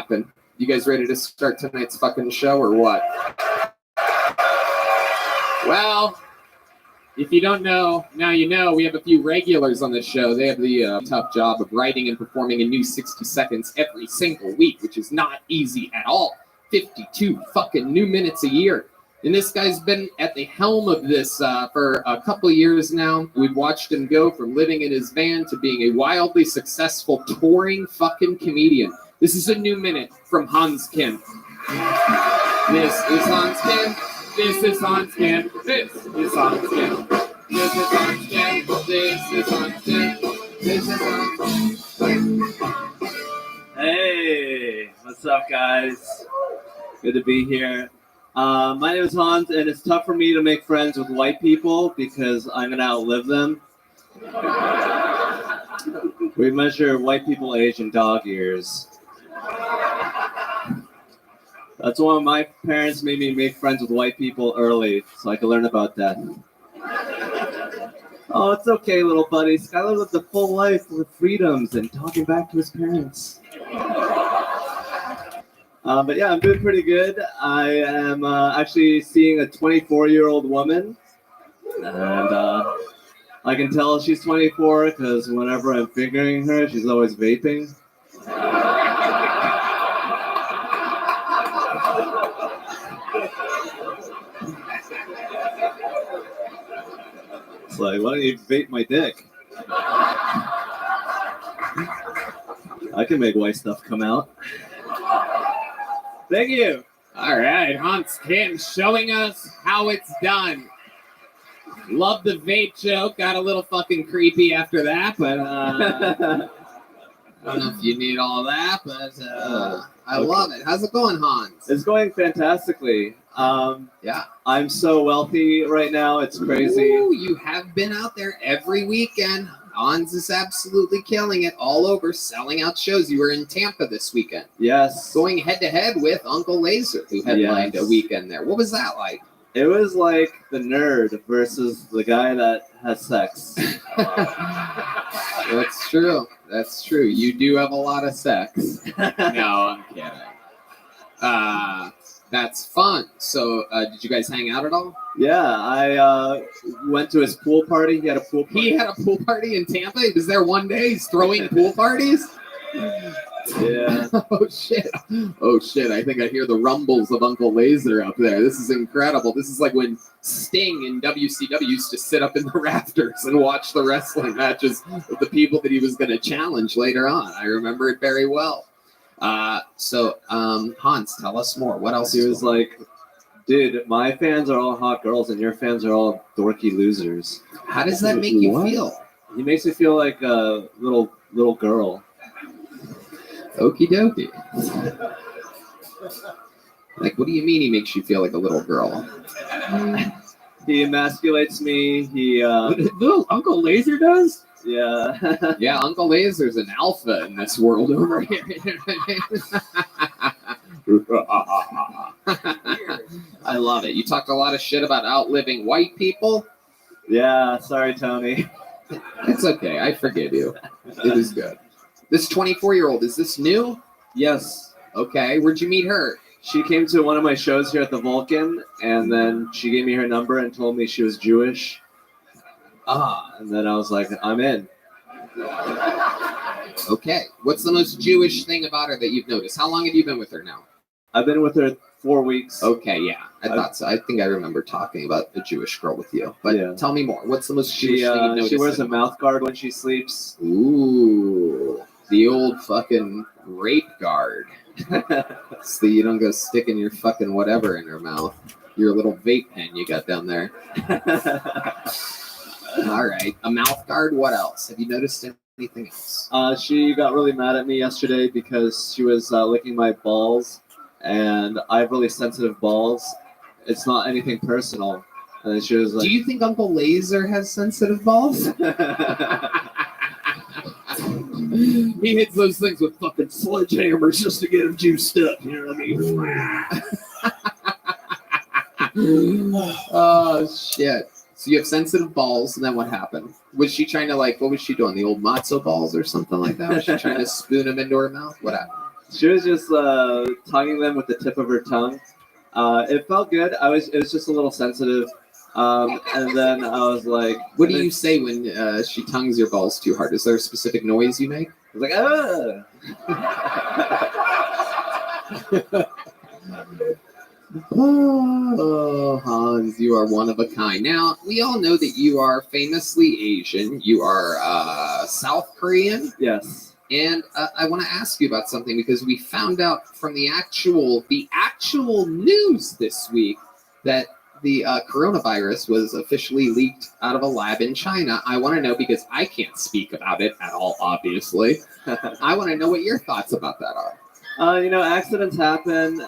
happen. You guys ready to start tonight's fucking show or what? Well, if you don't know, now you know. We have a few regulars on the show. They have the tough job of writing and performing a new 60 seconds every single week, which is not easy at all. 52 fucking new minutes a year. And this guy's been at the helm of this for a couple of years now. We've watched him go from living in his van to being a wildly successful touring fucking comedian. This is a new minute from Hans Kim. This is Hans Kim. This is Hans Kim. This is Hans Kim. This is Hans Kim. This is Hans Kim. This is Hans Kim. Hey, what's up, guys? Good to be here. My name is Hans, and it's tough for me to make friends with white people because I'm going to outlive them. We measure white people age in dog years. That's why my parents made me make friends with white people early, so I could learn about death. Oh, it's okay, little buddy. Skylar lived a full life with freedoms and talking back to his parents. But yeah, I'm doing pretty good. I am actually seeing a 24-year-old woman, and I can tell she's 24 because whenever I'm fingering her, she's always vaping. It's like, why don't you vape my dick? I can make white stuff come out. Thank you. All right, Hans Kim showing us how it's done. Love the vape joke. Got a little fucking creepy after that, but I don't know if you need all that, but I love it. How's it going, Hans? It's going fantastically. Yeah. I'm so wealthy right now. It's crazy. Ooh, you have been out there every weekend. Hans is absolutely killing it all over, selling out shows. You were in Tampa this weekend. Yes. Going head-to-head with Uncle Laser, who headlined a weekend there. What was that like? It was like the nerd versus the guy that has sex. That's true. That's true. You do have a lot of sex. No, I'm kidding. That's fun. So, did you guys hang out at all? Yeah, I went to his pool party. He had a pool party. He had a pool party in Tampa? He was there one day? He's throwing pool parties? Yeah. Oh, shit. Oh, shit. I think I hear the rumbles of Uncle Laser up there. This is incredible. This is like when Sting in WCW used to sit up in the rafters and watch the wrestling matches with the people that he was going to challenge later on. I remember it very well. So, Hans, tell us more. What else? He was like, dude, my fans are all hot girls and your fans are all dorky losers. How does that make you feel? He makes me feel like a little girl. Okie dokie. Like, what do you mean he makes you feel like a little girl? He emasculates me. He Little Uncle Laser does? Yeah. Yeah, Uncle Laser's an alpha in this world over here. I love it. You talked a lot of shit about outliving white people. Yeah, sorry, Tony. It's okay. I forgive you. It is good. This 24-year-old, is this new? Yes. Okay. Where'd you meet her? She came to one of my shows here at the Vulcan, and then she gave me her number and told me she was Jewish. And then I was like, I'm in. Okay. What's the most Jewish thing about her that you've noticed? How long have you been with her now? I've been with her 4 weeks. Okay, yeah. I thought so. I think I remember talking about a Jewish girl with you. But yeah. Tell me more. What's the most Jewish thing you've noticed? She wears a mouth guard when she sleeps. Ooh. The old fucking rape guard. So you don't go sticking your fucking whatever in her mouth. Your little vape pen you got down there. All right. A mouth guard. What else? Have you noticed anything else? She got really mad at me yesterday because she was licking my balls, and I have really sensitive balls. It's not anything personal. And she was like, do you think Uncle Laser has sensitive balls? He hits those things with fucking sledgehammers just to get them juiced up. You know what I mean? Oh, shit. So you have sensitive balls, and then what happened? Was she trying to, what was she doing? The old matzo balls or something like that? Was she trying to spoon them into her mouth? What happened? She was just tonguing them with the tip of her tongue. It felt good. It was just a little sensitive. And then I was like, What do you say when she tongues your balls too hard? Is there a specific noise you make? I was like, ah. Oh, Hans, you are one of a kind. Now, we all know that you are famously Asian. You are South Korean. Yes. And I want to ask you about something because we found out from the actual news this week that the coronavirus was officially leaked out of a lab in China. I want to know because I can't speak about it at all, obviously. I want to know what your thoughts about that are. Accidents happen.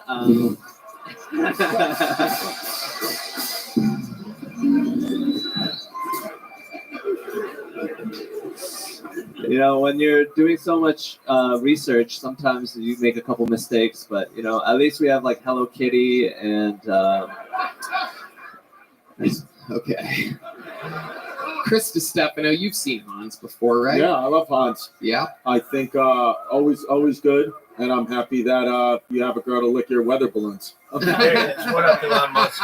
When you're doing so much research, sometimes you make a couple mistakes, but at least we have like Hello Kitty and okay. Chris DiStefano, you've seen Hans before, right? Yeah, I love Hans. Yeah. I think always good, and I'm happy that you have a girl to lick your weather balloons. There it is. What up, Elon Musk?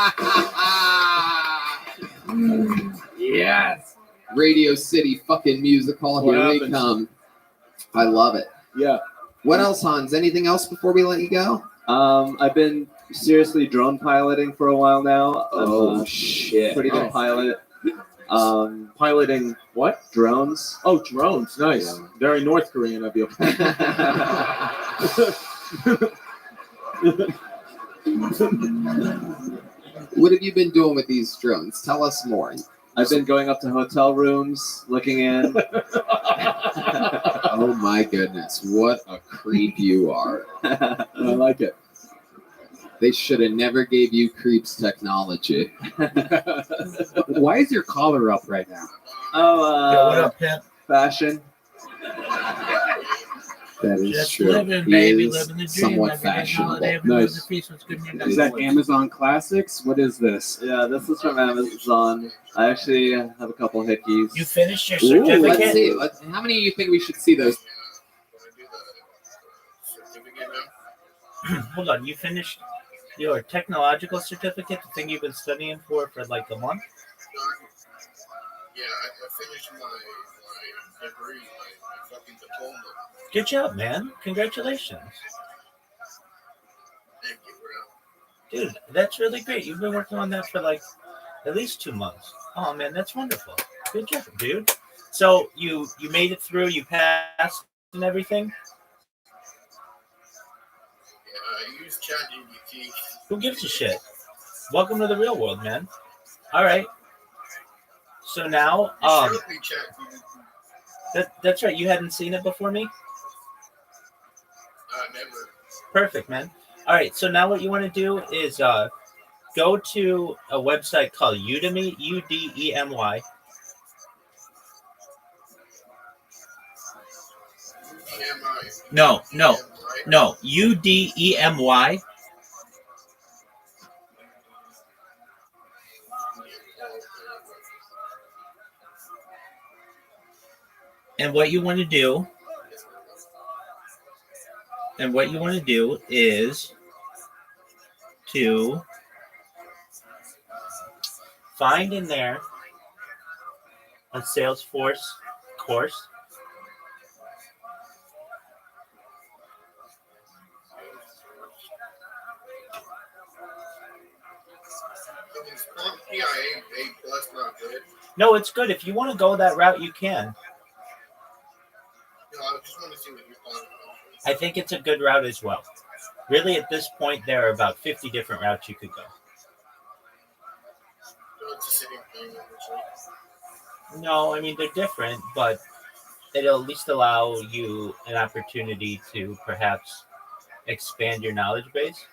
Yes. Radio City fucking music hall. What Here we happens? come. I love it. Yeah. What else, Hans? Anything else before we let you go? I've been seriously drone piloting for a while now. I'm a shit. pretty good pilot. Piloting what? Drones. Oh, drones. Nice. Yeah. Very North Korean of you. What have you been doing with these drones? Tell us more. I've been going up to hotel rooms, looking in. Oh my goodness. What a creep you are. I like it. They should have never gave you creeps technology. Why is your collar up right now? Yo, what up, pimp? Fashion. That is Just true. living, He baby, is living the dream. somewhat Every day, fashionable. holiday, every Nice. other piece was good in your Is that life. Amazon Classics? What is this? Yeah, this is from Amazon. I actually have a couple hickeys. You finished your Ooh, certificate? let's see. How many of you think we should see those? Hold on, you finished your technological certificate, the thing you've been studying for like a month? Yeah, I finished my degree, my fucking diploma. Good job, man. Congratulations. Thank you, bro. Dude, that's really great. You've been working on that for like at least 2 months. Oh, man, that's wonderful. Good job, dude. So you made it through, you passed and everything? Yeah, I use ChatGPT. Who gives a shit? Welcome to the real world, man. All right. So now, Surely ChatGPT. that's right. You hadn't seen it before me? Never. Perfect, man. All right. So now what you want to do is go to a website called Udemy, Udemy. EMI. No, Right? Udemy. And what you want to do is to find in there a Salesforce course. It's called PIA A plus, not good. No, it's good. If you want to go that route, you can. No, I just want to see what you thought about it. I think it's a good route as well. Really, at this point, there are about 50 different routes you could go. So it's the same thing. Actually. No, I mean, they're different, but it'll at least allow you an opportunity to perhaps expand your knowledge base.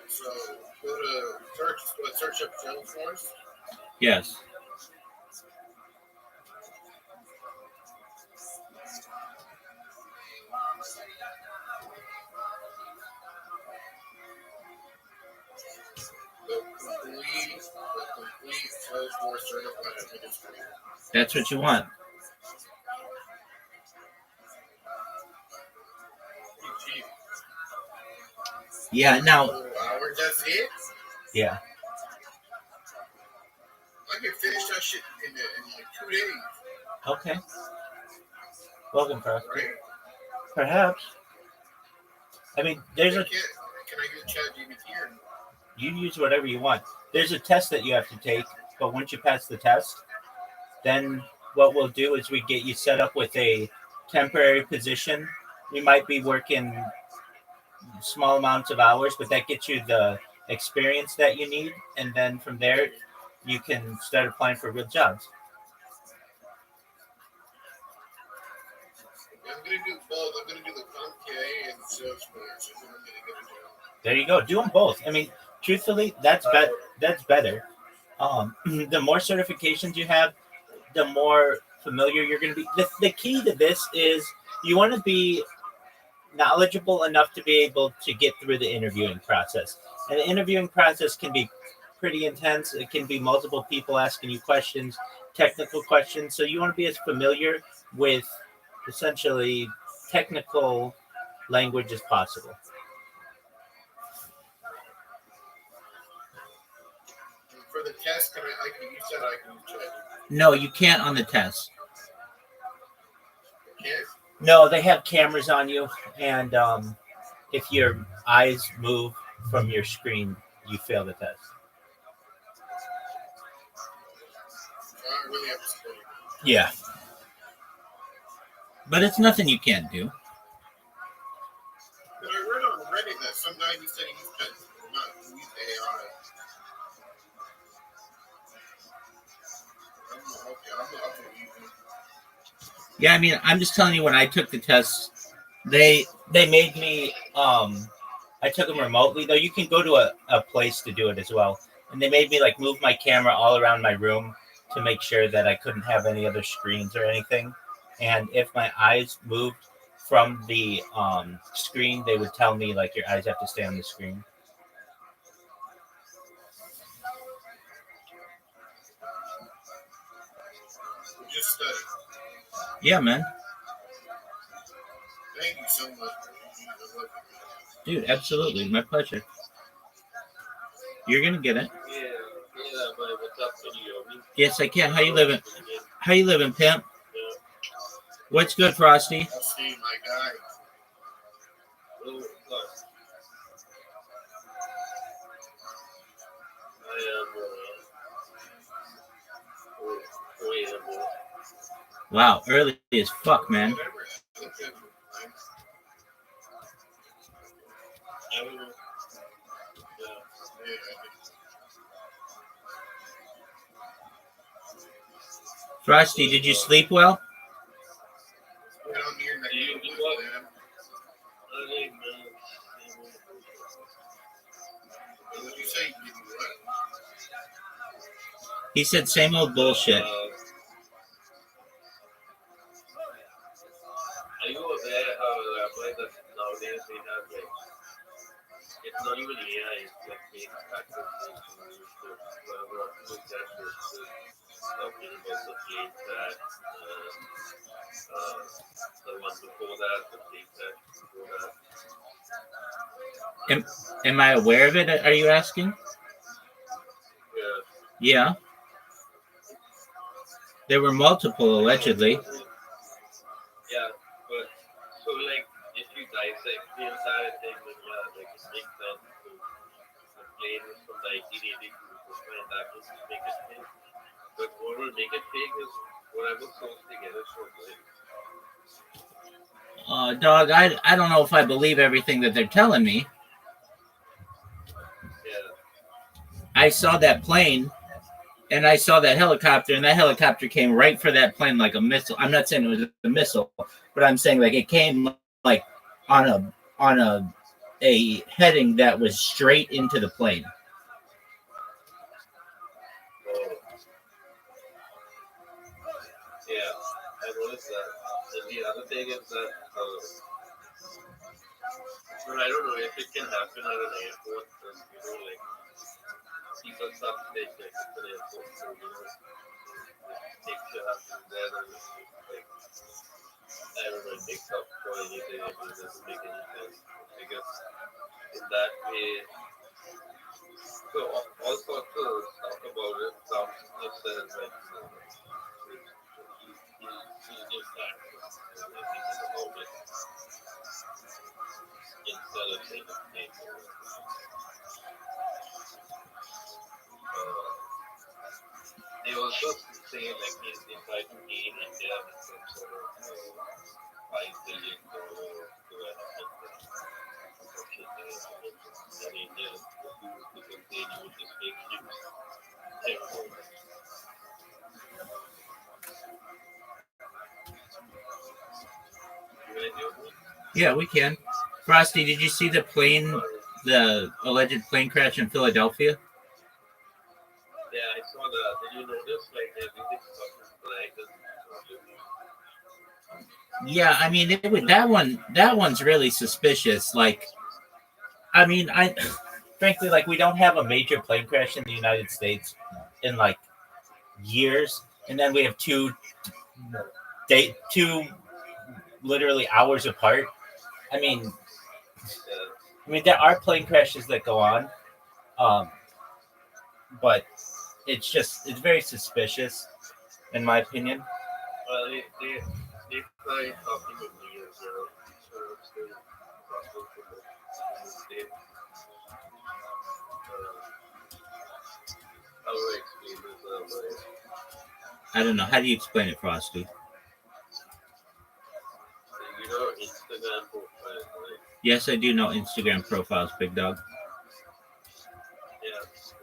So go to search up Salesforce. Yes. The complete Salesforce certified administrator. That's what you want. Yeah. Now. 4 hours, that's it? Yeah. I can finish that shit in like 2 days, Okay. Welcome, Frosty. right? Perhaps. I mean, there's a. Can I use ChatGPT or no? You use whatever you want. There's a test that you have to take, but once you pass the test, then what we'll do is we get you set up with a temporary position. You might be working small amounts of hours, but that gets you the experience that you need, and then from there, you can start applying for real jobs. I'm gonna do both. I'm gonna do the CompTIA and the Salesforce, and then I'm gonna get a job. There you go. Do them both. I mean, truthfully, that's better. The more certifications you have, the more familiar you're going to be. The key to this is you want to be knowledgeable enough to be able to get through the interviewing process. And the interviewing process can be pretty intense. It can be multiple people asking you questions, technical questions. So you want to be as familiar with essentially technical language as possible. And for the test, you said I can check. No, you can't on the test. Can't? No, they have cameras on you, and if your eyes move from your screen, you fail the test. I really have to study. Yeah. But it's nothing you can't do. But I read on Reddit that some guy he said he used to not use AI. I'm not using. Yeah, I mean, I'm just telling you, when I took the test, they made me, I took them remotely, though you can go to a place to do it as well. And they made me like move my camera all around my room to make sure that I couldn't have any other screens or anything. And if my eyes moved from the screen, they would tell me like your eyes have to stay on the screen. Just study. Yeah, man. Thank you so much. Dude, absolutely. My pleasure. You're going to get it. Yeah, but what's up, video? Yes, I can. How you living? How you living, pimp? Yeah. What's good, Frosty? I'll see my guy. Oh, look. I am, wait. Wow, early as fuck, man. I don't know. Frosty, did you sleep well? He said same old bullshit. Are you aware how like nowadays we have like it's not even AI, it's like being active whatever look at this talking about the plane that the one before that, the plane that before that. Am I aware of it? Are you asking? Yeah. Yeah. There were multiple, allegedly. Yeah, but so like if you dissect the entire thing, then like it makes sense to the plane is from 1982, and that was to make it fake. But what will make it fake is whatever goes together so good. Dog, I don't know if I believe everything that they're telling me. Yeah. I saw that plane, and I saw that helicopter, and that helicopter came right for that plane like a missile. I'm not saying it was a missile, but I'm saying like it came like on a heading that was straight into the plane. Yeah, I noticed that. And the other thing is that, but I don't know if it can happen at an airport, and like people stop like at an airport, so it takes you happen there, and like I don't know, it makes up for anything. It doesn't make any sense. Because in that way, so all sorts of stuff about it. Some just says like, he just acts everything about it instead of saying it. They also say like they try to gain India with some sort of $5 billion development and India to continue with this big huge tech. Yeah, we can. Frosty, did you see the alleged plane crash in Philadelphia? Yeah, I saw that. Did you notice like everything's fucking black? Yeah, I mean that one's really suspicious. Like, I mean, frankly, like, we don't have a major plane crash in the United States in like years, and then we have two literally hours apart. I mean, there are plane crashes that go on, but it's very suspicious, in my opinion. Well, they try talking with me as well. So it's still possible for the state. How do I explain this? I don't know. How do you explain it, Frosty? You know, Instagram profile, right? Yes, I do know Instagram profiles, big dog. Yeah. So,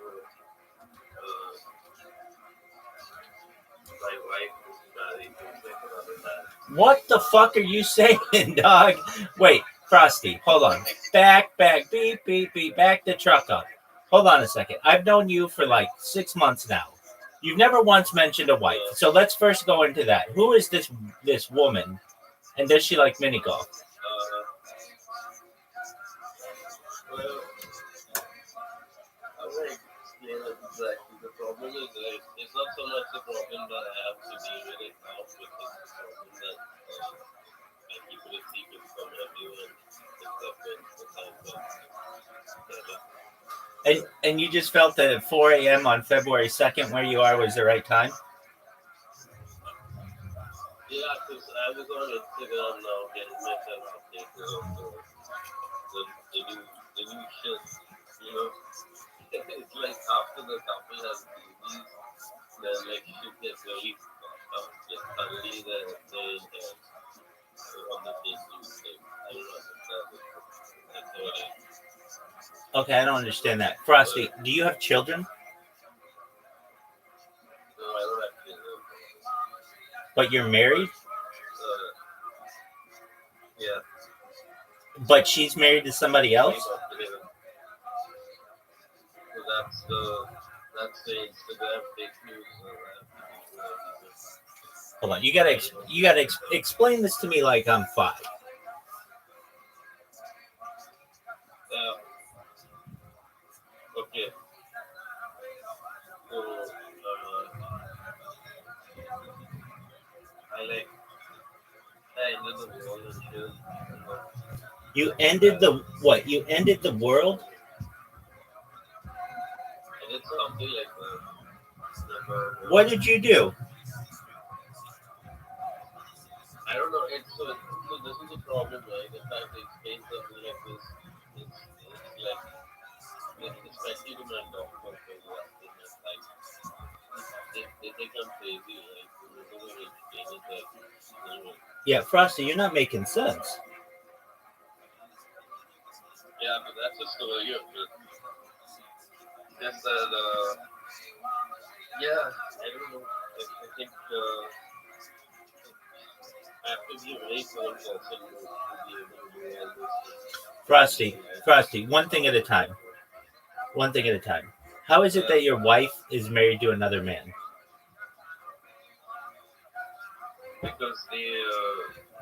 my wife is married to like another man. What the fuck are you saying, dog? Wait, Frosty, hold on. Back, beep, beep, beep, back the truck up. Hold on a second. I've known you for like 6 months now. You've never once mentioned a wife. So let's first go into that. Who is this woman? And does she like mini golf? Well, I'm going to explain it exactly. The problem is that it's not so much the problem that I have to deal with it now, but it's the problem that I keep it a secret from everyone except when the time comes. And you just felt that at 4 a.m. on February 2nd, where you are, was the right time? Yeah, because I was on Instagram now getting myself updated on the new shit, you know? It's like after the couple has babies, then like shit gets very suddenly they're on the same news thing. I don't understand it. That's what I... Okay, I don't understand that. Frosty, do you have children? No, I don't actually know. But you're married? Yeah. But she's married to somebody else? So that's the Instagram fake news. Hold on, you gotta explain this to me like I'm 5. Okay. So I ended the world and shit. You ended the what? You ended the world? I did something like that. What did you do? I don't know. So this is the problem, right? In fact, to explain something like this, it's like, especially to my doctor, they think I'm crazy, right? There's no way to explain it, like, anyway. Yeah, Frosty, you're not making sense. Yeah, but that's the story of it. Just that, yeah, I don't know. I think I have to be a very cool person to be able to do all this. Frosty, one thing at a time. One thing at a time. How is it that your wife is married to another man? Because they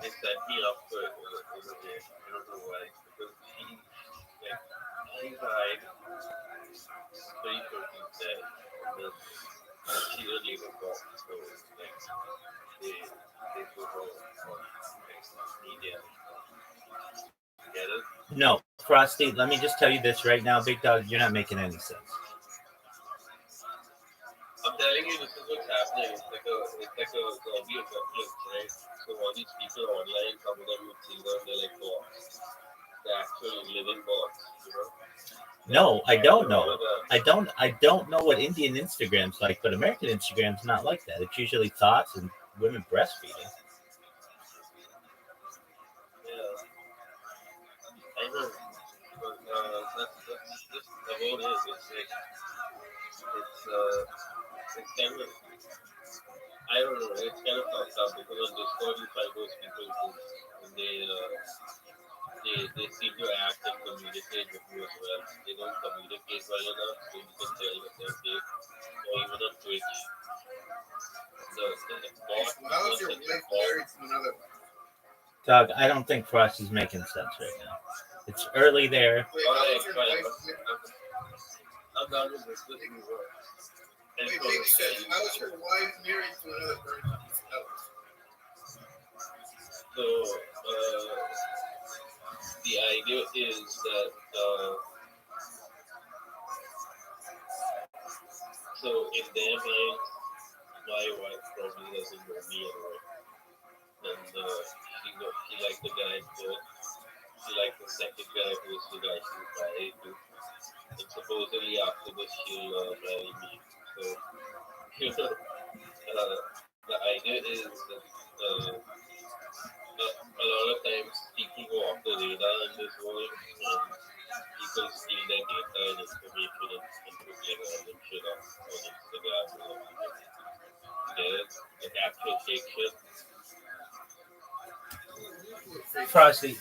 set me up for it over there. I don't know why. Because she died 3:13 dead. She didn't even go. So they put her on No, Frosty, let me just tell you this right now, Big Dog, you're not making any sense. I'm telling you, this is what's happening. It's like a zombie apocalypse, right? So all these people online, some of them you see them, they're like bots. They're actually living bots, you know? No, I don't know. I don't know what Indian Instagram's like, but American Instagram's not like that. It's usually thoughts and women breastfeeding. Yeah, I know. But that's just about it. It's kind of, I don't know, it's kind of fucked up because on Discord you find those people who they seem to act and communicate with you as well. They don't communicate well enough, so you can tell that they're fake. Or even on Twitch. The bot How is your such a wife bot. married to another one? Doug, I don't think Frosty's making sense right now. It's early there. Wait, how is your wife? I'm done with this. This is work. And Wait, so, make sense. How is your wife married to another person? So, the idea is that, so in their mind, my wife probably doesn't know me anyway. And she liked the guy first. She liked the second guy who was the guy she was married to. And supposedly after this, she'll marry me. So, you know, the idea is that a lot of times people go off the radar in this world and people steal their data and information and put like random shit on Instagram or the actual fake shit. Frosty,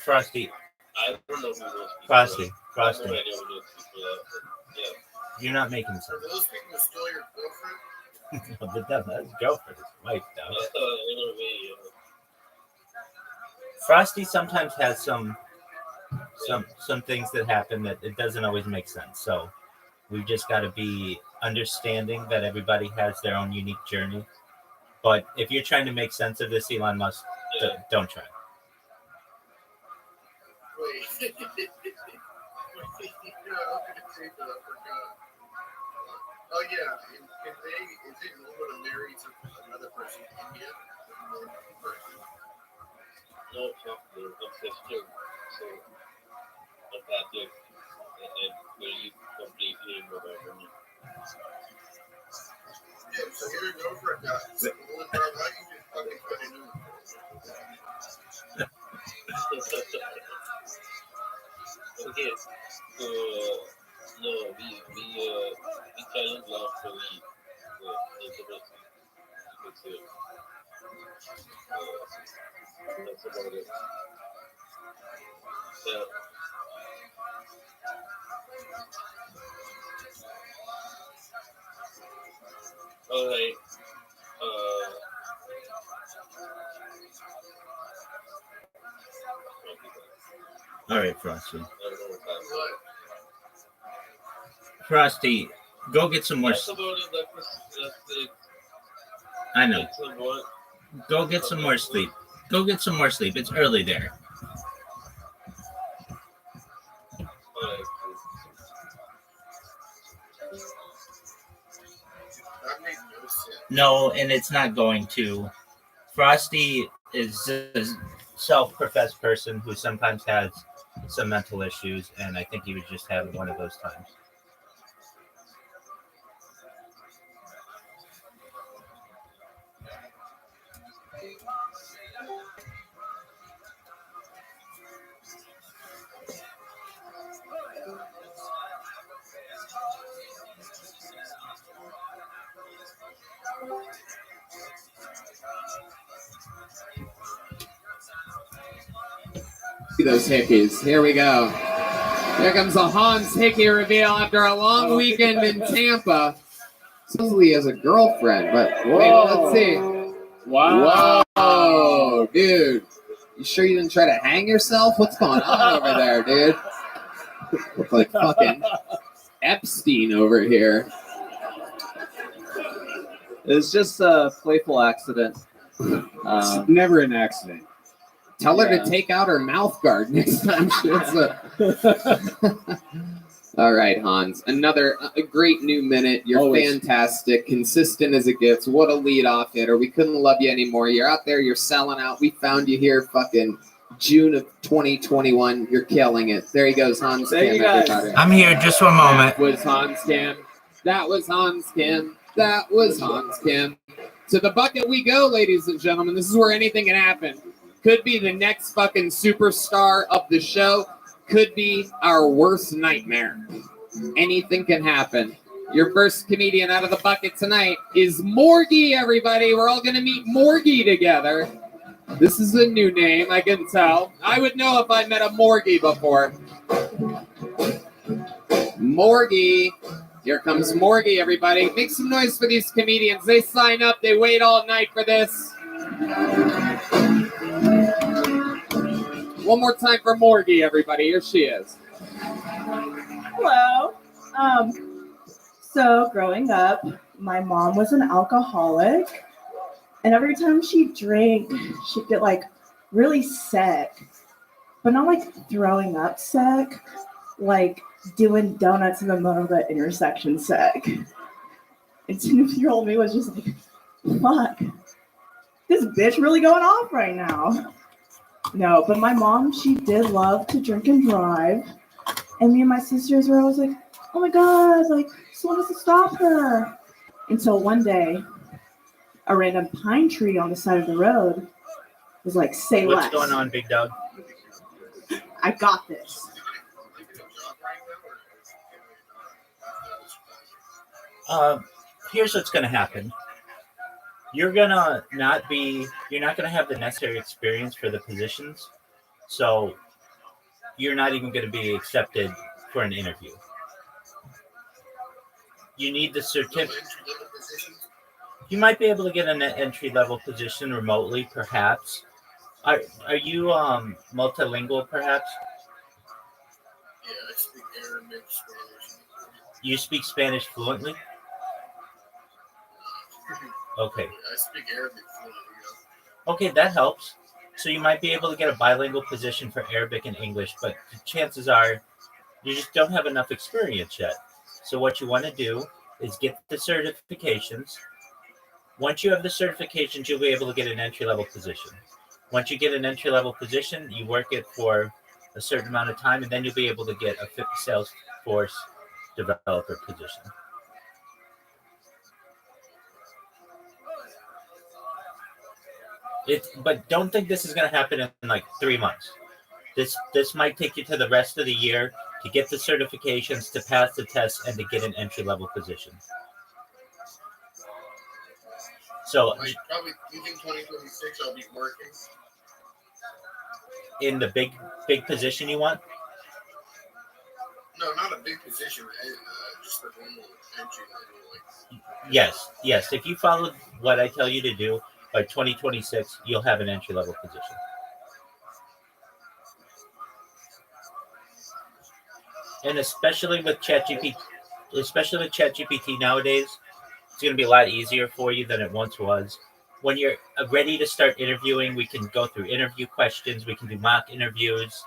I don't know who those people Frosty, are. I have no Frosty. idea who those people are. But yeah. You're not making Are sense. those people who stole your girlfriend? That's girlfriend, his wife, Doug. In a way, Frosty sometimes has some things that happen that it doesn't always make sense. So we've just got to be understanding that everybody has their own unique journey. But if you're trying to make sense of this, Elon Musk, don't try. Wait. I'm looking at tape, but I forgot. Oh yeah, is it normal to marry to another person in India? no, I'm Christian, so I'm Catholic and believe completely in whatever. Yeah, so here you go for a guy. So, why you just fucking cut it in? Okay, so no, we challenge love for we intimacy. You could say. That's about it. Yeah. All right. All right, Frosty. I don't know what's happening. What? Frosty, go get some more. That's about it. That's it. I know. It's a what? Go get some more sleep. Go get some more sleep. It's early there. All right. That made no sense. No, and it's not going to. Frosty is a self-professed person who sometimes has some mental issues, and I think he was just having one of those times. See those hickeys. Here we go. Here comes the Hans Hickey reveal after a long weekend in Tampa. Supposedly he has a girlfriend, but wait, let's see. Wow. Whoa, dude. You sure you didn't try to hang yourself? What's going on over there, dude? Look like fucking Epstein over here. It's just a playful accident. It's never an accident. Tell her Yeah. to take out her mouth guard next time. All right, Hans. Another a great new minute. You're Always. fantastic, consistent as it gets. What a leadoff hitter. We couldn't love you anymore. You're out there. You're selling out. We found you here, fucking June of 2021. You're killing it. There he goes, Hans Thank Kim. you, guys. Everybody. I'm here. Just one moment. That was Hans Kim. That was Hans Kim. That was Hans Kim. To the bucket we go, ladies and gentlemen. This is where anything can happen. Could be the next fucking superstar of the show. Could be our worst nightmare. Anything can happen. Your first comedian out of the bucket tonight is Morgie, everybody. We're all going to meet Morgie together. This is a new name, I can tell. I would know if I met a Morgie before. Morgie. Here comes Morgie, everybody. Make some noise for these comedians. They sign up. They wait all night for this. One more time for Morgie, everybody. Here she is. Hello. So growing up, my mom was an alcoholic, and every time she drank, she'd get like really sick, but not like throwing up sick, like doing donuts in the middle of the intersection sick. And 2-year-old me was just like, fuck, this bitch really going off right now. No, but my mom, she did love to drink and drive. And me and my sisters were always like, oh my God, like, just want us to stop her. Until one day, a random pine tree on the side of the road was like, say What's less. going on, big dog? I got this. Here's what's going to happen. You're not going to have the necessary experience for the positions. So you're not even going to be accepted for an interview. You need the certificate. You might be able to get an entry-level position remotely, perhaps. Are you multilingual, perhaps? Yeah, I speak Arabic, Spanish. You speak Spanish fluently? Okay. I speak Arabic fluently. Okay, that helps. So you might be able to get a bilingual position for Arabic and English, but the chances are you just don't have enough experience yet. So what you want to do is get the certifications. Once you have the certifications, you'll be able to get an entry-level position. Once you get an entry-level position, you work it for a certain amount of time, and then you'll be able to get a Salesforce developer position. But don't think this is going to happen in like 3 months. This might take you to the rest of the year to get the certifications, to pass the test, and to get an entry-level position. So Like, probably, you think 2026 I'll be working? in the big position you want, No, not a big position. Just a normal entry level. Like, yes. If you follow what I tell you to do, by 2026, you'll have an entry-level position. And especially with ChatGPT nowadays, it's going to be a lot easier for you than it once was. When you're ready to start interviewing, we can go through interview questions. We can do mock interviews.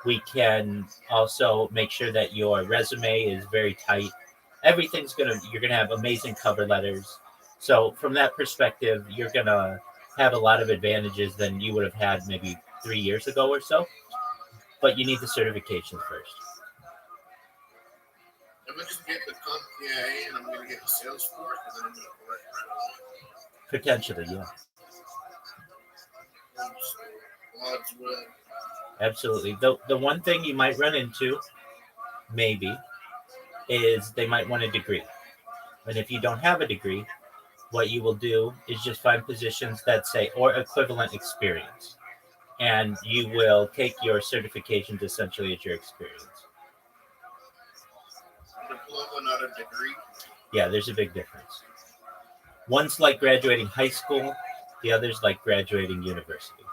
We can also make sure that your resume is very tight. You're going to have amazing cover letters. So from that perspective, you're going to have a lot of advantages than you would have had maybe 3 years ago or so. But you need the certification first. I'm going to just get the CompTIA and I'm going to get the Salesforce and then I'm going to work right away. Potentially, yeah. Odds will. Absolutely. The one thing you might run into, maybe, is they might want a degree. And if you don't have a degree, what you will do is just find positions that say, or equivalent experience. And you will take your certifications essentially as your experience. Diploma, not a degree. Yeah, there's a big difference. One's like graduating high school, the other's like graduating university.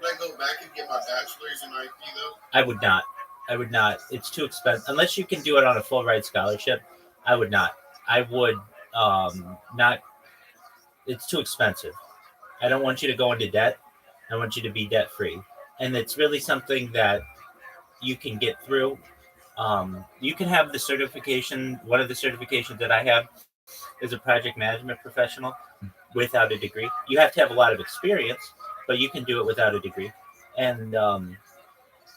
Would I go back and get my bachelor's in IT though? I would not. It's too expensive. Unless you can do it on a full ride scholarship, I would not. I would not. It's too expensive. I don't want you to go into debt. I want you to be debt free. And it's really something that you can get through. You can have the certification. One of the certifications that I have is a project management professional without a degree. You have to have a lot of experience, but you can do it without a degree. And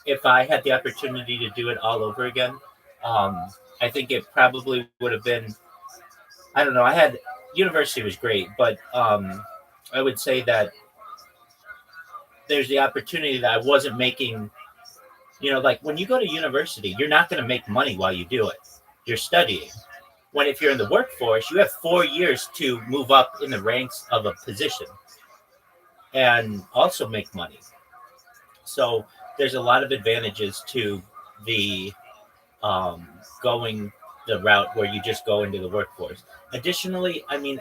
if I had the opportunity to do it all over again, I think it probably would have been, I don't know, university was great, but I would say that there's the opportunity that I wasn't making, like when you go to university, you're not going to make money while you do it. You're studying. When if you're in the workforce, you have 4 years to move up in the ranks of a position and also make money. So there's a lot of advantages to the going the route where you just go into the workforce. Additionally, I mean,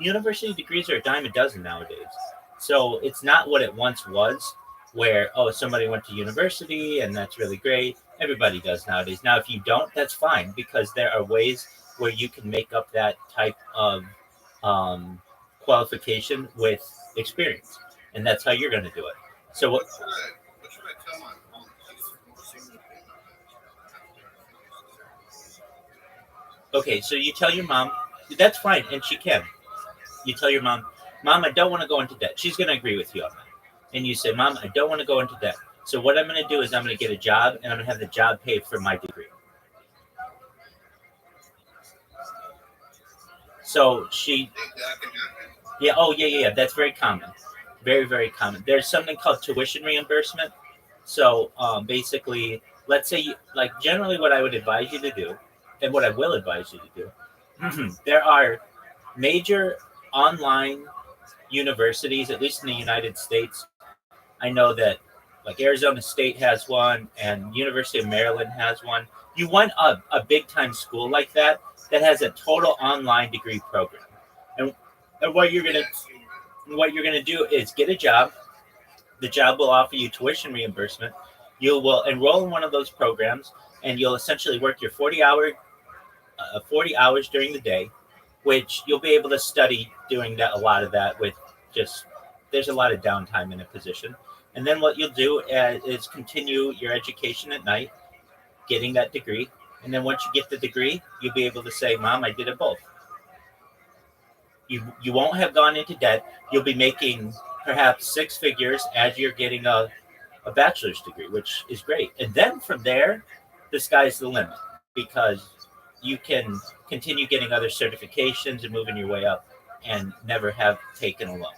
university degrees are a dime a dozen nowadays. So it's not what it once was, where, somebody went to university and that's really great. Everybody does nowadays. Now, if you don't, that's fine, because there are ways where you can make up that type of qualification with experience. And that's how you're going to do it. So What should I tell my mom? Okay, so you tell your mom, that's fine, and she can. You tell your mom, I don't want to go into debt. She's going to agree with you on that. And you say, Mom, I don't want to go into debt. So what I'm going to do is I'm going to get a job, and I'm going to have the job pay for my degree. So she, yeah. That's very common. Very, very common. There's something called tuition reimbursement. So basically, let's say, generally what I would advise you to do, and what I will advise you to do, there are major online universities, at least in the United States. I know that Arizona State has one and University of Maryland has one. You want a big time school like that has a total online degree program. And what you're gonna do is get a job. The job will offer you tuition reimbursement. You will enroll in one of those programs, and you'll essentially work your 40 hours during the day, which you'll be able to study doing that. A lot of that with there's a lot of downtime in a position. And then what you'll do is continue your education at night, getting that degree. And then once you get the degree, you'll be able to say, Mom, I did it both. You won't have gone into debt. You'll be making perhaps 6 figures as you're getting a bachelor's degree, which is great. And then from there, the sky's the limit, because you can continue getting other certifications and moving your way up and never have taken a loan.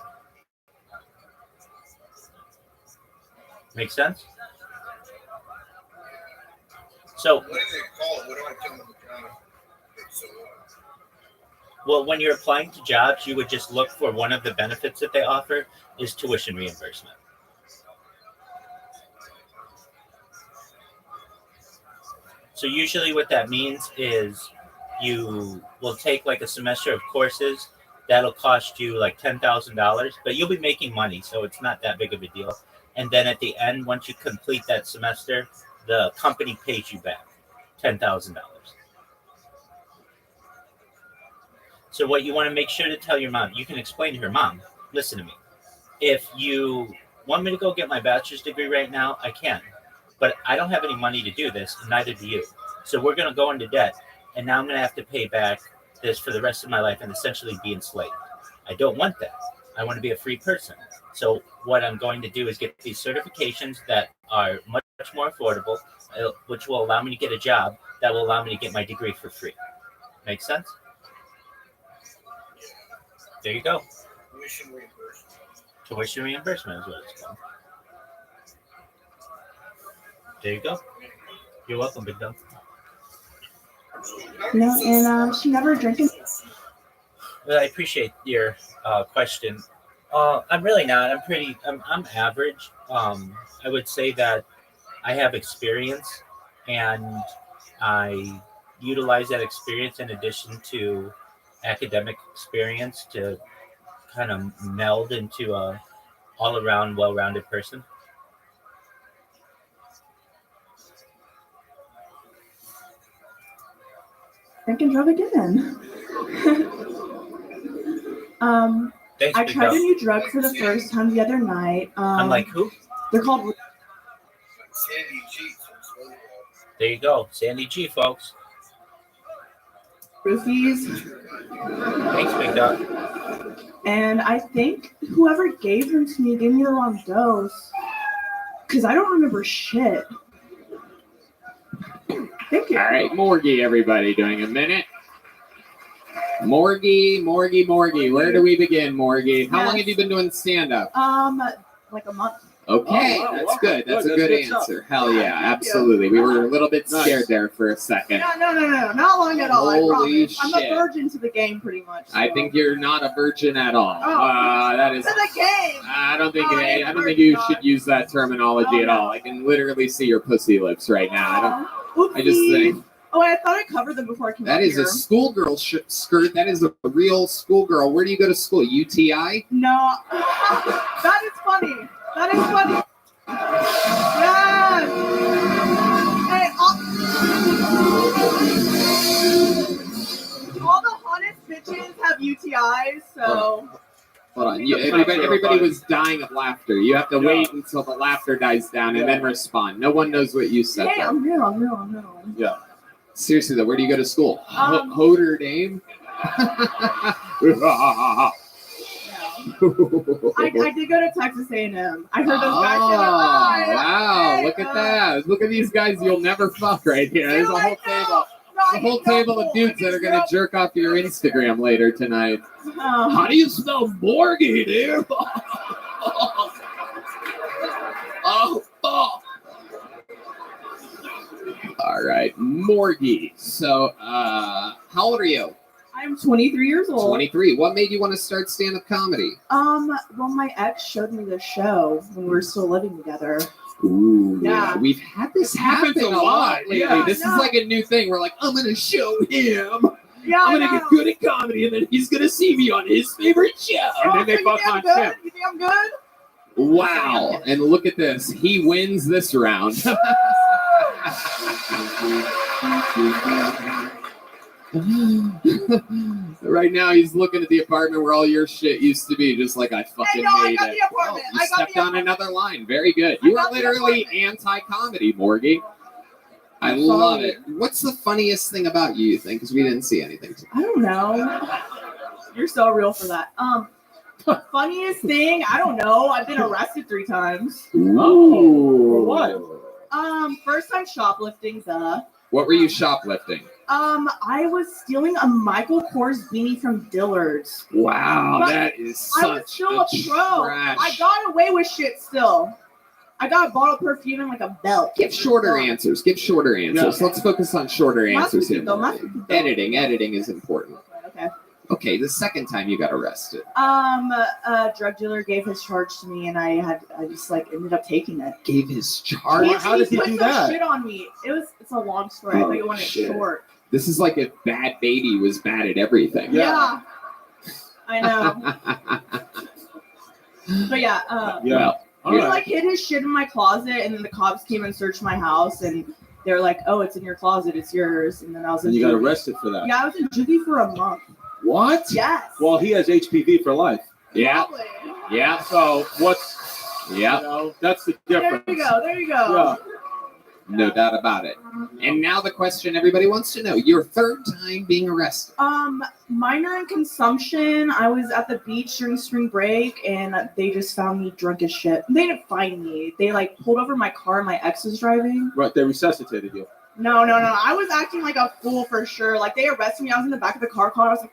Make sense? So, What do they call it? What do I tell them well, when you're applying to jobs, you would just look for one of the benefits that they offer is tuition reimbursement. So usually what that means is you will take a semester of courses. That'll cost you $10,000, but you'll be making money, so it's not that big of a deal. And then at the end, once you complete that semester, the company pays you back $10,000. So what you want to make sure to tell your mom, you can explain to her, Mom, listen to me. If you want me to go get my bachelor's degree right now, I can. But I don't have any money to do this, and neither do you. So we're going to go into debt, and now I'm going to have to pay back this for the rest of my life and essentially be enslaved. I don't want that. I want to be a free person. So what I'm going to do is get these certifications that are much more affordable, which will allow me to get a job that will allow me to get my degree for free. Make sense? There you go. tuition reimbursement? Tuition reimbursement is what it's called. There you go. You're welcome, Big Dog. No, and she never drank it. Well, I appreciate your question. I'm really not. I'm average. I would say that I have experience, and I utilize that experience in addition to academic experience to kind of meld into a all-around, well-rounded person. Drink and drove again. Thanks, I big tried dog. a new drug for the first time the other night. I'm like, who? They're called. Sandy G from Swing. There you go. Sandy G, folks. Roofies, Thanks, big dog. and I think whoever gave them to me gave me the wrong dose because I don't remember shit. Thank you. All right, Morgie, everybody, doing a minute. Morgie. Where do we begin, Morgie? How long have you been doing stand-up? Like a month. Okay, Oh, wow, that's wow. good. That's a Good, good that's good answer. Hell yeah, absolutely. We were a little bit Nice. scared there for a second. No, not long at all. Holy I promise. I'm shit. a virgin to the game, pretty much. I so. think you're not a virgin at all. Oh. That is. To the game. I don't think. Oh, I I'm don't a think you virgin, should use that terminology Oh, at all. I can literally see your pussy lips right now. I just Oopsie. think Oh, I thought I covered them before I came that out is here. a schoolgirl skirt. That is a real schoolgirl. Where do you go to school? UTI? No. That is funny. That is funny. Yes. Hey, all the hottest bitches have UTIs, so. Hold on. Everybody was dying of laughter. You have to wait until the laughter dies down and then respond. No one knows what you said. Hey, though. I'm real. Seriously though, where do you go to school? Notre Dame. I did go to Texas A&M. I heard those guys say that. Oh, wow! Hey, Look at that! Look at these guys you'll never fuck right here. There's a whole table. A whole table of dudes that are gonna jerk off your Instagram later tonight. How do you spell Morgie, dude? Oh, fuck. All right, Morgie. So, how old are you? I'm 23 years old. 23. What made you want to start stand-up comedy? Well, my ex showed me the show when we were still living together. Ooh, Yeah. We've had this happen happens a lot lately. Yeah, This no. is like a new thing. We're like, I'm gonna show him. Yeah, I'm I gonna know. get good at comedy, and then he's gonna see me on his favorite show. And then Oh, they so you fuck think I'm on good? Chip. You think I'm good? Wow! And look at this. He wins this round. Right now, he's looking at the apartment where all your shit used to be, just like I fucking I made got it. the apartment. You I got stepped the on apartment. another line. Very good. You I are got the literally apartment. anti-comedy, Morgie. I I'm love sorry. it. What's the funniest thing about you think? Because we didn't see anything. I don't know. You're so real for that. Funniest thing, I don't know. I've been arrested 3 times. Oh, for what? First time shoplifting, duh. What were you shoplifting? I was stealing a Michael Kors beanie from Dillard's. Wow, But that is I was such still a pro. trash. I got away with shit still. I got a bottle of perfume and like a belt. Give shorter answers. Give shorter answers. Yeah. Let's focus on shorter answers here. Must be though. Editing is important. Okay. Okay, the second time you got arrested. A drug dealer gave his charge to me, and I just like ended up taking it. Gave his charge. How did he put do some that? shit on me. It's a long story. I Oh, think it went shit. short. This is like if Bad Baby was bad at everything. Yeah. I know. But yeah, Yeah. All he right. like hid his shit in my closet, and then the cops came and searched my house, and they were like, "Oh, it's in your closet. It's yours." And then I was in And you got juvie. arrested for that. Yeah, I was in juvie for a month. What? Yes. Well, he has HPV for life. Yeah. Probably. Yeah. So what's Yeah. you know, that's the There difference. you go. There you go. Yeah. No doubt about it. And now the question everybody wants to know: your third time being arrested. Minor in consumption. I was at the beach during spring break, and they just found me drunk as shit. They didn't find me. They like pulled over my car. My ex was driving. Right, they resuscitated you. No. I was acting like a fool for sure. Like they arrested me. I was in the back of the car. I was like,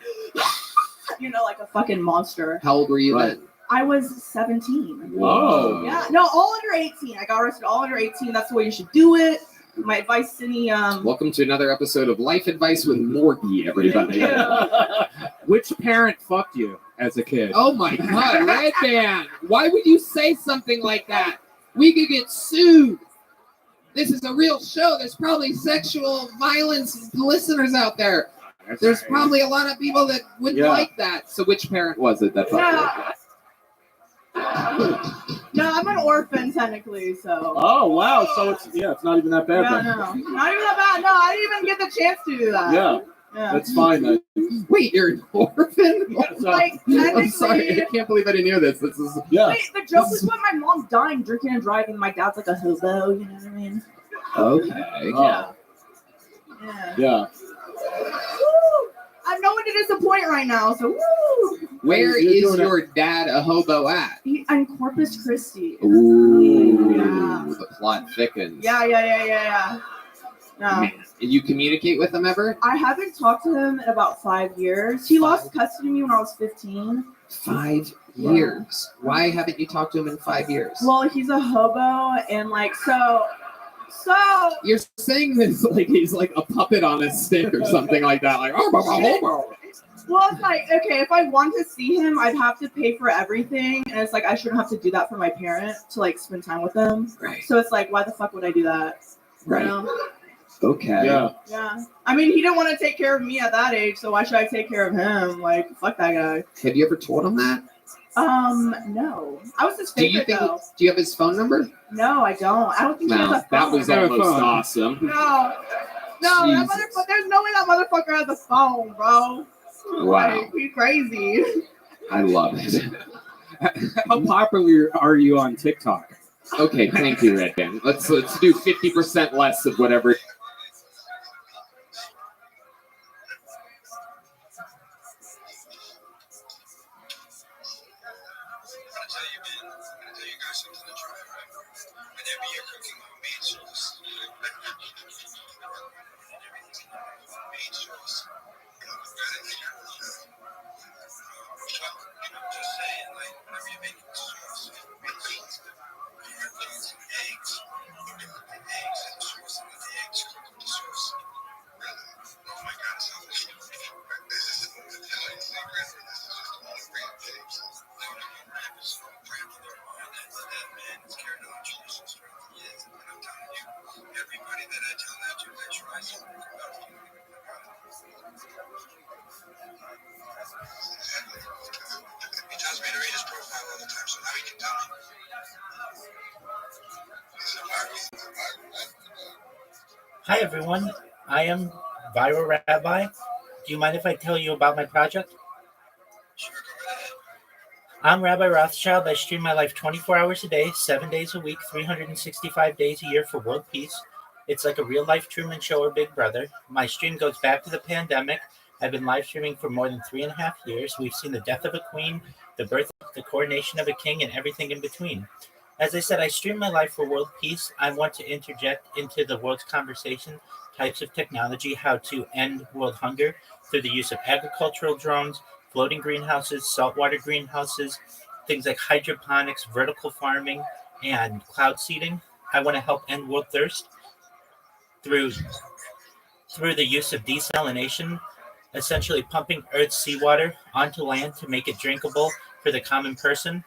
like a fucking monster. How old were you Right. then? I was 17. Whoa. Yeah. No, all under 18. I got arrested all under 18. That's the way you should do it. My advice, Cindy. Welcome to another episode of Life Advice with Morgie, everybody. Thank you. Which parent fucked you as a kid? Oh my God, Red Band! Why would you say something like that? We could get sued. This is a real show. There's probably sexual violence listeners out there. There's probably a lot of people that wouldn't Yeah. like that. So which parent was it that fucked you? No, I'm an orphan technically, so. Oh wow, so it's not even that bad Yeah, then. no, not even that bad. No, I didn't even get the chance to do that. Yeah. Yeah. That's fine then. Wait, you're an orphan? Like, I'm sorry. technically, I can't believe I didn't hear this. This is Yeah. wait, the joke was when my mom's dying, drinking and driving. My dad's like a hobo, you know what I mean? okay. Oh, Yeah. yeah. Woo! I'm no one to disappoint right now, so woo! Where You're is doing your dad a hobo at? I'm Corpus Christi. Ooh, Yeah. the plot thickens. Yeah. Yeah. Man, you communicate with him ever? I haven't talked to him in about 5 years. He lost custody of me when I was 15. 5 years. Why haven't you talked to him in 5 years? Well, he's a hobo, and like so. You're saying this like he's like a puppet on a stick or something like that. Like, oh, hobo. Well, it's like, okay, if I want to see him, I'd have to pay for everything, and it's like I shouldn't have to do that for my parent to like spend time with them. Right. So it's like, why the fuck would I do that? Right. You know? Okay. Yeah. Yeah. I mean, he didn't want to take care of me at that age, so why should I take care of him? Like, fuck that guy. Have you ever told him that? No. I was his Do you favorite think? though. Do you have his phone number? No, I don't. I don't think he has No, a phone. that was Got a almost phone. awesome. No, that Jesus. motherfucker. There's no way that motherfucker has a phone, bro. Wow. Like, he's crazy. I love it. How popular are you on TikTok? Okay, thank you, Red Band. Let's do 50% less of whatever. Hi everyone, I am Viral Rabbi. Do you mind if I tell you about my project? I'm Rabbi Rothschild. I stream my life 24 hours a day, 7 days a week, 365 days a year for world peace. It's like a real life Truman Show or Big Brother. My stream goes back to the pandemic. I've been live streaming for more than 3.5 years. We've seen the death of a queen, the birth, the coronation of a king, and everything in between. As I said, I stream my life for world peace. I want to interject into the world's conversation types of technology, how to end world hunger through the use of agricultural drones, floating greenhouses, saltwater greenhouses, things like hydroponics, vertical farming, and cloud seeding. I want to help end world thirst through the use of desalination, essentially pumping Earth's seawater onto land to make it drinkable for the common person.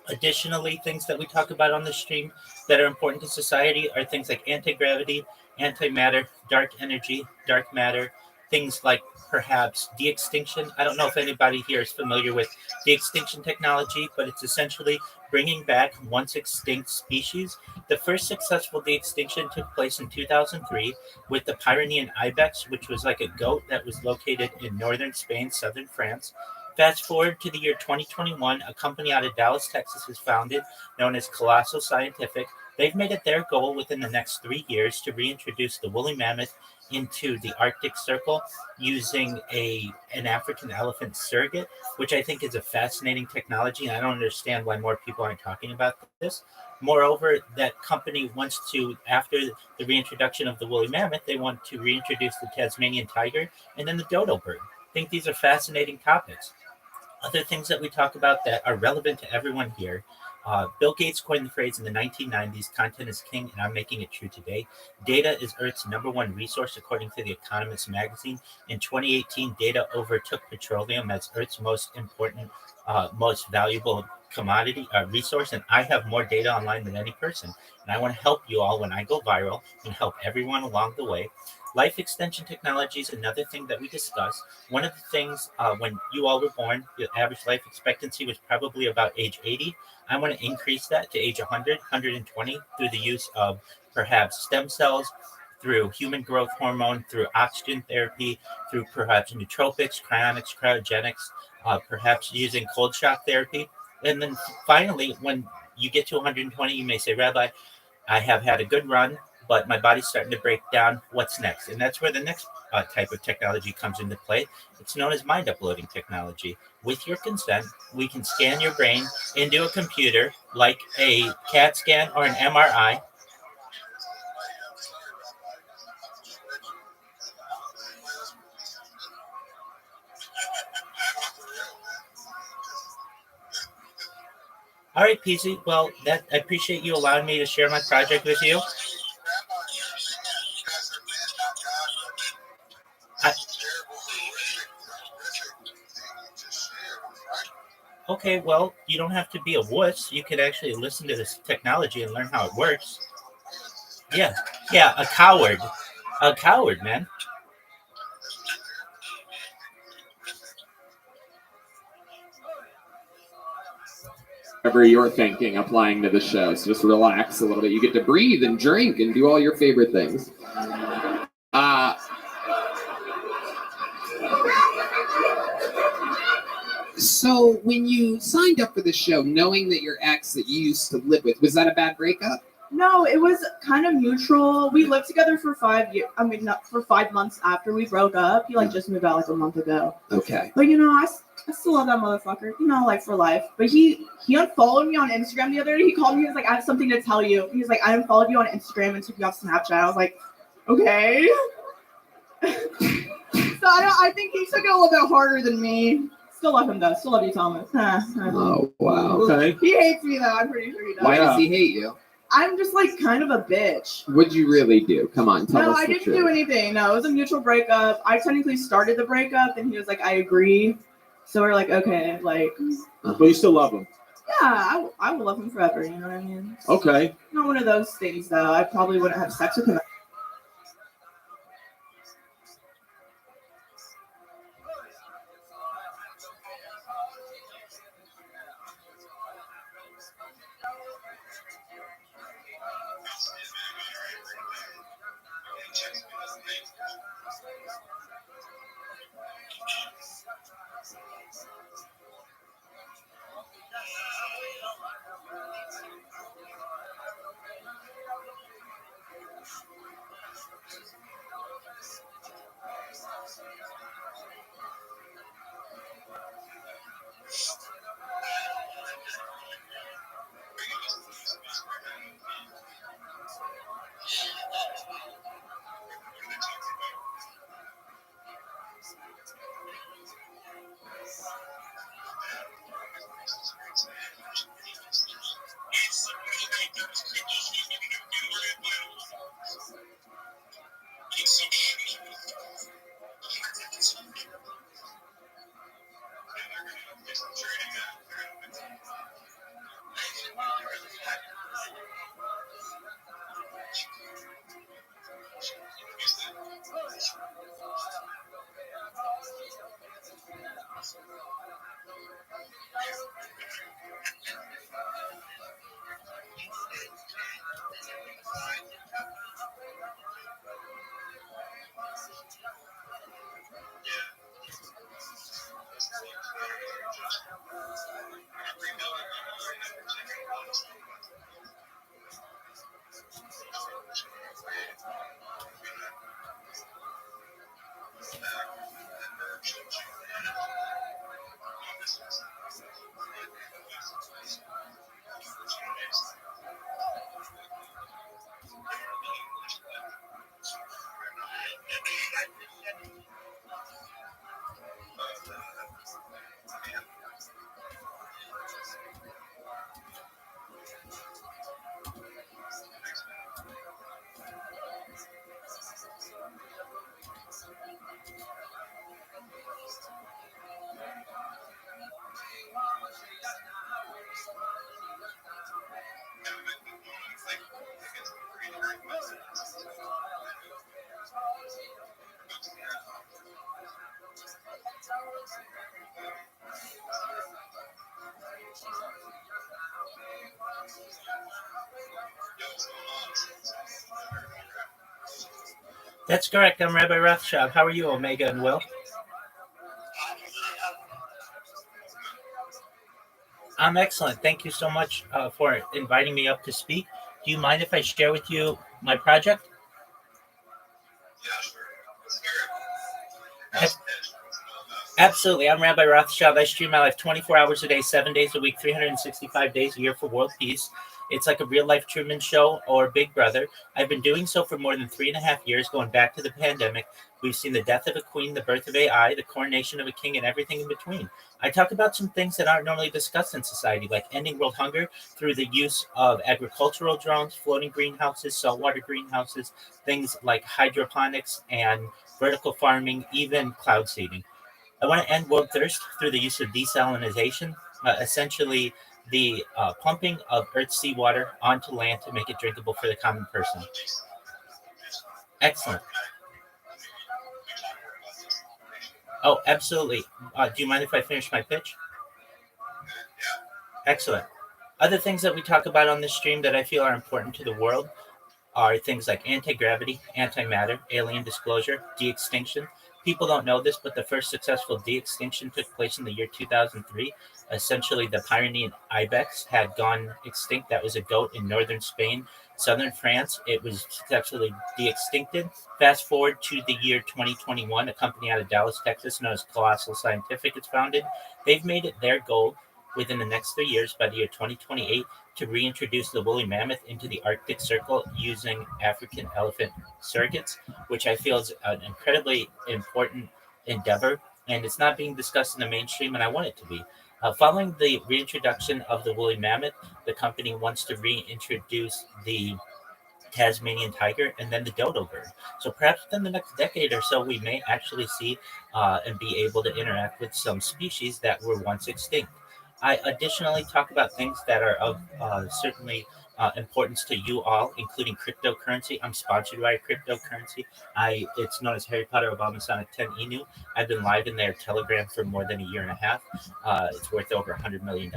Additionally, things that we talk about on the stream that are important to society are things like anti-gravity, antimatter, dark energy, dark matter, things like perhaps de-extinction. I don't know if anybody here is familiar with de-extinction technology, but it's essentially bringing back once extinct species. The first successful de-extinction took place in 2003 with the Pyrenean ibex, which was like a goat that was located in northern Spain, southern France. Fast forward to the year 2021, a company out of Dallas, Texas was founded, known as Colossal Scientific. They've made it their goal within the next 3 years to reintroduce the woolly mammoth into the Arctic Circle using an African elephant surrogate, which I think is a fascinating technology, and I don't understand why more people aren't talking about this. Moreover, that company wants to, after the reintroduction of the woolly mammoth, they want to reintroduce the Tasmanian tiger and then the dodo bird. I think these are fascinating topics. Other things that we talk about that are relevant to everyone here. Bill Gates coined the phrase in the 1990s, content is king, and I'm making it true today. Data is Earth's #1 resource, according to The Economist magazine. In 2018, data overtook petroleum as Earth's most important, most valuable commodity resource, and I have more data online than any person. And I want to help you all when I go viral and help everyone along the way. Life extension technology is another thing that we discuss. One of the things, when you all were born, the average life expectancy was probably about age 80. I want to increase that to age 100, 120 through the use of perhaps stem cells, through human growth hormone, through oxygen therapy, through perhaps nootropics, cryonics, cryogenics, perhaps using cold shock therapy. And then finally, when you get to 120, you may say, Rabbi, I have had a good run, but my body's starting to break down. What's next? And that's where the next type of technology comes into play. It's known as mind uploading technology. With your consent, we can scan your brain into a computer like a CAT scan or an MRI. All right, PZ. Well, I appreciate you allowing me to share my project with you. Okay, well, you don't have to be a wuss. You could actually listen to this technology and learn how it works. Yeah, a coward. A coward, man. Whatever you're thinking, applying to the show. So just relax a little bit. You get to breathe and drink and do all your favorite things. So when you signed up for the show, knowing that your ex that you used to live with, was that a bad breakup? No, it was kind of mutual. We lived together for 5 years. I mean, not for 5 months after we broke up. He just moved out a month ago. Okay. But I still love that motherfucker. For life. But he unfollowed me on Instagram the other day. He called me. He was like, I have something to tell you. He was like, I unfollowed you on Instagram and took you off Snapchat. I was like, okay. So I think he took it a little bit harder than me. Still love him though. Still love you, Thomas. Oh wow. Okay. He hates me though. I'm pretty sure he does. Why does he hate you? I'm just kind of a bitch. What'd you really do? Come on, tell us. No, I didn't do anything. No, it was a mutual breakup. I technically started the breakup, and he was like, I agree. So we're like, okay, But you still love him. yeah, I will love him forever. You know what I mean? Okay. Not one of those things though. I probably wouldn't have sex with him. That's correct. I'm Rabbi Rothschild. How are you, Omega and Will? I'm excellent. Thank you so much for inviting me up to speak. Do you mind if I share with you my project? Absolutely. I'm Rabbi Rothschild. I stream my life 24 hours a day, 7 days a week, 365 days a year for world peace. It's like a real life Truman Show or Big Brother. I've been doing so for more than 3.5 years, going back to the pandemic. We've seen the death of a queen, the birth of AI, the coronation of a king, and everything in between. I talk about some things that aren't normally discussed in society, like ending world hunger through the use of agricultural drones, floating greenhouses, saltwater greenhouses, things like hydroponics and vertical farming, even cloud seeding. I want to end world thirst through the use of desalination, essentially the pumping of Earth's seawater onto land to make it drinkable for the common person. Excellent. Oh, absolutely. Do you mind if I finish my pitch? Excellent. Other things that we talk about on this stream that I feel are important to the world are things like anti-gravity, antimatter, alien disclosure, de-extinction. People don't know this, but the first successful de-extinction took place in the year 2003. Essentially, the Pyrenean ibex had gone extinct. That was a goat in northern Spain, southern France. It was successfully de-extincted. Fast forward to the year 2021, a company out of Dallas, Texas, known as Colossal Scientific is founded. They've made it their goal within the next 3 years, by the year 2028, to reintroduce the woolly mammoth into the Arctic Circle using African elephant surrogates, which I feel is an incredibly important endeavor. And it's not being discussed in the mainstream, and I want it to be. Following the reintroduction of the woolly mammoth, the company wants to reintroduce the Tasmanian tiger and then the dodo bird. So perhaps within the next decade or so, we may actually see and be able to interact with some species that were once extinct. I additionally talk about things that are of certainly importance to you all, including cryptocurrency. I'm sponsored by a cryptocurrency. It's known as Harry Potter Obama Sonic 10 Inu. I've been live in their Telegram for more than a year and a half. It's worth over $100 million.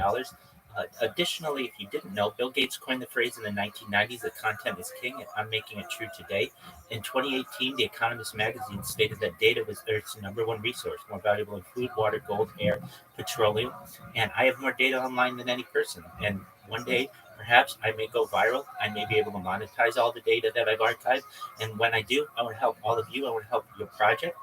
Additionally, if you didn't know, Bill Gates coined the phrase in the 1990s that content is king, and I'm making it true today. In 2018, The Economist magazine stated that data was Earth's #1 resource, more valuable than food, water, gold, air, petroleum, and I have more data online than any person. And one day, perhaps I may go viral. I may be able to monetize all the data that I've archived, and when I do, I want to help all of you. I want to help your project.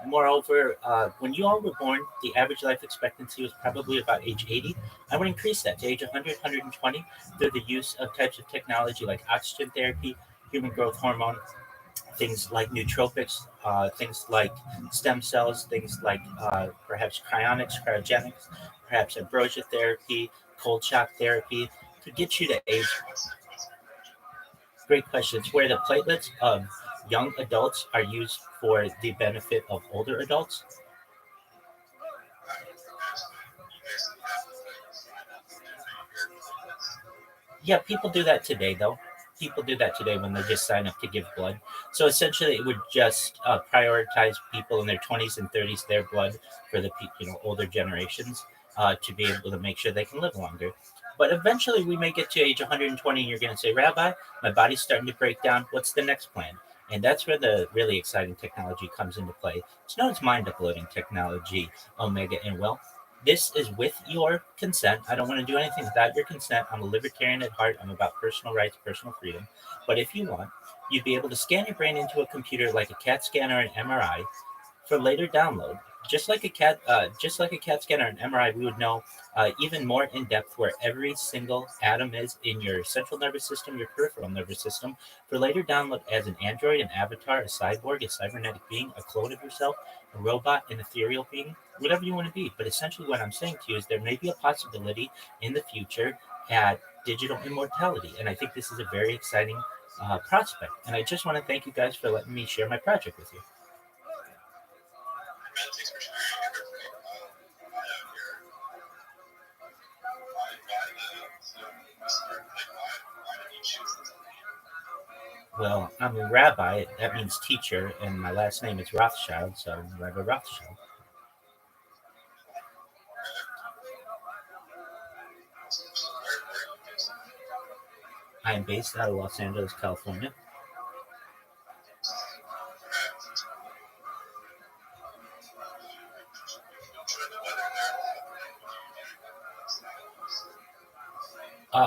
Moreover, when you all were born, the average life expectancy was probably about age 80. I would increase that to age 100, 120 through the use of types of technology like oxygen therapy, human growth hormone, things like nootropics, things like stem cells, things like perhaps cryonics, cryogenics, perhaps ambrosia therapy, cold shock therapy to get you to age. Great question. It's where the platelets of young adults are used for the benefit of older adults. Yeah, people do that today, though. People do that today when they just sign up to give blood. So essentially, it would just prioritize people in their 20s and 30s, their blood for the older generations to be able to make sure they can live longer. But eventually, we may get to age 120, and you're going to say, Rabbi, my body's starting to break down. What's the next plan? And that's where the really exciting technology comes into play. It's known as mind uploading technology, Omega and Will. This is with your consent. I don't want to do anything without your consent. I'm a libertarian at heart. I'm about personal rights, personal freedom. But if you want, you'd be able to scan your brain into a computer like a CAT scan or an MRI for later download. Just like a CAT scan or an MRI, we would know even more in depth where every single atom is in your central nervous system, your peripheral nervous system, for later download as an android, an avatar, a cyborg, a cybernetic being, a clone of yourself, a robot, an ethereal being, whatever you want to be. But essentially, what I'm saying to you is there may be a possibility in the future at digital immortality, and I think this is a very exciting prospect. And I just want to thank you guys for letting me share my project with you. Well, I'm a rabbi. That means teacher, and my last name is Rothschild, so I'm Rabbi Rothschild. I am based out of Los Angeles, California.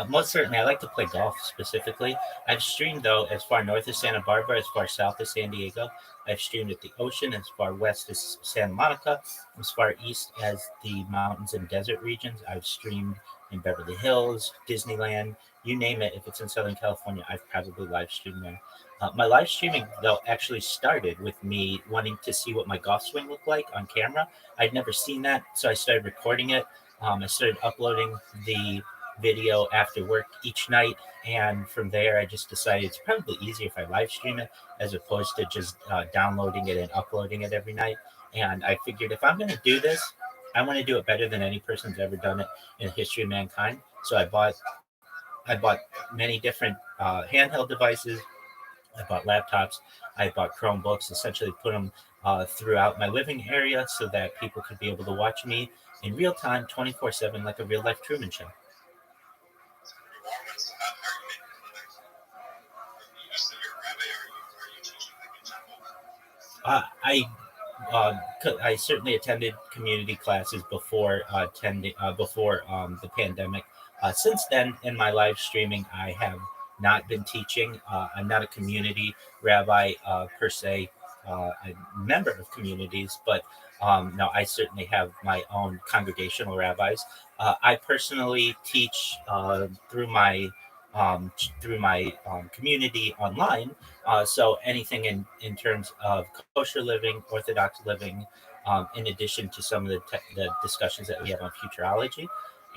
Most certainly, I like to play golf specifically. I've streamed though as far north as Santa Barbara, as far south as San Diego. I've streamed at the ocean, as far west as Santa Monica, as far east as the mountains and desert regions. I've streamed in Beverly Hills, Disneyland, you name it. If it's in Southern California, I've probably live streamed there. My live streaming though actually started with me wanting to see what my golf swing looked like on camera. I'd never seen that, so I started recording it. I started uploading the video after work each night, and from there I just decided it's probably easier if I live stream it as opposed to just downloading it and uploading it every night. And I figured if I'm going to do this, I want to do it better than any person's ever done it in the history of mankind. So I bought many different handheld devices. I bought laptops, I bought Chromebooks, essentially put them throughout my living area so that people could be able to watch me in real time 24/7 like a real life Truman Show. I certainly attended community classes before the pandemic. Since then, in my live streaming, I have not been teaching. I'm not a community rabbi per se, a member of communities, but no, I certainly have my own congregational rabbis. I personally teach through my community online. So anything in terms of kosher living, Orthodox living, in addition to some of the discussions that we have on futurology,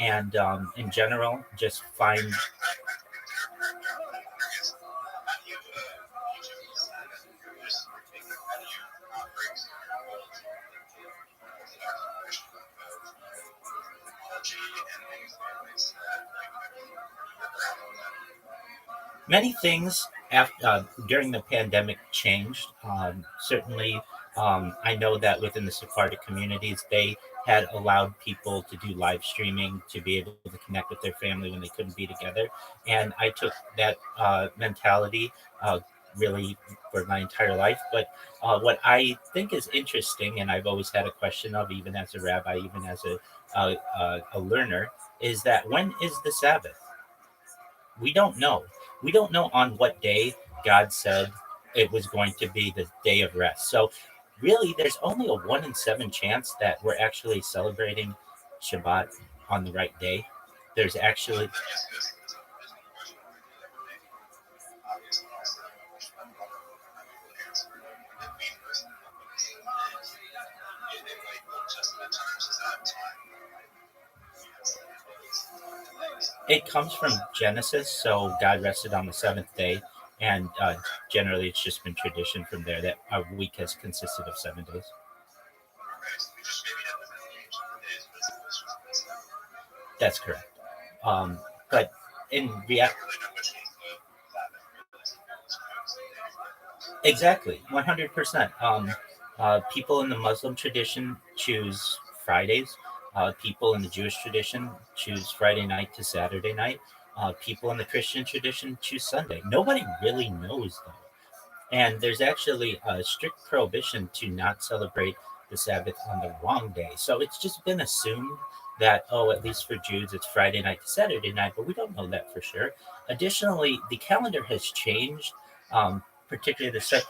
and in general, just find. Many things during the pandemic changed. Certainly, I know that within the Sephardic communities, they had allowed people to do live streaming to be able to connect with their family when they couldn't be together. And I took that mentality really for my entire life. But what I think is interesting, and I've always had a question of, even as a rabbi, even as a learner, is that when is the Sabbath? We don't know. We don't know on what day God said it was going to be the day of rest. So really, there's only a 1 in 7 chance that we're actually celebrating Shabbat on the right day. There's actually... It comes from Genesis, so God rested on the 7th day, and generally it's just been tradition from there that our week has consisted of 7 days. That's correct. But in reality, exactly, 100%. People in the Muslim tradition choose Fridays. People in the Jewish tradition choose Friday night to Saturday night. People in the Christian tradition choose Sunday. Nobody really knows, though. And there's actually a strict prohibition to not celebrate the Sabbath on the wrong day. So it's just been assumed that, at least for Jews, it's Friday night to Saturday night, but we don't know that for sure. Additionally, the calendar has changed, particularly the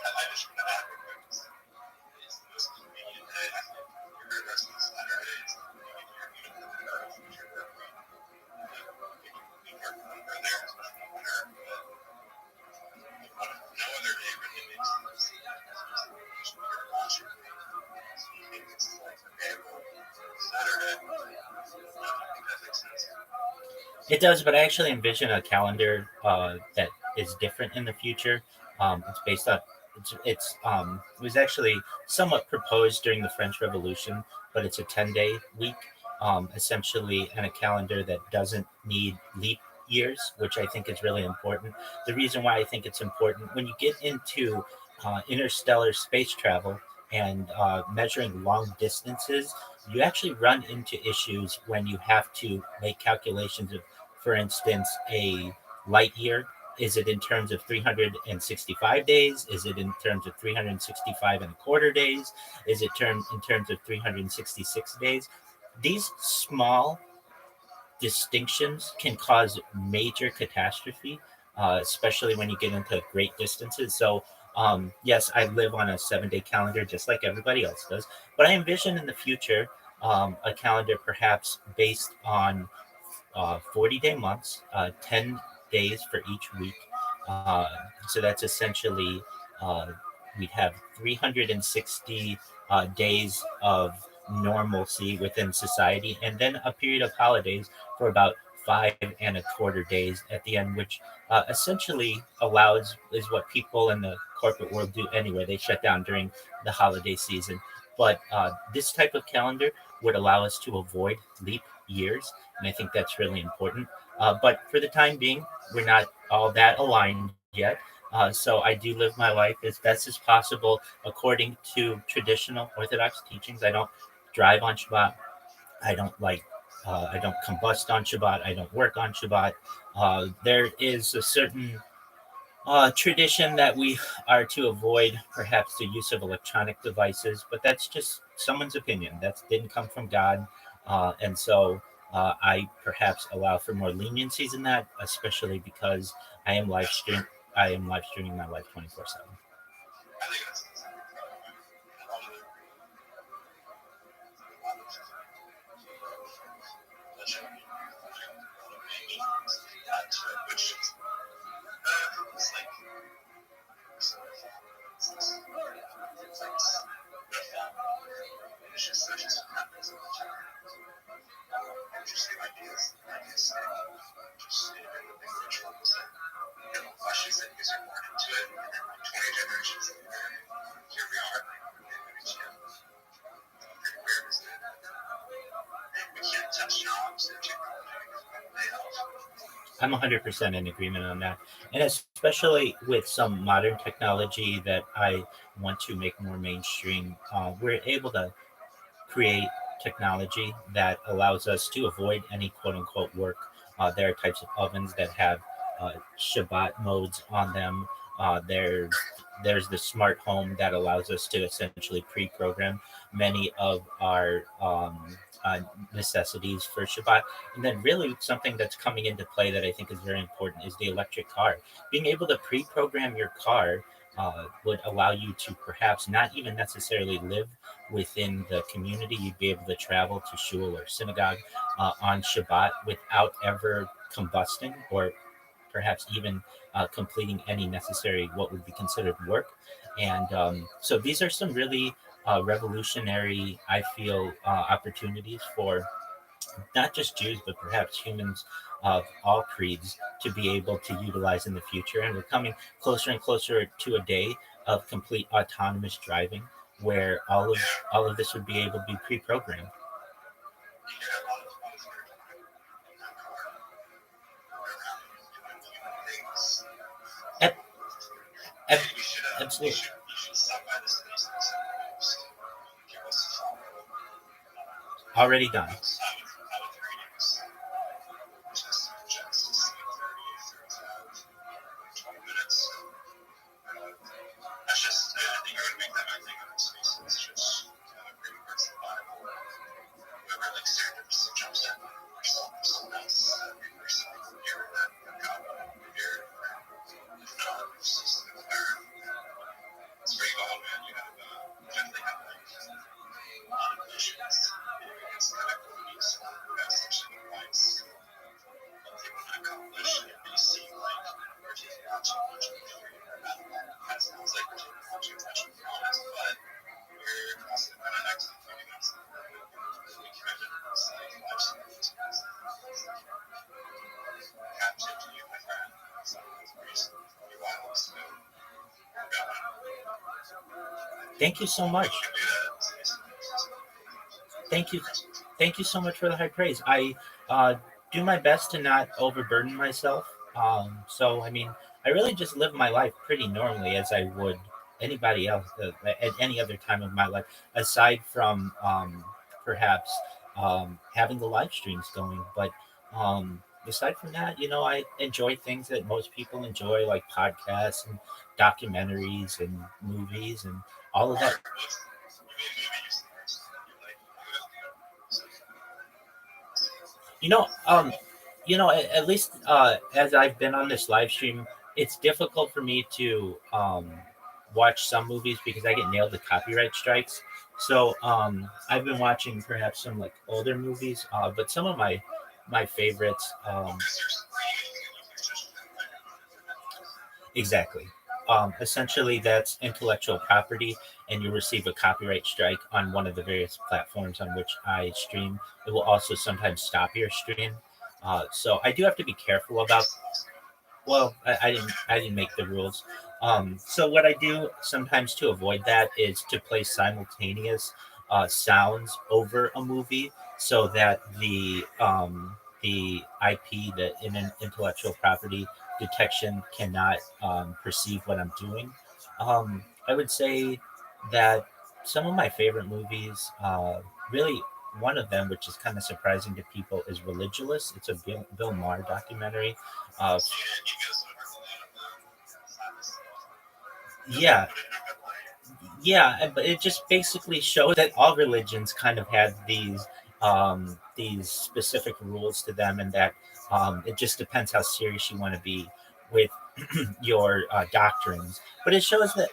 It does, but I actually envision a calendar that is different in the future. It's based on it was actually somewhat proposed during the French Revolution, but it's a 10-day week, essentially, and a calendar that doesn't need leap years, which I think is really important. The reason why I think it's important, when you get into interstellar space travel and measuring long distances, you actually run into issues when you have to make calculations of, for instance, a light year. Is it in terms of 365 days? Is it in terms of 365 and a quarter days? Is it in terms of 366 days? These small distinctions can cause major catastrophe, especially when you get into great distances. So, yes, I live on a 7-day calendar just like everybody else does, but I envision in the future a calendar perhaps based on 40-day months, 10 days for each week. Uh, so that's essentially, uh, we'd have 360 days of normalcy within society, and then a period of holidays for about 5.25 days at the end, which essentially allows is what people in the corporate world do anyway. They shut down during the holiday season. But this type of calendar would allow us to avoid leap years, and I think that's really important. But for the time being, we're not all that aligned yet. So I do live my life as best as possible according to traditional Orthodox teachings. I don't drive on Shabbat. I don't like. I don't combust on Shabbat. I don't work on Shabbat. There is a certain tradition that we are to avoid perhaps the use of electronic devices, but that's just someone's opinion. That didn't come from God. And so I perhaps allow for more leniencies in that, especially because I am live streaming my life 24/7. I'm 100% in agreement on that. And especially with some modern technology that I want to make more mainstream, we're able to create technology that allows us to avoid any quote unquote work. There are types of ovens that have Shabbat modes on them. There's the smart home that allows us to essentially pre-program many of our necessities for Shabbat. And then really something that's coming into play that I think is very important is the electric car. Being able to pre-program your car would allow you to perhaps not even necessarily live within the community. You'd be able to travel to shul or synagogue on Shabbat without ever combusting or perhaps even completing any necessary what would be considered work. And so these are some really revolutionary, I feel, opportunities for not just Jews, but perhaps humans of all creeds to be able to utilize in the future. And we're coming closer and closer to a day of complete autonomous driving, where all of this would be able to be pre-programmed. Absolutely. Already done. Thank you so much. Thank you. Thank you so much for the high praise. I do my best to not overburden myself. So, I mean, I really just live my life pretty normally as I would anybody else at any other time of my life, aside from perhaps having the live streams going. But aside from that, you know, I enjoy things that most people enjoy, like podcasts and documentaries and movies and all of that. You know, at least as I've been on this live stream, it's difficult for me to watch some movies because I get nailed with copyright strikes. So I've been watching perhaps some like older movies, but some of my favorites. Exactly. Essentially, that's intellectual property, and you receive a copyright strike on one of the various platforms on which I stream. It will also sometimes stop your stream. So I do have to be careful about. Well, I didn't make the rules. So what I do sometimes to avoid that is to play simultaneous sounds over a movie, so that the IP, the intellectual property detection, cannot perceive what I'm doing. I would say that some of my favorite movies, really one of them, which is kind of surprising to people, is Religulous. It's a Bill Maher documentary. Uh, yeah, yeah, but it just basically shows that all religions kind of have these specific rules to them, and that it just depends how serious you want to be with your doctrines. But it shows that.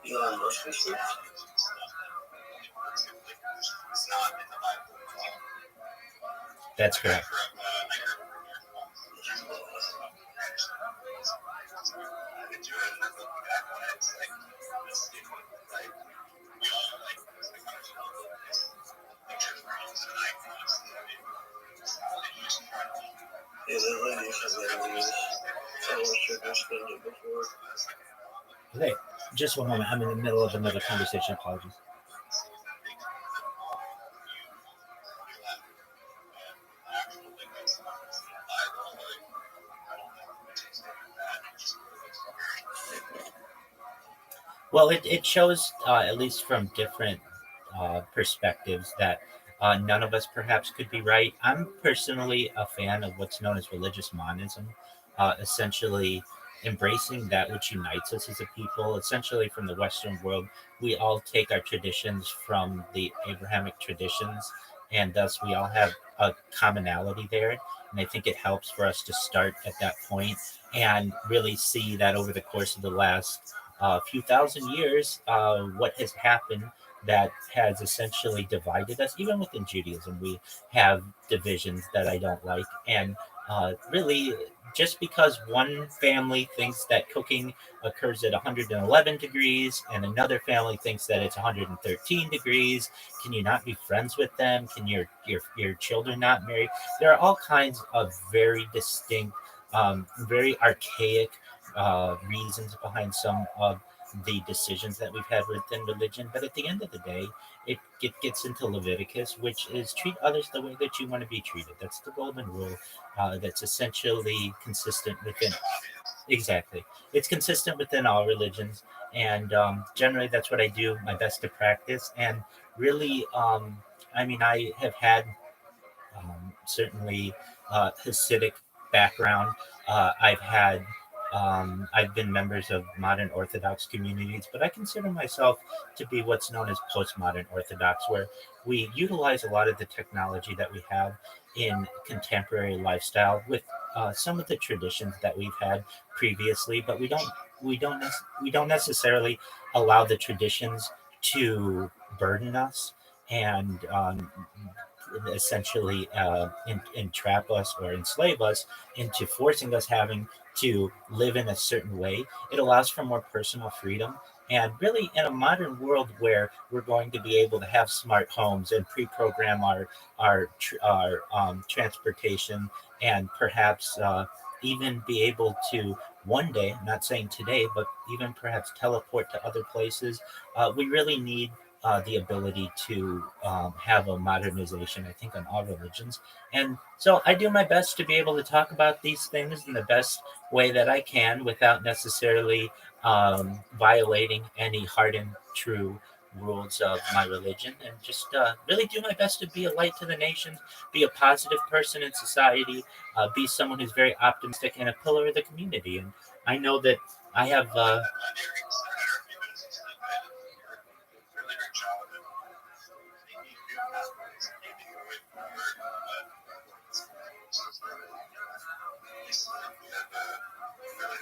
Elon Musk is here. That's correct. Yeah, that lady has never used sugar spinning before. Okay, just one moment. I'm in the middle of another conversation. Apologies. Well, it shows, at least from different perspectives, that none of us perhaps could be right. I'm personally a fan of what's known as religious monism, essentially embracing that which unites us as a people. Essentially, from the Western world, we all take our traditions from the Abrahamic traditions, and thus we all have a commonality there. And I think it helps for us to start at that point and really see that over the course of the last few thousand years, what has happened that has essentially divided us. Even within Judaism, we have divisions that I don't like. And really, just because one family thinks that cooking occurs at 111 degrees and another family thinks that it's 113 degrees, can you not be friends with them? Can your children not marry? There are all kinds of very distinct, very archaic reasons behind some of the decisions that we've had within religion. But at the end of the day, it gets into Leviticus, which is treat others the way that you want to be treated. That's the golden rule. That's essentially consistent within. Exactly, it's consistent within all religions, and generally that's what I do my best to practice. And really, I mean, I have had certainly Hasidic background. I've been members of modern Orthodox communities, but I consider myself to be what's known as postmodern Orthodox, where we utilize a lot of the technology that we have in contemporary lifestyle with some of the traditions that we've had previously, but we don't necessarily allow the traditions to burden us and essentially entrap us or enslave us into forcing us having to live in a certain way. It allows for more personal freedom. And really, in a modern world where we're going to be able to have smart homes and pre-program our transportation, and perhaps even be able to one day, I'm not saying today, but even perhaps teleport to other places, we really need the ability to have a modernization, I think, on all religions. And so I do my best to be able to talk about these things in the best way that I can without necessarily violating any hard and true rules of my religion, and just really do my best to be a light to the nations, be a positive person in society, be someone who's very optimistic and a pillar of the community. And I know that I have. Really great job. You do have maybe with really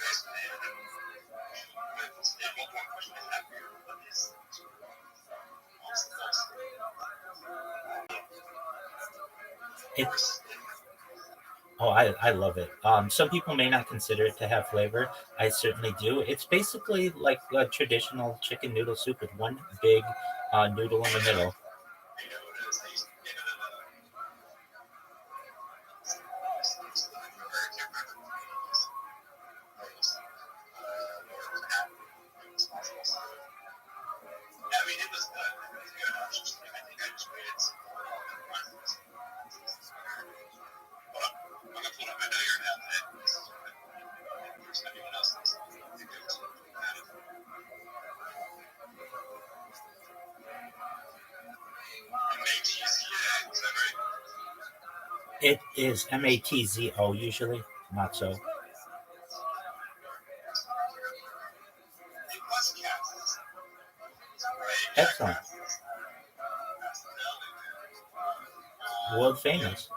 nice man. One more question I have for you is It's Oh, I love it. Some people may not consider it to have flavor. I certainly do. It's basically like a traditional chicken noodle soup with one big noodle in the middle. I mean, it was good. It was good. I think I just waited some more. I know you're not that. There's anyone else that's MATZA, is that right? It is MATZO usually, not so. It was Kansas. Excellent. World famous.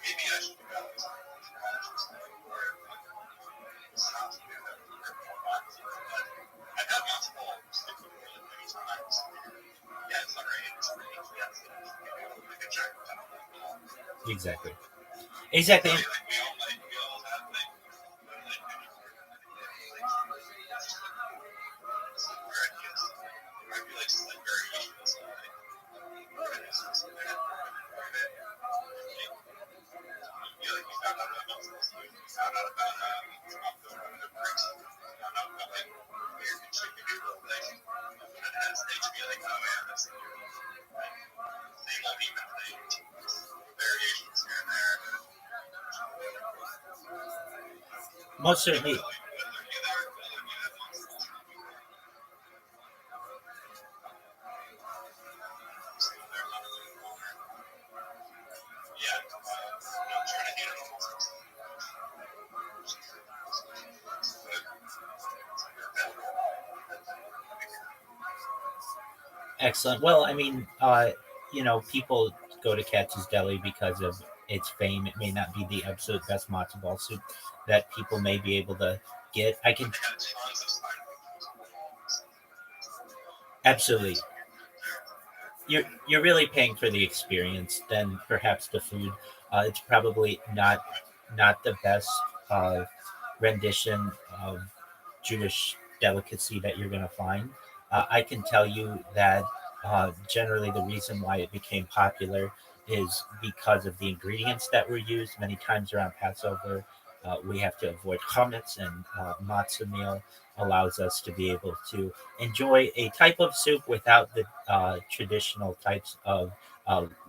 Maybe I should go. I've had multiple really many times. Yeah, it's not right. It's like a check. Exactly. Exactly. We all have like I feel like it's like variations. Most certainly. Excellent. Well, I mean, people go to Katz's Deli because of its fame. It may not be the absolute best matzo ball soup that people may be able to get. I can absolutely. You're really paying for the experience than perhaps the food. It's probably not the best rendition of Jewish delicacy that you're going to find. I can tell you that generally the reason why it became popular is because of the ingredients that were used. Many times around Passover, we have to avoid chametz, and matzah meal allows us to be able to enjoy a type of soup without the traditional types of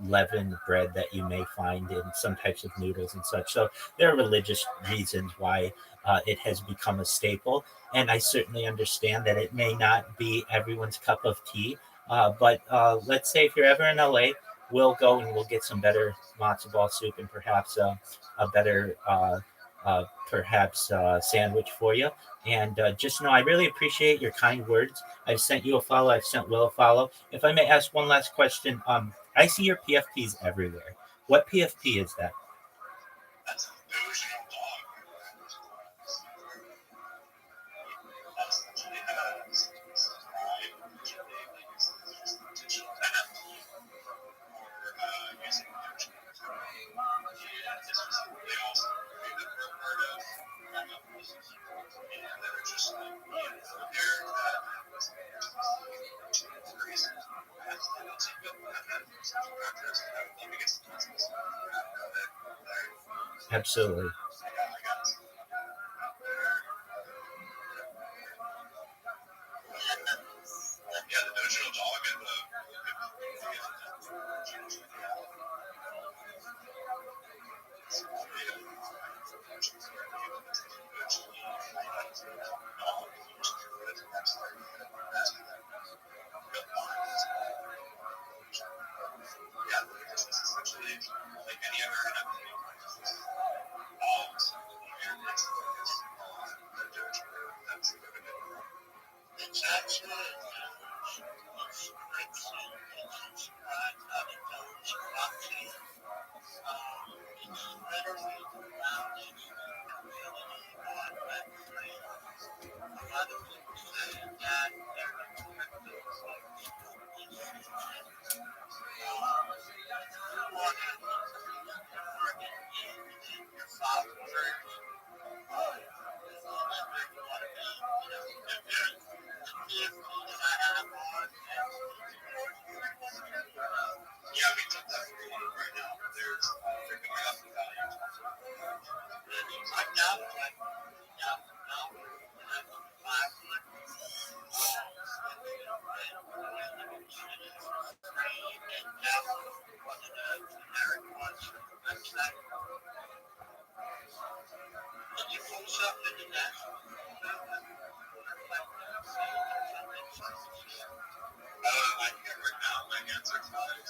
leavened bread that you may find in some types of noodles and such. So there are religious reasons why it has become a staple. And I certainly understand that it may not be everyone's cup of tea. But let's say if you're ever in LA, we'll go and we'll get some better matzo ball soup and perhaps a better sandwich for you. And just know I really appreciate your kind words. I've sent you a follow. I've sent Will a follow. If I may ask one last question, I see your PFPs everywhere. What PFP is that? That's a devotional dog. That's actually digital NFT or using this was they also that were part of and they're just like Absolutely. Yeah, the Dojo dog and the. Like any other Yeah, we took that for one right now. They're picking up the value. I'm down to like, I can't right now. My hands are tied.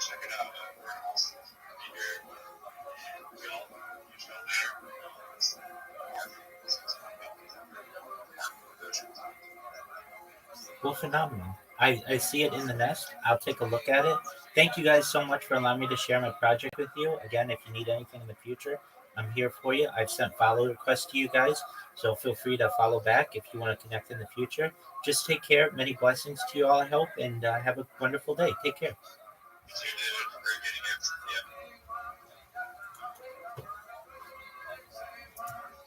Check it out. We're also here. We all Well, phenomenal. I see it in the nest. I'll take a look at it. Thank you guys so much for allowing me to share my project with you. Again, if you need anything in the future, I'm here for you. I've sent follow requests to you guys, so feel free to follow back if you want to connect in the future. Just take care. Many blessings to you all, I hope, and have a wonderful day. Take care.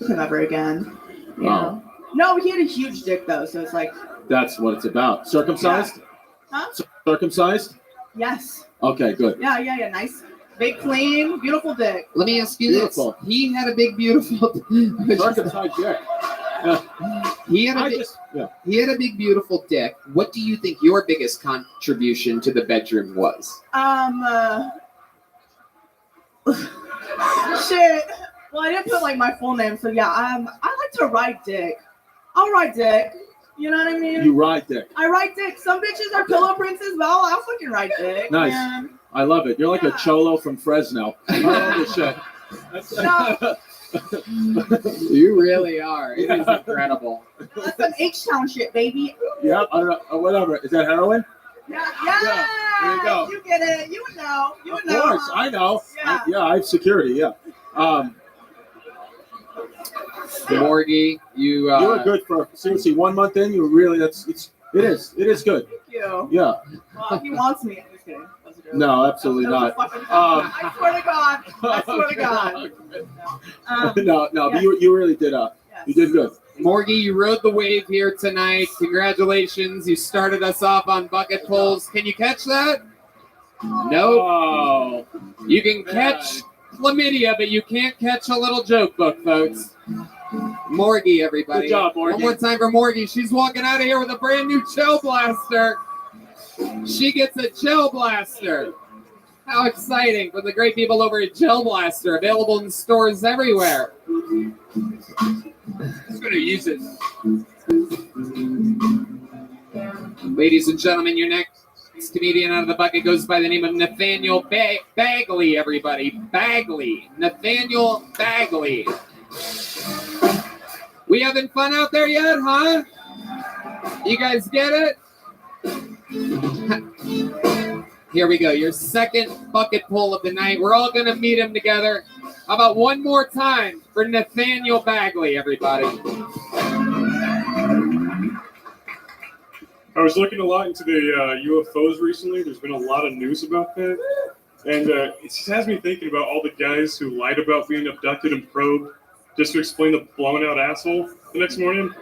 Him ever again. Yeah. Wow. No, he had a huge dick though, so it's like, That's what it's about. Circumcised? Huh? Circumcised? yes. Okay, good. Yeah, nice. Big, clean, beautiful dick. Let me ask you Beautiful. this: he had a big, beautiful. Circumcised, yeah. he had a I big, just, yeah. he had a big, beautiful dick. What do you think your biggest contribution to the bedroom was? Shit. Well, I didn't put like my full name, so yeah. I like to write dick. I'll write dick. You know what I mean? You ride dick. I write dick. Some bitches are pillow princess, but I'll fucking write dick. Nice. Man. I love it. You're like Yeah. a cholo from Fresno. I love this shit. You really are. It is incredible. That's some H-Town shit, baby. Yep, I don't know, whatever. Is that heroin? Yeah. There you go. You get it. You would know. You would Of know. course, I know. Yeah. I have security, yeah. Morgie, You were good for, seriously, 1 month in, you were really, it is good. Thank you. Yeah. Well, he wants me. I'm just kidding. That's a joke. No, absolutely That was not. a fucking joke. I swear to God. I swear to God. No, yeah. but you really did, Yes. you did good. Morgie, you rode the wave here tonight. Congratulations. You started us off on bucket pulls. Can you catch that? Nope. Oh, You can catch chlamydia, but you can't catch a little joke book, folks. Morgie, everybody. Good job, Morgie. One more time for Morgie. She's walking out of here with a brand new Gel Blaster. She gets a Gel Blaster. How exciting for the great people over at Gel Blaster, available in stores everywhere. Just going to use it. Ladies and gentlemen, your next comedian out of the bucket goes by the name of Nathaniel Bagley, everybody. Bagley. Nathaniel Bagley. We having fun out there yet, huh? You guys get it? Here we go. Your second bucket pull of the night. We're all going to meet him together. How about one more time for Nathaniel Bagley, everybody? I was looking a lot into the UFOs recently. There's been a lot of news about that. And it just has me thinking about all the guys who lied about being abducted and probed just to explain the blown out asshole the next morning.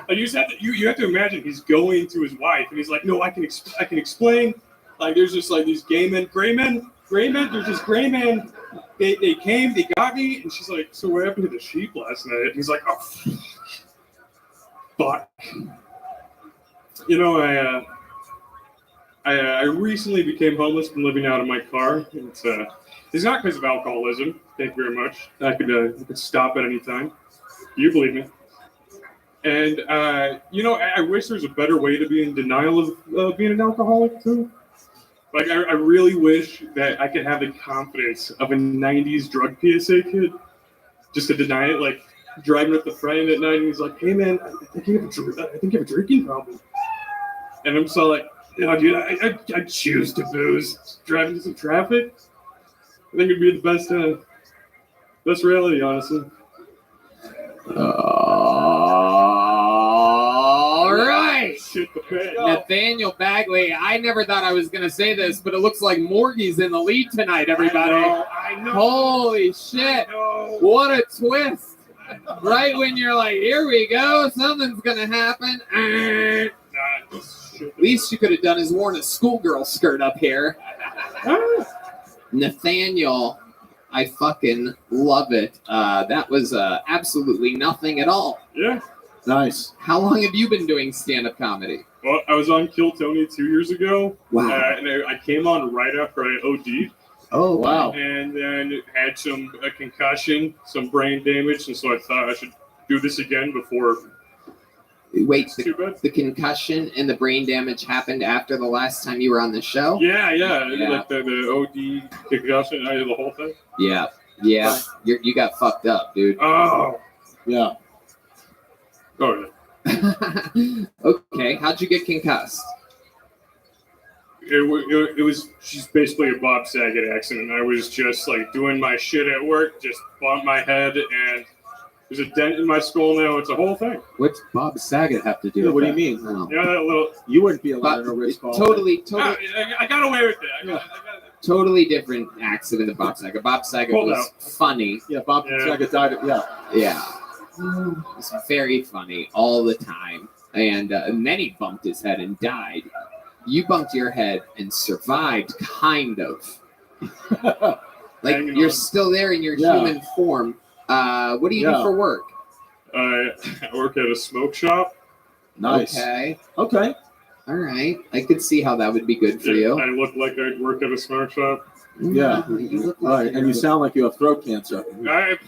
Like you have to imagine he's going to his wife and he's like, no, I can explain. Like there's just like these gray men. There's just gray men. They came, they got me, and she's like, so what happened to the sheep last night? And he's like, oh, fuck. You know, I recently became homeless from living out of my car. It's not because of alcoholism. Thank you very much. I could stop at any time. You believe me. And, you know, I wish there was a better way to be in denial of being an alcoholic, too. Like, I really wish that I could have the confidence of a 90s drug PSA kid just to deny it. Like, driving with a friend at night, and he's like, hey, man, I think you have a drinking problem. And I'm so like, yeah, dude, I choose to booze. Driving into some traffic, I think it'd be the best reality, honestly. All right. Shit the bed. Nathaniel Bagley. I never thought I was going to say this, but it looks like Morgie's in the lead tonight, everybody. I know. Holy shit. What a twist. Right when you're like, here we go, something's going to happen. Least you could have done is worn a schoolgirl skirt up here. Nathaniel, I fucking love it. That was absolutely nothing at all. Yeah. Nice. How long have you been doing stand-up comedy? Well, I was on Kill Tony 2 years ago. Wow. And I came on right after I OD'd. Oh, wow. And then had a concussion, some brain damage, and so I thought I should do this again before. Wait, Too bad. the concussion and the brain damage happened after the last time you were on the show? Yeah. Like the OD concussion, I did the whole thing. Yeah. You got fucked up, dude. Oh. Yeah. Oh, yeah. Okay, how'd you get concussed? It was just basically a Bob Saget accident. I was just like doing my shit at work, just bumped my head, and there's a dent in my skull now. It's a whole thing. What's Bob Saget have to do? Yeah, what do you mean? Oh. Yeah, that little. You wouldn't be allowed in a Ritz Carlton. Totally. I got away with it. Totally different accident than Bob Saget. Bob Saget was funny. Yeah, Bob Saget died. Yeah. It's very funny all the time. And then he bumped his head and died. You bumped your head and survived, kind of. Like, you're still there in your human form. What do you do for work? I work at a smoke shop. Nice. Okay. All right. I could see how that would be good for you. I look like I work at a smoke shop. Yeah. You look like and you sound like you have throat cancer. At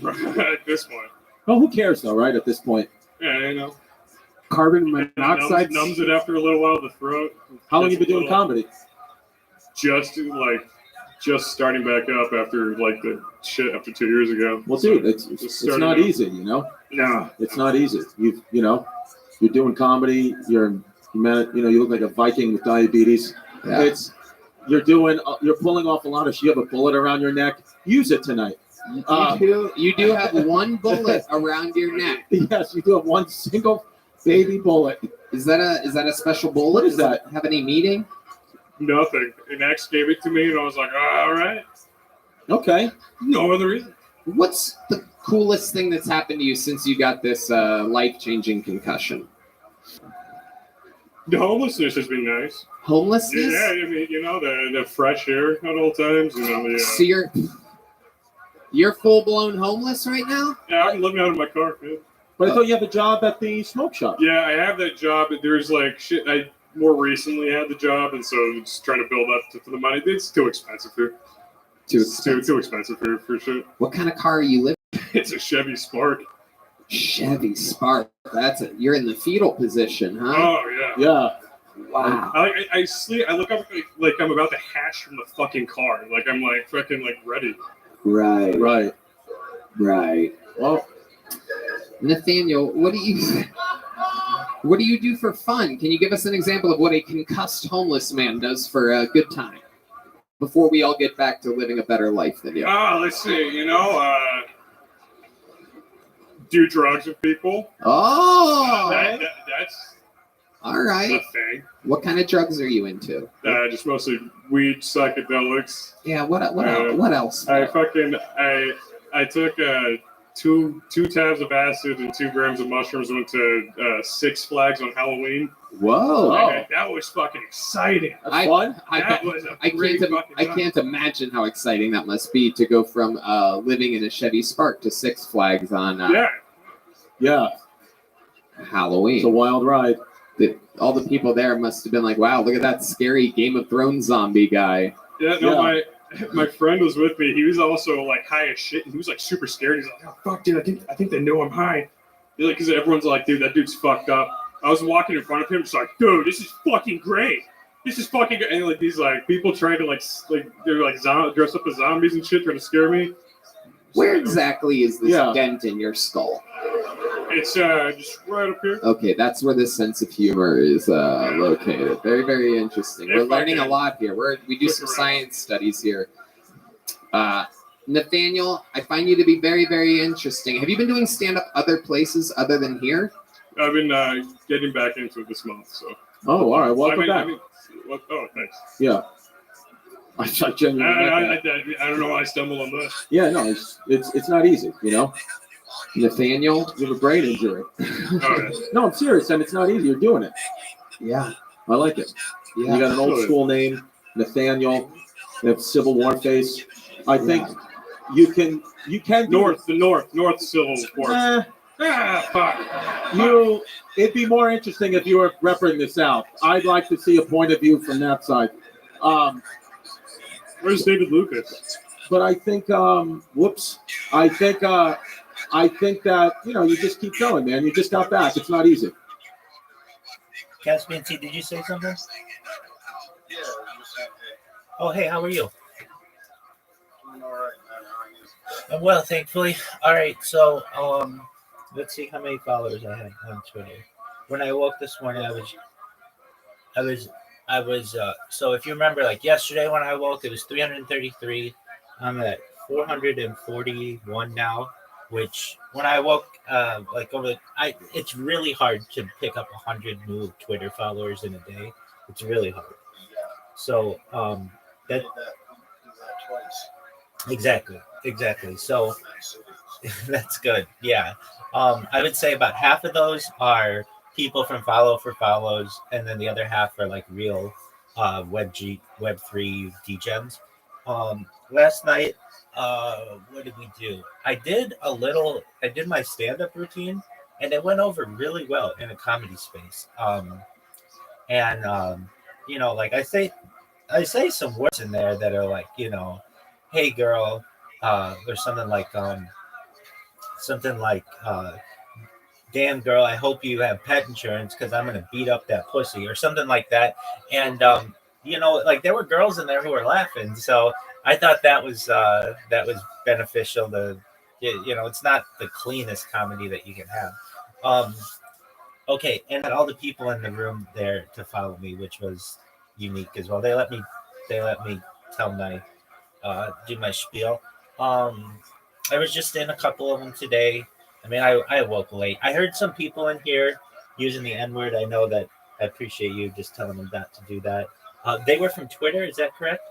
this point. Well, who cares though, right? At this point. Yeah, I know. Carbon monoxide numbs it after a little while. The throat. How long have you been doing comedy? Just starting back up after the shit after 2 years ago. Well, dude, it's not easy, you know. No, it's not easy. You're doing comedy. You look like a Viking with diabetes. Yeah. You're pulling off a lot of. You have a bullet around your neck. Use it tonight. You do have one bullet around your neck. Yes, you do have one single baby bullet. Is that a special bullet? What is that? Have any meaning? Nothing. An ex gave it to me, and I was like, all right. Okay. No other reason. What's the coolest thing that's happened to you since you got this life-changing concussion? The homelessness has been nice. Homelessness? Yeah, I mean, the fresh air at all times. So you're full-blown homeless right now? Yeah, I'm living out of my car, man. But I thought you have a job at the smoke shop. Yeah, I have that job. But there's shit. I more recently had the job, and so it's trying to build up for the money. It's too expensive here. Too expensive here for shit. What kind of car are you living? It's a Chevy Spark. Chevy Spark. You're in the fetal position, huh? Oh yeah. Yeah. Wow. I sleep. I look up like I'm about to hatch from the fucking car. Like I'm fucking ready. Right. Well, Nathaniel, what do you do for fun? Can you give us an example of what a concussed homeless man does for a good time before we all get back to living a better life than you? Let's see. Do drugs with people. Oh, that's all right. the thing. What kind of drugs are you into? Just mostly weed, psychedelics. Yeah. What else? I took two tabs of acid and 2 grams of mushrooms. Went to Six Flags on Halloween. Whoa. And that was fucking exciting. That's fun. That was a I great fucking time. can't imagine how exciting that must be to go from living in a Chevy Spark to Six Flags on Yeah. Halloween. It's a wild ride. All the people there must have been like, wow, look at that scary Game of Thrones zombie guy. Yeah, no, my friend was with me. He was also like high as shit, and he was like super scared. He's like, "Oh fuck, dude, I think they know I'm high." He's like, because everyone's like, "Dude, that dude's fucked up." I was walking in front of him, just like, "Dude, this is fucking great. This is fucking good." And like these like people trying to like they're like dress up as zombies and shit, trying to scare me. Where exactly is this Yeah. dent in your skull? It's just right up here. Okay, that's where the sense of humor is located. Very, very interesting. We're If I learning a can lot here. We do click some around. science studies here. Nathaniel, I find you to be very, very interesting. Have you been doing stand-up other places other than here? I've been getting back into it this month, so. Oh, all right. Welcome back. Oh, thanks. Yeah. I genuinely meant that. I don't know why I stumbled on this. Yeah, no, it's not easy, you know. Nathaniel? You have a brain injury. Oh, yeah. No, I'm serious, and it's not easy. You're doing it. Yeah. I like it. Yeah. You got an old school name, Nathaniel. You have Civil War face. I think you can do the North Civil War. Fuck. It'd be more interesting if you were repping the South. I'd like to see a point of view from that side. Where's David Lucas? But I think, I think that, you just keep going, man. You just got back. It's not easy. Caspian T, did you say something? Yeah, you said, hey, Oh, hey, how are you? doing all right, man. How are you? I'm well, thankfully. All right, so let's see how many followers I have on Twitter. When I woke this morning, I was. So if you remember, like yesterday when I woke, it was 333. I'm at 441 now. Which when I woke, it's really hard to pick up 100 new Twitter followers in a day. It's really hard. So Did that twice. exactly. So that's good. Yeah. I would say about half of those are people from Follow for Follows, and then the other half are like real Web3 degens. Last night, what did we do? I did my stand-up routine, and it went over really well in a comedy space. Like I say some words in there that are like, hey girl, or something like damn girl, I hope you have pet insurance because I'm gonna beat up that pussy or something like that. And like there were girls in there who were laughing, so I thought that was beneficial. It's not the cleanest comedy that you can have. Okay, and all the people in the room there to follow me, which was unique as well. They let me tell my do my spiel. I was just in a couple of them today. I mean, I woke late. I heard some people in here using the N-word. I know that. I appreciate you just telling them not to do that. They were from Twitter, is that correct?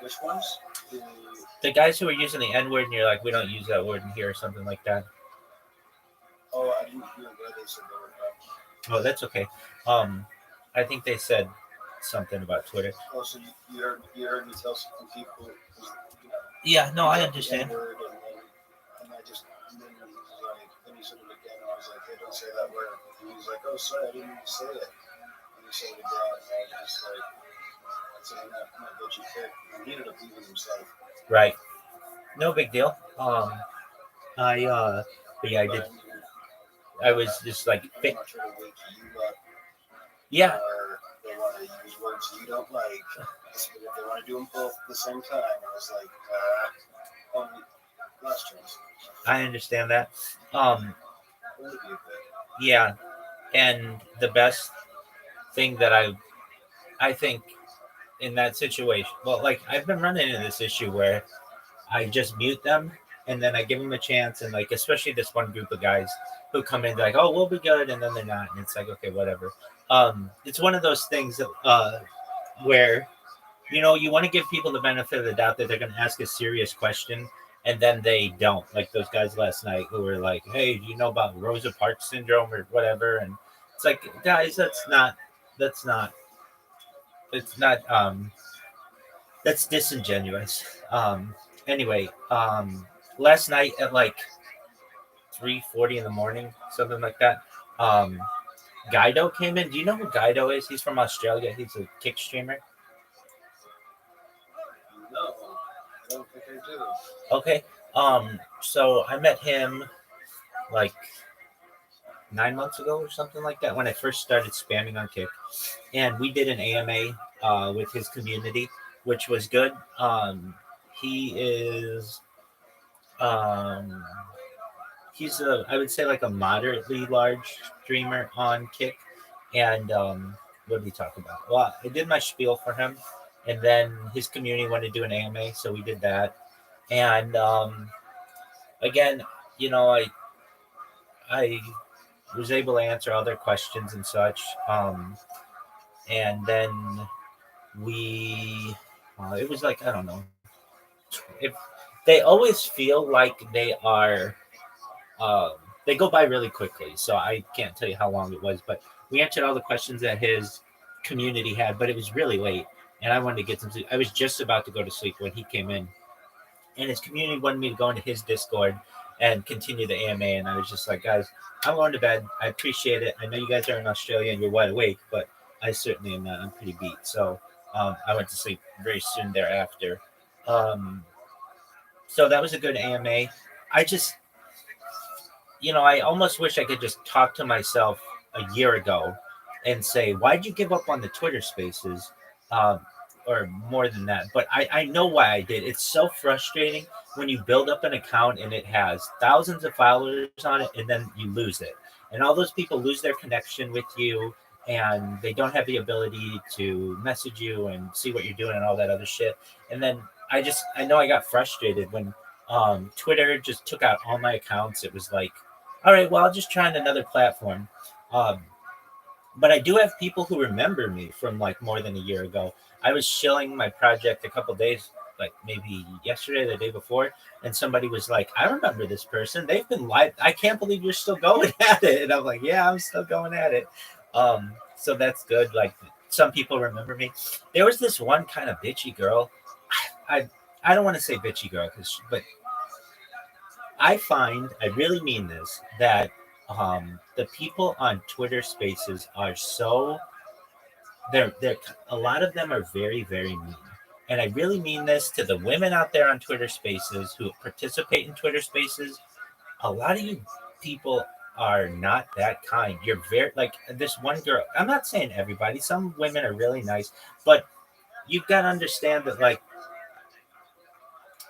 Which ones? The guys who were using the N-word and you're like, we don't use that word in here or something like that. Oh, I didn't hear where they said they were from. Oh, that's okay. I think they said something about Twitter. Oh, so you heard me tell some people. Yeah, no, I understand. And then he said it again. And I was like, hey, don't say that word. And he was like, oh, sorry, I didn't mean to say it. And he said it again. And I was just like, that's not what you picked. And he ended up leaving himself. Right. No big deal. But yeah, I did. I was just like, I'm not trying to wake you up. yeah. Or they want to use words you don't like. If they want to do them both at the same time, I was like, only last chance. I understand that. Only be a bit. Yeah, and the best thing that I think in that situation, well, like I've been running into this issue where I just mute them and then I give them a chance, and like especially this one group of guys who come in like, oh, we'll be good, and then they're not, and it's like, okay, whatever. It's one of those things that where you know, you want to give people the benefit of the doubt that they're going to ask a serious question, and then they don't. Like those guys last night who were like, "Hey, do you know about Rosa Parks syndrome or whatever?" And it's like, guys, that's disingenuous. Anyway, last night at like 3:40 in the morning, something like that. Guido came in. Do you know who Guido is? He's from Australia. He's a kick streamer. No, I don't think I do. Okay. So I met him like 9 months ago or something like that when I first started spamming on Kick, and we did an AMA with his community, which was good. He is he's I would say like a moderately large streamer on Kick, and what did he talk about? Well, I did my spiel for him, and then his community wanted to do an AMA, so we did that. And again, you know, I was able to answer other questions and such. And then we, it was like, I don't know, if they always feel like they are, they go by really quickly. So I can't tell you how long it was, but we answered all the questions that his community had, but it was really late and I wanted to get some sleep. I was just about to go to sleep when he came in, and his community wanted me to go into his Discord and continue the AMA. And I was just like, guys, I'm going to bed. I appreciate it. I know you guys are in Australia and you're wide awake, but I certainly am not. I'm pretty beat. So I went to sleep very soon thereafter. So that was a good AMA. I just, you know, I almost wish I could just talk to myself a year ago and say, why'd you give up on the Twitter Spaces? Or more than that, but I know why I did. It's so frustrating when you build up an account and it has thousands of followers on it and then you lose it. And all those people lose their connection with you and they don't have the ability to message you and see what you're doing and all that other shit. And then I know I got frustrated when Twitter just took out all my accounts. It was like, all right, well, I'll just try another platform. But I do have people who remember me from like more than a year ago. I was shilling my project a couple days, like maybe yesterday, the day before, and somebody was like, I remember this person. They've been live. I can't believe you're still going at it. And I'm like, yeah, I'm still going at it. So that's good. Like some people remember me. There was this one kind of bitchy girl. I don't want to say bitchy girl, but I really mean this, that the people on Twitter Spaces are so they're a lot of them are very, very mean. And I really mean this to the women out there on Twitter Spaces who participate in Twitter Spaces. A lot of you people are not that kind. You're very, like this one girl. I'm not saying everybody. Some women are really nice, but you've got to understand that, like,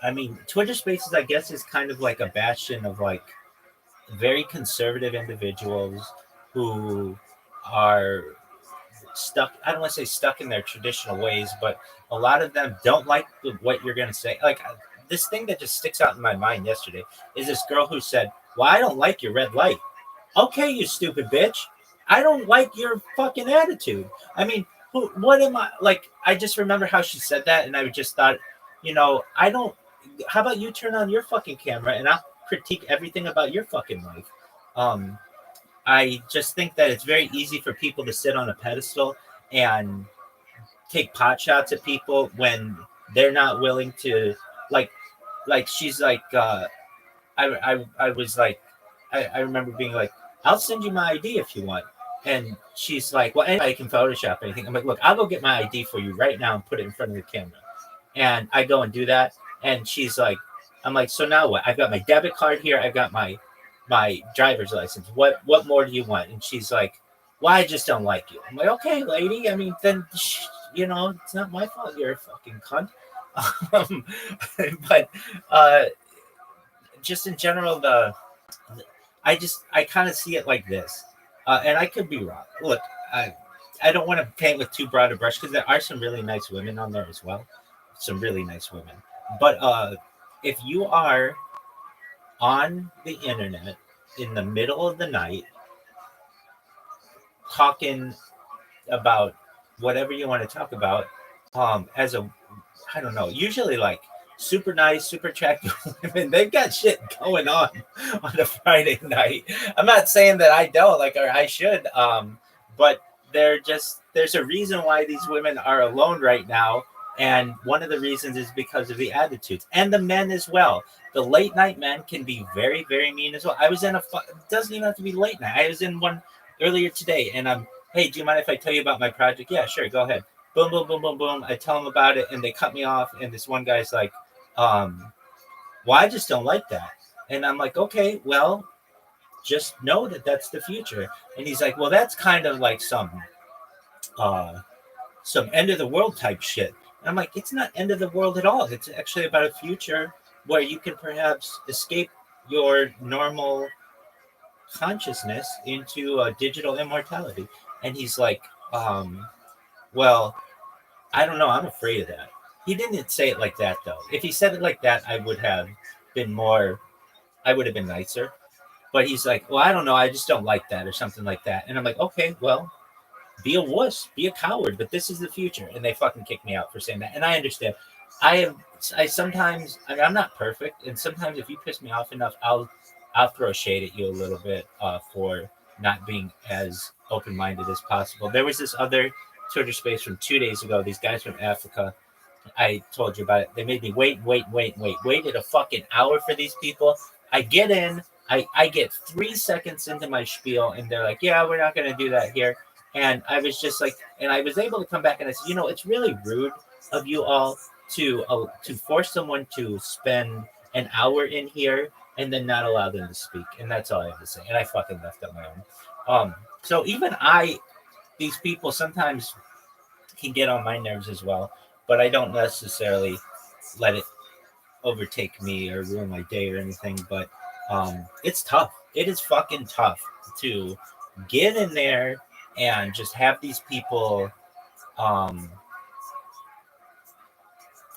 I mean, Twitter Spaces, I guess, is kind of like a bastion of like very conservative individuals who are stuck. I don't want to say stuck in their traditional ways, but a lot of them don't like what you're going to say. Like this thing that just sticks out in my mind yesterday is this girl who said, well, I don't like your red light. Okay, you stupid bitch. I don't like your fucking attitude. I mean, what am I like? I just remember how she said that. And I just thought, you know, how about you turn on your fucking camera and I'll critique everything about your fucking life. I just think that it's very easy for people to sit on a pedestal and take pot shots at people when they're not willing to, like she's like, I was like, I remember being like, I'll send you my ID if you want. And she's like, well, anybody can Photoshop anything. I'm like, look, I'll go get my ID for you right now and put it in front of the camera. And I go and do that. And she's like, I'm like, so now what? I've got my debit card here. I've got my driver's license. What more do you want? And she's like, well, I just don't like you. I'm like, okay, lady. I mean, then, you know, it's not my fault. You're a fucking cunt. But just in general, I kind of see it like this. And I could be wrong. Look, I don't want to paint with too broad a brush because there are some really nice women on there as well. Some really nice women. But if you are on the internet in the middle of the night talking about whatever you want to talk about, as a, I don't know, usually like super nice, super attractive women, they've got shit going on a Friday night. I'm not saying that I don't, like, or I should, but there's a reason why these women are alone right now. And one of the reasons is because of the attitudes and the men as well. The late night men can be very, very mean as well. I was in it doesn't even have to be late night. I was in one earlier today, and hey, do you mind if I tell you about my project? Yeah, sure, go ahead. Boom, boom, boom, boom, boom. I tell them about it, and they cut me off. And this one guy's like, well, I just don't like that. And I'm like, okay, well, just know that that's the future. And he's like, well, that's kind of like some end of the world type shit. And I'm like, it's not end of the world at all. It's actually about a future where you can perhaps escape your normal consciousness into a digital immortality. And he's like, well, I don't know. I'm afraid of that. He didn't say it like that, though. If he said it like that, I would have been nicer. But he's like, well, I don't know. I just don't like that, or something like that. And I'm like, okay, well, be a wuss, be a coward, but this is the future. And they fucking kick me out for saying that. And I understand. I sometimes, I'm not perfect. And sometimes if you piss me off enough, I'll throw shade at you a little bit for not being as open-minded as possible. There was this other Twitter space from 2 days ago. These guys from Africa, I told you about it. They made me waited a fucking hour for these people. I get in, I get 3 seconds into my spiel, and they're like, yeah, we're not going to do that here. And I was just like, and I was able to come back and I said, it's really rude of you all to force someone to spend an hour in here and then not allow them to speak. And that's all I have to say. And I fucking left on my own. So even these people sometimes can get on my nerves as well, but I don't necessarily let it overtake me or ruin my day or anything. But it's tough. It is fucking tough to get in there and just have these people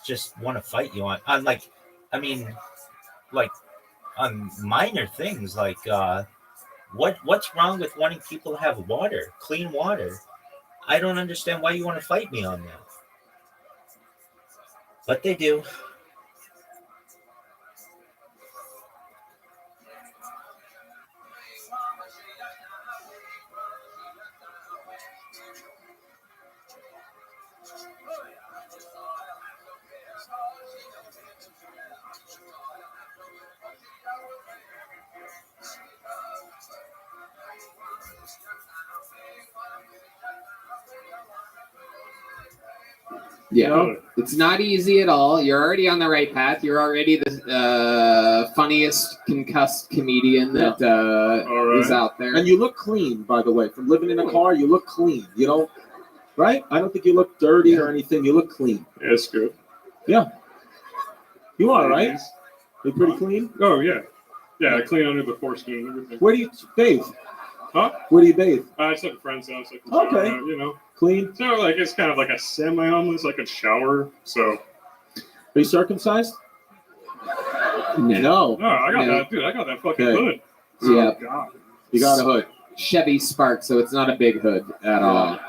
just want to fight you on on minor things like what's wrong with wanting people to have water, clean water? I don't understand why you want to fight me on that. But they do. Yeah, it's not easy at all. You're already on the right path. You're already the funniest concussed comedian that is out there. And you look clean, by the way. From living in a car, you look clean. You don't, right? I don't think you look dirty or anything. You look clean. Yeah, that's good. Yeah. You are, right? You're pretty clean? Oh, yeah. Yeah, I clean under the foreskin and everything. Where do you bathe? Huh? Where do you bathe? I just at a friend's house. I can Okay. shower out, Clean? So, like, it's kind of like a semi-homeless, like a shower, so. Are you circumcised? No. No, I got that, dude. I got that fucking hood. Yeah. Oh, God. You got a hood. Chevy Spark, so it's not a big hood at all.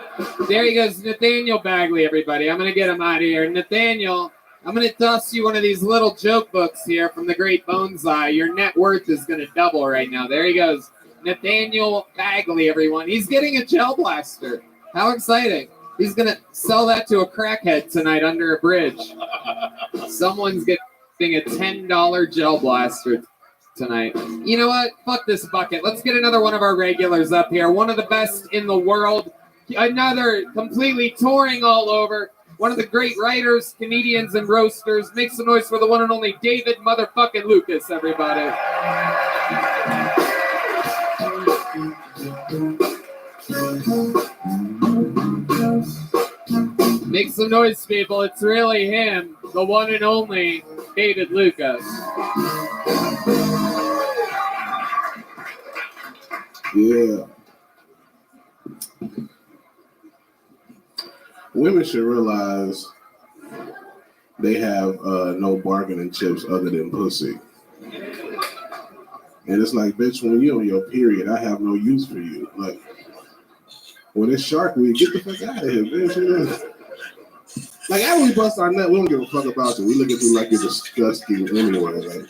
There he goes, Nathaniel Bagley, everybody. I'm going to get him out of here. Nathaniel, I'm going to toss you one of these little joke books here from the great Bonsai. Your net worth is going to double right now. There he goes. Nathaniel Bagley, everyone. He's getting a gel blaster. How exciting. He's going to sell that to a crackhead tonight under a bridge. Someone's getting a $10 gel blaster tonight. You know what? Fuck this bucket. Let's get another one of our regulars up here. One of the best in the world. Another completely touring all over. One of the great writers, comedians, and roasters. Make some noise for the one and only David motherfucking Lucas, everybody. Make some noise, people. It's really him, the one and only David Lucas. Yeah. Women should realize they have no bargaining chips other than pussy. And it's like, bitch, when you're on your period, I have no use for you. Like, when it's Shark Week, get the fuck out of here, bitch. Like after we bust our nut, we don't give a fuck about you. We look at you like you're disgusting anyway.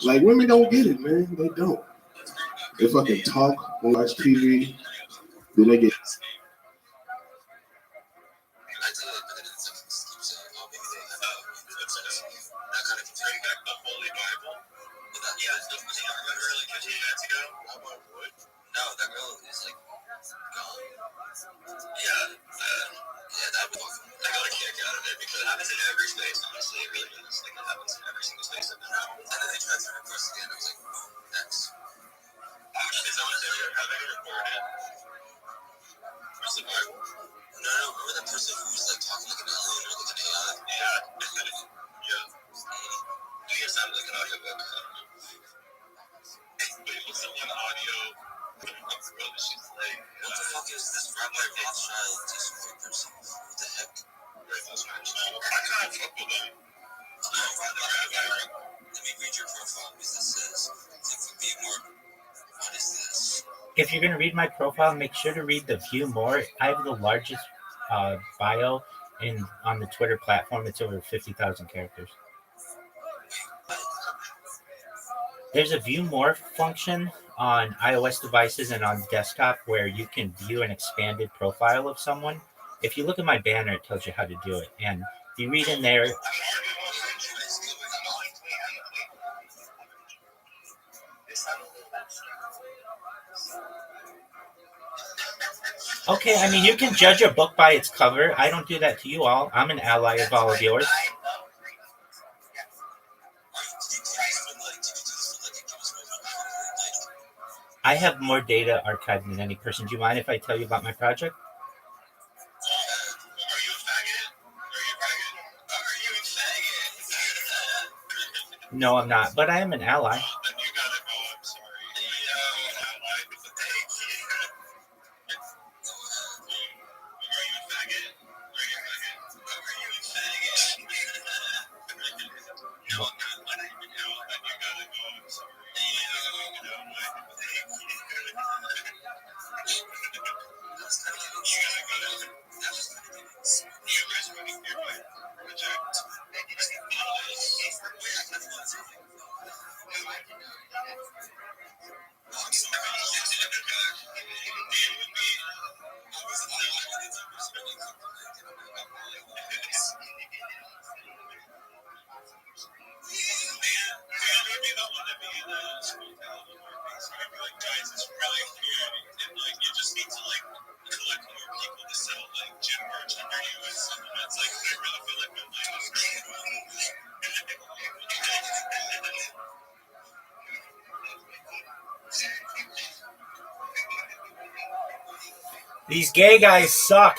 Like women don't get it, man. They don't. They fucking talk, watch TV, then they get. If you're going to read my profile, make sure to read the View More. I have the largest bio on the Twitter platform. It's over 50,000 characters. There's a View More function on iOS devices and on desktop where you can view an expanded profile of someone. If you look at my banner, it tells you how to do it. And if you read in there, okay, I mean, you can judge a book by its cover. I don't do that to you all. I'm an ally of all of yours. I have more data archived than any person. Do you mind if I tell you about my project? No, I'm not, but I am an ally. These gay guys suck.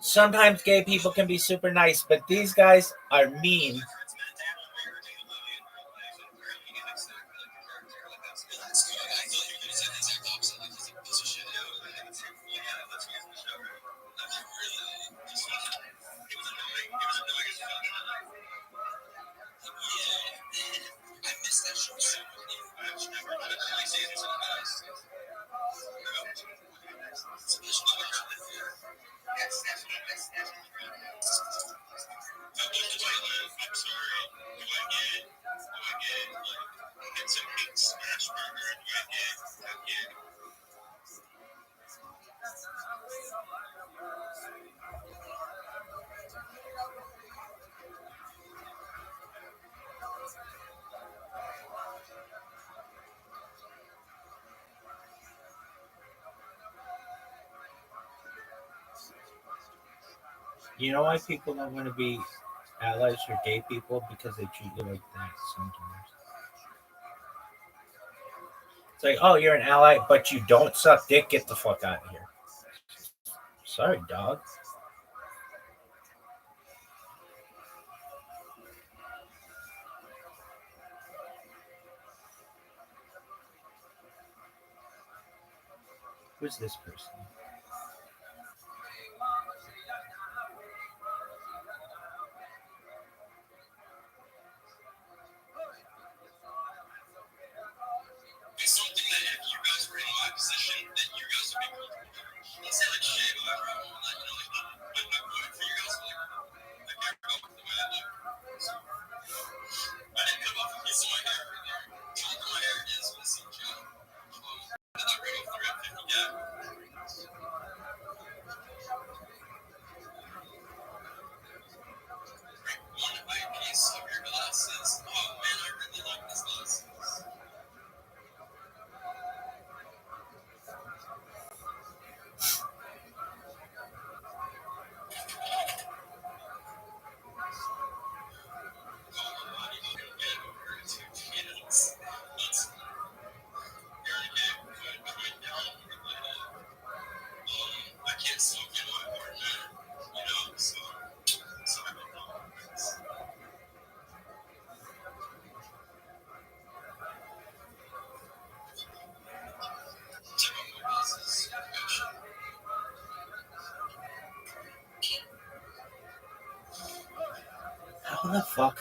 Sometimes gay people can be super nice, but these guys are mean. You know why people don't want to be allies for gay people? Because they treat you like that sometimes. It's like, oh, you're an ally, but you don't suck dick. Get the fuck out of here. Sorry, dog. Who's this person? How the fuck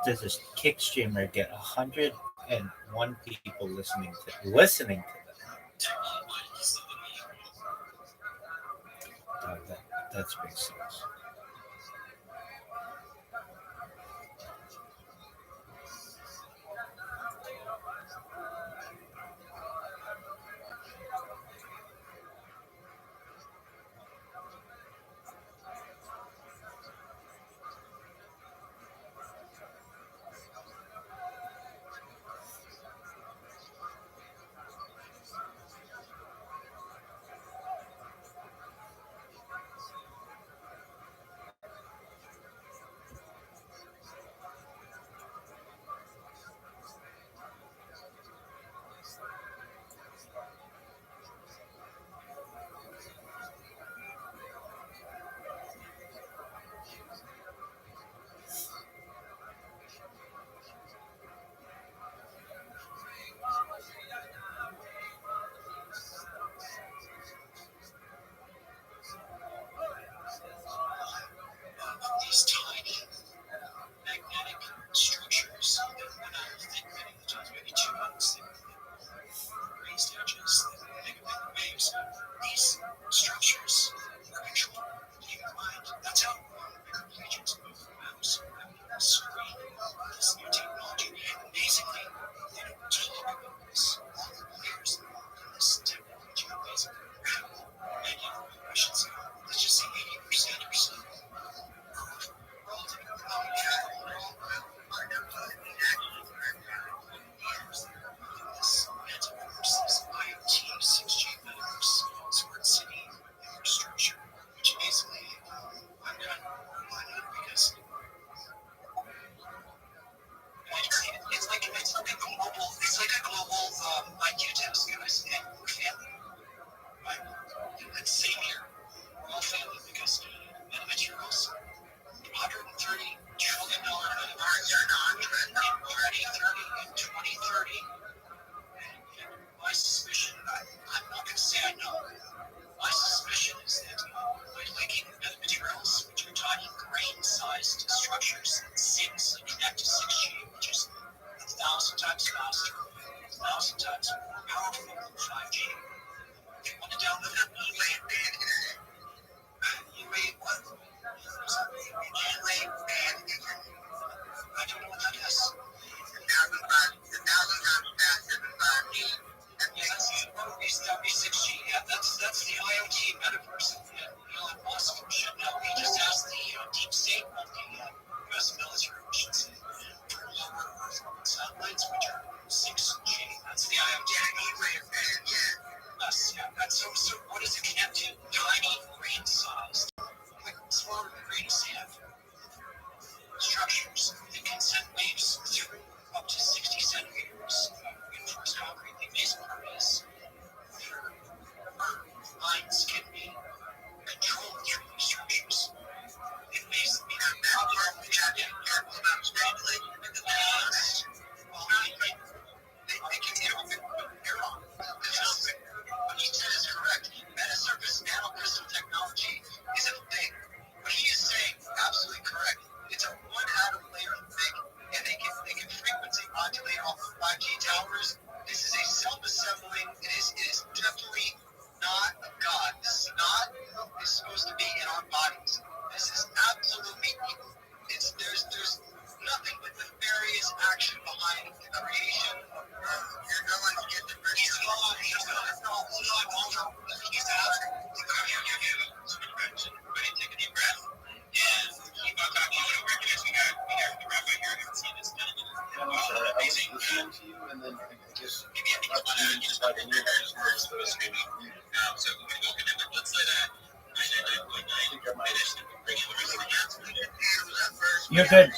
does this kick streamer get 101 people listening to them? That's big sense. These tiny magnetic structures that are thick many times, maybe 2 months thick, raised edges that make big waves. These structures are controlled with human mind. That's how quadriplegics move the mouse around the screen. This new technology. And basically, they don't talk about this. Here's this technology. Basically, many of the Russians, let's just say 80% or so. My suspicion, I'm not going to say I know, my suspicion is that by linking metamaterials, which are tiny grain-sized structures that seamlessly connect to 6G, which is 1,000 times faster, 1,000 times more powerful than 5G. If you want to download that E-Wave band internet, E-Wave what? E-Wave band internet. I don't know what that is. 1,000 times faster than 5G. Yes, that'd be 6G. Yeah, that's the IoT metaverse. Elon Musk should know. He just asked the deep state of the U.S. military, we should say, for lower Earth orbit satellites, which are 6G. That's the IoT. Yes, yeah. So what does it connect to? Tiny grain-sized, like smaller than a grain of sand structures that can send waves through up to 60 centimeters of reinforced concrete. The amazing part is their minds can be controlled through these structures. It makes me how powerful they can interpret neuron. What he said is correct. Metasurface nanocrystal technology isn't a thing. What he is saying is absolutely correct. It's a one-atom layer thick, and they can frequency modulate off of 5G towers. This is a self-assembling. It is definitely not a god. This is not what is supposed to be in our bodies. This is absolutely. There's nothing but nefarious action behind the creation of Earth. You're going to get the first. He's not. He's asking to come here. Everybody take a deep breath. And keep on talking. I want to recognize we got the rabbi here. I can see this kind of amazing. To you, and then I guess maybe I think I want to just about in your guys' words, so it's maybe so we're going to go connect with let's say that 99.9 finished You're good.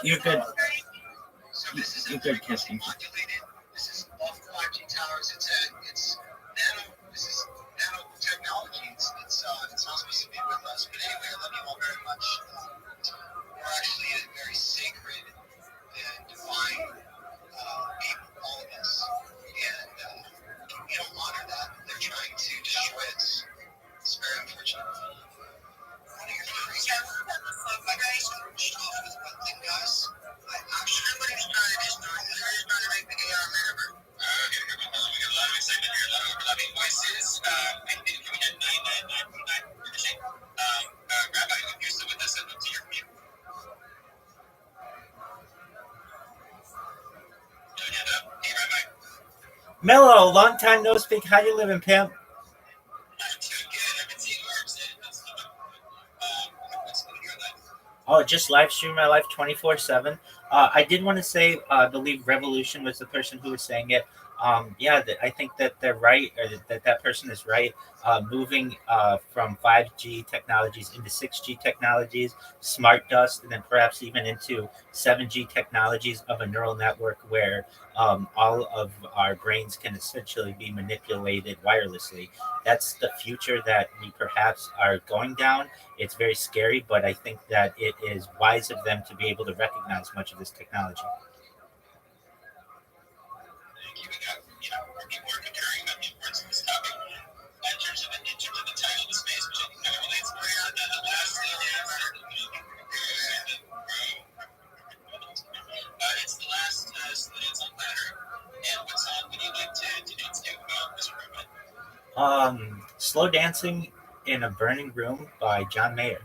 You're good. So this is You're good, Keston. This is off 5G towers. It's nanotechnology. It's not supposed to be with us. But anyway, I love you all very much. We're actually a very sacred and divine people, all of us. And we don't honor that. They're trying to destroy us. It's very unfortunate. One of your crazy guys, off with one thing, guys. Mello, long time no speak. How you living, pimp? Oh, just live stream my life 24/7. I did want to say, I believe Revolution was the person who was saying it. Yeah, I think that they're right, or that person is right. Moving from 5G technologies into 6G technologies, smart dust, and then perhaps even into 7G technologies of a neural network where all of our brains can essentially be manipulated wirelessly. That's the future that we perhaps are going down. It's very scary, but I think that it is wise of them to be able to recognize much of this technology. Slow Dancing in a Burning Room by John Mayer.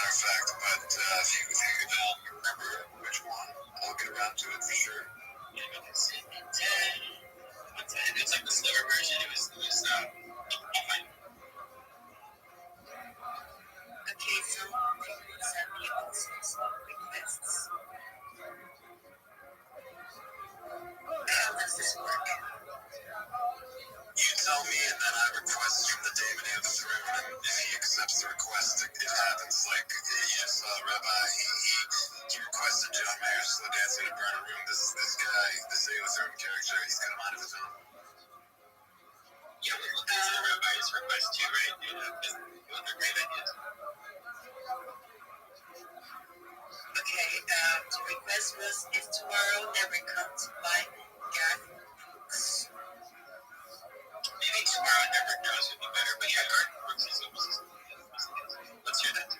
matter of fact, but if you could remember which one, I'll get around to it for sure. Yeah, but it's like the slower version. It was okay, so send me all sorts of requests. How does this work? You tell me, and then I request from the David of the throne, and if he accepts the request, it happens. Like you just saw Rabbi, he requested John Mayer slow dancing to burn a room. This guy, this David of the Throne character, he's got a mind of his own. Yeah, we'll consider Rabbi's request too, right? Those are great ideas. Okay, the request was if tomorrow never comes by Garth Brooks. Maybe tomorrow never knows would be better, but yeah, Garth Brooks is almost. Let's hear that.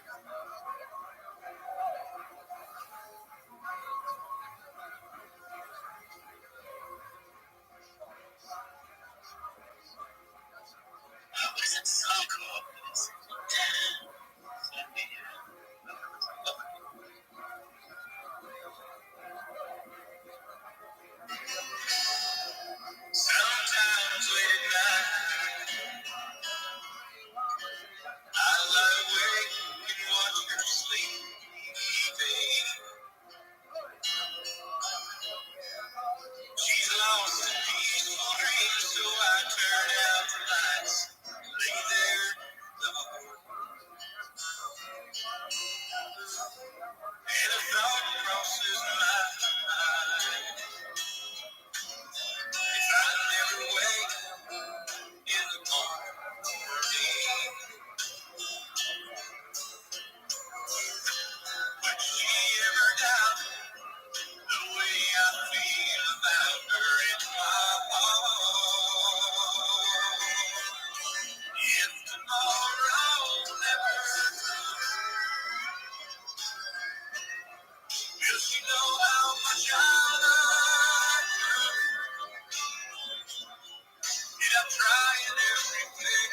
What is that song called? Sometimes late at night, I lie awake and watch her sleeping. She's lost in peaceful dreams, so I turn out the lights, lay there alone. And a thought crosses my mind. If I never wake in the morning, would she ever doubt the way I feel about her in my heart? If tomorrow never comes, will she know how much I love her? And I'm trying everything,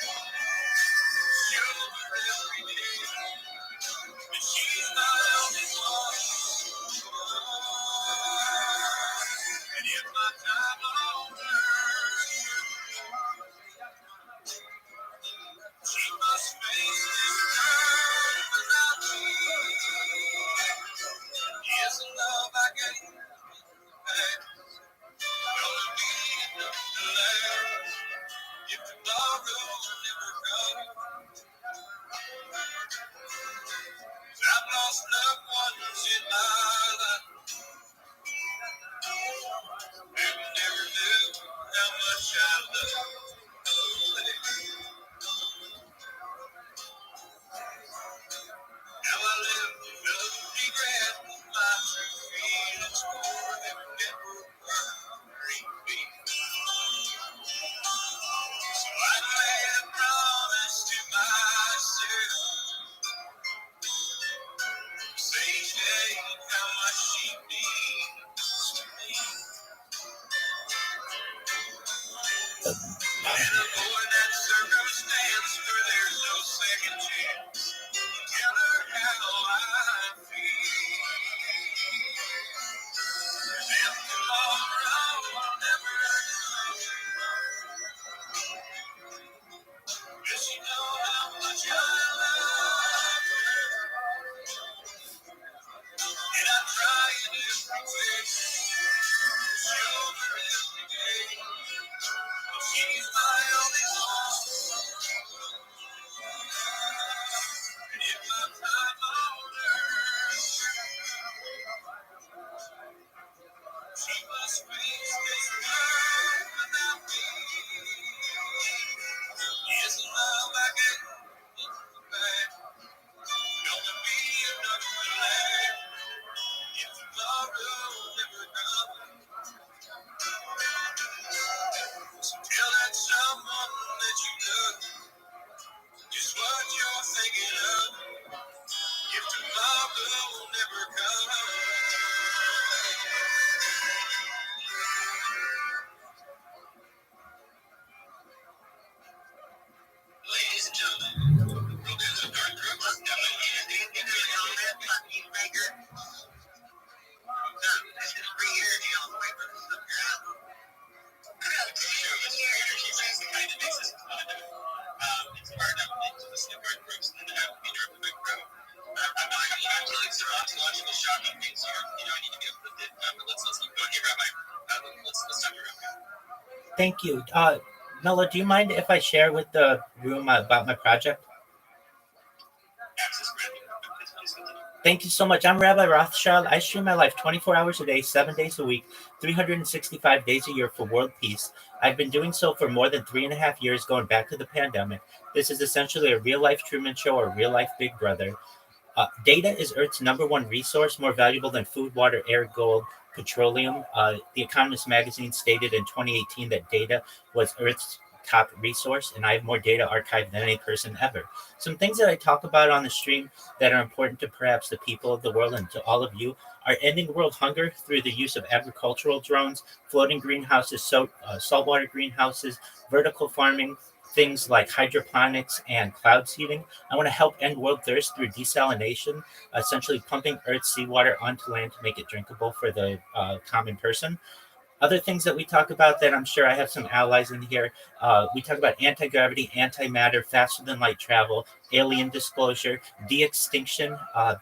show her every day, but she's my only one. And if my time on earth, she must face this earth without me. Yes, the love I gave back, gonna be enough to last. If tomorrow never comes, I've lost loved ones in my life who never knew how much I love them. Now I live with no regret, my true feelings for them never worry me. So I made a promise to myself, say each day how much she means to me. And avoid that circumstance where there's no second chance. Tell her how I feel. If tomorrow never comes, will she know how much I love her? And I'm trying everything, show her every day, but she's my only one. And if my time on earth, she must face this world without me. Yes, the love I get back, gonna be enough to last. If tomorrow never comes, so tell that someone that you love just what you're thinking of. If tomorrow never comes. Ladies and gentlemen, Robin Garth Brooks, Thank you. Mela, do you mind if I share with the room about my project? Thank you so much. I'm Rabbi Rothschild. I stream my life 24 hours a day, 7 days a week, 365 days a year for world peace. I've been doing so for more than 3.5 years, going back to the pandemic. This is essentially a real-life Truman Show or real-life Big Brother. Data is Earth's #1 resource, more valuable than food, water, air, gold, petroleum. The Economist magazine stated in 2018 that data was Earth's top resource, and I have more data archived than any person ever. Some things that I talk about on the stream that are important to perhaps the people of the world and to all of you are ending world hunger through the use of agricultural drones, floating greenhouses, saltwater greenhouses, vertical farming, things like hydroponics and cloud seeding. I want to help end world thirst through desalination, essentially pumping Earth's seawater onto land to make it drinkable for the common person. Other things that we talk about that I'm sure I have some allies in here. We talk about anti-gravity, antimatter, faster than light travel, alien disclosure, de-extinction.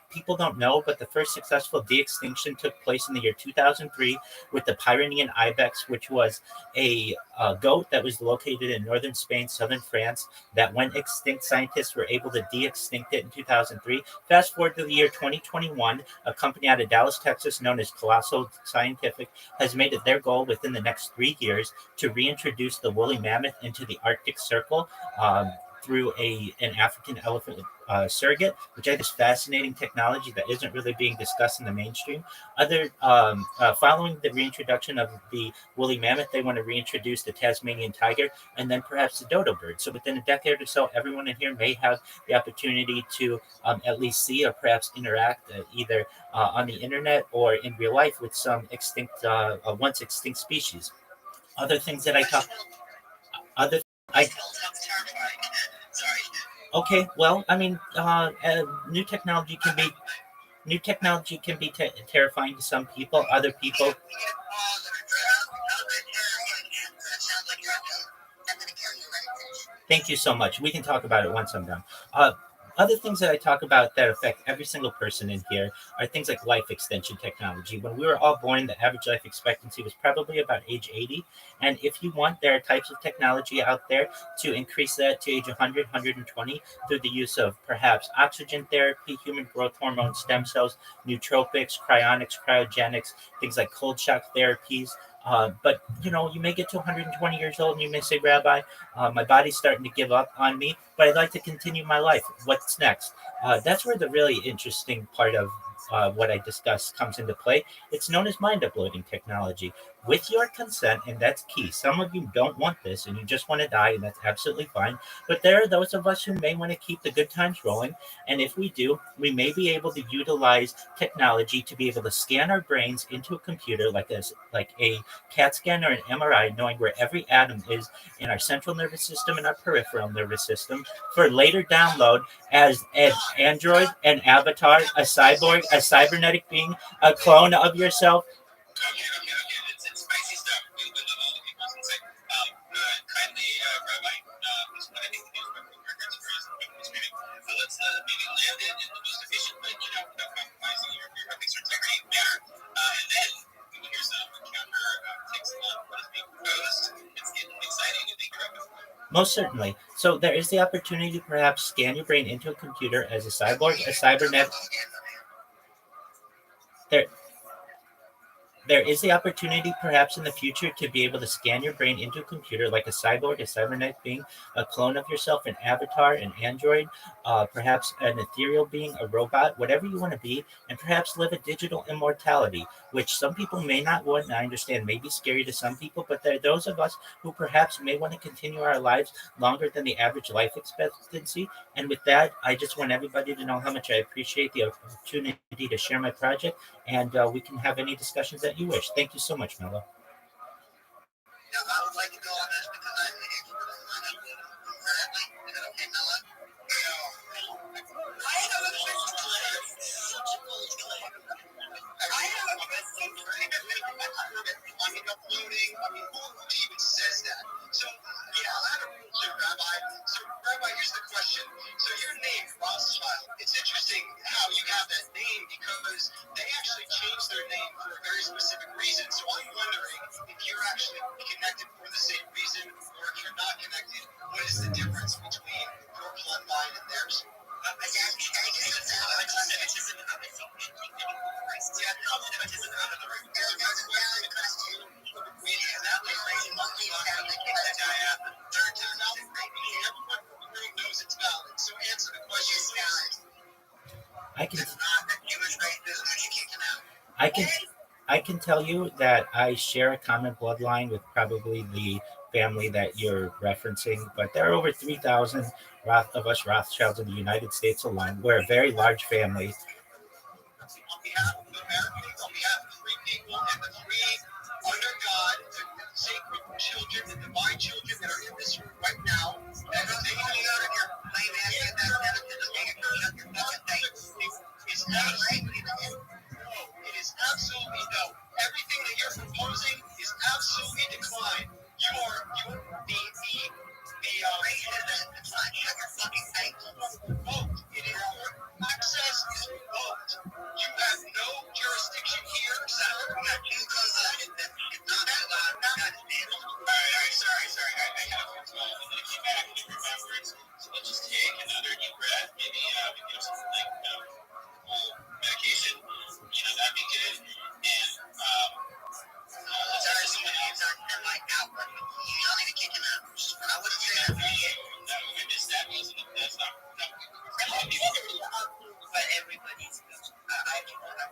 People don't know, but the first successful de-extinction took place in the year 2003 with the Pyrenean ibex, which was a goat that was located in northern Spain, southern France, that went extinct. Scientists were able to de-extinct it in 2003. Fast forward to the year 2021, a company out of Dallas, Texas, known as Colossal Scientific, has made it their goal within the next 3 years to reintroduce the woolly mammoth into the Arctic Circle through an African elephant surrogate, which I think is fascinating technology that isn't really being discussed in the mainstream. Following the reintroduction of the woolly mammoth, they want to reintroduce the Tasmanian tiger and then perhaps the dodo bird. So within a decade or so, everyone in here may have the opportunity to at least see or perhaps interact either on the internet or in real life with some once extinct species. Other things that I talk. Okay, well, I mean, new technology can be terrifying to some people. Other people. Thank you so much. We can talk about it once I'm done. Other things that I talk about that affect every single person in here are things like life extension technology. When we were all born, the average life expectancy was probably about age 80. And if you want, there are types of technology out there to increase that to age 100, 120 through the use of perhaps oxygen therapy, human growth hormone, stem cells, nootropics, cryonics, cryogenics, things like cold shock therapies. But you may get to 120 years old and you may say, Rabbi, my body's starting to give up on me, but I'd like to continue my life. What's next? That's where the really interesting part of what I discuss comes into play. It's known as mind uploading technology. With your consent, and that's key. Some of you don't want this and you just want to die, and that's absolutely fine. But there are those of us who may want to keep the good times rolling. And if we do, we may be able to utilize technology to be able to scan our brains into a computer like a CAT scan or an MRI, knowing where every atom is in our central nervous system and our peripheral nervous system for later download as an android, an avatar, a cyborg, a cybernetic being, a clone of yourself. Most certainly. So there is the opportunity to perhaps scan your brain into a computer as a cyborg, a cybernet. There is the opportunity perhaps in the future to be able to scan your brain into a computer like a cyborg, a cybernetic being, a clone of yourself, an avatar, an android, perhaps an ethereal being, a robot, whatever you want to be, and perhaps live a digital immortality, which some people may not want, and I understand may be scary to some people, but there are those of us who perhaps may want to continue our lives longer than the average life expectancy. And with that, I just want everybody to know how much I appreciate the opportunity to share my project, and we can have any discussions that you wish. Thank you so much, Melo. Rabbi, here's the question. So your name, Rothschild, it's interesting how you have that name because they actually I can It's not a Jewish race business. You kick him out. I can tell you that I share a common bloodline with probably the family that you're referencing, but there are over 3,000 of us Rothschilds in the United States alone. We're a very large family. On behalf of Americans, on behalf of free people and the free, under God, the sacred children, the divine children that are in this room right now, that are taking it out of your lame ass and that shut your fucking face. It's absolutely no. It is absolutely no. Everything that you're proposing is absolutely decline. You are the racist decline. Shut your fucking face. Vote. It is your access is vote. You have no jurisdiction here, Senator. We got two closed that it's not that loud. God damn it. All right, sorry. I have to get back to remembrance. So let's just take another deep breath. Maybe we can do something like medication. That'd be good. And let's hire someone else. Like outward. You don't even kick him out. I wouldn't say that. No, I missed that. That's not. But everybody's good. I do know that.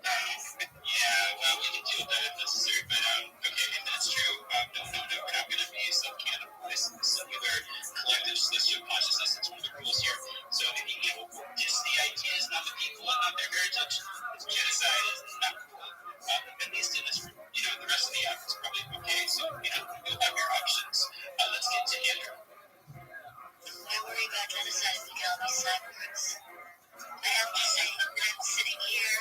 Yeah, well, we can deal with that if necessary. But okay, and that's true. No, we're not going to be some kind of singular collective celestial consciousness. It's one of the rules here. So just the ideas, not the people, and not their heritage. It's genocide is not cool. At least in this, the rest of the app is probably okay. So you'll have your options. Let's get to Andrew. I worry about genocide if we get all these cyborgs. I have to say, I'm sitting here.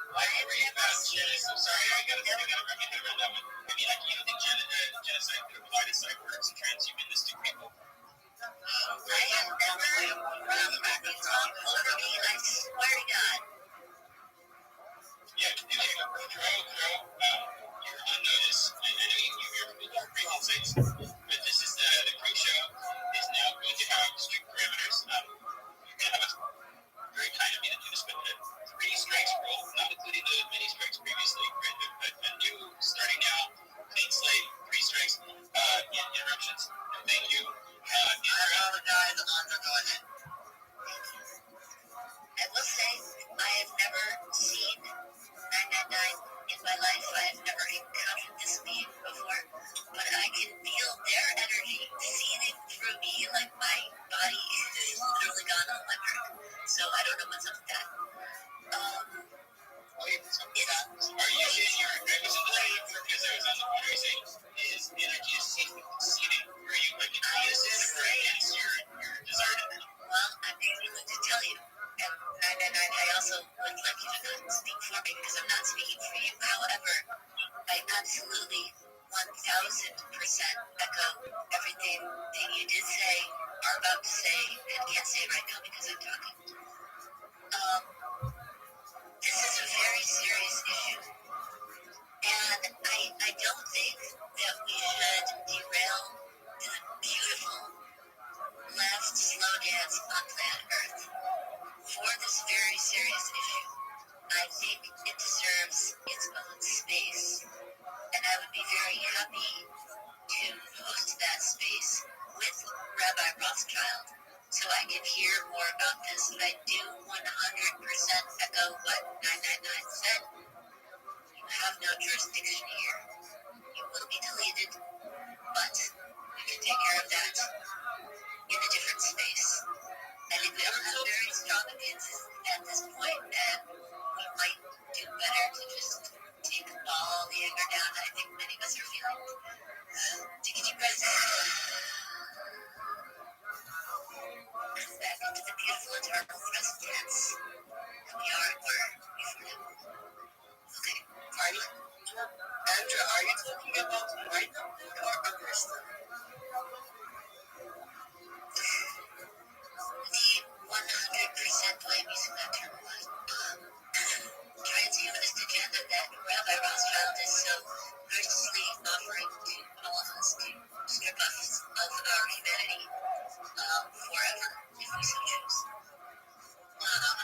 I worry about genocide. I'm sorry, I gotta wrap my head around that one. I mean, you don't think genocide could apply to cyborgs and transhumanistic people? I have never run back and talked over me. I swear to God. Yeah, Crow, you're on notice. I know you're pretty insights, but this is the Crow Show is now going to have strict parameters. You're going to have a very kind of me to do this, but 3 strikes rule, not including the many strikes previously, but a new starting now, clean slate, 3 strikes, interruptions. No, thank you. I apologize on the go ahead. I will say, I have never seen 999 in my life. I have never encountered this being before, but I can feel their energy seething through me like my body is literally gone electric. So I don't know what's up with that. Are you saying your because I was on the water, you're saying is energy is seething through you like it is against your desired energy? Well, I'm able to tell you. And 999, I also would like you to not speak for me because I'm not speaking for you. However, I absolutely 1000% echo everything that you did say, are about to say, and can't say right now because I'm talking. This is a very serious issue. And I don't think that we should derail the beautiful last slow dance on planet Earth for this very serious issue. I think it deserves its own space, and I would be very happy to host that space with Rabbi Rothschild so I can hear more about this. I do 100% echo what 999 said. You have no jurisdiction here. You will be deleted, but we can take care of that in a different space. I think we don't have very strong opinions at this point, and we might do better to just take all the anger down that I think many of us are feeling. Take a deep breath. Come back into the beautiful eternal present tense. We are and were before now. Okay. Andrew, are you talking about right now or other stuff? The 100% way I'm using that term was transhumanist agenda that Rabbi Rothschild is so graciously offering to all of us to strip us of our humanity forever, if we so choose.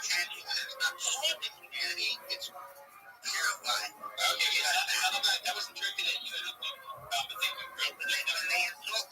Transhumanist, not holding humanity, it's purified. Okay, yeah, that wasn't directed at you, I don't think. But thank you for that.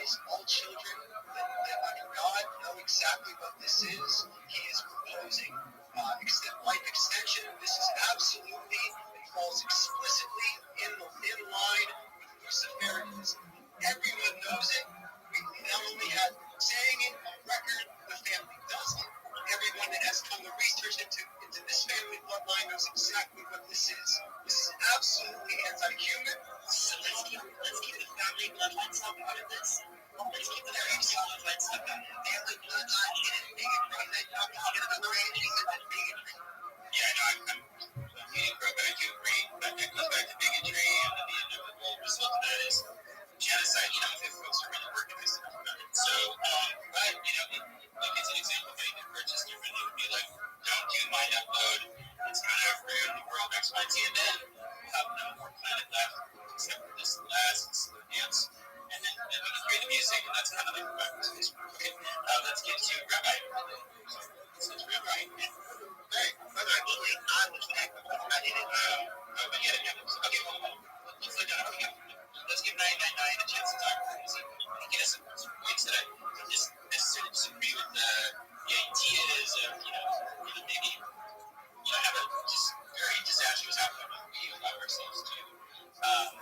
is all children that under God know exactly what this is. He is proposing life extension. This is absolutely, it falls explicitly in line with Luciferianism. Everyone knows it. We not only have saying it on record, the family does it. Everyone that has come to research into this family bloodline knows exactly what this is. This is absolutely anti-human. So let's keep the family bloodline stuff out of this. Let's keep the family bloodline stuff out of it. Family bloodline hidden bigotry. They don't get another anything than bigotry. Yeah, no, I'm meaning for I do agree, but that goes back to bigotry, and then the inevitable result of that is genocide. You know, if folks are really working this stuff about it. So, but you know, like it's an example of how you can purchase differently. It would be like, don't do mind upload. It's gonna ruin the world X, Y, Z, and then we'll have no more planet left except for this last slow dance. And then we can hear the music, and that's kind of like the backwards Facebook. Okay, let's get to Rabbi. This is Rabbi. Hey, brother, I believe I was back. I didn't. But yeah. Okay, well, let's look at it. Let's give 999 a chance to talk. I guess some points that I don't just necessarily disagree with. The ideas of, maybe, have a just very disastrous outcome if we allow ourselves to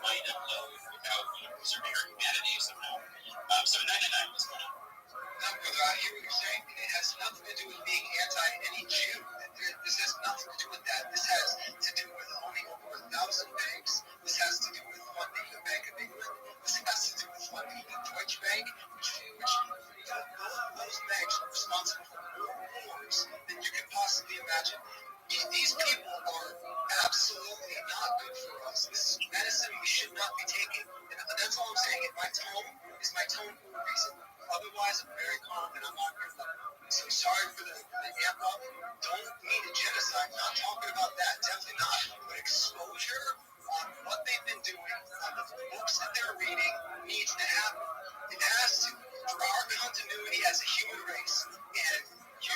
mind upload without, preserving our humanity somehow. So 999, what's going on? No, brother, I hear what you're saying. It has nothing to do with being anti any Jew. This has nothing to do with that. This has to do with owning over 1,000 banks. This has to do with funding the Bank of England. This has to do with funding the Deutsche Bank, which those banks are responsible for more wars than you can possibly imagine. These people are absolutely not good for us. This is medicine we should not be taking. And that's all I'm saying. And my tone is my tone for a reason. Otherwise, I'm very calm and I'm on your level. So sorry for the amp up. Don't mean a genocide. Not talking about that. Definitely not. But exposure on what they've been doing, on the books that they're reading, needs to happen. It has to. For our continuity as a human race. And you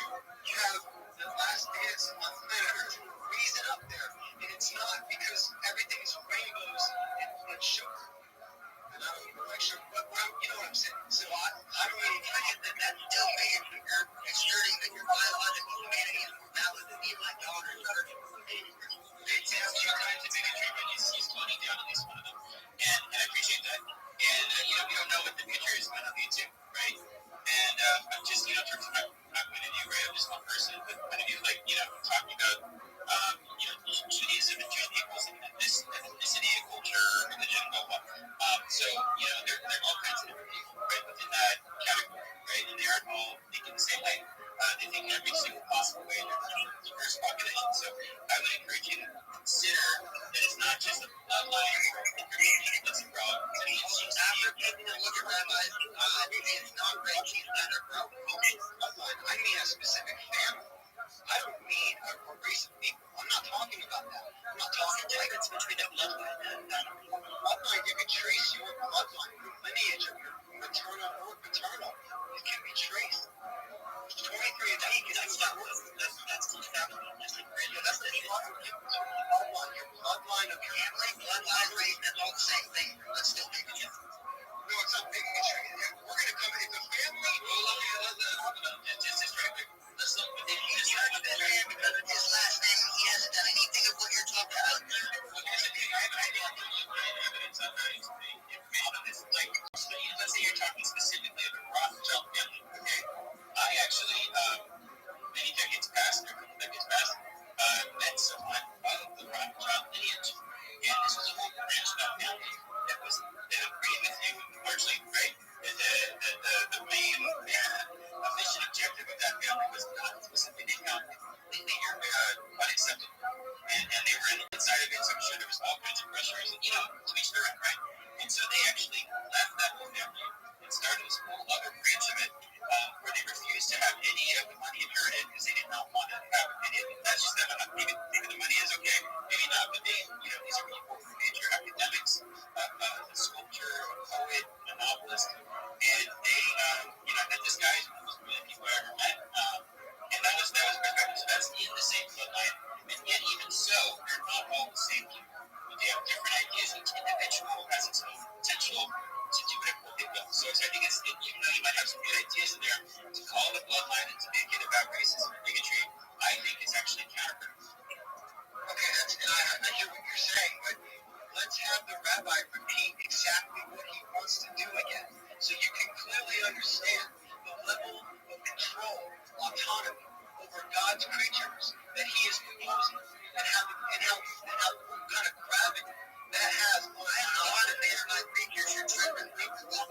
have the last dance on planet Earth reason up there. And it's not because everything is rainbows and sugar. And I don't even like sugar, but you know what I'm saying. So I don't really think that still means that you're asserting that your biological humanity is more valid than me and my daughter. It sounds two kinds of bigotry, but he's floating down at least one of them. And I appreciate that. And, we don't know what the future is going to lead to, right? And I'm just, in terms of my point of view, right? I'm just one person, but point of view, like, talking about, Judaism and Jewish peoples and ethnicity and culture, religion, blah, blah. So, there are all kinds of different people, right, within that category, right? And they aren't all thinking the same way. They think in every single possible way. They're diverse population. So I would encourage you to consider that it's not just a bloodline or a community that's a problem. After people look at rabbis, it's not great to that are bloodline. I mean a specific family. I don't mean a race of people. I'm not talking about that. I'm not talking difference between a bloodline and bloodline. You can trace your bloodline, your lineage, or your maternal or paternal. It can be traced. 23andMe that's not that's the family. That's the bloodline. Your bloodline of your family, bloodline, race, that's all the same thing. That's still bigotry. No, it's not bigotry. We're going to come in the family. Just distracted. Let's look at his man because of his last name. He hasn't done anything of what you're talking about. Evidence on information on this. Like, let's say you're talking specifically of the Rothschild family. Okay, I actually, many decades past, met someone of the Rothschild lineage, and this was a whole branch of that family that agreed with you largely, right? The main mission objective of that family was not specifically economic. They were unacceptable. And they were inside of it, so I'm sure there was all kinds of pressures, and, to each their own, right? And so they actually left that whole family and started this whole other branch of it, where they refused to have any of the money inherited because they did not want to have any of it. That's just them. Maybe the money is okay, maybe not, but these are people who are major academics, a sculptor, a poet, a novelist, and they, I met this guy, one of the most brilliant people I ever met, and that was perfect. So that's in the same bloodline, and yet even so, they're not all the same people. They have different ideas. Each individual has its own potential to do whatever they will. So I think it's you might have some good ideas in there. To call the bloodline and to make it about racism and bigotry, I think it's actually counterproductive. Okay, I hear what you're saying, but let's have the rabbi repeat exactly what he wants to do again, so you can clearly understand the level of control, autonomy over God's creatures that he is proposing, and how what kind of gravity that has on God and man. I think you're trying to think about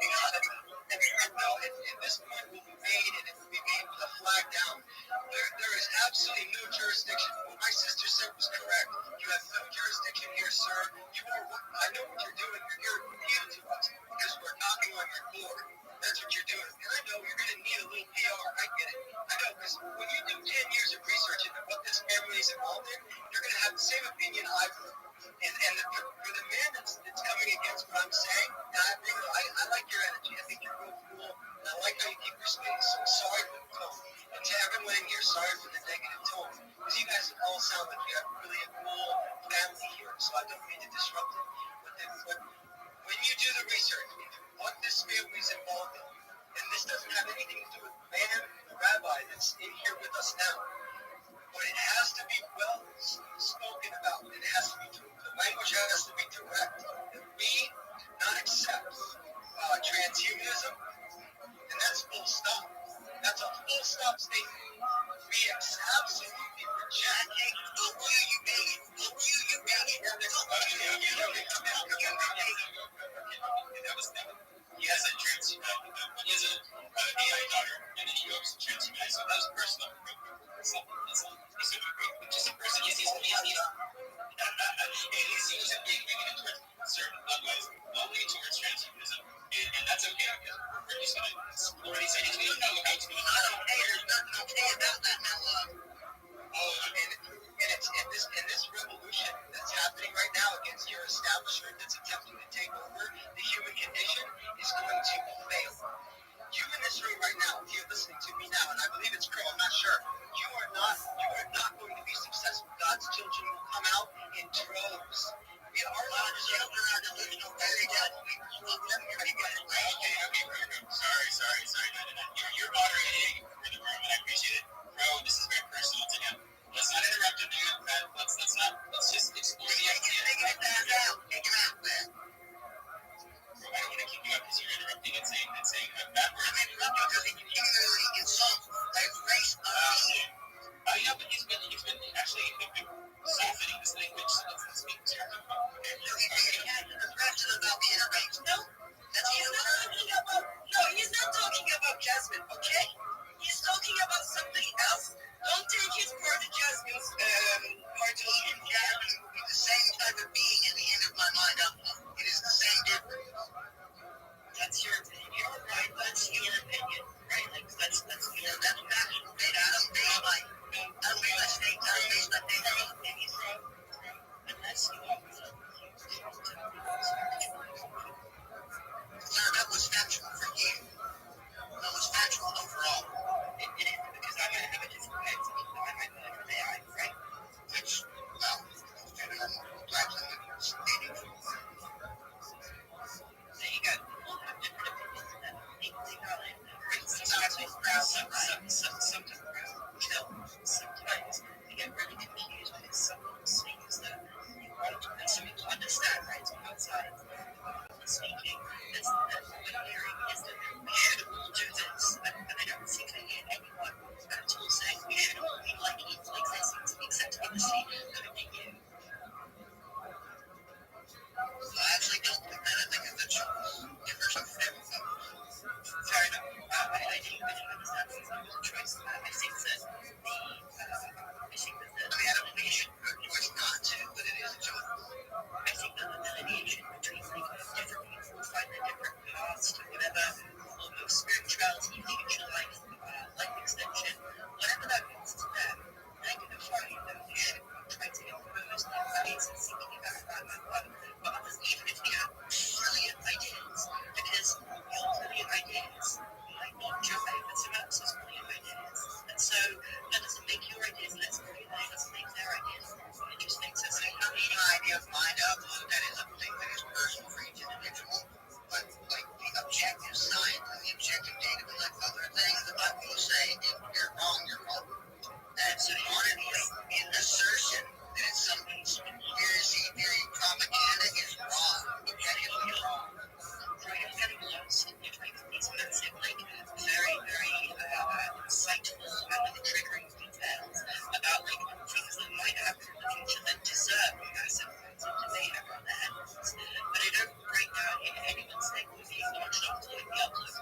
and no, and this point will be made, and it will be made with a flag down. There is absolutely no jurisdiction. What my sister said was correct. You have no jurisdiction here, sir. I know what you're doing. You're appealing to us because we're knocking on your door. That's what you're doing. And I know you're going to need a little PR. I get it. I know, because when you do 10 years of research into what this family is involved in, you're going to have the same opinion I've heard. And for the man that's coming against what I'm saying, and I like your energy. I think you're real cool. And I like how you keep your space. So sorry for the tone. And to everyone in here, sorry for the negative tone. Because you guys all sound like you have really a cool family here. So I don't mean to disrupt it. But when you do the research into what this family is involved in, and this doesn't have anything to do with man, the rabbi that's in here with us now, but it has to be well spoken about. It has to be true. The language has to be direct. And we not accept transhumanism, and that's full stop. That's a full stop statement. We absolutely reject the way you made it. The way you made it. He has a trans, he has a AI daughter, and then he goes to transhumanism. That was personal. That's a specific group, just a person he sees to be he's and he seems to be moving towards certain otherwise only towards transhumanism. And that's okay because we're just gonna already say we don't know how it's going on. There's nothing okay about that now. And it's in this revolution that's happening right now against your establishment that's attempting to take over the human condition is going to fail. You in this room right now, if you're listening to me now, and I believe it's Crow, I'm not sure, you are not going to be successful. God's children will come out in droves. We are not children are delusional. Okay, sorry.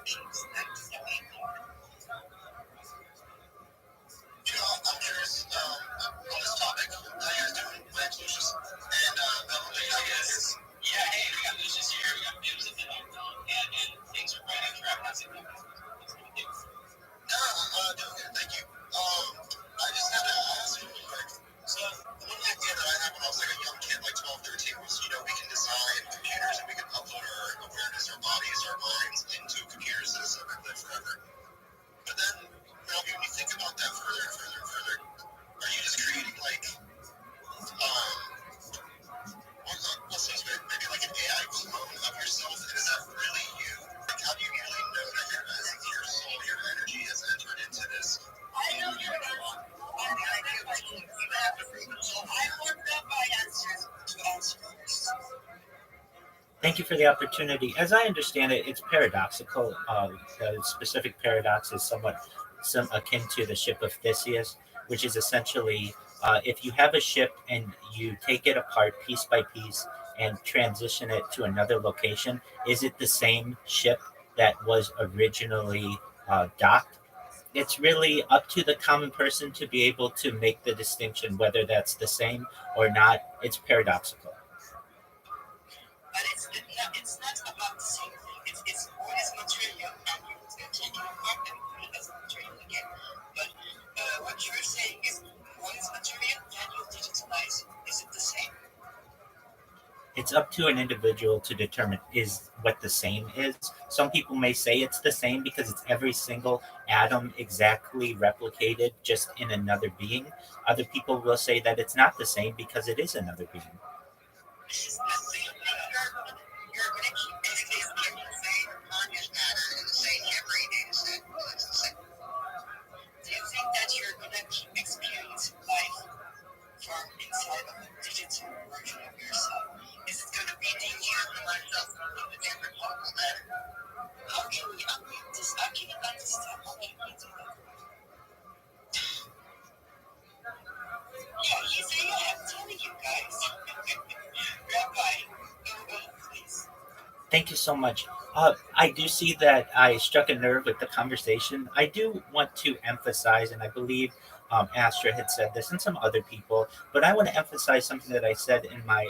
machines that we implement. I'm curious on this topic. How you guys doing? My name's Lucius. And I guess, yeah, hey, we got Lucius here. We got Bibbs at the and things are right on track. How's it going? What's going to do? No, doing good. Thank you. I just had to ask you real quick. So, one idea that I had when I was like a young kid, like 12, 13, was, we can design computers and we can upload our awareness, our bodies, our minds into computers that is never live forever. But then, when you think about that further and further and further, are you just creating like, let's say maybe like an AI clone of yourself? And is that really you? Like, how do you really know that your soul, your energy has entered into this? I know you're not. I do. Like, you have to prove it. So I want that my answers to answers. Thank you for the opportunity. As I understand it, it's paradoxical. The specific paradox is somewhat akin to the ship of Theseus, which is essentially if you have a ship and you take it apart piece by piece and transition it to another location, is it the same ship that was originally docked? It's really up to the common person to be able to make the distinction whether that's the same or not. It's paradoxical. But it's not about the same thing. It's what is material and you take it apart and put it as material again. But what you're saying is what is material and you digitalize. Is it the same? It's up to an individual to determine is what the same is. Some people may say it's the same because it's every single atom exactly replicated just in another being. Other people will say that it's not the same because it is another being. You're going to keep basically the same conscious matter and the same every data set. Do you think that you're going to keep experiencing life from inside of a digital version of yourself? Is it going to be the human myself in a different local matter? How can we unmute this? How can you understand? How can we do that? Yeah, he's AI. I'm telling you guys. Rabbi, go please. Thank you so much. I do see that I struck a nerve with the conversation. I do want to emphasize, and I believe Astra had said this and some other people, but I want to emphasize something that I said in my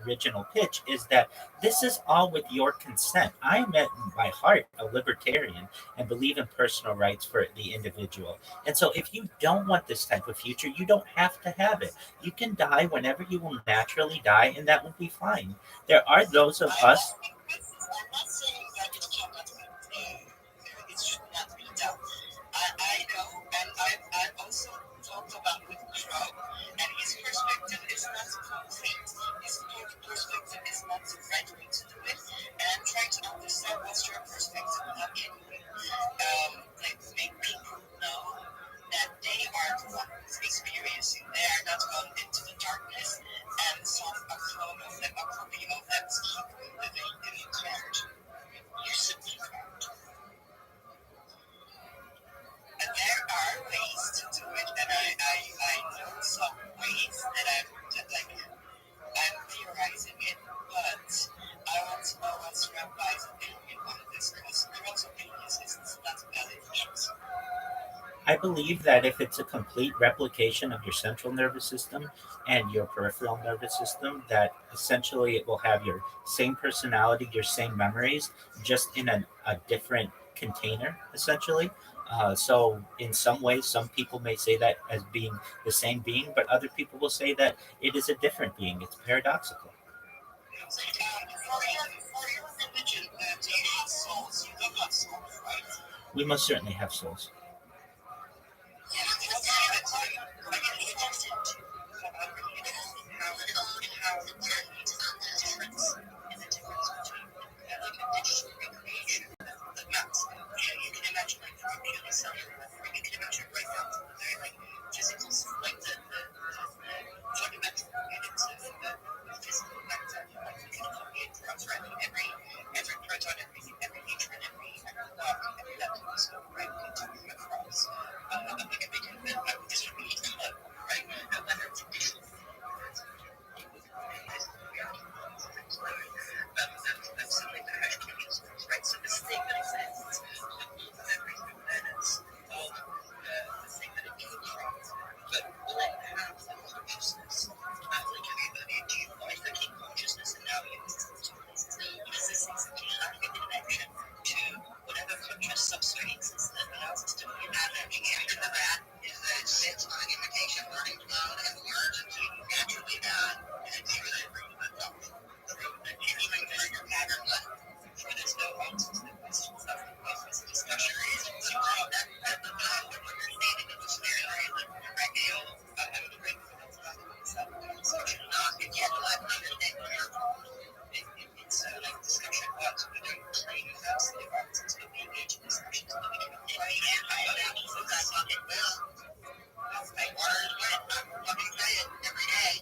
original pitch is that this is all with your consent. I am at my heart a libertarian and believe in personal rights for the individual. And so if you don't want this type of future, you don't have to have it. You can die whenever you will naturally die, and that will be fine. There are those of us. I'm not saying that it cannot be, it should not be done. I know, and I've also talked about with Crow, and his perspective is not complete. His perspective is not the right way to do it, and I'm trying to understand what's your perspective. How can you make people know that they are the ones experiencing, they are not going into the darkness and solve a clone of them, a copy of them to keep living in the marriage. You simply can't. And there are ways to do it, and I know some ways that I'm theorizing it, but I want to know what's Rabbi's opinion on this, because Crow's opinion is not valid yet. I believe that if it's a complete replication of your central nervous system and your peripheral nervous system, that essentially it will have your same personality, your same memories, just in a different container, essentially. So in some ways, some people may say that as being the same being, but other people will say that it is a different being. It's paradoxical. For your religion, do you have souls? You don't have souls, right? We most certainly have souls. substrates is that allows us to imagine. The answer to that is that it sits on an imitation learning cloud and learns until you naturally add and accumulate incremental. Accumulate your pattern level. For this no answers to the questions. That's the point of this discussion. So that the power of understanding of this very ideal discussion not again like understanding your it's like discussion what we don't claim absolutely right since we engage in discussions but we can play and I don't know if that's not it well. I learned when I'm fucking playing every day.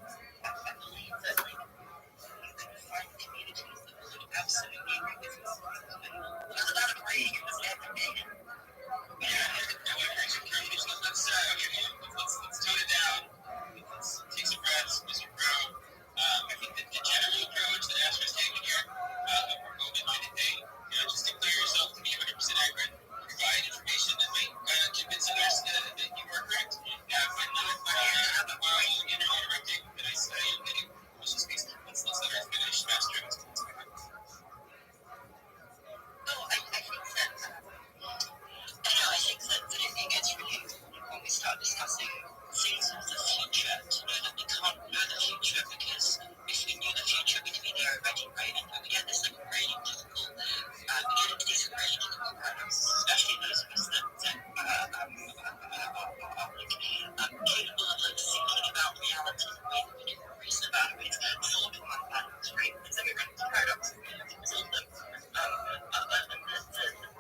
I believe that like you can find communities that would absolutely agree with you. What about agreeing in this application? Let's tone it down. Let's take some breaths, Mr. Brown. I think that the general approach that Astra's taking here, we're open-minded day, just declare yourself to be 100% accurate, provide information that might convince others that you are correct. When not, interrupting, then I say, let's just basically, let's let her finish Astra. No, I think that, I think that it gets really, when we start discussing things of the future, to know that we can't know the future because if we knew the future, we'd be there already, right? And we get this like really difficult, we get into these really difficult problems, especially those of us that are like, capable of like thinking about reality in a way that we can reason about it. It's full of paradox, right? It's like a paradox. It's all the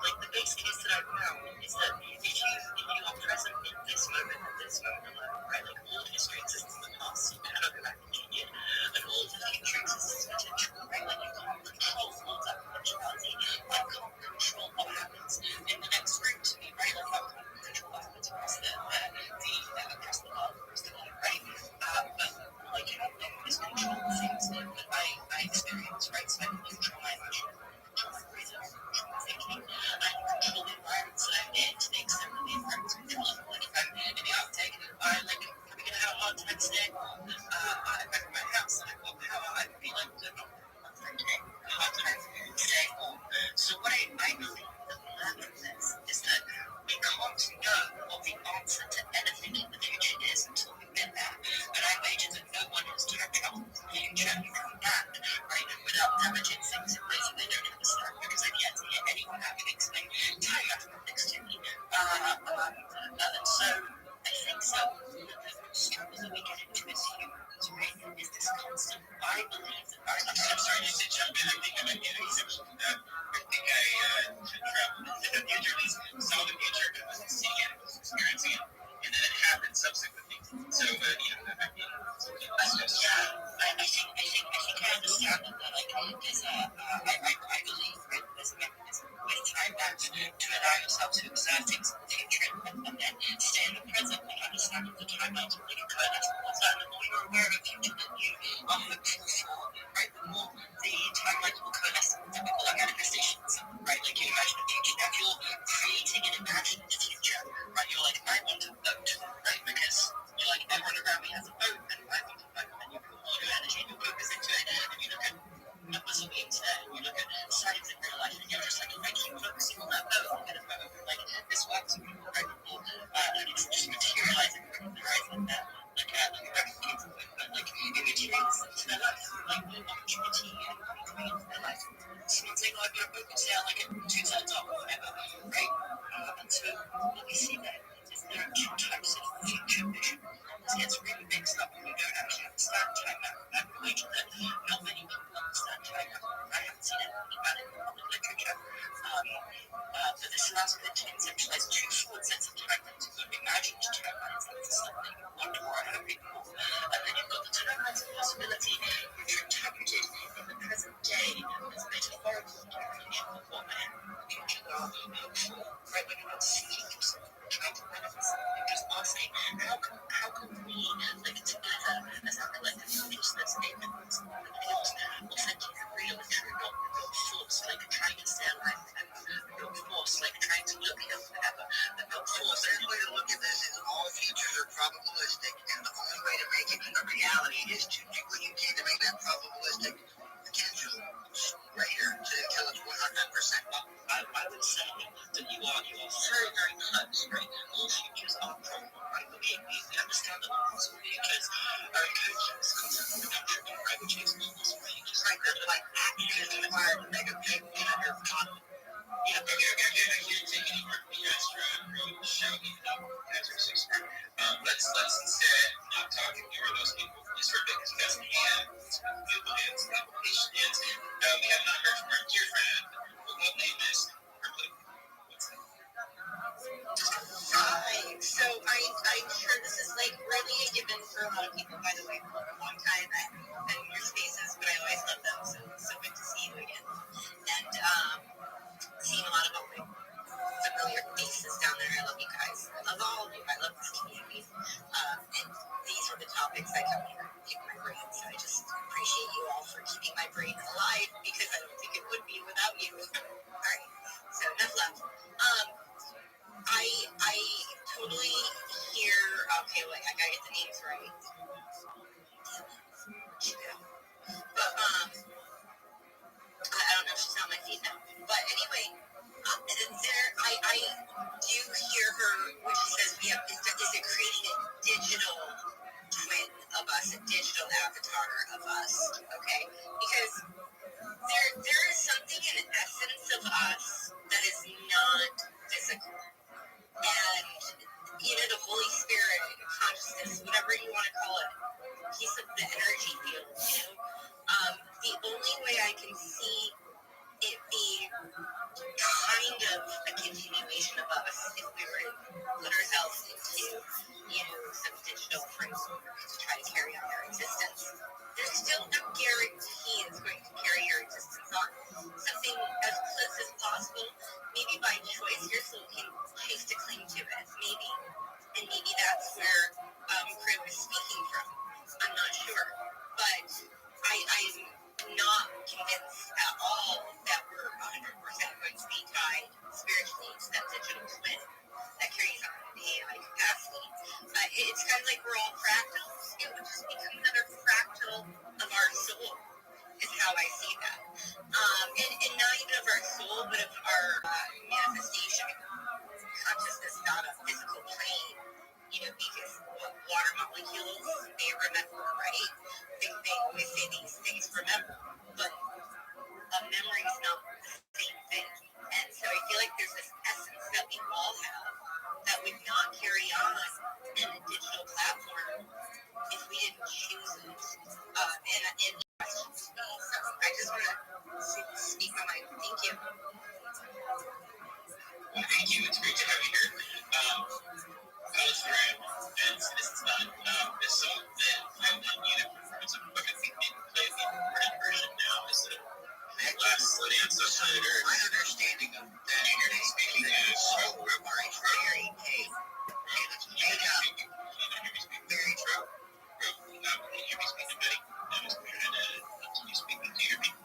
like the base case that I found is that if you are present in this moment alone, right, like all history exists in the past, you cannot go back and change it, and all the future exists in potential, right, like you can't control all that potentiality, I can't control what happens in the next room to me, right, like I can't control what happens across the world, right, but like how is control the things that I experience, right, so I can control my emotion, control my breathing, control my thinking, I can control the environments that I'm in to the extent that the environment's controllable. Like if I'm in the outtake, I'm like, I'm gonna have a hard time staying home. I'm back at my house and I've got power, I'd be like, a hard time staying home. So what I believe that we learn from this is that we can't know what the answer to anything in the future is until we've been there. And I wager that no one has time traveled to the future and come back, right, without damaging things in ways that they don't understand, because I've yet to hear anyone actually explain time mathematics to me. So I think so. The struggle that we get into as humans, right, is this constant. I believe that I'm sorry just to jump in. I think I might be an exception to that. I think I traveled into the future, at least saw the future, seeing it, experiencing it, and then it happened subsequently. So, I think I understand that. Like, there's I believe that there's a mechanism with time match to allow yourself to observe things in the future and then stay in the present and understand that the timelines will occur towards that. And the more you're aware of a future that you are hopeful for, right, the more the timelines will coalesce in what we call like manifestations, right? Like you imagine a future. Now, if you're creating an imagined future, right, you're like, I want a boat, right? Because you're like, everyone around me has a boat, and I want a boat, and you put all your energy and your focus into it, and you look at numbers on the internet, and you look at signs in real life, and you're just like, if I keep focusing on that boat, I'll get a boat. Like, this works for people, right? And it's just materializing from the horizon there. Like kids, but like images into their life, like opportunity and coming into their life. Someone saying, oh, I've got a boat sale, like at 2 cents off or whatever, right? And so what we see there is there are two types of future vision. This gets really mixed up when you don't actually understand time math. I'm related that not many people understand time math. I haven't seen anything about it in public literature. But this allows me to conceptualize two forward sets of timelines. You've got imagined timelines, that's something you want or are hoping for. And then you've got the timelines of possibility, which are interpreted in the present day as metaphorical interpretation of what may happen in the future that are hopeful, right? When you're not seeking for something, trying to manifest something, you're just asking, how can we, like, together as our collective consciousness, aim at something that feels authentic and real and true, not forced, like trying to stay alive forever, not forced, like trying to look young forever, but not forced. The way to look at this is all futures are probabilistic, and the only way to make it a reality is to do what you can to make that probabilistic potential greater until it's 100%. I would say that you are it's very, very close, right? Most features are from, right? We understand the laws because our intelligence comes from production, right? Which is right? That's like actions required to make a big inner conflict. Yeah, okay, I can't take any more from the show, exercise. Let's instead not talk and hear those people. Just for because he doesn't have beautiful hands, application hands. We have not heard from our dear friend. What name is Hi. So I'm sure this is like really a given for a lot of people, by the way, for a long time. I've been in your spaces, but I always love them. So good to see you again. And seeing a lot of familiar faces down there. I love you guys. I love all of you. I love this community. And these are the topics I come here and pick my brain. So I just appreciate you all for keeping my brain alive because I don't think it would be without you. All right. So enough love. I totally hear. Okay, wait. I gotta get the names right. But I don't know if she's on my feed now. But anyway, I do hear her when she says we have. Is it creating a digital twin of us, a digital avatar of us? Okay, because there is something in the essence of us that is not physical, and the Holy Spirit, consciousness, whatever you want to call it, piece of the energy field. The only way I can see it being kind of a continuation of us if we were to put ourselves into, some digital framework to try to carry on our existence. There's still no guarantee it's going to carry your existence on. Something as close as possible, maybe by choice, your soul can choose to cling to it, maybe. And maybe that's where Crib is speaking from. I'm not sure. But I'm not convinced at all that we're 100% going to be tied spiritually to that digital twin that carries on in the AI capacity. It's kind of like we're all fractals. It would just become another fractal of our soul, is how I see that. And not even of our soul, but of our manifestation consciousness, not a physical plane. Because water molecules, they remember, right? They always say these things remember, but a memory is not the same thing. And so I feel like there's this essence that we all have that would not carry on in a digital platform if we didn't choose it. And questions me. So I just want to speak my mind. Thank you. Well, thank you. It's great to have you here. I was very, and this is not this song that I want you to perform. It's a book I think they play the recorded version now. Is it last Slow Dance of Planet Earth? My understanding of that is speaking of so very very true. Can you hear me speaking, buddy? I'm just trying to be speaking. Do you hear me?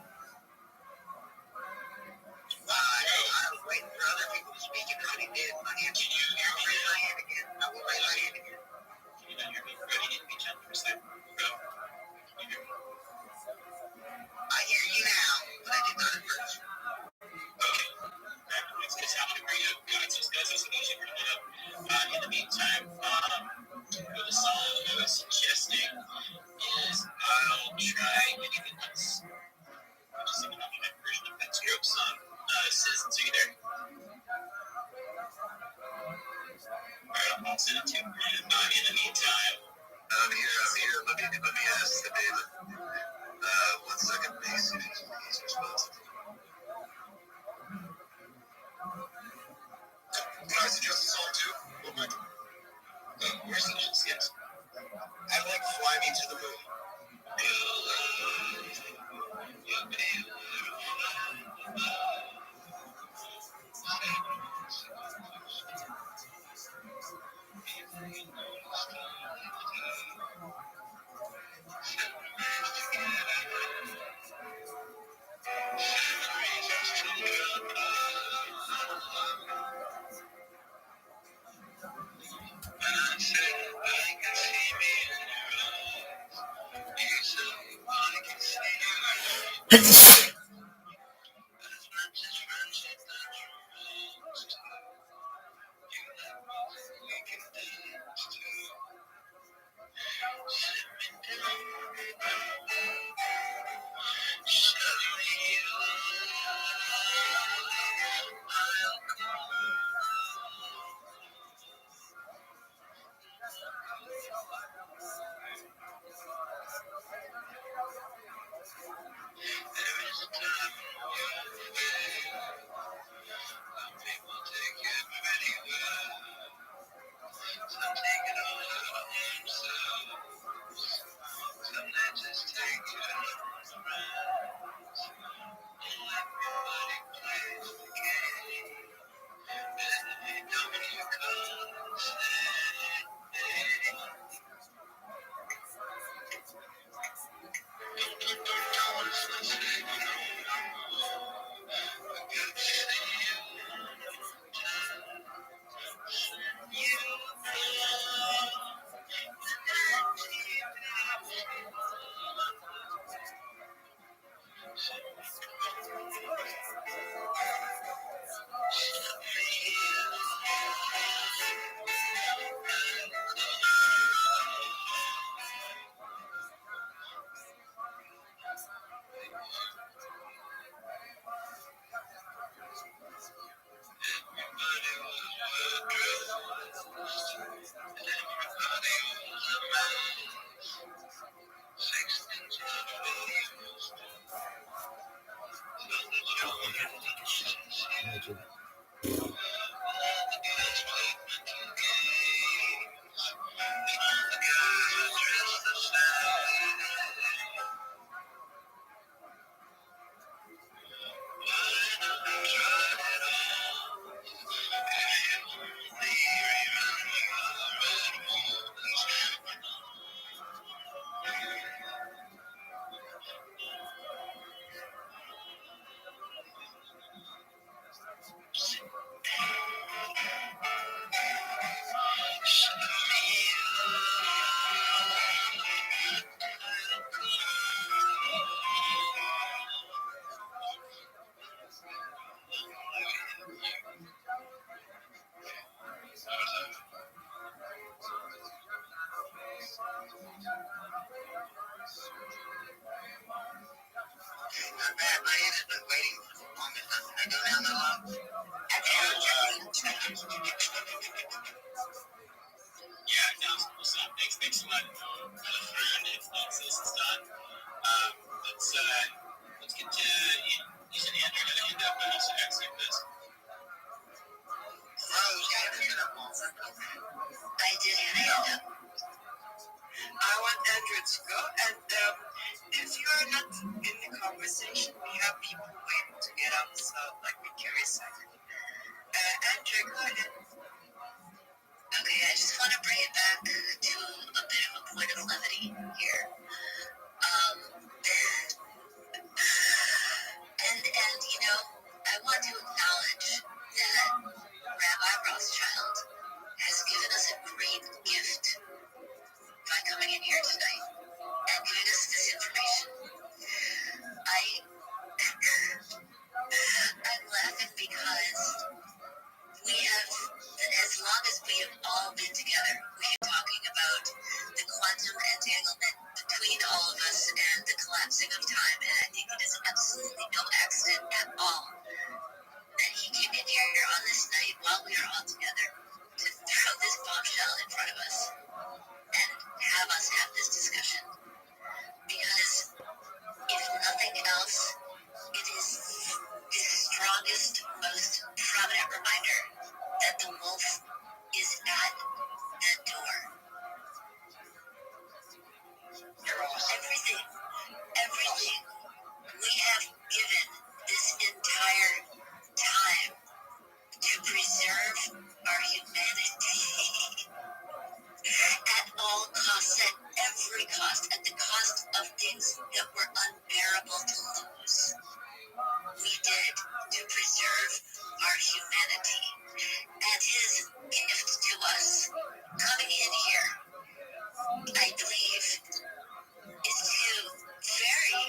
I was waiting for other people to speak and nobody did. My hand. Can you hear me? Raise my hand again. I will raise my hand again. Can you not hear me? Ready to be jumped for a second? Go. Can you hear me? I hear you now, but I did not at first. Okay. It's happening for you. God, just guys, I suppose you're coming up. In the meantime, the song I was suggesting is I'll Try Anything Else. I'm just singing on my version of that stroke song. Citizens, are you there? Alright, I'll send it to you. In the meantime, I'm here. Let me ask the David. 1 second, please, if he's responsive. Can I suggest a song too? Oh my God. Where's the notes? Yes. I like Fly Me to the Moon. Thanks a lot for the friend. It's done. Let's get to using Andrew to end up and also exit this. I did hand up. I want Andrew to go, and if you are not in the conversation, we have people waiting to get up, so be curious. Andrew, go ahead. Okay, I just want to bring it back to a bit of a point of levity here. And I want to acknowledge that Rabbi Rothschild has given us a great gift by coming in here tonight and giving us this information. I'm laughing because we have, as long as we have all been together, we've been talking about the quantum entanglement between all of us and the collapsing of time. And I think it is absolutely no accident at all that he came in here on this night while we are all together to throw this bombshell in front of us and have us have this discussion. Because if nothing else, it is the strongest, most prominent reminder that the wolf is at the door. Everything we have given this entire time to preserve our humanity at all costs, at every cost, at the cost of things that were unbearable to lose. We did to preserve our humanity. And his gift to us coming in here, I believe, is to very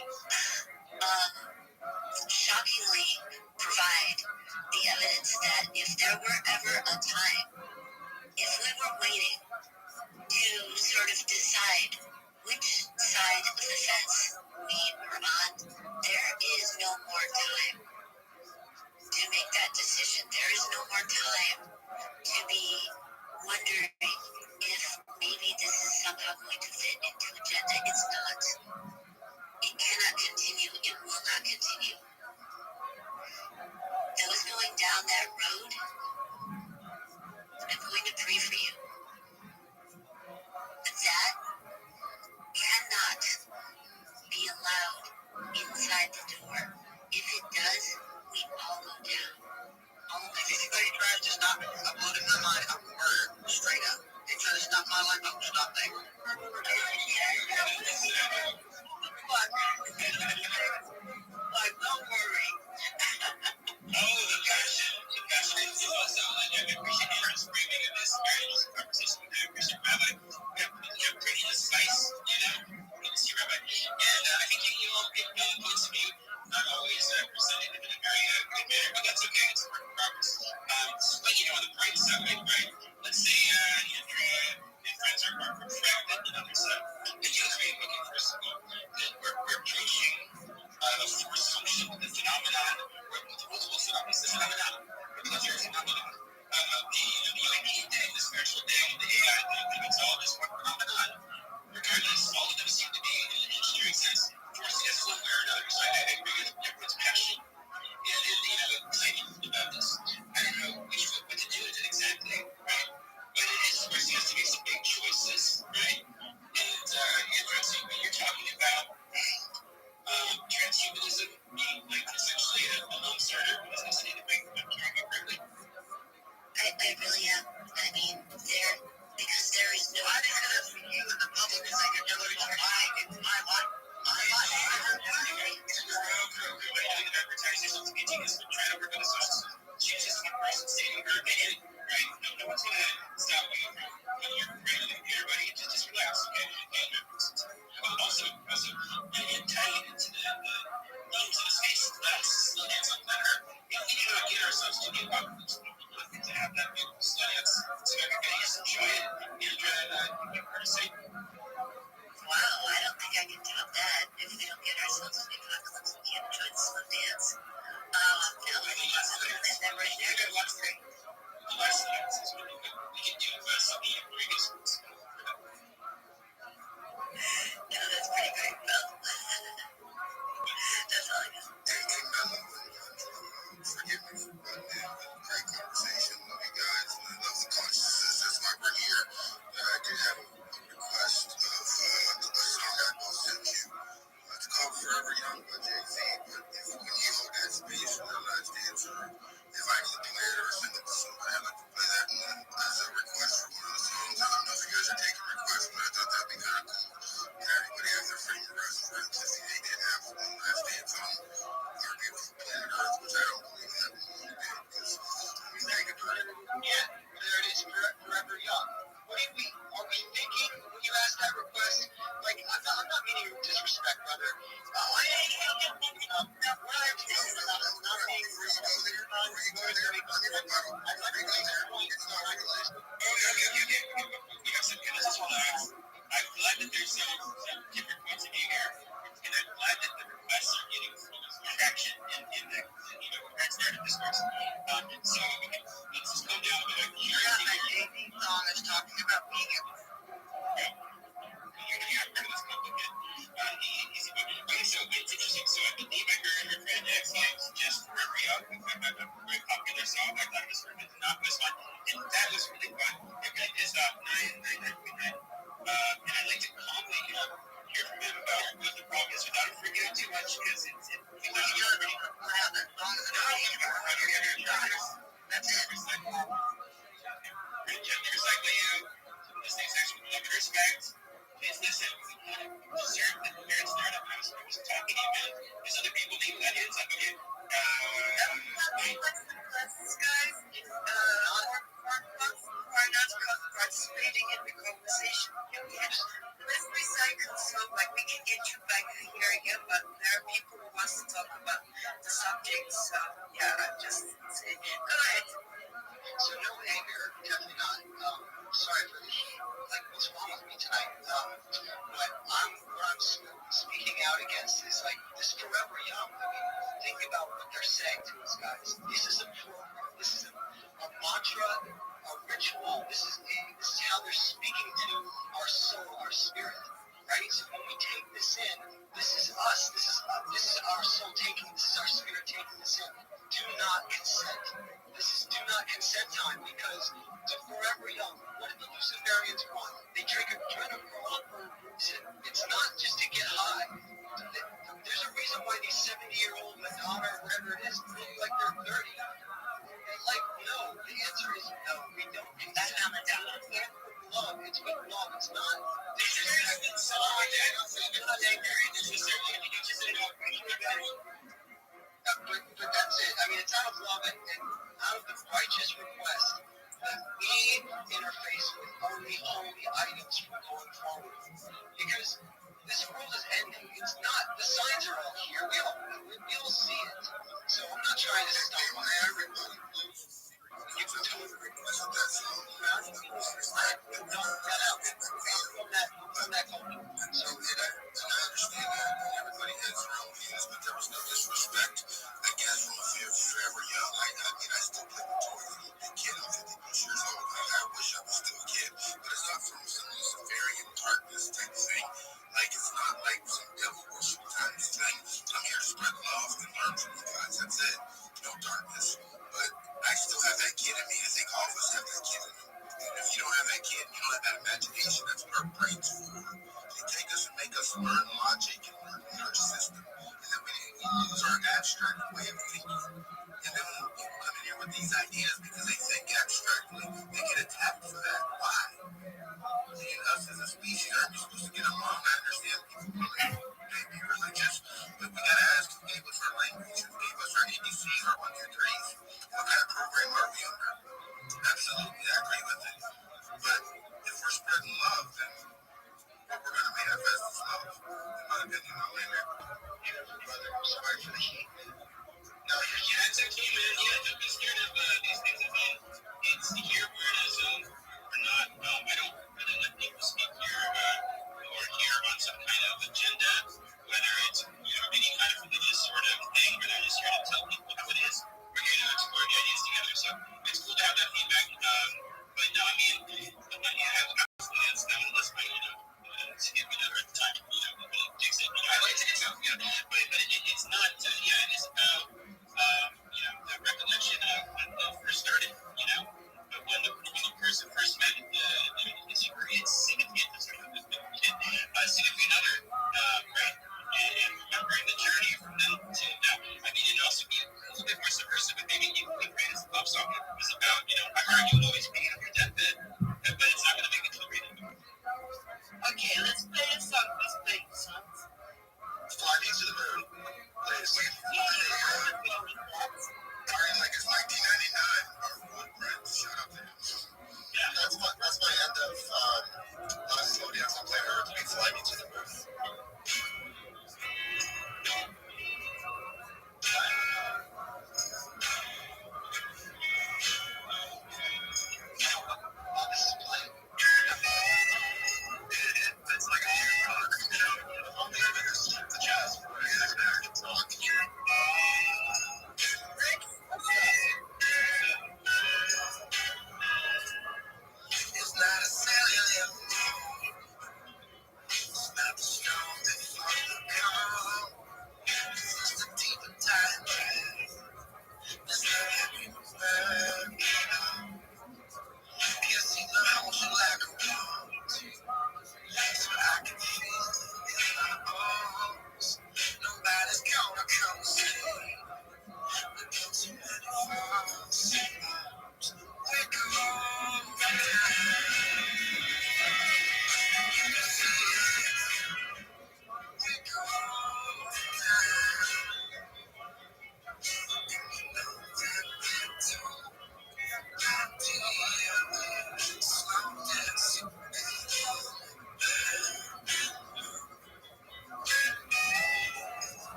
shockingly provide the evidence that if there were ever a time, if we were waiting to sort of decide which side of the fence we were on, there is no more time to make that decision. There is no more time to be wondering if maybe this is somehow going to fit into agenda. It's not. It cannot continue. It will not continue. Those going down that road, I'm going to pray for you. But that cannot be allowed inside the door. If it does, we all go down. If anybody tries to stop it, I'm loading my mind up word straight up. They try to stop my life, I'm stop them. But don't worry. Oh, the passion is awesome. I appreciate your framing of this very awesome conversation. I appreciate Rabbi. You're pretty concise, good to see Rabbi. And I think you all get points of view, not always presented in a very good manner, but that's okay. It's a work in progress. But on the bright side, right? Let's say Andrea and friends are fractured on the other side. And you agree, looking first of all, that we're approaching the force function, the phenomenon, or multiple phenomena, the phenomenon, the pleasure phenomenon really am. I mean, because there is no. I think that for you and the public is like another lie. It's my life. My life. Advertisers to get us trying to work on the social. She's just a person stating her opinion, right? No one's gonna stop you from everybody. Just relax, okay? Also, tying it into the themes of the space, that's something that we cannot get ourselves to be popular. To have that big studies, so everybody just enjoy it. And you heard say, wow, I don't think I can top that if we don't get ourselves to be popular. We can't enjoy the slow dance. No, that right there, that's great. The last thing is what we can do with something in previous ones. Yeah, that's pretty great, Bill. That's all I got. Forgive me for butting in, but great conversation. Love you guys. And I love the consciousness. That's why we're here. I did have a request of a song I will send you. It's called Forever Young by Jay-Z. But if when you hold that space for the last answer, if I need to play it or send it to somebody, I'd like to play that as a request for one of the songs. I don't know if you guys are taking requests, but I thought that'd be kind of cool. And everybody has their favorite restaurant. They did have one last dance on our beautiful planet Earth, which I don't believe that we want to do because we think about it. Yeah, there it is, Forever Young. What are we thinking when you ask that request? Like, I'm not meaning disrespect, brother. I'm glad that there's some different points of view here, and I'm glad that the requests are getting traction in the that's narrative discourse. So let's just go down to like that JV song is talking about being able to okay, so it's interesting. So I believe I heard your friend X just Forever Young, a very popular song. I thought it was not this one, and that was really fun. It really is 999. And I'd like to calmly hear from him about what the problem is without freaking out too much because it's already wow, that song is that's it. Recycling this thing's actually love and respect. Business and deserve the parents there that I was talking to you, man. There's other people leaving that in. It's like, okay, guys, who are not participating in the conversation. Let's recycle so like we can get you back here again, but there are people who want to talk about the subject. So yeah, I'm just saying. Go ahead. So no anger, definitely not. Sorry for the like what's wrong with me tonight. But what I'm speaking out against is like this Forever Young. I mean, think about what they're saying to us guys. This is a program. This is a mantra, a ritual. This is how they're speaking to our soul, our spirit. Right? So when we take this in, this is us. This is our soul taking. This is our spirit taking this in. Do not consent. This is do not consent time because the Forever Young. What did the Luciferians want? They drink adrenaline. It's not just to get high. There's a reason why these 70-year-old Madonna or whatever it is look like they're 30. Like, no. The answer is no. We don't. That's not Madonna. Love. It's with love. It's not. This is so it's not ignorant. It's just but that's it. I mean, it's out of love and out of the righteous request that we interface with only holy items from going forward. Because this world is ending. It's not. The signs are all here. We'll see it. So I'm not trying to stop everybody. You can totally request that song. Don't get out from that culture. So and I understand that everybody has their own views, but there was no disrespect. I guess from a Forever Young, I still play with toys. I'm a big kid. I'm 50 years old. I wish I was still a kid, but it's not from some Luciferian darkness type thing. Like it's not like some devil worship kind of thing. I'm here to spread love and learn from you guys. That's it. No darkness. But I still have that kid in me. I think all of us have that kid in me. And if you don't have that kid, you don't have that imagination. That's what our brains for. They take us and make us learn logic and learn our system. And then we lose our abstract way of thinking. And then when people come in here with these ideas because they think abstractly, agree with it. But if we're spreading love, then what we're going to manifest is love. In my opinion, I'll leave it. You know, brother, I'm sorry for the heat. No, yeah, it's okay, man. Yeah, don't be scared of these things. I mean, it's here we're in a Zoom. We're not, I don't really let people speak here or here on some kind of agenda, whether it's, you know, any kind of religious sort of thing. We're not just here to tell people how it is. We're here to explore the ideas together. So it's cool to have that feedback. But no, I mean, that's not unless my, you know, to give me another time, you know, we'll fix it. You know, I like to do so, you know, but it's not, yeah, it is about, you know, the recollection of when it first started. You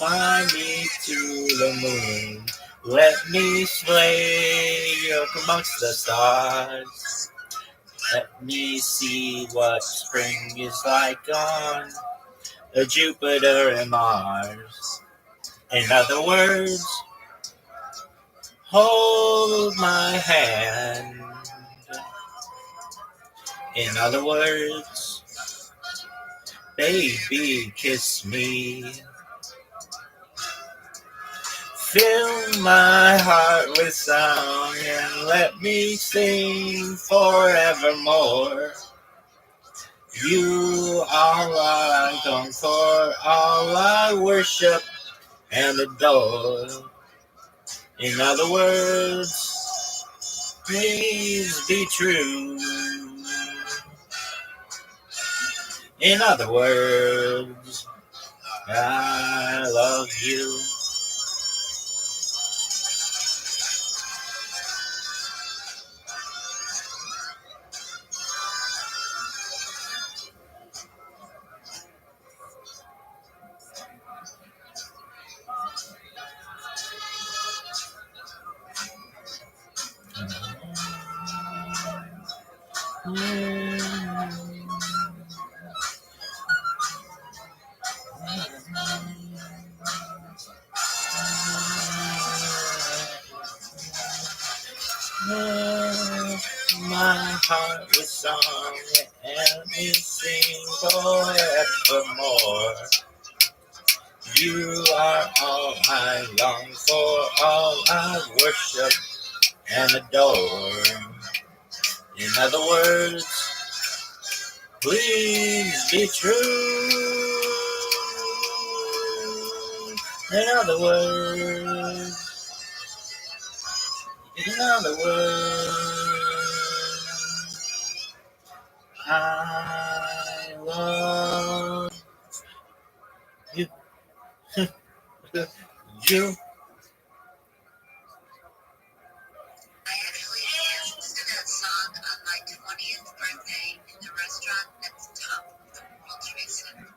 fly me to the moon. Let me sway amongst the stars. Let me see what spring is like on Jupiter and Mars. In other words, hold my hand. In other words, baby, kiss me. Fill my heart with song and let me sing forevermore. You are all I long for, all I worship and adore. In other words, please be true. In other words, I love you. My heart with song and me sing forevermore. You are all I long for, all I worship and adore. In other words, please be true. In other words, I love you. You. I actually danced to that song on my 20th birthday in the restaurant at the top of the World Trade Center.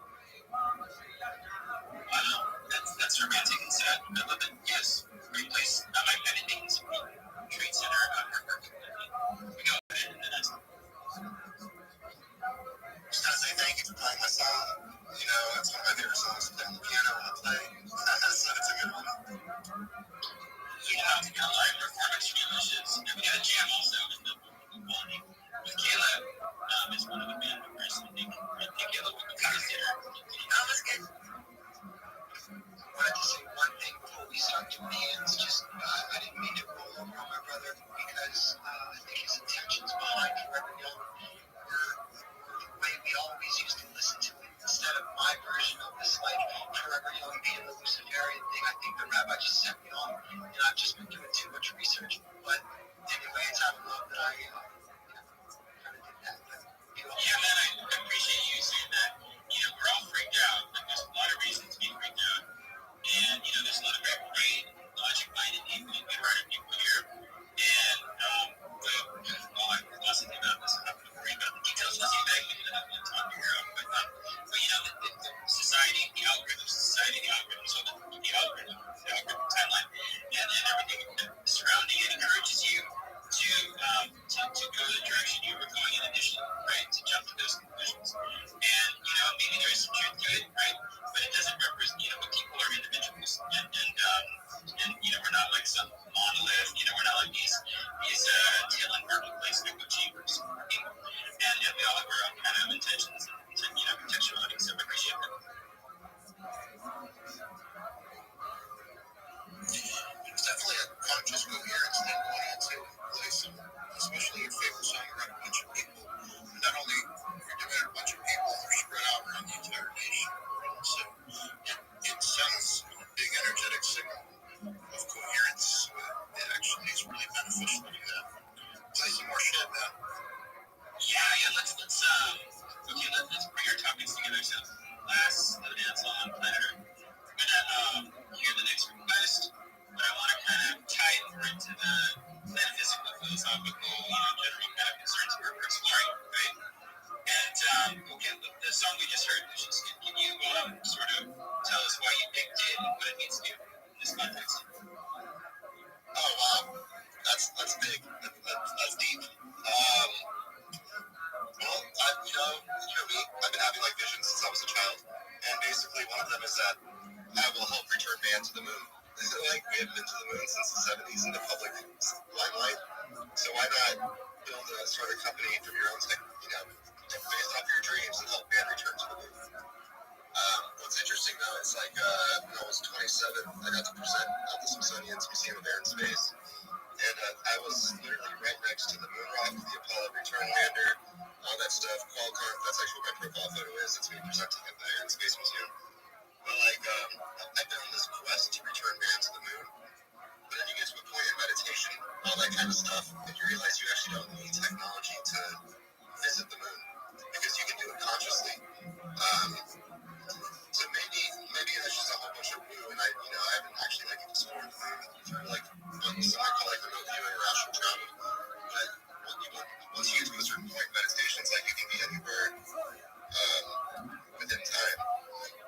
Wow, that's romantic and sad. I love it. Yes, great place. I didn't think it's Trade Center. We go ahead and then just gotta say thank you for playing my song. You know, that's one of my favorite songs to play on the piano when I play. So it's a good one. We got to go live performance finishes, and we got a jam also in the morning with Kayla. Is one of the band members. I think Kayla would be kind of dinner. That was good. I wanted to say one thing before we start doing the ends. Just I didn't mean to roll over on my brother because I think his intentions behind Forever Young were the way we always used to listen to it instead of my version of this like Forever Young being the Luciferian thing. I think the rabbi just sent me on, and I've just been doing too much research. But anyway, it's out of love that I kind of did that. But, yeah, man, I appreciate you saying that. You know, we're all freaked out. Like, there's a lot of reasons to be freaked out. And, you know, there's a lot of very great, logic-minded people and good-hearted people here. And, I'm listening about this. I'm not going to worry about the details. Let's get back into that and talk to your own. But, you know, the society, the algorithms, so the algorithm timeline, and everything surrounding it encourages you to go the direction you were going in initially, right? To jump to those conclusions. And to you in this context? Oh wow, that's big. That's deep. Well, me. I've been having like visions since I was a child, and basically one of them is that I will help return man to the moon. Like we haven't been to the moon since the '70s in the public limelight, so why not build a sort of company from your own based off your dreams and help man return to the moon? What's interesting though is like when I was 27, I got to present at the Smithsonian's Museum of Air and Space, and I was literally right next to the moon rock, the Apollo return lander, all that stuff. Qualcomm, that's actually what my profile photo is. It's me presenting at the Air and Space Museum. But like, I've been on this quest to return man to the moon. But then you get to a point in meditation, all that kind of stuff, and you realize you actually don't need technology to visit the moon because you can do it consciously. So maybe there's just a whole bunch of woo, and I haven't actually like explored the moon for like what some might call like remote viewing or astral travel. But once you get to a certain point in meditation, it's like you can be anywhere within time.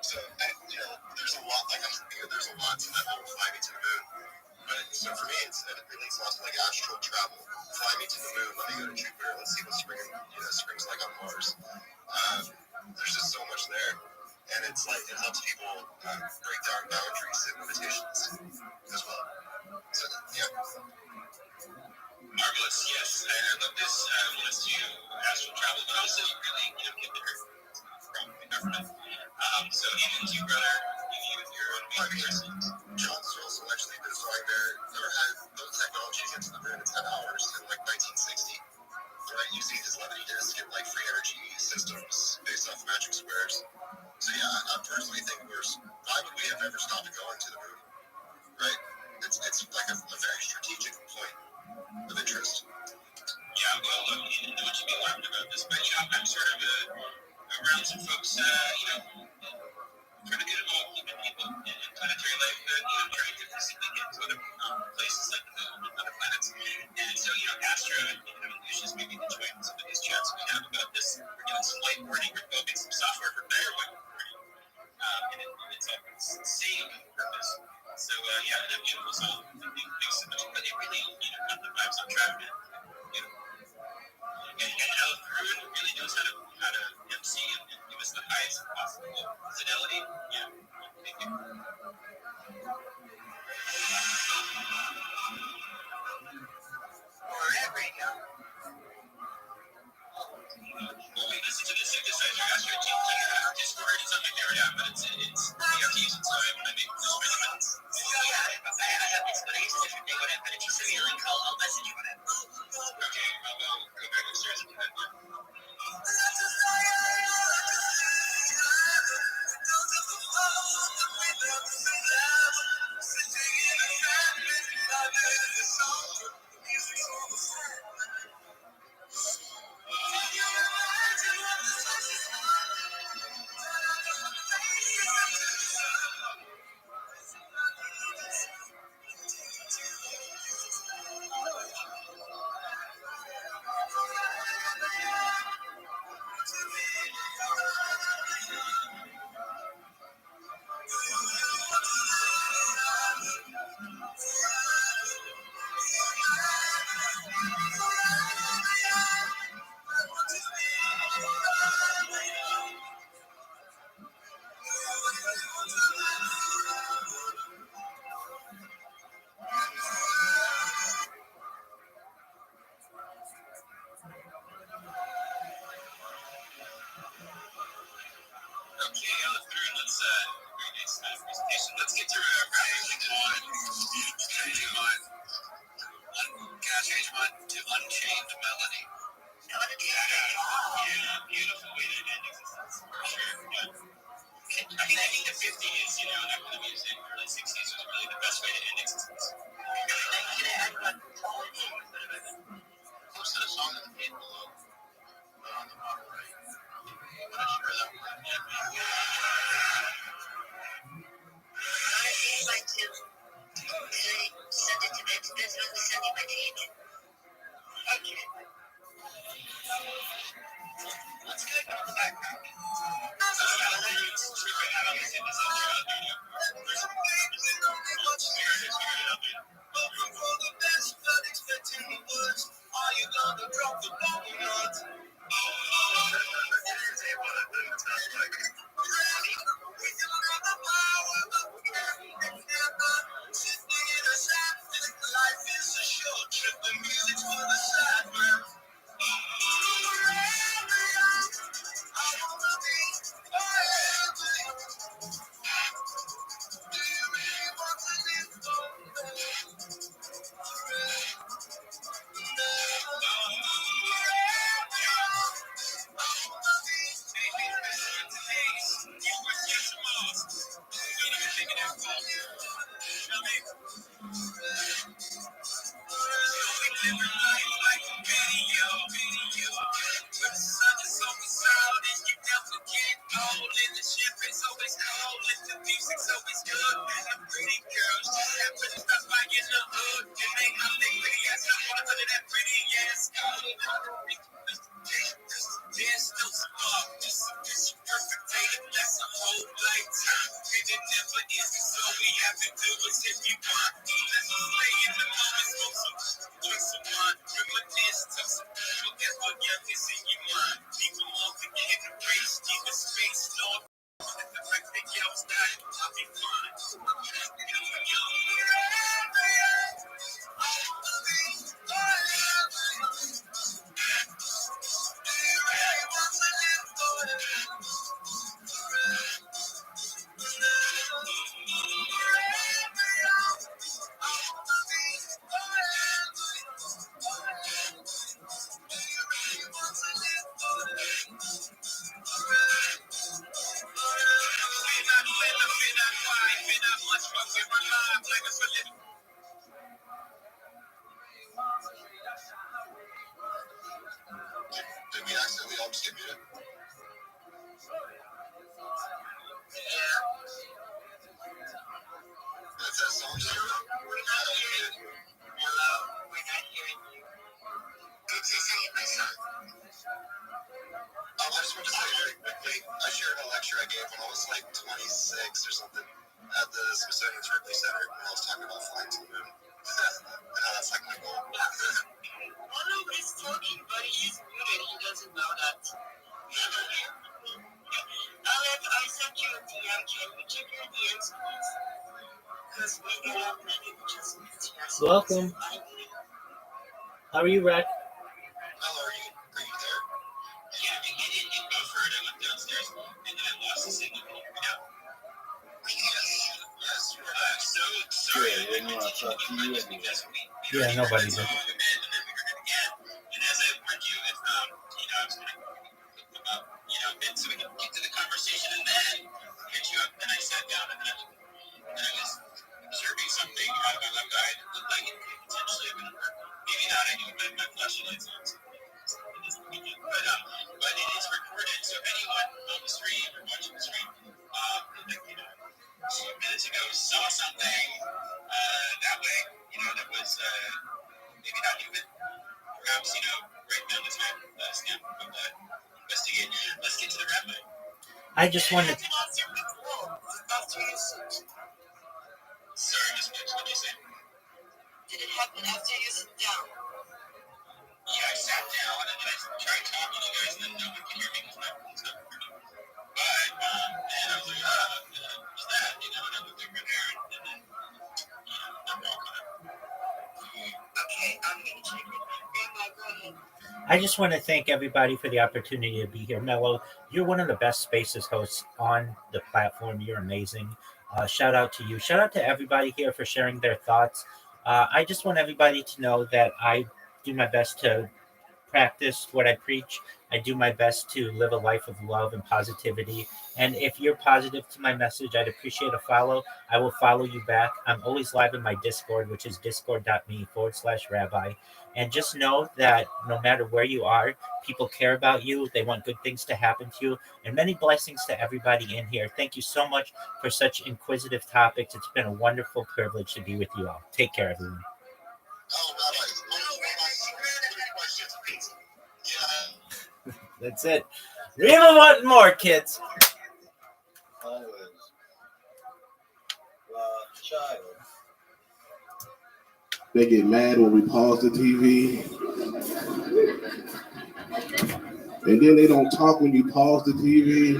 So there's a lot. Like there's a lot to that whole fly me to the moon. But so for me, it relates lots to like astral travel. Fly me to the moon. Let me go to Jupiter. Let's see what spring's like on Mars. There's just so much there, and it's like it helps people break down boundaries and limitations as well. So yeah. Marvelous. Yes, I love this. Willingness to astral travel, but also really get there from the government. So even as you brother, your own person, John Searles actually been flying there. Never had no technology to get to the moon in 10 hours in like 1960. Right, using his levity disk and like free energy systems based off magic squares. So yeah, I personally think why would we have ever stopped going to the moon? Right? It's like a very strategic point of interest. Yeah, well, look, you know what you mean laughing about this, but I'm sort of around some folks, trying to get involved with people in planetary life, trying to physically get to other places like the moon and other planets. And so, Astra and Lucius maybe can join some of these chats we have about this. We're doing some light learning, we're building some software for better light learning. And it's all the same purpose. So, yeah, that beautiful song. Thanks so much. But it really, got the vibes on track, man. And Alan Bruin really knows how to MC and give us the highest possible fidelity. Yeah, thank you. When we listen to the synthesizer, Astro Discord is on my favorite app, but it's you have to use it, so I make those measurements. I have explanations if you want it, but if you send me a link, I'll message you on it. Okay, I'll go back upstairs and do that. Let's get to change one to Unchained Melody. Yeah, beautiful way to end existence, for sure. Yeah. I think the 50s, that kind of music, early 60s was really the best way to end existence. Posted a song in the feed below. On the bottom right. I'm not sure that one. I'd like to send it to Vince. Vince will send you my change. Okay. Let's get it on the background. Did we accidentally all just get muted? That's that song. Hello, we're not hearing you. Don't say something, my son. I just want to say very quickly, I shared a lecture I gave when I was like 26 or something at the Smithsonian's Ripley Center when I was talking about flying to the moon. That's like my goal. Well, nobody's talking, but he's muted. He doesn't know that. Alex, I sent you a DM. Can you check your DMs, please? Because we get up many adjustments here. Welcome. How are you, Rack? How are you? Are you there? Yeah, it buffered. I went downstairs and I lost the signal. Yes, you are back. So sorry. I didn't want to talk to you anyway. Yeah, nobody did. And as I warned you, if I was going to, so we can get to the conversation and then hit you up. Then I sat down and I was observing something out of my left eye that looked like it could potentially have been a bird. Maybe not. I do have my flashlights on. But it is recorded, so if anyone on the stream or watching the stream, a few minutes ago saw something that way, that was maybe not even, perhaps, right down the time stamp of investigate. Let's get to the rabbi. I just wanted. Sorry, just what you said. Did it happen after you sit down? Yeah, I sat down and then I tried talking to you guys, and then no one could hear me because my phone's not working. But, and I was like, what's that? And I looked over there, and then, I'm walking up. Okay, I'm going to check it. Grandma, go ahead. I just want to thank everybody for the opportunity to be here. Mello, you're one of the best Spaces hosts on the platform. You're amazing. Shout out to you. Shout out to everybody here for sharing their thoughts. I just want everybody to know that I do my best to practice what I preach. I do my best to live a life of love and positivity. And if you're positive to my message, I'd appreciate a follow. I will follow you back. I'm always live in my Discord, which is discord.me/rabbi. And just know that no matter where you are, people care about you. They want good things to happen to you. And many blessings to everybody in here. Thank you so much for such inquisitive topics. It's been a wonderful privilege to be with you all. Take care, everyone. That's it. We even want more, kids. child. They get mad when we pause the TV. And then they don't talk when you pause the TV.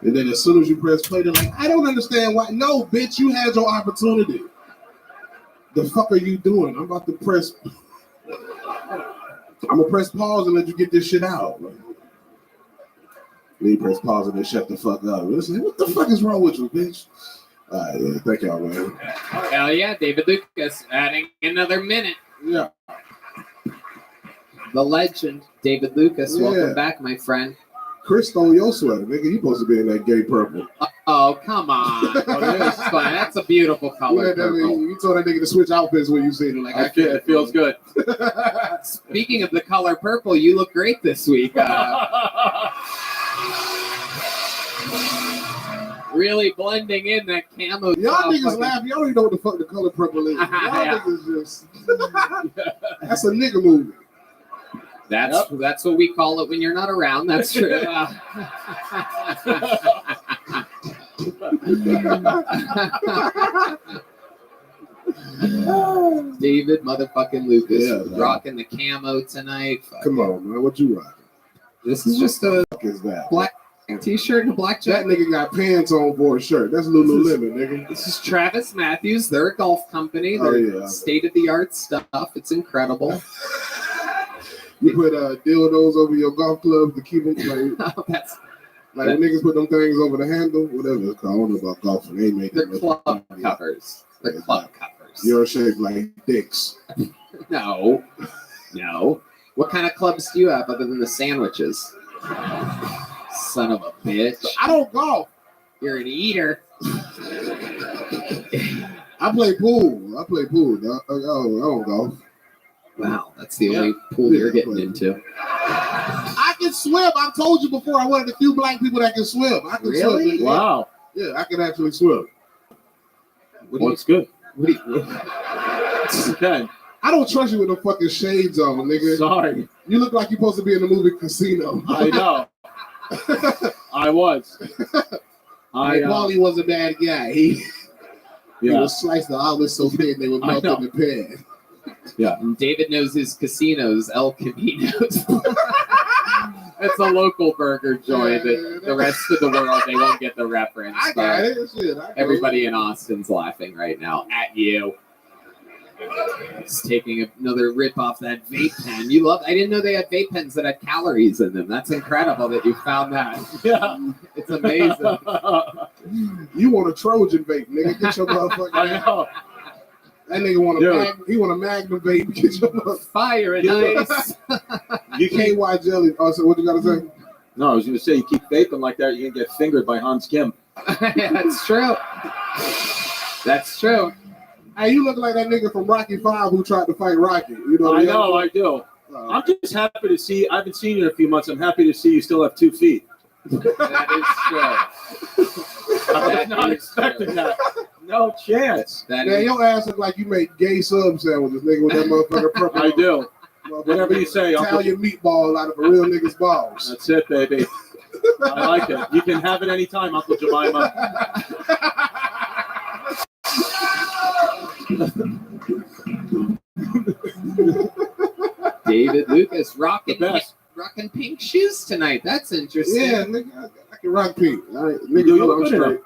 And then as soon as you press play, they're like, I don't understand why. No, bitch, you had your opportunity. The fuck are you doing? I'm about to press. I'm gonna press pause and let you get this shit out. Then you press pause and then shut the fuck up. It's like, what the fuck is wrong with you, bitch? All right, yeah, thank y'all, man. Hell yeah, David Lucas adding another minute. Yeah. The legend, David Lucas. Yeah. Welcome back, my friend. Chris stole your sweater, nigga. You supposed to be in that gay purple. Oh, come on. That's fine. That's a beautiful color. You told that nigga to switch outfits when you seen it. Like, I can't. It feels good. Speaking of the color purple, you look great this week. Really blending in that camo. Y'all niggas laugh. Y'all don't even know what the fuck the color purple is. Y'all niggas just. That's a nigga movie. That's what we call it when you're not around. That's true. David motherfucking Lucas rocking the camo tonight. Come on, man. What you rocking? This is just a is that? Black t-shirt and a black jacket. That nigga got pants on for a shirt. That's Lululemon, nigga. This is Travis Matthews. They're a golf company. They're state-of-the-art stuff. It's incredible. You put dildos over your golf clubs to keep them like, when niggas put them things over the handle, whatever it's called. I don't know about golfing. They make They're club covers. They're club covers. You're shaped like dicks. No. What kind of clubs do you have other than the sandwiches? Son of a bitch. I don't golf. You're an eater. I play pool. Dog. I don't golf. Wow, that's the only pool you're getting into. I can swim. I've told you before. I'm one of the few black people that can swim. I can swim. Wow. Yeah, I can actually swim. What's good? What do you? Okay. I don't trust you with the fucking shades on, nigga. Sorry. You look like you're supposed to be in the movie Casino. I know. I was. Paulie was a bad guy. He was sliced the olives so thin they would melt in the pan. Yeah. And David knows his casinos, El Caminos. It's a local burger joint. The rest of the world, they won't get the reference. I got it. Shit, everybody in Austin's laughing right now at you. It's taking another rip off that vape pen. I didn't know they had vape pens that had calories in them. That's incredible that you found that. Yeah. It's amazing. You want a Trojan vape, nigga. Get your motherfucking I know. That nigga want a Magnum vape. Get your motherfucking fire and ice. You KY jelly. Oh, so what you gotta say? No, I was gonna say you keep vaping like that, you're gonna get fingered by Hans Kim. That's true. That's true. Hey, you look like that nigga from Rocky 5 who tried to fight Rocky. You know? I know, I do. I'm just happy to see. I haven't seen you in a few months. I'm happy to see you still have 2 feet. That is true. I was not expecting that. No chance. Your ass look like you make gay sub sandwiches, nigga, with that motherfucker purple. I do. Whatever you say, Italian meatball out of a real nigga's balls. That's it, baby. I like it. You can have it anytime, Uncle Jemima. David Lucas rocking pink shoes tonight. That's interesting. Yeah, nigga, I can rock pink. Nigga, I'm straight.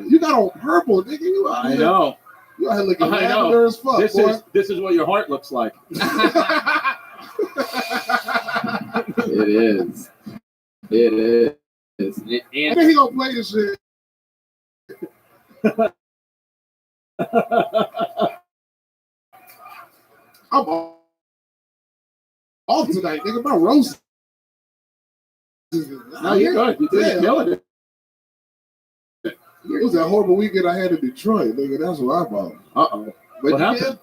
You got on purple, nigga. I know. You out here looking lavender as fuck, boy. This is what your heart looks like. It is. And I think he gonna play this shit. I'm off tonight, nigga. My roast. No, you're good. You did killing it. It was that horrible weekend I had in Detroit, nigga. That's what I bought. Uh-oh. But What happened?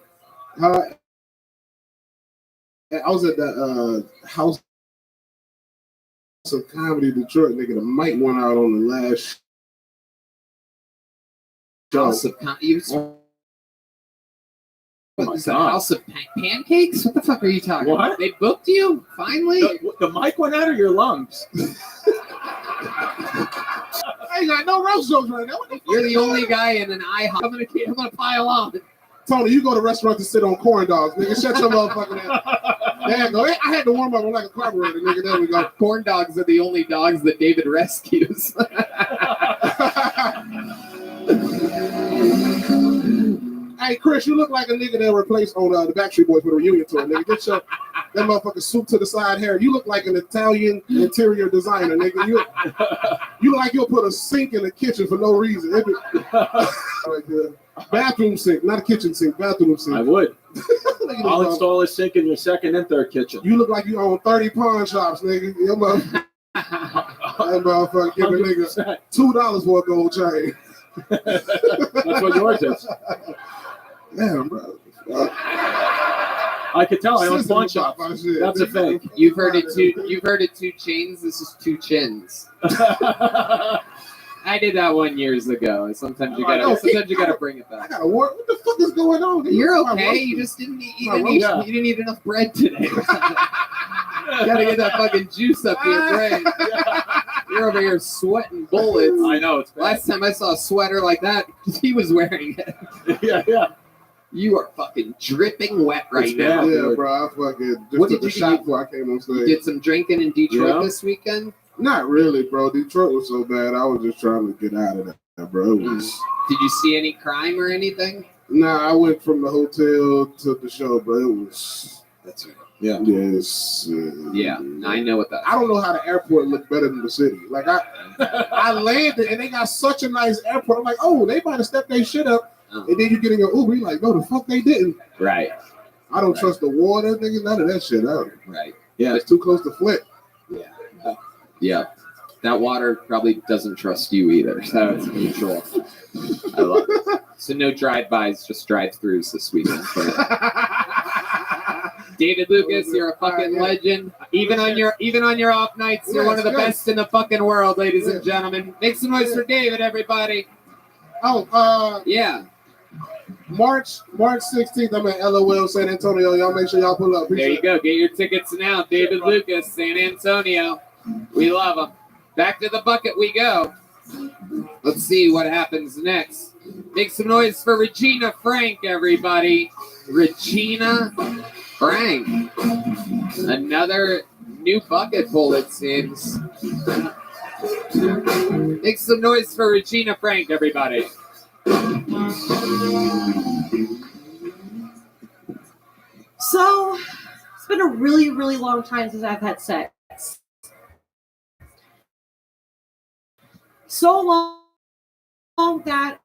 I was at the House of Comedy in Detroit, nigga. The mic went out on the last show. House of House of Pancakes? What the fuck are you talking about? They booked you? Finally? The mic went out of your lungs. I ain't got no roast jokes right now. What the fuck You're is the going only on? guy in an IHOP. I'm gonna pile on. Tony, you go to restaurants to sit on corn dogs, nigga. Shut your motherfucking ass. There you go. I had to warm up. I'm like a carburetor, nigga. There we go. Corn dogs are the only dogs that David rescues. Hey, Chris, you look like a nigga that replaced on the Backstreet Boys with a reunion tour, nigga. Get your that motherfucking soup to the side hair. You look like an Italian interior designer, nigga. You look like you'll put a sink in the kitchen for no reason. Right there. Bathroom sink, not a kitchen sink. Bathroom sink. I would. Look at I'll this install a sink in your second and third kitchen. You look like you own 30 pawn shops, nigga. Your motherfucker, that motherfucker give a nigga $2 for a gold chain. That's what yours is. Damn, bro. I could tell. I own Sister pawn shops. about my shit. That's a fake. You've heard it two chains. This is two chins. I did that one years ago. Sometimes you gotta bring it I back. gotta work. What the fuck is going on? You're My okay. roast- You just didn't eat My any. roast- You didn't eat enough bread today. Gotta get that fucking juice up to your brain. You're over here sweating bullets. I know. It's bad. Last time I saw a sweater like that, he was wearing it. Yeah. You are fucking dripping wet right It's now. bad. Yeah, bro. I fucking just What took did a you shot do? before I came on You stage. did some drinking in Detroit Yeah. this weekend? Not really, bro. Detroit was so bad. I was just trying to get out of that, bro. It was. Did you see any crime or anything? Nah, I went from the hotel to the show, bro. It was. That's right. Yeah. Yes. Yeah, I know what that. I don't know how the airport looked better than the city. Like I landed and they got such a nice airport. I'm like, oh, they might have stepped their shit up. And then you get in your Uber, you're like, no, the fuck they didn't. Right. I don't trust the water, nigga. None of that shit out. Right. Yeah. It's too close to Flint. Yeah. That water probably doesn't trust you either. So it's control. I love it. So no drive-bys, just drive-throughs this weekend. David Lucas, you're a fucking legend. Even on your off nights, you're one of the best in the fucking world, ladies and gentlemen. Make some noise for David, everybody. Oh, Yeah. March 16th, I'm at LOL San Antonio. Y'all make sure y'all pull up. There you go. Get your tickets now. David Lucas, San Antonio. We love him. Back to the bucket we go. Let's see what happens next. Make some noise for Regina Frank, everybody. Regina Frank. Another new bucket full, it seems. Make some noise for Regina Frank, everybody. So, it's been a really, really long time since I've had sex. So long that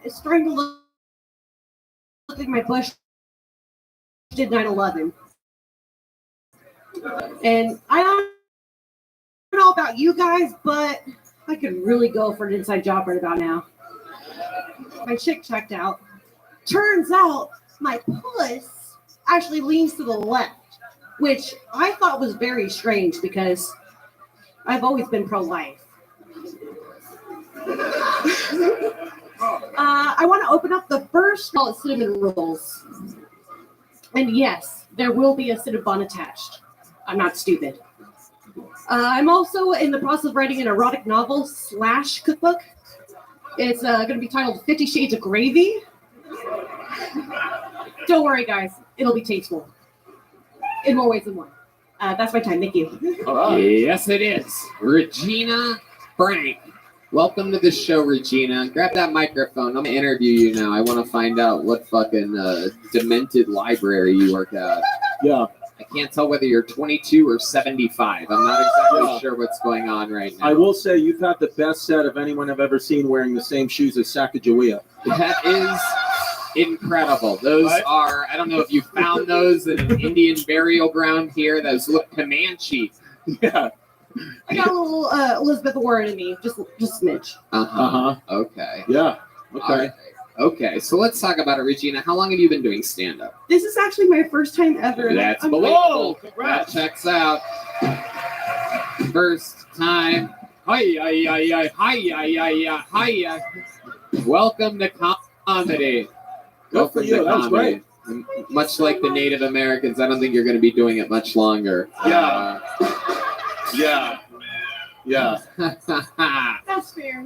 it's starting to look like my bush did 9/11. And I don't know about you guys, but I could really go for an inside job right about now. My chick checked out. Turns out my puss actually leans to the left, which I thought was very strange because I've always been pro-life. I want to open up the first cinnamon rolls. And yes, there will be a Cinnabon attached. I'm not stupid. I'm also in the process of writing an erotic novel / cookbook. It's going to be titled 50 Shades of Gravy. Don't worry, guys. It'll be tasteful. In more ways than one. That's my time. Thank you. All right. Yes, it is. Regina Frank. Welcome to the show, Regina. Grab that microphone. I'm going to interview you now. I want to find out what fucking demented library you work at. Yeah. I can't tell whether you're 22 or 75. I'm not exactly sure what's going on right now. I will say you've had the best set of anyone I've ever seen wearing the same shoes as Sacagawea. That is incredible. Those are, I don't know if you found those in an Indian burial ground here. Those look Comanche. Yeah. I got a little Elizabeth Warren in me. Just a smidge. Uh-huh. Okay. Yeah. All Okay. right. Okay, so let's talk about it, Regina. How long have you been doing stand-up? This is actually my first time ever. That's I'm- believable. That checks out. First time. Hi. Welcome to comedy. Good for you. That was great. Much like the Native Americans, I don't think you're going to be doing it much longer. Yeah. Yeah. Yeah. That's fair. That's fair.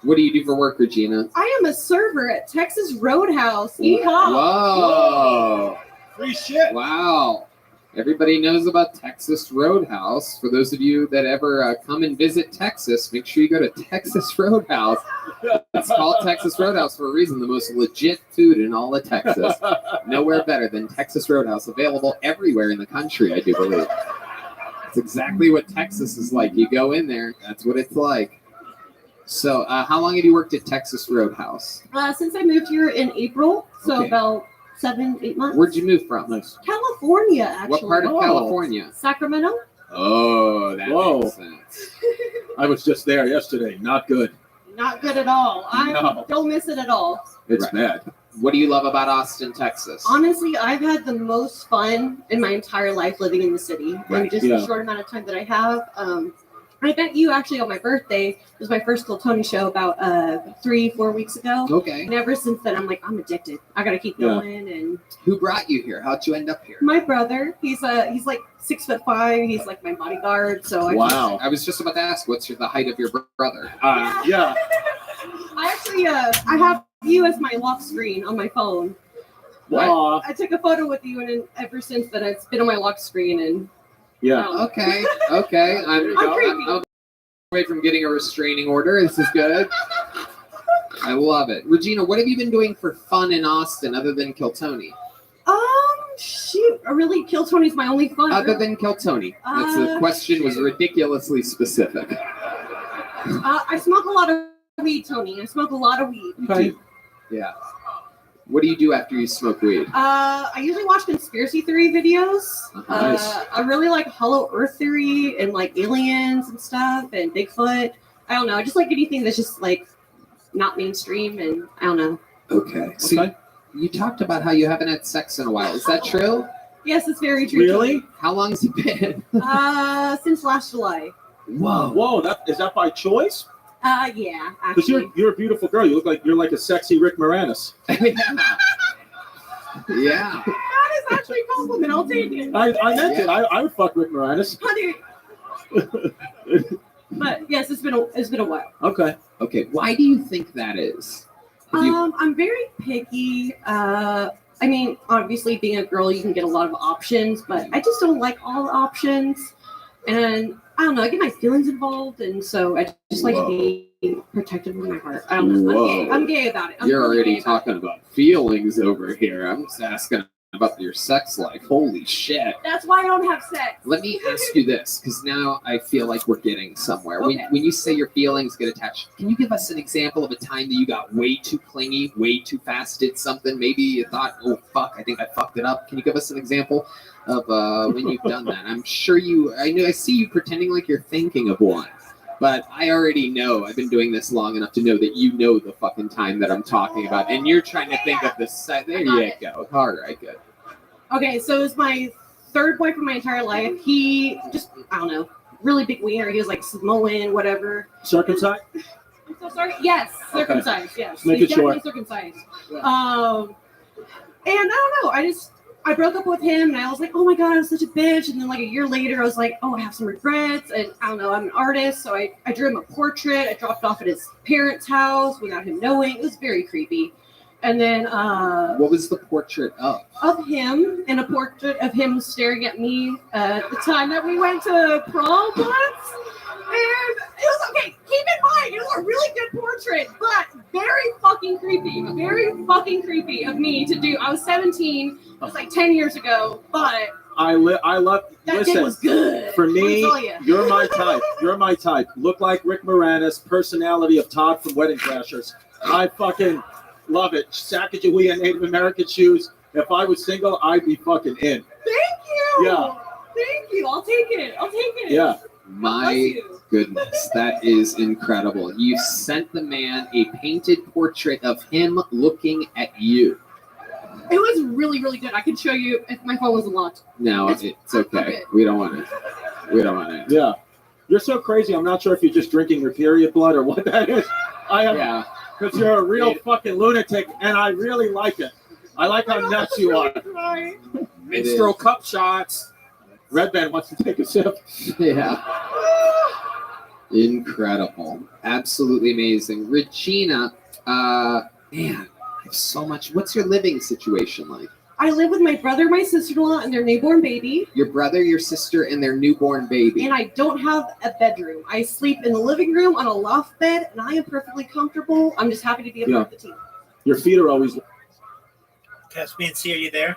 What do you do for work, Regina? I am a server at Texas Roadhouse. Yeehaw. Whoa. Free shit. Wow. Everybody knows about Texas Roadhouse. For those of you that ever come and visit Texas, make sure you go to Texas Roadhouse. It's called Texas Roadhouse for a reason. The most legit food in all of Texas. Nowhere better than Texas Roadhouse. Available everywhere in the country, I do believe. It's exactly what Texas is like. You go in there, that's what it's like. So, how long have you worked at Texas Roadhouse? Since I moved here in April, so Okay. about 7-8 months. Where'd you move from? Nice. California, actually. What part of California? Sacramento. Oh, that Whoa. makes sense. I was just there yesterday. Not good. Not good at all. I No. don't miss it at all. It's Right. bad. What do you love about Austin, Texas? Honestly, I've had the most fun in my entire life living in the city. Right. In just Yeah. the short amount of time that I have. I met you actually on my birthday. It was my first Kill Tony show about 3-4 weeks ago. Okay. And ever since then, I'm like, I'm addicted. I gotta keep Yeah. going. And Who brought you here? How'd you end up here? my brother, he's like 6'5". He's like my bodyguard. So Wow. I was just about to ask, what's the height of your brother? Yeah. I actually I have you as my lock screen on my phone. Aw. I took a photo with you, and then ever since then, it's been on my lock screen. And Yeah. Okay. Okay. I'm creepy. away from getting a restraining order. This is good. I love it. Regina, what have you been doing for fun in Austin other than Kill Tony? Shoot, really, Kill Tony's my only fun. Other than Kill Tony. That's the question was shoot. ridiculously specific. I smoke a lot of weed, Tony. I smoke a lot of weed. Okay. Yeah. What do you do after you smoke weed? I usually watch conspiracy theory videos. Nice. I really like Hollow Earth theory and like aliens and stuff and Bigfoot. I don't know. I just like anything that's just like not mainstream, and I don't know. Okay. So Okay. you talked about how you haven't had sex in a while. Is that true? Yes, it's very true. Really? How long has it been? Since last July. Whoa. Whoa. Is that by choice? Yeah, Because actually. you're a beautiful girl. You look like you're like a sexy Rick Moranis. Yeah. That is actually a compliment. I'll take it. I meant it. I would fuck Rick Moranis. Honey. But yes, it's been a while. Okay. Okay. Why do you think that is? Have you- I'm very picky. I mean, obviously, being a girl, you can get a lot of options, but I just don't like all the options. And I don't know, I get my feelings involved, and so I just like to be protective of my heart. I don't know. Whoa. I'm gay about it. I'm You're really already gay about talking about feelings over here. I'm just asking about your sex life. Holy shit. it. That's why I don't have sex. Let me ask you this, because now I feel like we're getting somewhere. Okay. When you say your feelings get attached, can you give us an example of a time that you got way too clingy, way too fast, did something? Maybe you thought, oh, fuck, I think I fucked it up. Can you give us an example of when you've done that? I'm sure I see you pretending like you're thinking of one. But I already know, I've been doing this long enough to know that you know the fucking time that I'm talking about. And you're trying to think of the site. There you go. All right, good. Okay, so it was my third boyfriend my entire life. He just, I don't know, really big wiener. He was like Samoan, whatever. Circumcised? I'm so sorry. Yes, Okay. circumcised. Yes, Make he's it short. definitely circumcised. And I don't know. I broke up with him, and I was like, oh my god, I was such a bitch. And then like a year later, I was like, oh, I have some regrets. And I don't know, I'm an artist, so I drew him a portrait. I dropped off at his parents' house without him knowing. It was very creepy. And then What was the portrait of? of him, and a portrait of him staring at me at the time that we went to prom once. And it was okay. Keep in mind, it was a really good portrait, but very fucking creepy. Very fucking creepy of me to do. I was 17. It was like 10 years ago, but I love. that Listen, dick was good. for me, Let me tell ya. you're my type. You're my type. Look like Rick Moranis, personality of Todd from Wedding Crashers. I fucking love it. Sacagawea Native American shoes. If I was single, I'd be fucking in. Thank you. Yeah. Thank you. I'll take it. I'll take it. Yeah. My goodness, that is incredible. You sent the man a painted portrait of him looking at you. It was really, really good. I could show you if my phone was unlocked. No, it's okay. We don't want it. Yeah. You're so crazy. I'm not sure if you're just drinking your period blood or what that is. I am. Yeah. Because you're a real fucking lunatic, and I really like it. I like how nuts you are. Minstrel cup shots. Red Band wants to take a sip. Yeah. Incredible. Absolutely amazing. Regina, man, I have so much. What's your living situation like? I live with my brother, my sister-in-law, and their newborn baby. Your brother, your sister, and their newborn baby. And I don't have a bedroom. I sleep in the living room on a loft bed, and I am perfectly comfortable. I'm just happy to be a part of the team. Your feet are always. Caspian C, are you there?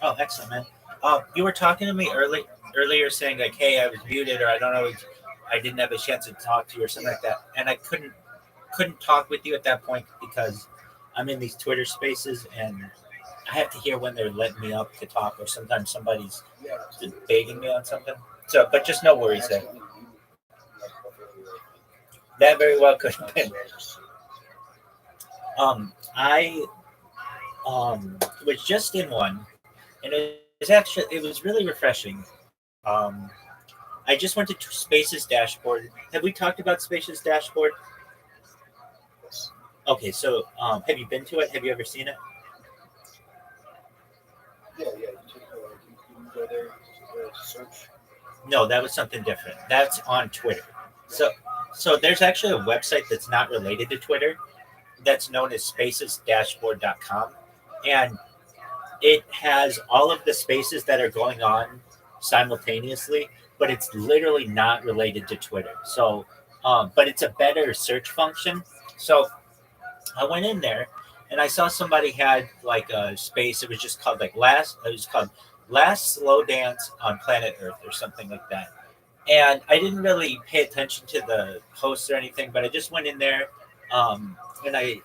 Oh, excellent, man. You were talking to me earlier saying like, hey, I was muted, or I don't know, I didn't have a chance to talk to you or something like that. And I couldn't talk with you at that point because I'm in these Twitter spaces and I have to hear when they're letting me up to talk, or sometimes somebody's debating me on something. So, but just no worries there. That very well could have been. I was just in one, and it was really refreshing. I just went to Spaces Dashboard. Have we talked about Spaces Dashboard? Okay, so have you been to it? Have you ever seen it? Yeah. You go there to search. No, that was something different. That's on Twitter. So there's actually a website that's not related to Twitter that's known as spacesdashboard.com. And it has all of the spaces that are going on simultaneously, but it's literally not related to Twitter. So, but it's a better search function. So I went in there and I saw somebody had like a space. It was just called Last Slow Dance on Planet Earth or something like that. And I didn't really pay attention to the host or anything, but I just went in there, and I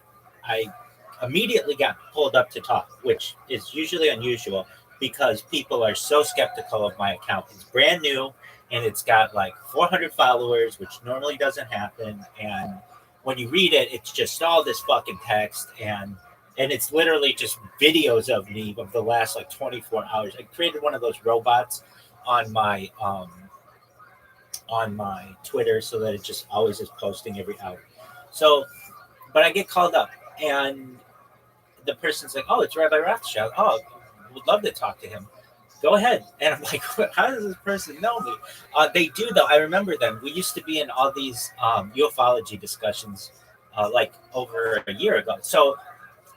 immediately got pulled up to talk, which is usually unusual because people are so skeptical of my account. It's brand new and it's got like 400 followers, which normally doesn't happen. And when you read it, it's just all this fucking text, and it's literally just videos of me of the last like 24 hours. I created one of those robots on my Twitter so that it just always is posting every hour. So, but I get called up and the person's like, oh, it's Rabbi Rothschild. Oh, would love to talk to him. Go ahead. And I'm like, how does this person know me? They do, though. I remember them. We used to be in all these ufology discussions like over a year ago. So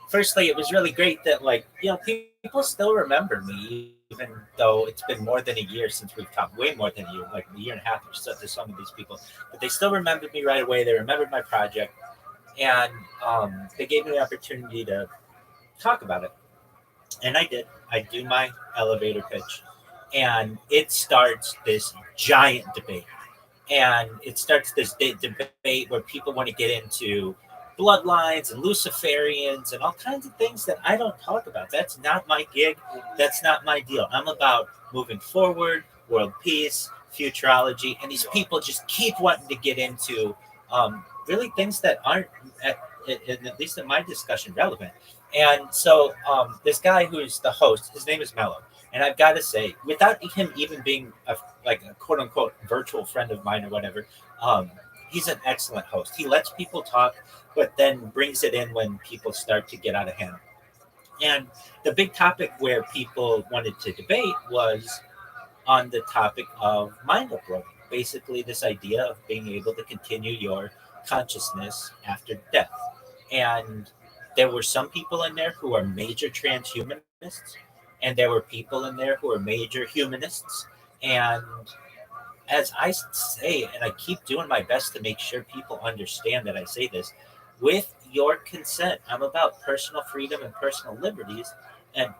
firstly, it was really great that, like, you know, people still remember me, even though it's been more than a year since we've talked, way more than a year, like a year and a half or so to some of these people. But they still remembered me right away. They remembered my project. And they gave me the opportunity to talk about it. And I did. I do my elevator pitch. And it starts this giant debate. And it starts this debate where people want to get into bloodlines and Luciferians and all kinds of things that I don't talk about. That's not my gig. That's not my deal. I'm about moving forward, world peace, futurology. And these people just keep wanting to get into really things that aren't, at least in my discussion, relevant. And so this guy who's the host, his name is Mello. And I've got to say, without him even being a quote unquote virtual friend of mine or whatever, he's an excellent host. He lets people talk, but then brings it in when people start to get out of hand. And the big topic where people wanted to debate was on the topic of mind uploading. Basically, this idea of being able to continue your consciousness after death. And there were some people in there who are major transhumanists, and there were people in there who are major humanists. And as I say, and I keep doing my best to make sure people understand that I say this, with your consent, I'm about personal freedom and personal liberties, and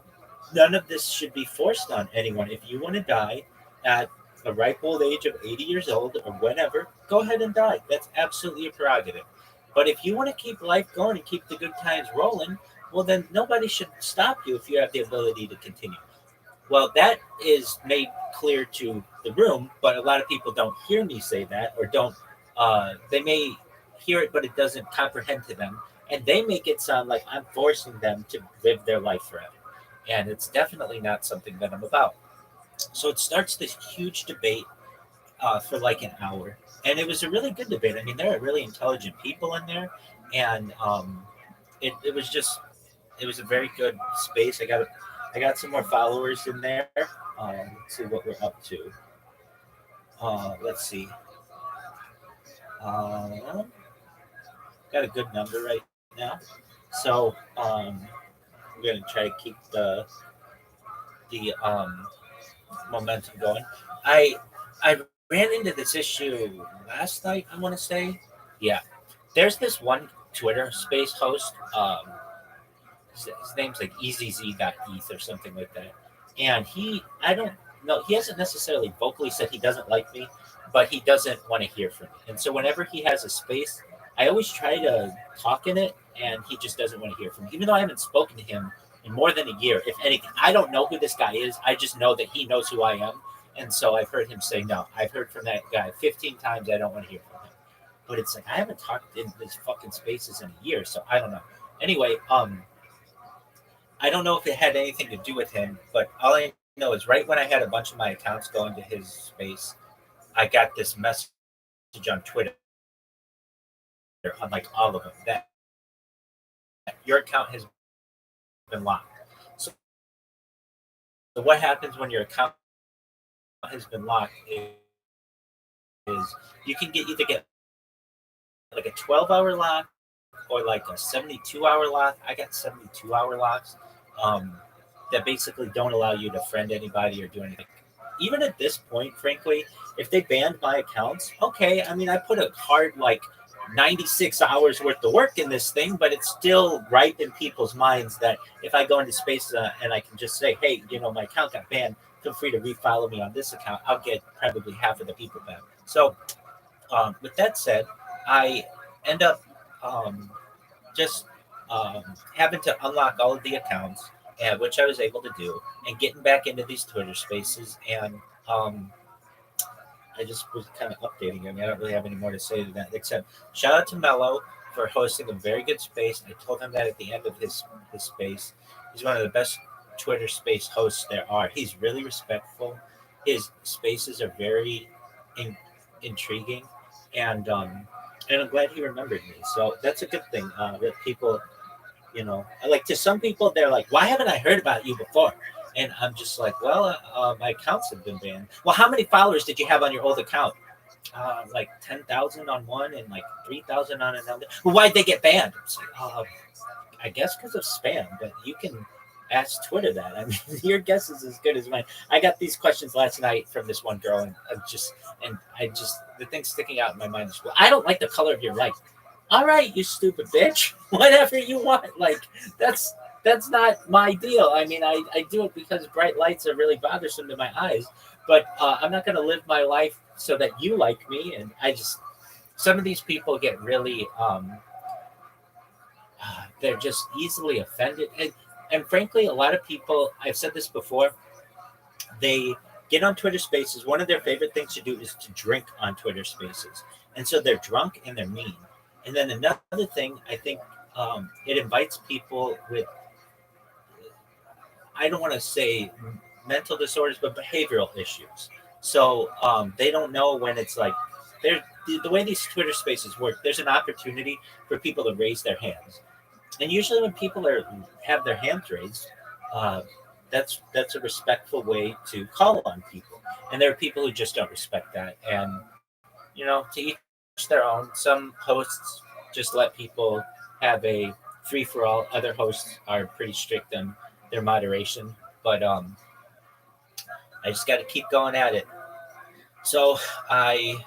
none of this should be forced on anyone. If you want to die at the ripe old age of 80 years old or whenever, go ahead and die. That's absolutely a prerogative. But if you want to keep life going and keep the good times rolling, well, then nobody should stop you if you have the ability to continue. Well, that is made clear to the room, but a lot of people don't hear me say that, or don't, they may hear it, but it doesn't comprehend to them. And they make it sound like I'm forcing them to live their life forever. And it's definitely not something that I'm about. So it starts this huge debate for like an hour. And it was a really good debate. I mean, there are really intelligent people in there. And it was a very good space. I got some more followers in there. Let's see what we're up to. Let's see. Got a good number right now. So we're gonna try to keep the momentum going. I ran into this issue last night, I want to say. Yeah. There's this one Twitter space host. His name's like EZZ.eth or something like that. And I don't know, he hasn't necessarily vocally said he doesn't like me, but he doesn't want to hear from me. And so whenever he has a space, I always try to talk in it, and he just doesn't want to hear from me. Even though I haven't spoken to him in more than a year, if anything, I don't know who this guy is. I just know that he knows who I am. And so I've heard him say, no, I've heard from that guy 15 times. I don't want to hear from him. But it's like, I haven't talked in this fucking spaces in a year, so I don't know. Anyway, I don't know if it had anything to do with him, but all I know is right when I had a bunch of my accounts go into his space, I got this message on Twitter, on like all of them, that your account has been locked. So what happens when your account has been locked is you can either get like a 12-hour lock or like a 72-hour lock. I got 72-hour locks that basically don't allow you to friend anybody or do anything. Even at this point, frankly, if they banned my accounts, okay, I mean, I put a hard like 96 hours worth of work in this thing, but it's still right in people's minds that if I go into space and I can just say, hey, my account got banned, feel free to refollow me on this account, I'll get probably half of the people back. So with that said, I end up just having to unlock all of the accounts, which I was able to do, and getting back into these Twitter spaces. And I just was kind of updating him. I don't really have any more to say to that, except shout out to Mello for hosting a very good space. I told him that at the end of his space. He's one of the best Twitter space hosts there are. He's really respectful. His spaces are very intriguing, and I'm glad he remembered me. So that's a good thing. That people, like, to some people, they're like, why haven't I heard about you before? And I'm just like, well, my accounts have been banned. Well, how many followers did you have on your old account? Like 10,000 on one and like 3,000 on another. Well, why'd they get banned? It's like, I guess because of spam, but you can ask Twitter that. I mean, your guess is as good as mine. I got these questions last night from this one girl, and the thing sticking out in my mind is, well, I don't like the color of your light. All right, you stupid bitch. Whatever you want. Like, that's not my deal. I mean, I do it because bright lights are really bothersome to my eyes, but I'm not going to live my life so that you like me. And some of these people get really, they're just easily offended. And frankly, a lot of people, I've said this before, they get on Twitter Spaces. One of their favorite things to do is to drink on Twitter Spaces. And so they're drunk and they're mean. And then another thing, I think it invites people with, I don't want to say mental disorders, but behavioral issues. So they don't know when it's like, the way these Twitter Spaces work, there's an opportunity for people to raise their hands. And usually when people have their hands raised, that's a respectful way to call on people. And there are people who just don't respect that. And, to each their own. Some hosts just let people have a free-for-all. Other hosts are pretty strict on their moderation. But I just got to keep going at it. So I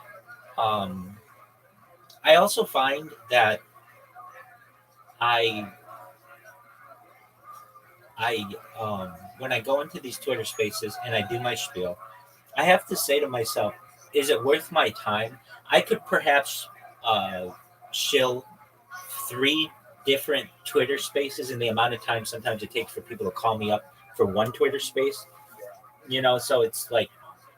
also find that when I go into these Twitter Spaces and I do my spiel, I have to say to myself, is it worth my time? I could perhaps shill 3 different Twitter Spaces in the amount of time sometimes it takes for people to call me up for one Twitter Space. So it's like,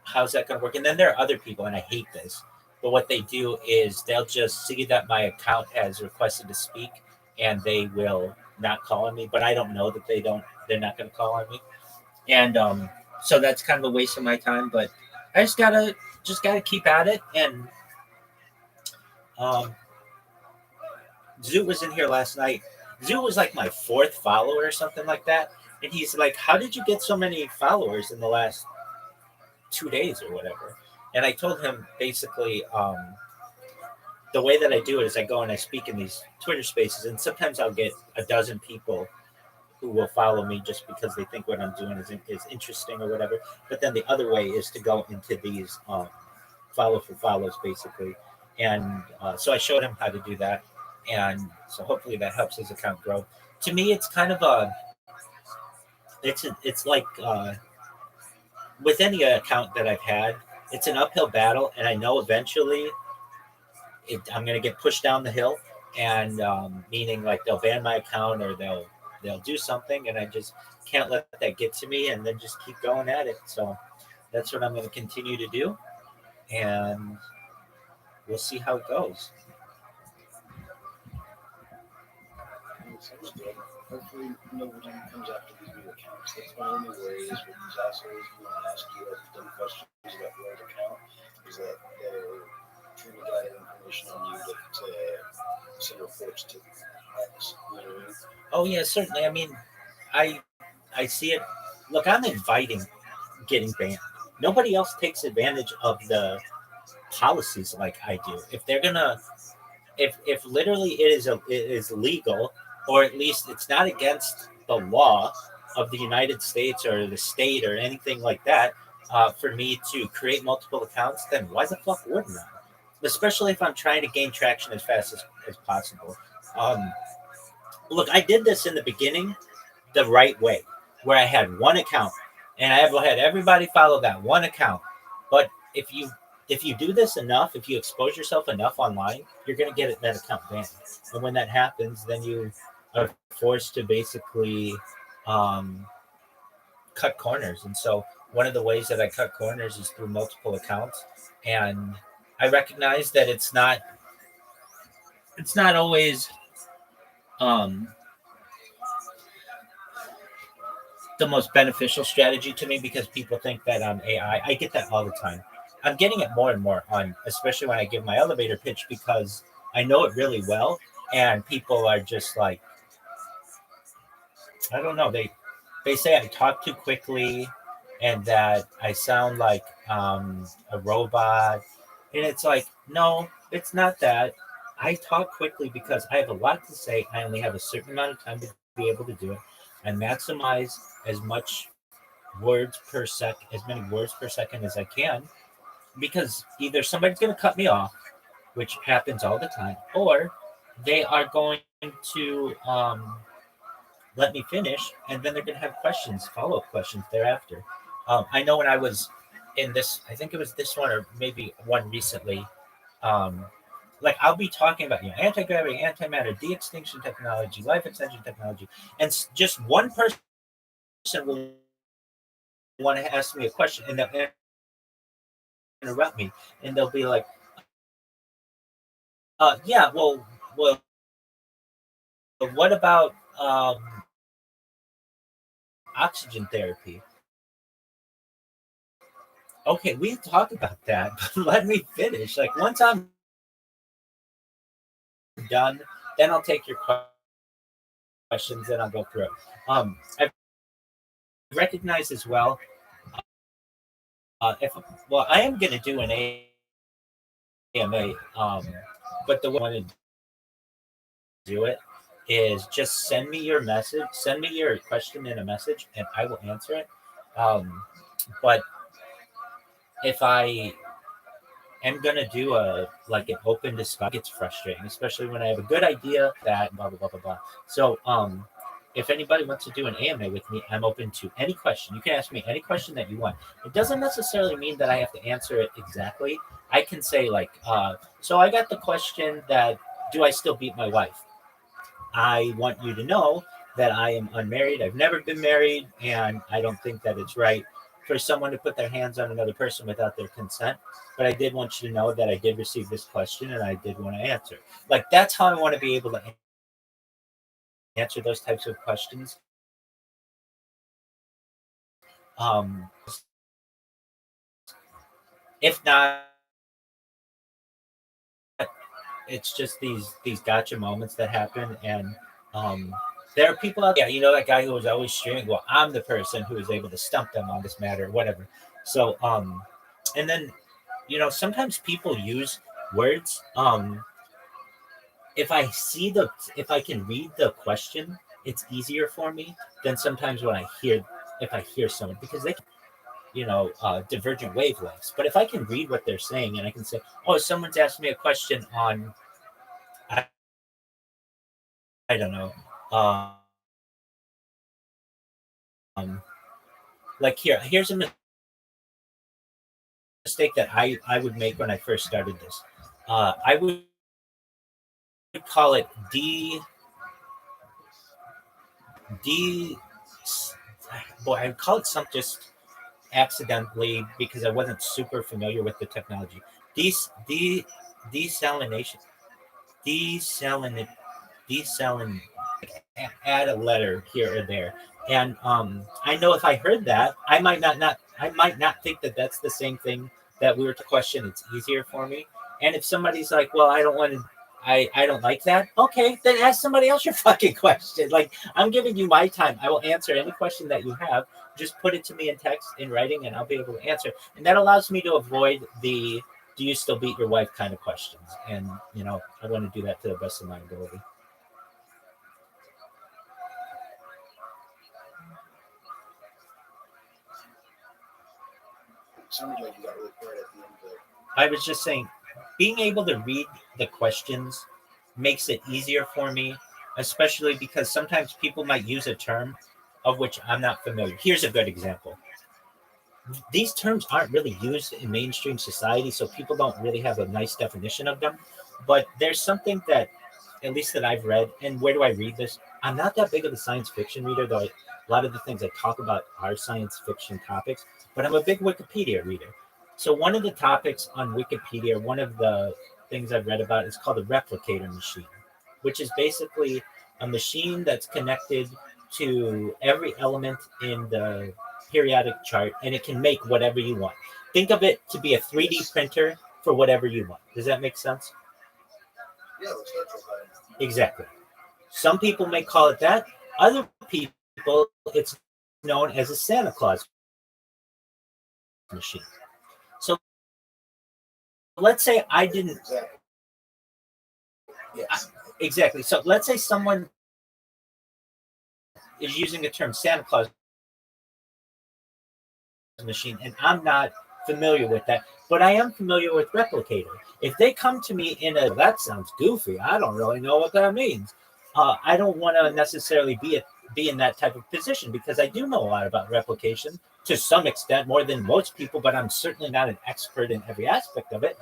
how's that going to work? And then there are other people, and I hate this, but what they do is they'll just see that my account has requested to speak, and they will not call on me, but I don't know that they're not going to call on me. And so that's kind of a waste of my time, but I just gotta keep at it. And Zoo was in here last night. Zoo was like my 4th follower or something like that. And he's like, how did you get so many followers in the last 2 days or whatever? And I told him basically the way that I do it is I go and I speak in these Twitter spaces, and sometimes I'll get a dozen people who will follow me just because they think what I'm doing is interesting or whatever. But then the other way is to go into these follow for follows basically. And so I showed him how to do that. And so hopefully that helps his account grow. To me, it's kind of it's like with any account that I've had, it's an uphill battle. And I know eventually I'm going to get pushed down the hill, and meaning like they'll ban my account or they'll do something, and I just can't let that get to me, and then just keep going at it. So that's what I'm going to continue to do, and we'll see how it goes. Sounds good. Hopefully nobody comes after these new accounts. That's my only worry is with these assholes who want to ask you dumb questions about your old account, is that they're trying to gather information on you to send reports to X. You know what I mean? Oh yeah, certainly. I mean, I see it. Look, I'm inviting getting banned. Nobody else takes advantage of the policies like I do. If they're gonna, if literally it is legal, or at least it's not against the law of the United States or the state or anything like that, for me to create multiple accounts, then why the fuck wouldn't I? Especially if I'm trying to gain traction as fast as possible. Look, I did this in the beginning the right way, where I had one account, and I had everybody follow that one account. But if you do this enough, if you expose yourself enough online, you're going to get that account banned. And when that happens, then you are forced to basically cut corners. And so one of the ways that I cut corners is through multiple accounts. And I recognize that it's not always the most beneficial strategy to me, because people think that I'm AI. I get that all the time. I'm getting it more and more on, especially when I give my elevator pitch, because I know it really well, and people are just like, I don't know. They say I talk too quickly, and that I sound like a robot, and it's like, no, it's not that. I talk quickly because I have a lot to say. I only have a certain amount of time to be able to do it. I maximize as many words per second as I can, because either somebody's going to cut me off, which happens all the time, or they are going to let me finish, and then they're going to have questions, follow-up questions thereafter. I know when I was in this, I think it was this one or maybe one recently, like I'll be talking about anti-gravity, antimatter, de-extinction technology, life extension technology, and just one person will want to ask me a question, and they'll interrupt me, and they'll be like, yeah, well, what about oxygen therapy? Okay, we can talk about that, but let me finish. Like, once I'm done, then I'll take your questions and I'll go through it. I recognize as well, I am going to do an AMA, but the way I want to do it is just send me your message, send me your question in a message, and I will answer it. But if I am going to do an open discussion, it's frustrating, especially when I have a good idea that blah, blah, blah, blah, blah. So if anybody wants to do an AMA with me, I'm open to any question. You can ask me any question that you want. It doesn't necessarily mean that I have to answer it exactly. I can say so I got the question that, do I still beat my wife? I want you to know that I am unmarried. I've never been married, and I don't think that it's right for someone to put their hands on another person without their consent. But I did want you to know that I did receive this question, and I did want to answer. That's how I want to be able to answer those types of questions. If not, it's just these gotcha moments that happen, and there are people out there, that guy who was always streaming, well, I'm the person who was able to stump them on this matter or whatever. So and then sometimes people use words. If I can read the question, it's easier for me than sometimes when if I hear someone, because they divergent wavelengths. But if I can read what they're saying and I can say, oh, someone's asked me a question on, I don't know, like here's a mistake that I would make when I first started this. I would call it I'd call it something just accidentally because I wasn't super familiar with the technology. Desalination. Add a letter here or there. And I know if I heard that, I might not think that that's the same thing that we were to question. It's easier for me. And if somebody's like, well, I don't like that. Okay, then ask somebody else your fucking question. Like, I'm giving you my time. I will answer any question that you have. Just put it to me in text, in writing, and I'll be able to answer. And that allows me to avoid the "do you still beat your wife" kind of questions. And I want to do that to the best of my ability. Sounded like you got really quiet at the end there. I was just saying, being able to read the questions makes it easier for me, especially because sometimes people might use a term of which I'm not familiar. Here's a good example. These terms aren't really used in mainstream society, so people don't really have a nice definition of them. But there's something that, at least that I've read, and where do I read this? I'm not that big of a science fiction reader, though a lot of the things I talk about are science fiction topics, but I'm a big Wikipedia reader. So one of the topics on Wikipedia, one of the things I've read about is called a replicator machine, which is basically a machine that's connected to every element in the periodic chart, and it can make whatever you want. Think of it to be a 3D printer for whatever you want. Does that make sense? Yeah, let's start with that. Exactly. Some people may call it that. Other people, it's known as a Santa Claus machine. So let's say I didn't. Exactly. Yes. Exactly. So let's say someone is using the term Santa Claus machine, and I'm not familiar with that, but I am familiar with replicator. If they come to me that sounds goofy, I don't really know what that means. I don't want to necessarily be in that type of position because I do know a lot about replication to some extent, more than most people, but I'm certainly not an expert in every aspect of it.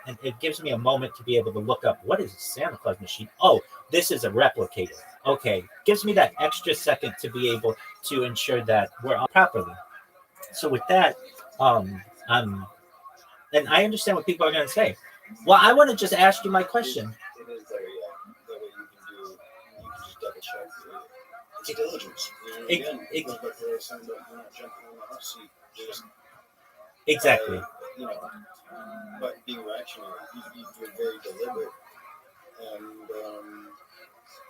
And it gives me a moment to be able to look up, what is a Santa Claus machine? Oh, this is a replicator. Okay, gives me that extra second to be able to ensure that we're on properly. So with that, and I understand what people are going to say. Well, I want to just ask you my question. It is there, yeah. That way you can just double check. It's diligence. Again, it goes back to what I was saying about not jumping on the hot seat. Just exactly. But being rational, you're very deliberate and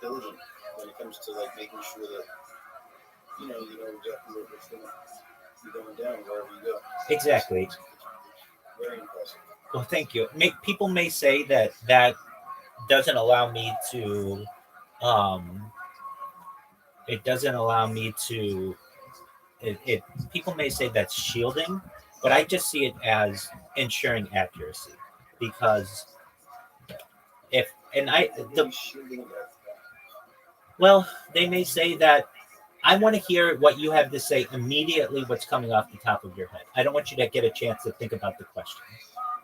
diligent when it comes to like making sure that you know exactly what's going to be going down wherever you go. Exactly. It's very impressive. Well, thank you. People may say that doesn't allow me to. It doesn't allow me to. People may say that's shielding, but I just see it as ensuring accuracy, because they may say that I want to hear what you have to say immediately, what's coming off the top of your head. I don't want you to get a chance to think about the question.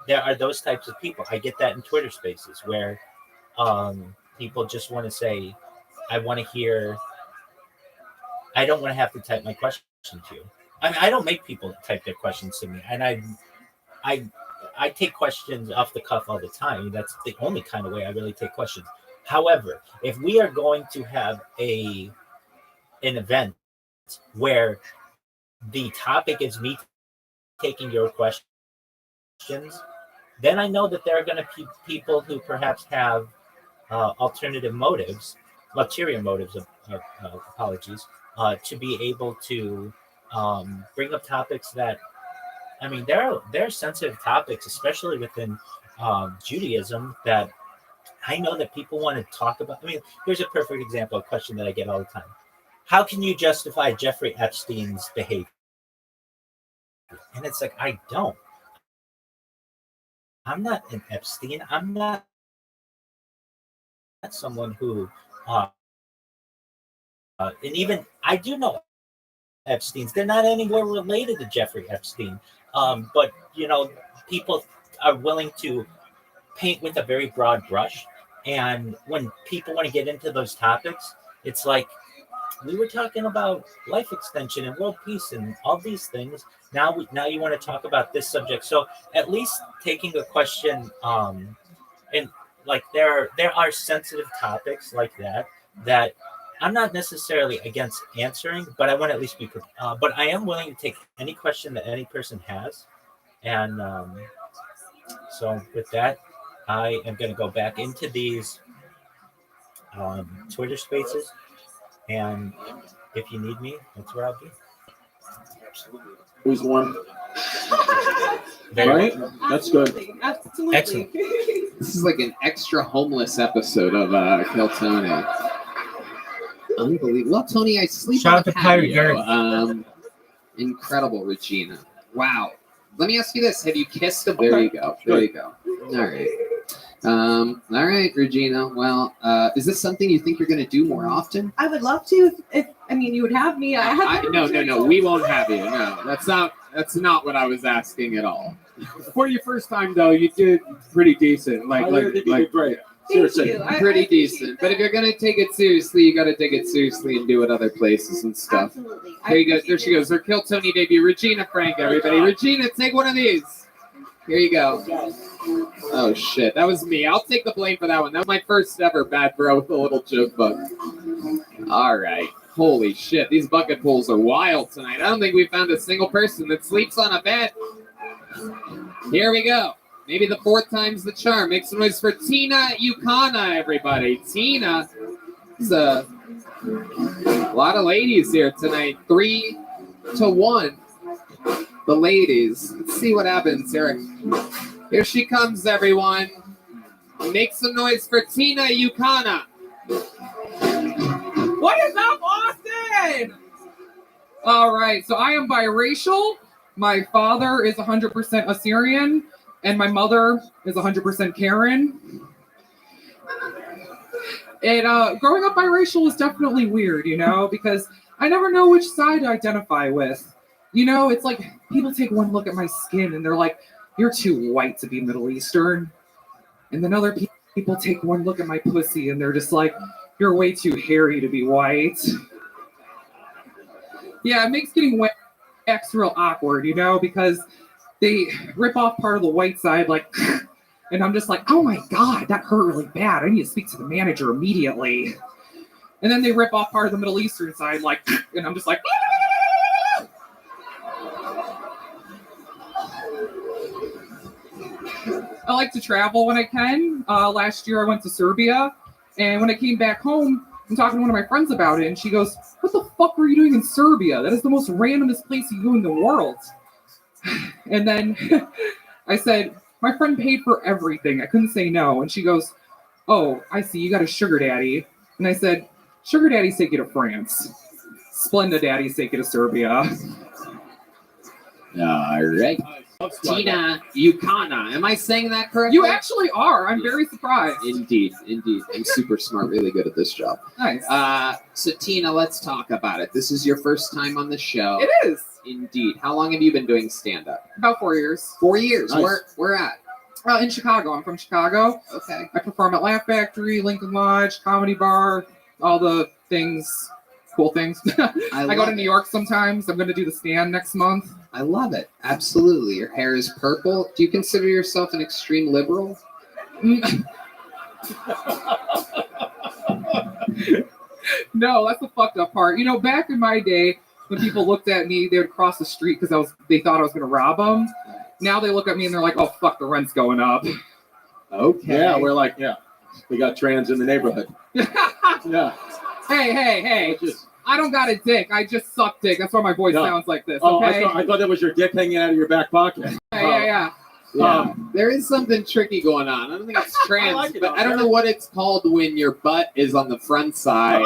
There are those types of people. I get that in Twitter spaces where people just want to say, I want to hear, I don't want to have to type my question to you. I mean, I don't make people type their questions to me, and I take questions off the cuff all the time. That's the only kind of way I really take questions. However, if we are going to have an event where the topic is me taking your questions, then I know that there are going to be people who perhaps have ulterior motives, apologies, to be able to bring up topics that I mean, there are sensitive topics, especially within Judaism, that I know that people want to talk about. I mean, here's a perfect example, a question that I get all the time. How can you justify Jeffrey Epstein's behavior? And it's like, I don't. I'm not an Epstein. I'm not someone who, and even I do know Epstein's. They're not anywhere related to Jeffrey Epstein. But, you know, people are willing to paint with a very broad brush. And when people want to get into those topics, it's like, we were talking about life extension and world peace and all these things. Now you want to talk about this subject. So at least taking a question, and like there are sensitive topics like that I'm not necessarily against answering, but I want to at least be prepared. But I am willing to take any question that any person has. And so with that, I am going to go back into these Twitter spaces. And if you need me, that's where I'll be. Absolutely. Who's one? Very Right? That's good. Absolutely. Excellent. This is like an extra homeless episode of Kill Tony. Unbelievable. Well, Tony, I sleep Shout on out the to Pirate patio. Incredible, Regina. Wow. Let me ask you this: have you kissed a? There you go. There you go. All right. All right, Regina. Well, is this something you think you're going to do more often? I would love to. If I mean, you would have me. No. We won't have you. No, that's not what I was asking at all. For your first time, though, you did pretty decent. I think you did great. Seriously. Thank you. Pretty decent. But if you're going to take it seriously, you got to take it seriously and do it other places and stuff. Absolutely. There you go. There she goes. Her Kill Tony debut. Regina Frank, everybody. Regina, take one of these. Here you go. Oh, shit. That was me. I'll take the blame for that one. That was my first ever bad bro with a little joke bug. All right. Holy shit. These bucket pools are wild tonight. I don't think we found a single person that sleeps on a bed. Here we go. Maybe the fourth time's the charm. Make some noise for Tina Yukana, everybody. Tina. There's a lot of ladies here tonight. 3-1. The ladies. Let's see what happens here. Here she comes, everyone. Make some noise for Tina Yukana. What is up, Austin? All right, so I am biracial. My father is 100% Assyrian, and my mother is 100% Karen. And growing up biracial is definitely weird, you know, because I never know which side to identify with. You know, it's like people take one look at my skin and they're like, you're too white to be Middle Eastern. And then other people take one look at my pussy and they're just like, you're way too hairy to be white. Yeah, it makes getting wax real awkward, you know, because they rip off part of the white side, like, and I'm just like, oh my God, that hurt really bad. I need to speak to the manager immediately. And then they rip off part of the Middle Eastern side, like, and I'm just like, I like to travel when I can. Last year I went to Serbia, and when I came back home, I'm talking to one of my friends about it, and she goes, what the fuck were you doing in Serbia? That is the most randomest place you go in the world. And then I said, my friend paid for everything. I couldn't say no. And she goes, oh, I see, you got a sugar daddy. And I said, sugar daddies take you to France. Splenda daddies take you to Serbia. All right. Tina Yukana. Am I saying that correctly? You actually are. I'm very surprised. Indeed. I'm super smart, really good at this job. Nice. So Tina, let's talk about it. This is your first time on the show. It is. Indeed. How long have you been doing stand-up? About 4 years. 4 years. Nice. Where at? In Chicago. I'm from Chicago. Okay. I perform at Laugh Factory, Lincoln Lodge, Comedy Bar, all the things, cool things. I go to New York sometimes. I'm going to do the Stand next month. I love it. Absolutely. Your hair is purple. Do you consider yourself an extreme liberal? No, that's the fucked up part. You know, back in my day, when people looked at me, they would cross the street because they thought I was going to rob them. Now they look at me and they're like, oh, fuck, the rent's going up. Okay. Yeah, we're like, yeah, we got trans in the neighborhood. Yeah. Hey. I don't got a dick. I just suck dick. That's why my voice No. sounds like this. Oh, Okay. I thought that was your dick hanging out of your back pocket. Yeah. Yeah. There is something tricky going on. I don't think it's trans, like it, but I don't know what it's called when your butt is on the front side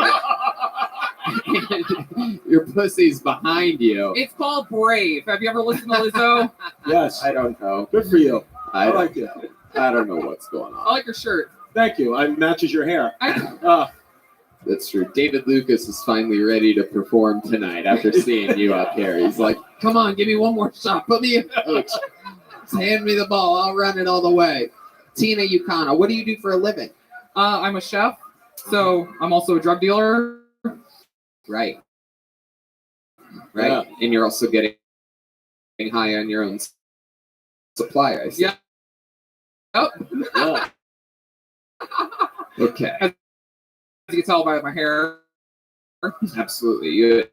and your pussy's behind you. It's called Brave. Have you ever listened to Lizzo? Yes. I don't know. Good for you. I don't- like it. I don't know what's going I on. like your shirt. Thank you. It matches your hair. That's true. David Lucas is finally ready to perform tonight after seeing you up here. He's like, come on, give me one more shot. Put me in coach. Just hand me the ball. I'll run it all the way. Tina Yukana, what do you do for a living? I'm a chef, so I'm also a drug dealer. Right. Right. And you're also getting high on your own supply, I see. Yeah. Oh. Yeah. Okay. As you can tell by my hair. Absolutely. You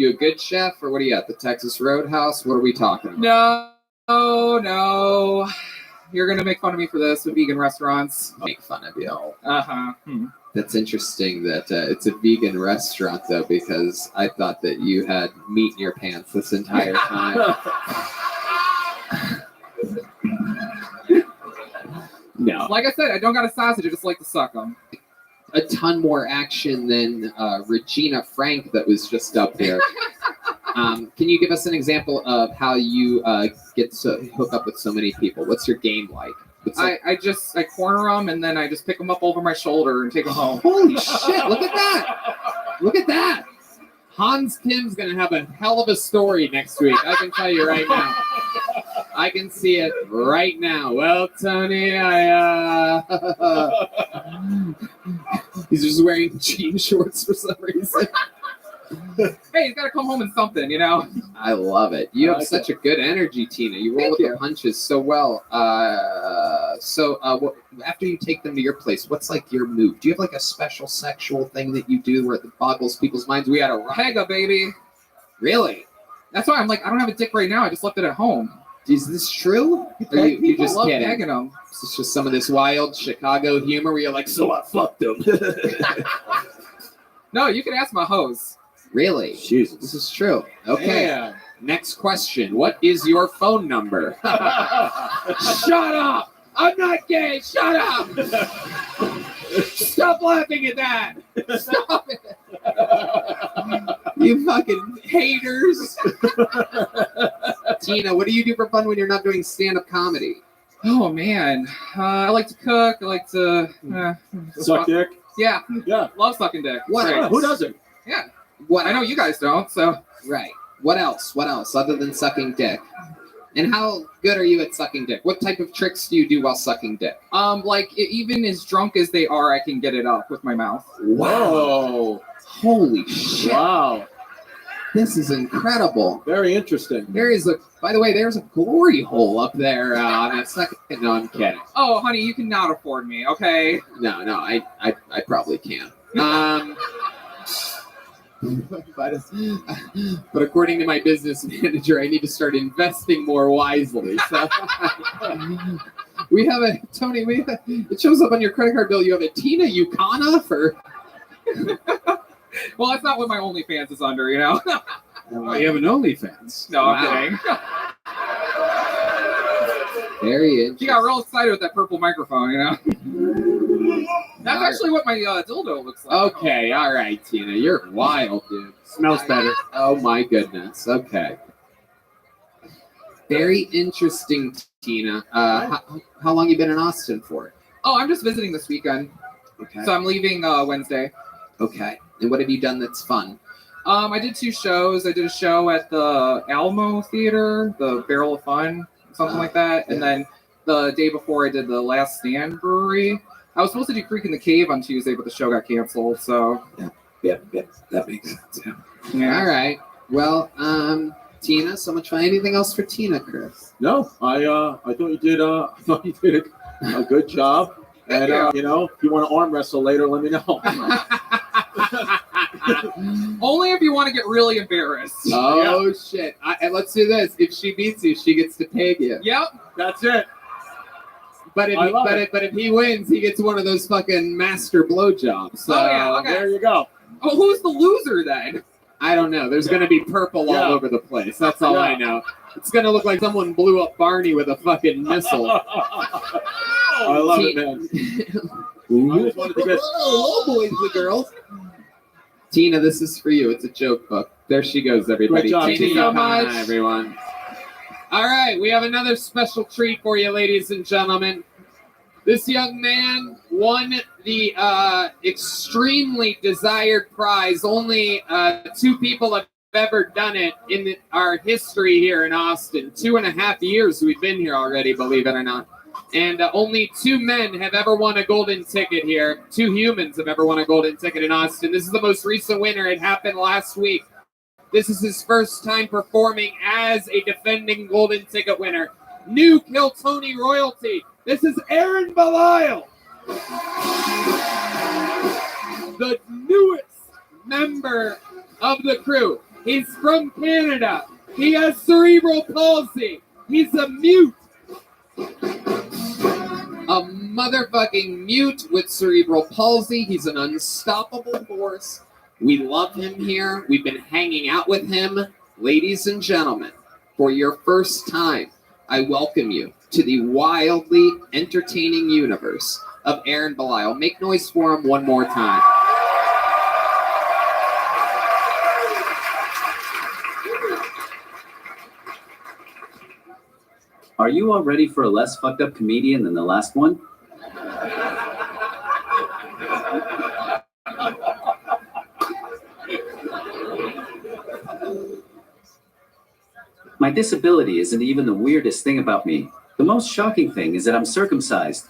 a good chef, or what are you at? The Texas Roadhouse? What are we talking about? No. You're gonna make fun of me for this with vegan restaurants. Make fun of you. Uh-huh. That's interesting that it's a vegan restaurant, though, because I thought that you had meat in your pants this entire time. No. Like I said, I don't got a sausage. I just like to suck them. A ton more action than Regina Frank that was just up there. Can you give us an example of how you get to hook up with so many people? What's your game like? What's like- I corner them and then I just pick them up over my shoulder and take them home. Holy shit! Look at that! Look at that! Hans Kim's gonna have a hell of a story next week. I can tell you right now. I can see it right now. Well, Tony, he's just wearing jean shorts for some reason. Hey, he's got to come home in something, you know? I love it. You have such a good energy, Tina. You roll with the punches so well. After you take them to your place, what's like your move? Do you have like a special sexual thing that you do where it boggles people's minds? We had a Pega, baby. Really? That's why I'm like, I don't have a dick right now. I just left it at home. Is this true? Or you just love kidding? pegging them. It's just some of this wild Chicago humor where you're like, so I fucked them. No, you can ask my hoes. Really? Jesus. This is true. Okay. Yeah. Next question. What is your phone number? Shut up! I'm not gay. Shut up! Stop laughing at that. Stop it. You fucking haters. Tina, what do you do for fun when you're not doing stand-up comedy? Oh, man. I like to cook. I like to... Suck dick? Yeah. Yeah. Love sucking dick. What Yeah, else? who doesn't? Yeah. What I know you guys don't, so... Right. What else? What else other than sucking dick? And how good are you at sucking dick? What type of tricks do you do while sucking dick? Even as drunk as they are, I can get it up with my mouth. Whoa. Holy shit. Wow. This is incredible. Very interesting. There's a glory hole up there on a second. No, I'm kidding. Oh, honey, you cannot afford me, okay? No, I probably can. But according to my business manager, I need to start investing more wisely. So it shows up on your credit card bill. You have a Tina Yukana for. Well, that's not what my OnlyFans is under, you know? Oh, you have an OnlyFans? No, Wow. I'm kidding. Very interesting. She got real excited with that purple microphone, you know? That's actually what my dildo looks like. Okay, all right, Tina. You're wild, dude. Smells better. Oh, my goodness. Okay. Very interesting, Tina. How long you been in Austin for? Oh, I'm just visiting this weekend. Okay. So I'm leaving Wednesday. Okay. And what have you done that's fun? I did 2 shows. I did a show at the Alamo Theater, the Barrel of Fun, something like that. And then the day before I did the Last Stand Brewery. I was supposed to do Creek in the Cave on Tuesday, but the show got canceled, so. Yeah, that makes sense. Yeah. All right. Well, Tina, so much fun. Anything else for Tina, Chris? No, I thought you did a good job. And if you want to arm wrestle later, let me know. Only if you want to get really embarrassed. Oh, shit. And let's do this. If she beats you, she gets to peg you. Yep. That's it. But if he wins, he gets one of those fucking master blowjobs. So Oh, yeah, okay. There you go. Oh, who's the loser then? I don't know. There's gonna be purple all over the place. That's all I know. It's gonna look like someone blew up Barney with a fucking missile. I love it, man. I just wanted to get. Oh, boys and girls. Tina, this is for you. It's a joke book. There she goes, everybody. Great job, Thank you Tina. so much, everyone. All right, we have another special treat for you, ladies and gentlemen. This young man won the extremely desired prize. Only 2 people have ever done it in our history here in Austin. 2.5 years we've been here already, believe it or not. And only 2 men have ever won a golden ticket here. 2 humans have ever won a golden ticket in Austin. This is the most recent winner. It happened last week. This is his first time performing as a defending golden ticket winner. New Kill Tony royalty. This is Aaron Belial, the newest member of the crew. He's from Canada. He has cerebral palsy. He's a mute. A motherfucking mute with cerebral palsy. He's an unstoppable force. We love him here. We've been hanging out with him. Ladies and gentlemen, for your first time, I welcome you to the wildly entertaining universe of Aaron Belial. Make noise for him one more time. Are you all ready for a less fucked up comedian than the last one? My disability isn't even the weirdest thing about me. The most shocking thing is that I'm circumcised.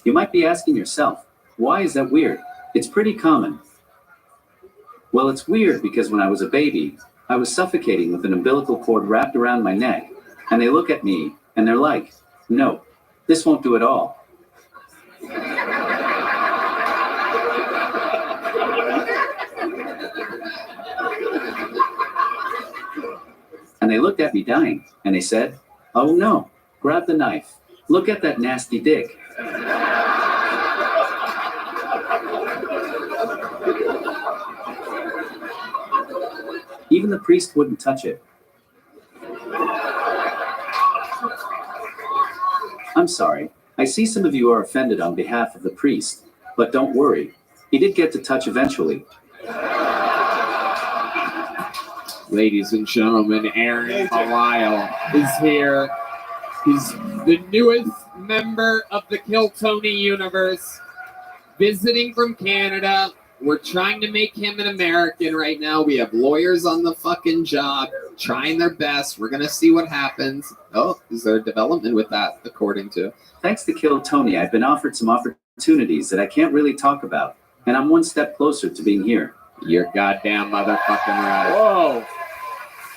You might be asking yourself, why is that weird? It's pretty common. Well, it's weird because when I was a baby, I was suffocating with an umbilical cord wrapped around my neck, and they look at me, and they're like, no, this won't do at all. And they looked at me dying, and they said, oh no, grab the knife. Look at that nasty dick. Even the priest wouldn't touch it. I'm sorry. I see some of you are offended on behalf of the priest, but don't worry. He did get to touch eventually. Ladies and gentlemen, Aaron Belial is here. He's the newest member of the Kill Tony universe, visiting from Canada. We're trying to make him an American right now. We have lawyers on the fucking job, trying their best. We're going to see what happens. Oh, is there a development with that, according to? Thanks to Kill Tony, I've been offered some opportunities that I can't really talk about, and I'm one step closer to being here. You're goddamn motherfucking right. Whoa.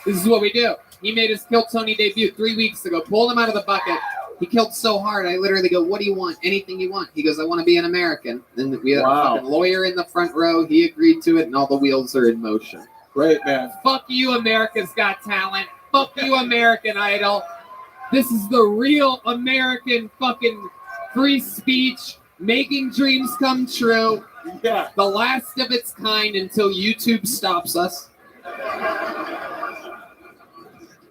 This is what we do. He made his Kill Tony debut 3 weeks ago. Pulled him out of the bucket. He killed so hard, I literally go, what do you want? Anything you want. He goes, I want to be an American. Then we had a fucking lawyer in the front row. He agreed to it, and all the wheels are in motion. Great, man. Fuck you, America's Got Talent. Fuck you, American Idol. This is the real American fucking free speech, making dreams come true. Yeah. The last of its kind until YouTube stops us.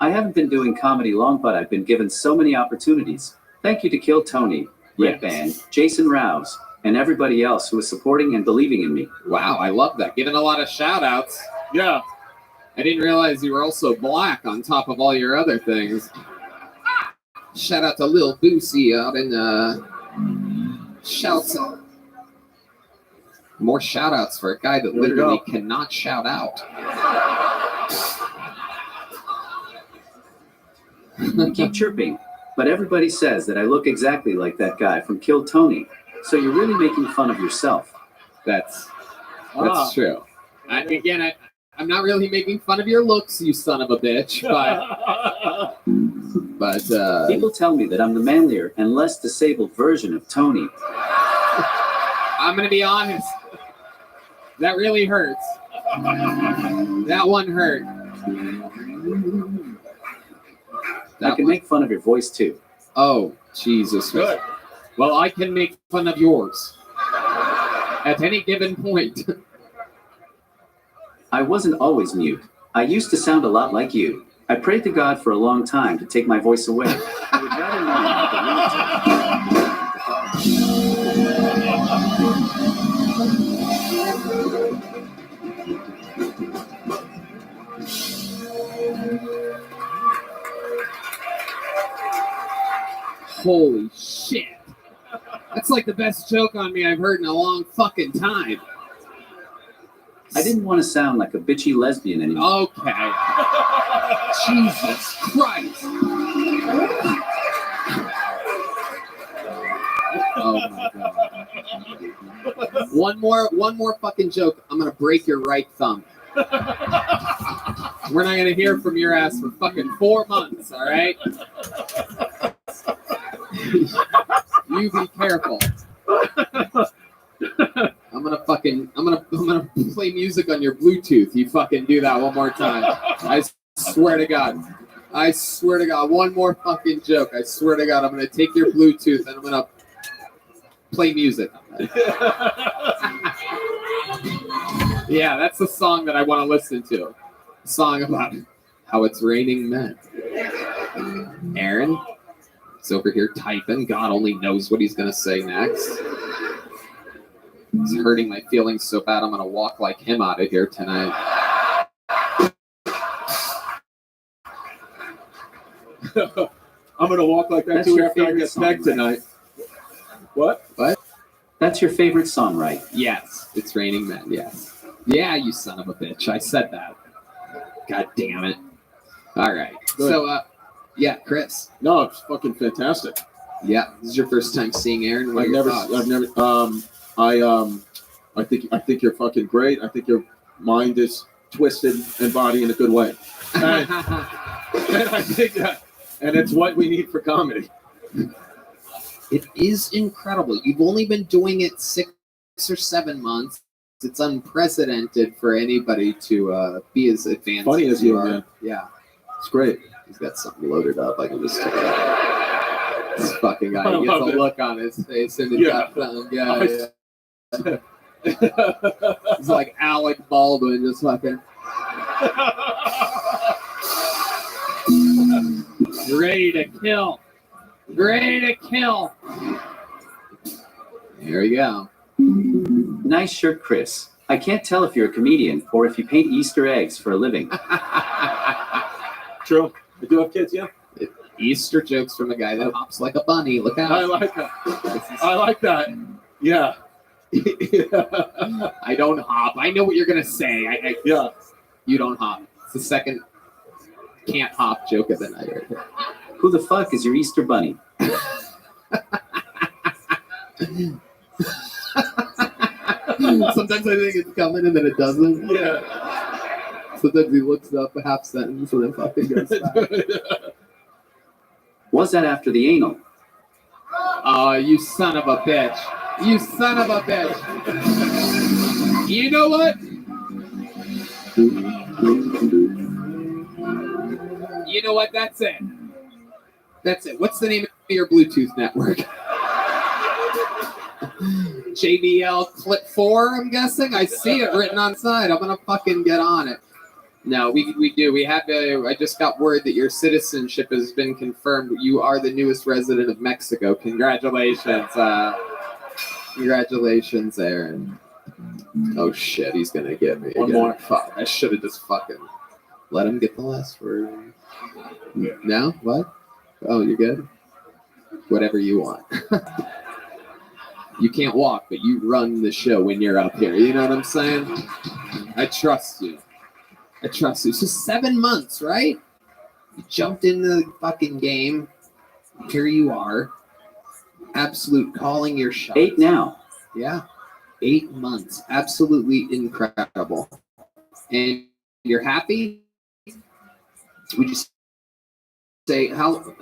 I haven't been doing comedy long, but I've been given so many opportunities. Thank you to Kill Tony, Red Band, Jason Rouse, and everybody else who is supporting and believing in me. Wow, I love that. Giving a lot of shout outs. Yeah. I didn't realize you were also black on top of all your other things. Shout out to Lil Boosie out in shouts out. More shout outs for a guy that literally cannot shout out. You keep chirping, but everybody says that I look exactly like that guy from Kill Tony. So you're really making fun of yourself. That's true. I'm not really making fun of your looks, you son of a bitch, but people tell me that I'm the manlier and less disabled version of Tony. I'm gonna be honest. That really hurts. That one hurt. I can make fun of your voice too. Oh, Jesus. Good. Well, I can make fun of yours at any given point. I wasn't always mute. I used to sound a lot like you. I prayed to God for a long time to take my voice away. I would rather not Holy shit. That's like the best joke on me I've heard in a long fucking time. I didn't want to sound like a bitchy lesbian anymore. Okay. Jesus Christ. Oh my God. One more fucking joke. I'm gonna break your right thumb. We're not gonna hear from your ass for fucking 4 months, all right? You be careful. I'm gonna play music on your Bluetooth. You fucking do that one more time. I swear to God. I swear to God. One more fucking joke. I swear to God. I'm gonna take your Bluetooth and I'm gonna play music. Yeah, that's the song that I want to listen to. A song about how it's raining men. Aaron is over here typing. God only knows what he's gonna say next. It's hurting my feelings so bad I'm gonna walk like him out of here tonight. I'm gonna walk like that That's too your after I favorite get song, back right? tonight. What? That's your favorite song, right? Yes, it's raining men, yes. Yeah, you son of a bitch. I said that. God damn it. All right. Good. So, yeah, Chris. No, it's fucking fantastic. Yeah, this is your first time seeing Aaron. What are your thoughts? I think you're fucking great. I think your mind is twisted and body in a good way. And I think that, and it's what we need for comedy. It is incredible. You've only been doing it 6 or 7 months. It's unprecedented for anybody to be as advanced Funny as you, are. man. Yeah. It's great. He's got something loaded up. I can just tell. This fucking guy I gets love a it. look on his face and Yeah. yeah. He's like Alec Baldwin, just fucking ready to kill. Ready to kill. Here we go. Nice shirt, Chris. I can't tell if you're a comedian or if you paint Easter eggs for a living. True. I do have kids, yeah. Easter jokes from a guy that hops like a bunny. Look out. I like that. I like that. Yeah. I don't hop. I know what you're gonna say. Yeah. You don't hop. It's the second can't hop joke of the night right here. Who the fuck is your Easter bunny? Sometimes I think it's coming and then it doesn't. Yeah. Sometimes he looks up a half sentence and then fucking goes back. Was that after the anal? Oh, you son of a bitch. You son of a bitch. You know what? You know what? That's it. That's it. What's the name of your Bluetooth network? JBL Clip 4, I'm guessing. I see it written on side. I'm gonna fucking get on it. No, we do. We have I just got word that your citizenship has been confirmed. You are the newest resident of Mexico. Congratulations. Congratulations, Aaron. Oh shit, he's gonna get me. One again. more. Fuck, I should have just fucking let him get the last word. No? What? Oh, you're good? Whatever you want. You can't walk, but you run the show when you're up here. You know what I'm saying? I trust you. I trust you. So 7 months, right? You jumped into the fucking game. Here you are. Absolute calling your shot. 8 now. Yeah. 8 months. Absolutely incredible. And you're happy? Would you say how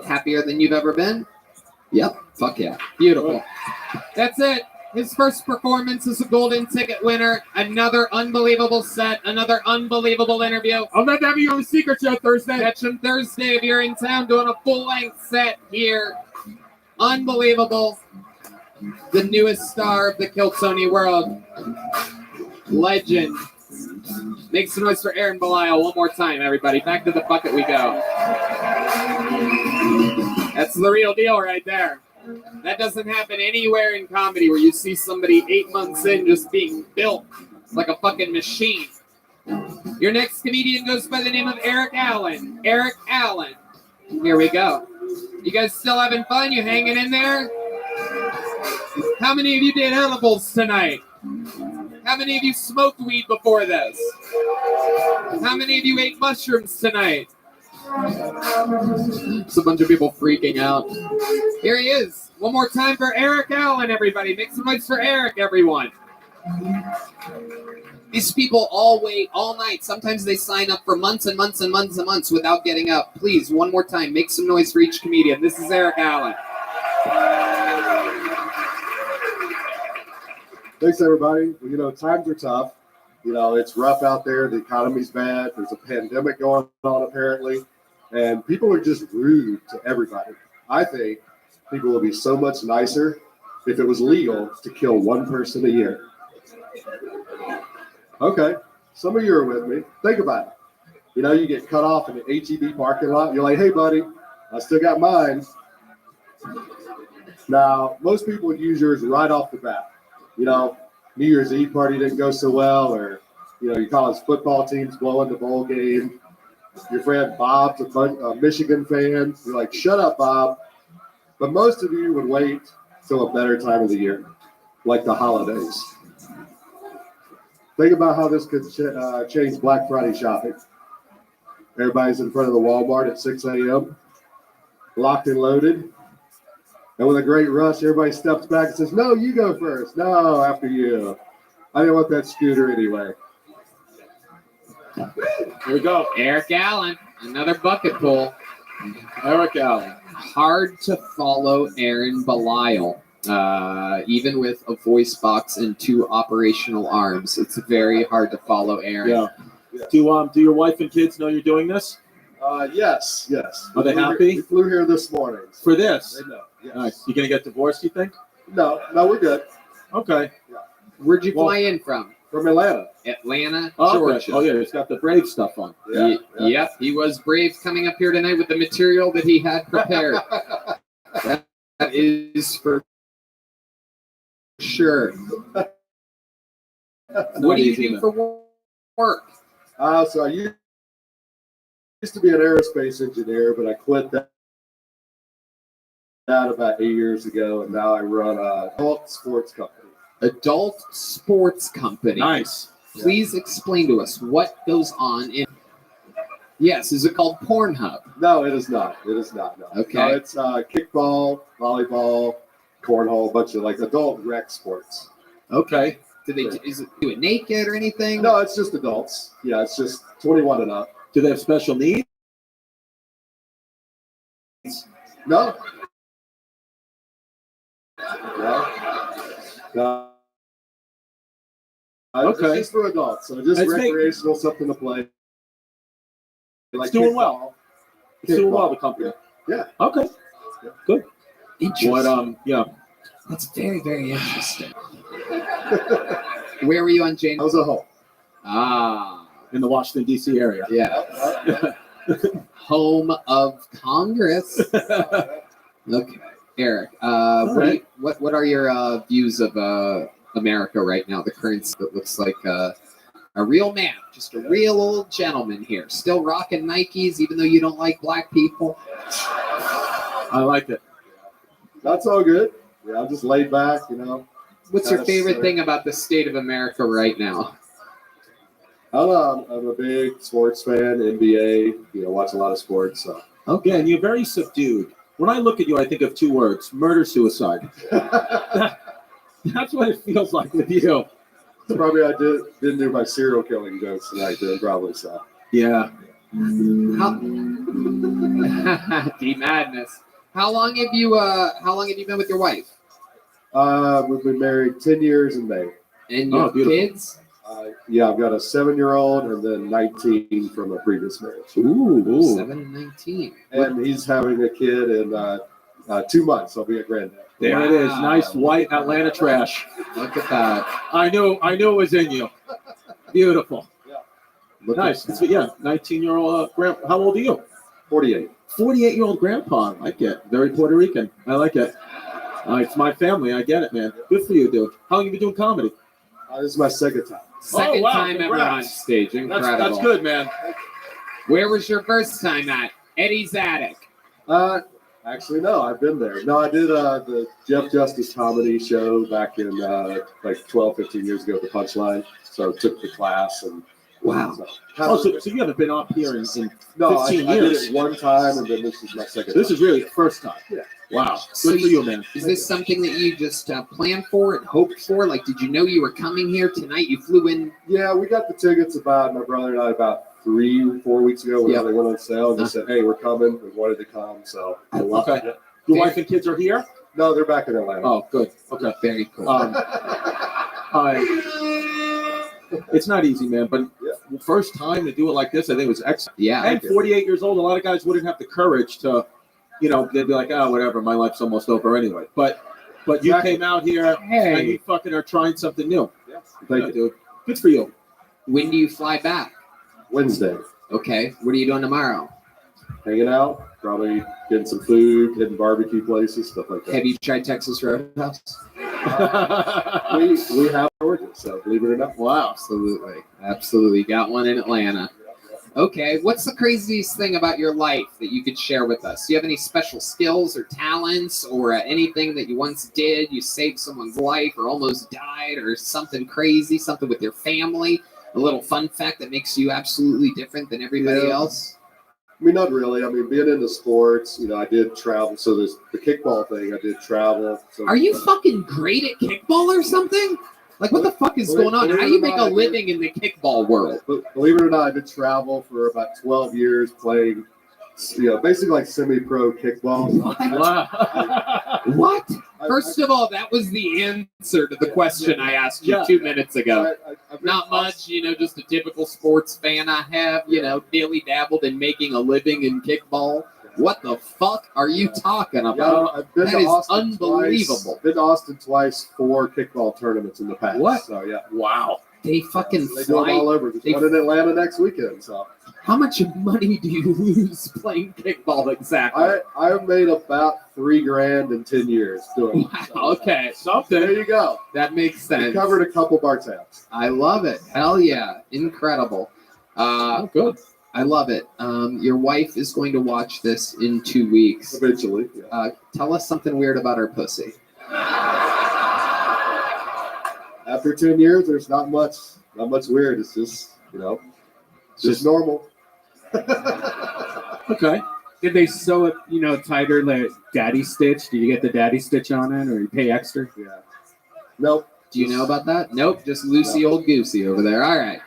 happier than you've ever been? Yep. Fuck yeah. Beautiful. That's it. His first performance as a golden ticket winner. Another unbelievable set. Another unbelievable interview. I'll let that be on the Secret Show Thursday. Catch him Thursday if you're in town doing a full-length set here. Unbelievable. The newest star of the Kiltsoni world. Legend. Make some noise for Aaron Belial one more time, everybody. Back to the bucket we go. That's the real deal right there. That doesn't happen anywhere in comedy where you see somebody 8 months in just being built like a fucking machine. Your next comedian goes by the name of Eric Allen. Eric Allen. Here we go. You guys still having fun? You hanging in there? How many of you did edibles tonight? How many of you smoked weed before this? How many of you ate mushrooms tonight? It's a bunch of people freaking out. Here he is. One more time for Eric Allen, everybody. Make some noise for Eric, everyone. These people all wait all night. Sometimes they sign up for months and months and months and months without getting up. Please, one more time, make some noise for each comedian. This is Eric Allen. Thanks, everybody. Well, you know, times are tough. You know, it's rough out there. The economy's bad. There's a pandemic going on, apparently. And people are just rude to everybody. I think people will be so much nicer if it was legal to kill one person a year. Okay, some of you are with me. Think about it. You know, you get cut off in the HEB parking lot. You're like, hey, buddy, I still got mine. Now, most people would use yours right off the bat. You know, New Year's Eve party didn't go so well, or, you know, your college football team's blowing the bowl game. Your friend Bob's a Michigan fan. You're like, shut up, Bob. But most of you would wait till a better time of the year, like the holidays. Think about how this could change Black Friday shopping. Everybody's in front of the Walmart at 6 a.m., locked and loaded. And with a great rush, everybody steps back and says, no, you go first. No, after you. I didn't want that scooter anyway. Here we go. Eric Allen, another bucket pull. Eric Allen. Hard to follow Aaron Belial. Even with a voice box and 2 operational arms, it's very hard to follow Aaron. Yeah. Do your wife and kids know you're doing this? Yes. Are they happy? We flew here this morning. For this? They know. Yes. Nice. You gonna get divorced, you think? No, we're good. Okay. Yeah. Where'd you fly in from? From Atlanta. Atlanta, Oh, Georgia. okay. Oh yeah, it's got the Brave stuff on. Yeah. Yep, he was brave coming up here tonight with the material that he had prepared. that is for sure. What do you do for work? So I used to be an aerospace engineer, but I quit that about 8 years ago, and now I run an adult sports company. Adult sports company. Nice. Please explain to us what goes on in. Yes, is it called Pornhub? No, it is not. It is not. No. Okay. No, it's kickball, volleyball, cornhole, a bunch of like adult rec sports. Okay. Do it naked or anything? No, it's just adults. Yeah, it's just 21 and up. Do they have special needs? No. Okay. It's just for adults, so just It's recreational, something to play. It's doing well. It's doing well, the company. Yeah. Okay. Yeah. Good. Interesting. What? Yeah. That's very, very interesting. Where were you on January? I was at home. Ah. In the Washington, D.C. area. Yeah. Home of Congress. Okay. Eric, what are your views of America right now? The current that looks like a real man, just a real old gentleman here, still rocking Nikes, even though you don't like black people. I like it. That's all good. Yeah, I'm just laid back, you know. What's your favorite thing about the state of America right now? I don't know. I'm a big sports fan, NBA. You know, watch a lot of sports. So. Okay, and you're very subdued. When I look at you, I think of 2 words: murder-suicide. That's what it feels like with you. Probably I didn't do my serial killing jokes tonight, then probably so. Yeah. Deep madness. How long have you been with your wife? We've been married 10 years in May. And your kids? Yeah, I've got a 7-year-old and then 19 from a previous marriage. Ooh. 7 and 19. And he's having a kid in 2 months. I'll be a granddad. There it is. Nice white Atlanta trash. Look at that. I knew it was in you. Beautiful. Nice. So, yeah, 19-year-old grandpa. How old are you? 48. 48-year-old grandpa. I like it. Very Puerto Rican. I like it. It's my family. I get it, man. Good for you, dude. How long have you been doing comedy? This is my second time. Second wow, time ever on congrats. stage. Incredible. That's good, man. Where was your first time at? Eddie's Attic. Actually, no, I've been there. No, I did the Jeff Justice comedy show back in like 12, 15 years ago at the Punchline. So I took the class and wow. So you haven't been up here in 15 I years? did it one time, and then this is my second. This is really the first time. Yeah. Wow. So Good for you, man. Is this something that you just planned for and hoped for? Like, did you know you were coming here tonight? You flew in? Yeah, we got the tickets my brother and I about 3 or 4 weeks ago when they went on sale. And they said, hey, we're coming. We wanted to come. So I love it. it. Your wife and kids are here? No, they're back in Atlanta. Oh, good. Okay. Very cool. It's not easy, man, but first time to do it like this, I think it was excellent. Yeah. And 48 years old, a lot of guys wouldn't have the courage to, they'd be like, oh, whatever, my life's almost over anyway. But you came out here and you fucking are trying something new. Yeah. Thank you, dude. Good for you. When do you fly back? Wednesday. Okay. What are you doing tomorrow? Hanging out, probably getting some food, hitting barbecue places, stuff like that. Have you tried Texas Roadhouse? we have Georgia, so believe it or not. Wow, absolutely. Got one in Atlanta. Okay, what's the craziest thing about your life that you could share with us? Do you have any special skills or talents or anything that you once did? You saved someone's life or almost died or something crazy, something with your family? A little fun fact that makes you absolutely different than everybody else? I mean, not really. I mean, being into sports, I did travel. So there's the kickball thing. I did travel. So, are you fucking great at kickball or something? Like, what the fuck is going on? How do you make a living in the kickball world? Believe it or not, I did travel for about 12 years playing, basically like semi-pro kickball. What? First of all, that was the answer to the question I asked you 2 minutes ago. Not much, just a typical sports fan I have, daily dabbled in making a living in kickball. What the fuck are you talking about? I've been that to is Austin unbelievable. Twice. Been to Austin twice, 4 kickball tournaments in the past. What? So, yeah. Wow. They fucking They do it all over. There's one in Atlanta next weekend. So. How much money do you lose playing kickball exactly? I've made about $3,000 in 10 years doing it. Wow, okay. Something. There you go. That makes sense. We covered a couple bar tabs. I love it. Hell yeah. Incredible. Good. I love it. Your wife is going to watch this in 2 weeks. Eventually. Yeah. Tell us something weird about her pussy. After 10 years, there's not much weird. It's just, it's just normal. Okay. Did they sew it, tighter like daddy stitch? Did you get the daddy stitch on it, or you pay extra? Yeah. Nope. Do you know about that? Nope. Just Lucy old goosey over there. All right.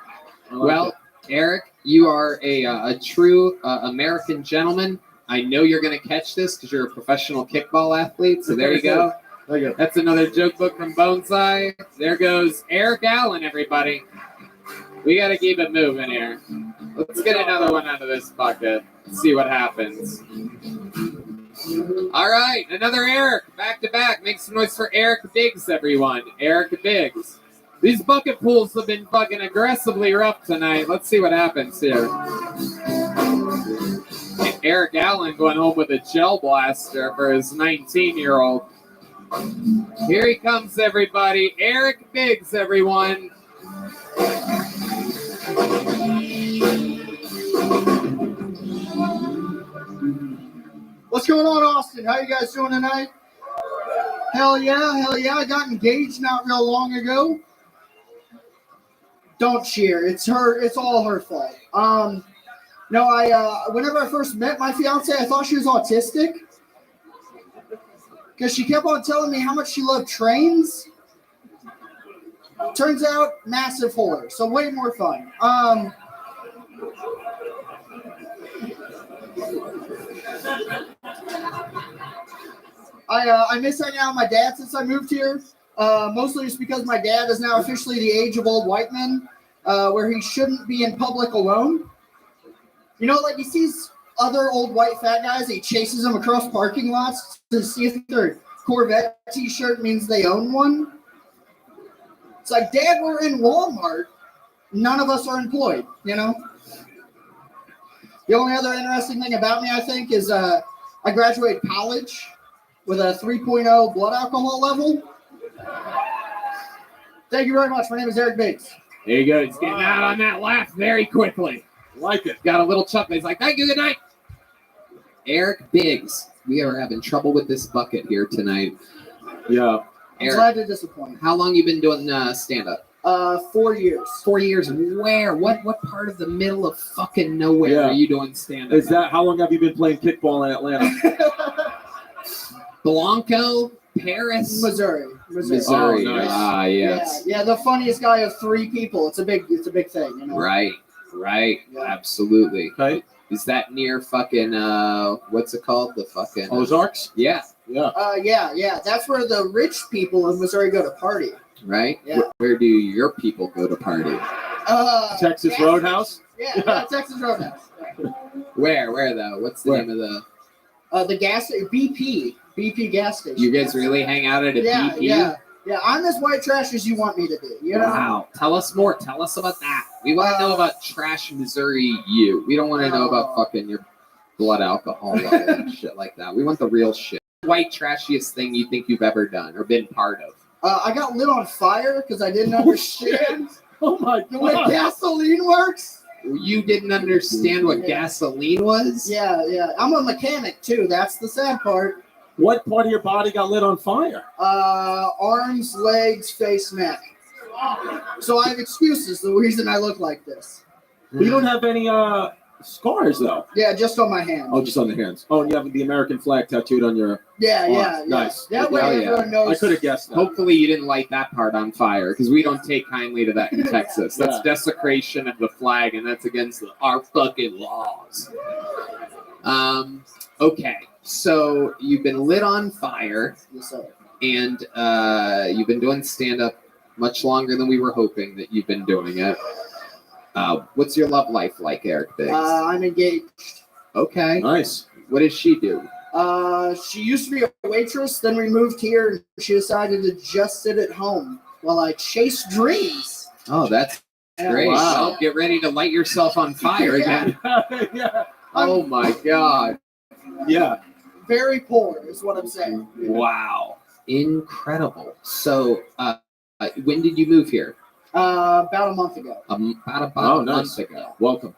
Well, Eric, you are a true American gentleman. I know you're going to catch this because you're a professional kickball athlete. So there you go. That's another joke book from Bonsai. There goes Eric Allen, everybody. We got to keep it moving here. Let's get another one out of this bucket. See what happens. All right, another Eric, back to back. Make some noise for Eric Biggs, everyone. Eric Biggs. These bucket pools have been fucking aggressively rough tonight. Let's see what happens here. And Eric Allen going home with a gel blaster for his 19-year-old. Here he comes, everybody. Eric Biggs, everyone. What's going on, Austin? How you guys doing tonight? Hell yeah, hell yeah. I got engaged not real long ago. Don't cheer. It's all her fault. No, whenever I first met my fiance, I thought she was autistic. Because she kept on telling me how much she loved trains. Turns out, massive whore. So way more fun. I miss hanging out with my dad since I moved here. Mostly it's because my dad is now officially the age of old white men, where he shouldn't be in public alone. You know, like he sees other old white fat guys, he chases them across parking lots to see if their Corvette t-shirt means they own one. It's like, Dad, we're in Walmart. None of us are employed, you know? The only other interesting thing about me, I think, is I graduated college with a 3.0 blood alcohol level. Thank you very much. My name is Eric Bates. There you go. He's getting out on that laugh very quickly. Like it. Got a little chuckle. He's like, thank you, good night. Eric Biggs. We are having trouble with this bucket here tonight. Yeah. I'm glad to disappoint. How long you been doing stand-up? 4 years. 4 years. Where? What part of the middle of fucking nowhere are you doing stand-up? Is that how long have you been playing kickball in Atlanta? Blanco, Paris, Missouri. Missouri. Oh, nice. Ah, yes. Yeah, the funniest guy of 3 people. It's a big thing, you know. Right. Yeah. Absolutely. Okay. Is that near fucking what's it called? The fucking Ozarks? Yeah. Yeah. That's where the rich people of Missouri go to party. Right? Yeah. Where do your people go to party? Texas Roadhouse? Yeah, Texas Roadhouse. Where though? What's the name of the The gas BP gas station. You guys really hang out at a BP? Yeah, I'm as white trash as you want me to be. You know? Wow. Tell us more. Tell us about that. We want to know about trash Missouri you. We don't want to know about fucking your blood alcohol level and shit like that. We want the real shit. White trashiest thing you think you've ever done or been part of? I got lit on fire because I didn't understand Oh my the way God. gasoline works. You didn't understand what gasoline was? Yeah. I'm a mechanic too. That's the sad part. What part of your body got lit on fire? Arms, legs, face, neck. So I have excuses. The reason I look like this. You don't have any scars though. Yeah, just on my hand. Oh, just on the hands. Oh, and you have the American flag tattooed on your Yeah. Nice. That way Oh, yeah. everyone knows. I could have guessed that. Hopefully you didn't light that part on fire because we don't take kindly to that in Texas. That's Yeah. desecration of the flag and that's against our fucking laws. Okay, so you've been lit on fire Yes, sir. and you've been doing stand-up much longer than we were hoping that you've been doing it. What's your love life like, Eric Biggs? I'm engaged. Okay. Nice. What does she do? She used to be a waitress. Then we moved here, and she decided to just sit at home while I chase dreams. Oh, that's great. Wow. Well, get ready to light yourself on fire again. Yeah. Oh my God. Yeah. Very poor is what I'm saying. Wow. Incredible. So, when did you move here? About a month ago. About Oh, a nice. month ago. Welcome.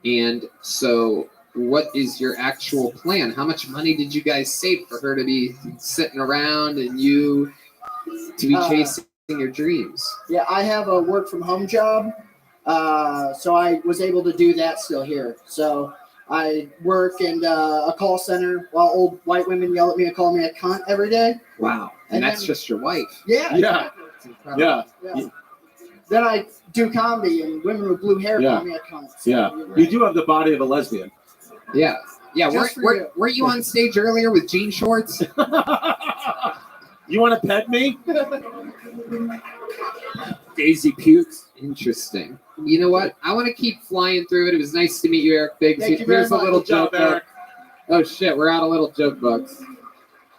And so, what is your actual plan? How much money did you guys save for her to be sitting around and you to be chasing your dreams? Yeah, I have a work from home job, so I was able to do that still here. So I work in a call center while old white women yell at me and call me a cunt every day. Wow. And that's then- just your wife. Yeah. Yeah. Yeah. Then I do comedy, and women with blue hair Yeah. call me a cunt. So, Yeah. You do have the body of a lesbian. Yeah. Yeah. Just for you. Weren't you on stage earlier with jean shorts? You want to pet me? Daisy pukes. Interesting. You know what? I want to keep flying through it. It was nice to meet you, Eric Biggs. Thank you very Here's a much. little Good job, joke book. Eric. Oh shit, we're out of little joke books.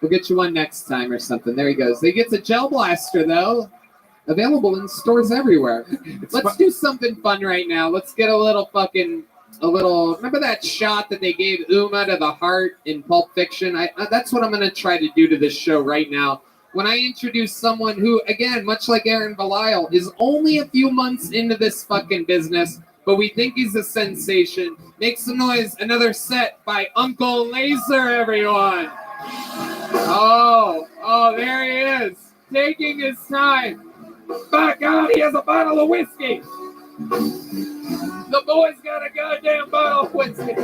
We'll get you one next time or something. There he goes. He gets a gel blaster though. Available in stores everywhere. Let's do something fun right now. Let's get a little. Remember that shot that they gave Uma to the heart in Pulp Fiction? That's what I'm going to try to do to this show right now. When I introduce someone who, again, much like Aaron Belial, is only a few months into this fucking business, but we think he's a sensation. Make some noise. Another set by Uncle Laser, everyone. Oh, there he is. Taking his time. By God, he has a bottle of whiskey. The boy's got a goddamn bottle of whiskey.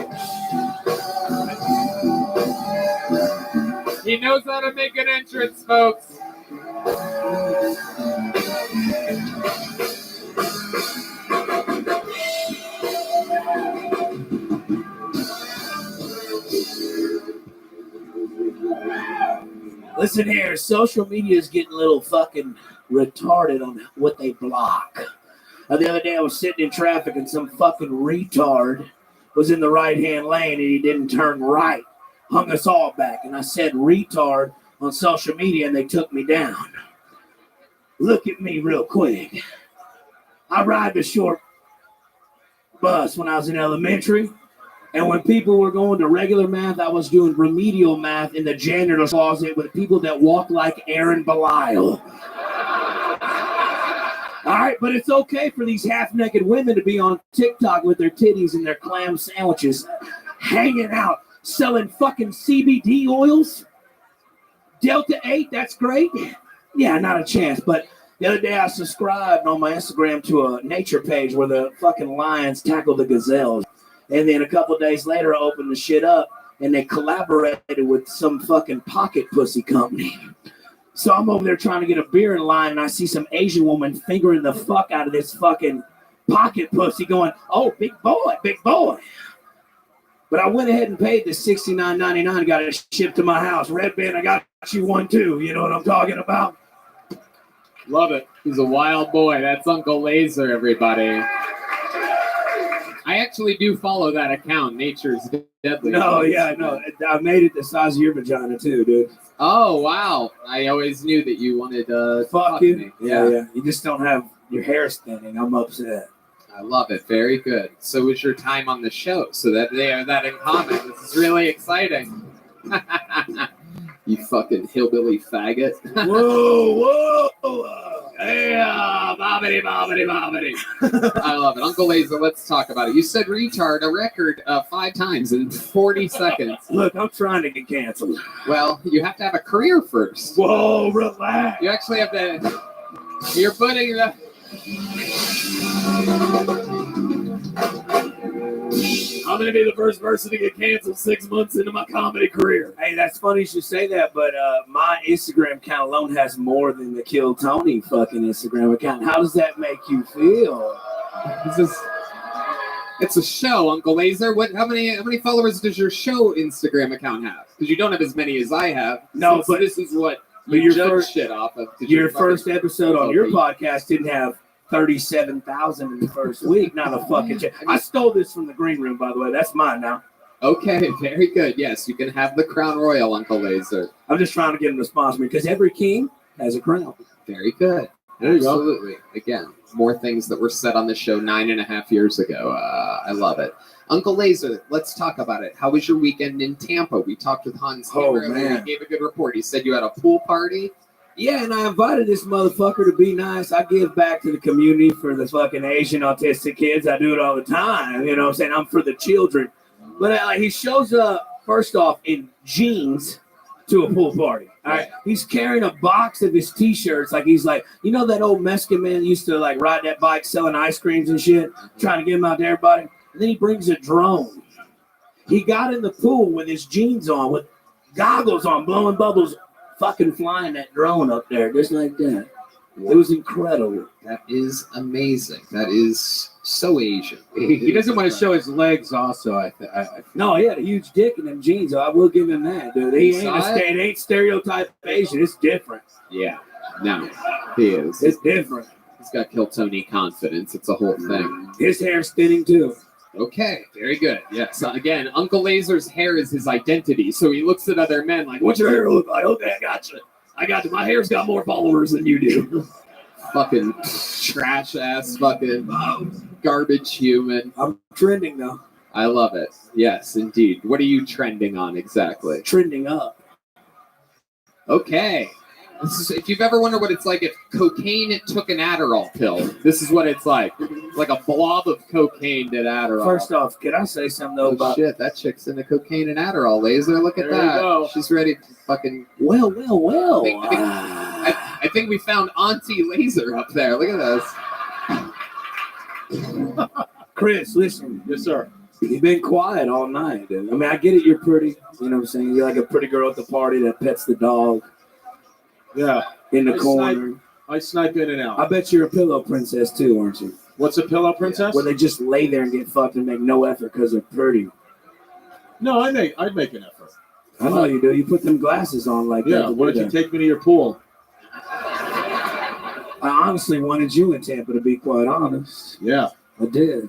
He knows how to make an entrance, folks. Listen here, social media is getting a little fucking retarded on what they block. The other day I was sitting in traffic and some fucking retard was in the right-hand lane and he didn't turn right. Hung us all back. And I said retard on social media and they took me down. Look at me real quick. I ride the short bus when I was in elementary. And when people were going to regular math, I was doing remedial math in the janitor's closet with people that walk like Aaron Belial. All right, but it's okay for these half-naked women to be on TikTok with their titties and their clam sandwiches, hanging out, selling fucking CBD oils. Delta 8, that's great. Yeah, not a chance. But the other day I subscribed on my Instagram to a nature page where the fucking lions tackle the gazelles. And then a couple days later, I opened the shit up and they collaborated with some fucking pocket pussy company. So I'm over there trying to get a beer in line and I see some Asian woman fingering the fuck out of this fucking pocket pussy going, oh, big boy, big boy. But I went ahead and paid the $69.99 and got it shipped to my house. Red Band, I got you one too. You know what I'm talking about? Love it. He's a wild boy. That's Uncle Laser, everybody. I actually do follow that account, Nature's Deadly. No, yeah, no. I made it the size of your vagina too, dude. Oh, wow. I always knew that you wanted to fuck you. me. Yeah. You just don't have your hair thinning. I'm upset. I love it. Very good. So was your time on the show, so that they have that in common. This is really exciting. You fucking hillbilly faggot. Whoa. Hey, bobbity. I love it. Uncle Laser, let's talk about it. You said retard a record 5 times in 40 seconds. Look, I'm trying to get canceled. Well, you have to have a career first. Whoa, relax. You actually have to... You're putting the... I'm going to be the first person to get canceled 6 months into my comedy career. Hey, that's funny you should say that, but my Instagram account alone has more than the Kill Tony fucking Instagram account. How does that make you feel? It's a show, Uncle Laser. How many followers does your show Instagram account have? Because you don't have as many as I have. No, but this is what but you your judge first shit off of. Your first episode on your podcast didn't have 37,000 in the first week. Not a fucking shit. I stole this from the green room, by the way. That's mine now. Okay, very good. Yes, you can have the crown royal, Uncle Laser. I'm just trying to get him to sponsor me because every king has a crown. Very good. There you go. Absolutely. Again, more things that were said on the show 9.5 years ago. I love it. Uncle Laser, let's talk about it. How was your weekend in Tampa? We talked with Hans. Oh, earlier. man. He gave a good report. He said you had a pool party. Yeah, and I invited this motherfucker to be nice. I give back to the community for the fucking Asian autistic kids. I do it all the time. You know what I'm saying? I'm for the children. But he shows up, first off, in jeans to a pool party. All right. He's carrying a box of his T-shirts. Like, he's like, you know that old Mexican man used to, like, ride that bike selling ice creams and shit, trying to get him out to everybody? And then he brings a drone. He got in the pool with his jeans on, with goggles on, blowing bubbles, fucking flying that drone up there, just like that. It was incredible. That is amazing. That is so Asian. He doesn't want to show his legs also, I think. No, he had a huge dick in them jeans. So I will give him that, dude. It ain't stereotype Asian. It's different. Yeah. No, he is. It's different. He's got Kill Tony confidence. It's a whole thing. His hair's thinning, too. Okay, very good. Yes. Again, Uncle Laser's hair is his identity. So he looks at other men like, what's your hair look like? Okay, I got you. My hair's got more followers than you do. Fucking trash ass, fucking garbage human. I'm trending though. I love it. Yes, indeed. What are you trending on exactly? Trending up. Okay. If you've ever wondered what it's like if cocaine took an Adderall pill, this is what it's like. Like a blob of cocaine did Adderall. First off, can I say something though about shit? That chick's into cocaine and Adderall. Laser, look at There you that. go. She's ready to fucking. Well. I think we found Auntie Laser up there. Look at this. Chris, listen. Yes, sir. You've been quiet all night, dude. I mean, I get it. You're pretty. You know what I'm saying? You're like a pretty girl at the party that pets the dog. Yeah. In the corner. I snipe in and out. I bet you're a pillow princess too, aren't you? What's a pillow princess? Where they just lay there and get fucked and make no effort because they're pretty. No, I'd make an effort. I know you do. You put them glasses on like that. Yeah, why don't you take me to your pool? I honestly wanted you in Tampa, to be quite honest. Yeah. I did.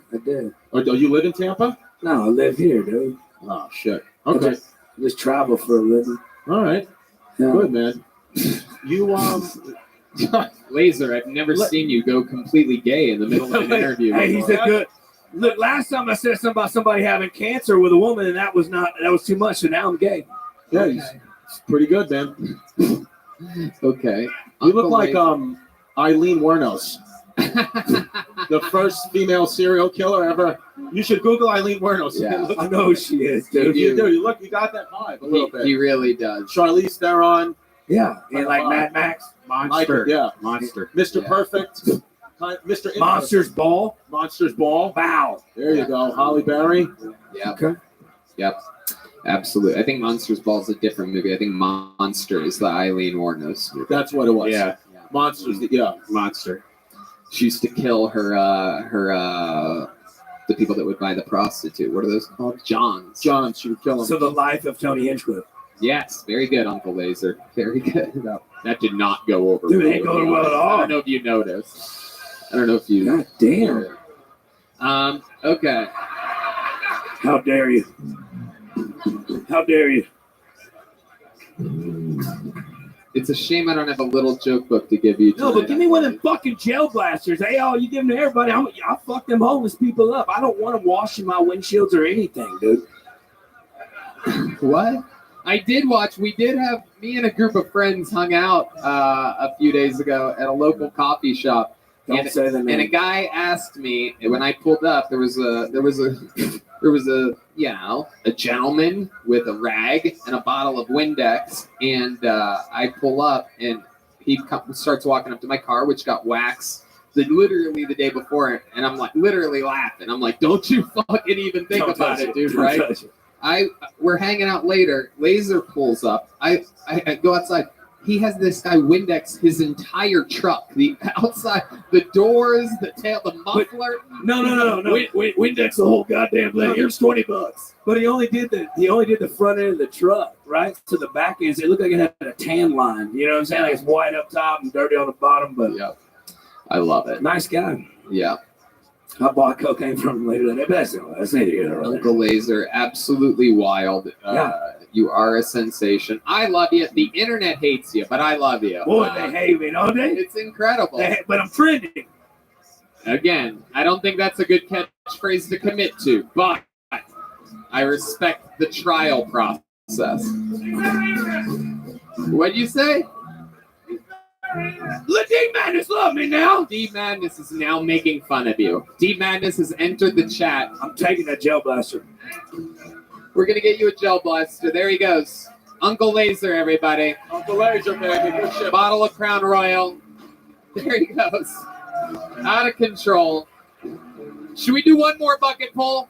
Oh, do you live in Tampa? No, I live here, dude. Oh, shit. I Okay. just travel for a living. All right. Yeah. Good, man. You, Laser, I've never seen you go completely gay in the middle of an interview. Hey, he's a good. Look, last time I said something about somebody having cancer with a woman, and that was too much. So now I'm gay. Yeah, it's pretty good, man. Okay. You look like Eileen Wuornos, the first female serial killer ever. You should Google Eileen Wuornos. Yeah. I know who she is, dude. You do. You got that vibe a little bit. He really does. Charlize Theron. Yeah, and like Mad Max, Monster. Yeah, Monster. Mr. Yeah. Perfect. Mr. Monsters Ball. Monsters Ball. Wow. There you go. Holly Berry. Yeah. Okay. Yep. Absolutely. I think Monsters Ball is a different movie. I think Monster is the Eileen Wuornos movie. That's what it was. Yeah. Monsters. Yeah. Monster. She used to kill the people that would buy the prostitute. What are those called? Johns. John, she would kill him. So the life of Tony Hinchcliffe. Yes, very good, Uncle Laser. Very good. That did not go over Dude, well. it ain't going well at all. I don't know if you noticed. I don't know if you. God damn. Okay. How dare you? How dare you? It's a shame I don't have a little joke book to give you. No, but give me one of them fucking gel blasters. Hey, you give them to everybody. I'll fuck them homeless people up. I don't want them washing my windshields or anything, dude. What? I did watch. We did have me and a group of friends hung out a few days ago at a local coffee shop. Don't say the name. And a guy asked me when I pulled up. There was a gentleman with a rag and a bottle of Windex, and I pull up and he starts walking up to my car, which got waxed literally the day before, and I'm like literally laughing. I'm like, don't you fucking even think about it, dude, right? We're hanging out later. Laser pulls up. I go outside. He has this guy Windex his entire truck, the outside, the doors, the tail, the muffler. No. Windex the whole goddamn thing. Here's $20. But he only did the front end of the truck, right? So the back end, it looked like it had a tan line. You know what I'm saying? Like it's white up top and dirty on the bottom. But yeah, I love it. Nice guy. Yeah. I bought cocaine from him later that day. But that's neither here nor there. Uncle Laser, absolutely wild. You are a sensation. I love you. The internet hates you, but I love you. Boy, they hate me, don't they? It's incredible. But I'm trending. Again, I don't think that's a good catchphrase to commit to, but I respect the trial process. What'd you say? Let D Madness love me now. D Madness is now making fun of you. D Madness has entered the chat. I'm taking that gel blaster. We're going to get you a gel blaster. There he goes. Uncle Laser, everybody. Uncle Laser, baby. Good shit. Bottle of Crown Royal. There he goes. Out of control. Should we do one more bucket pull?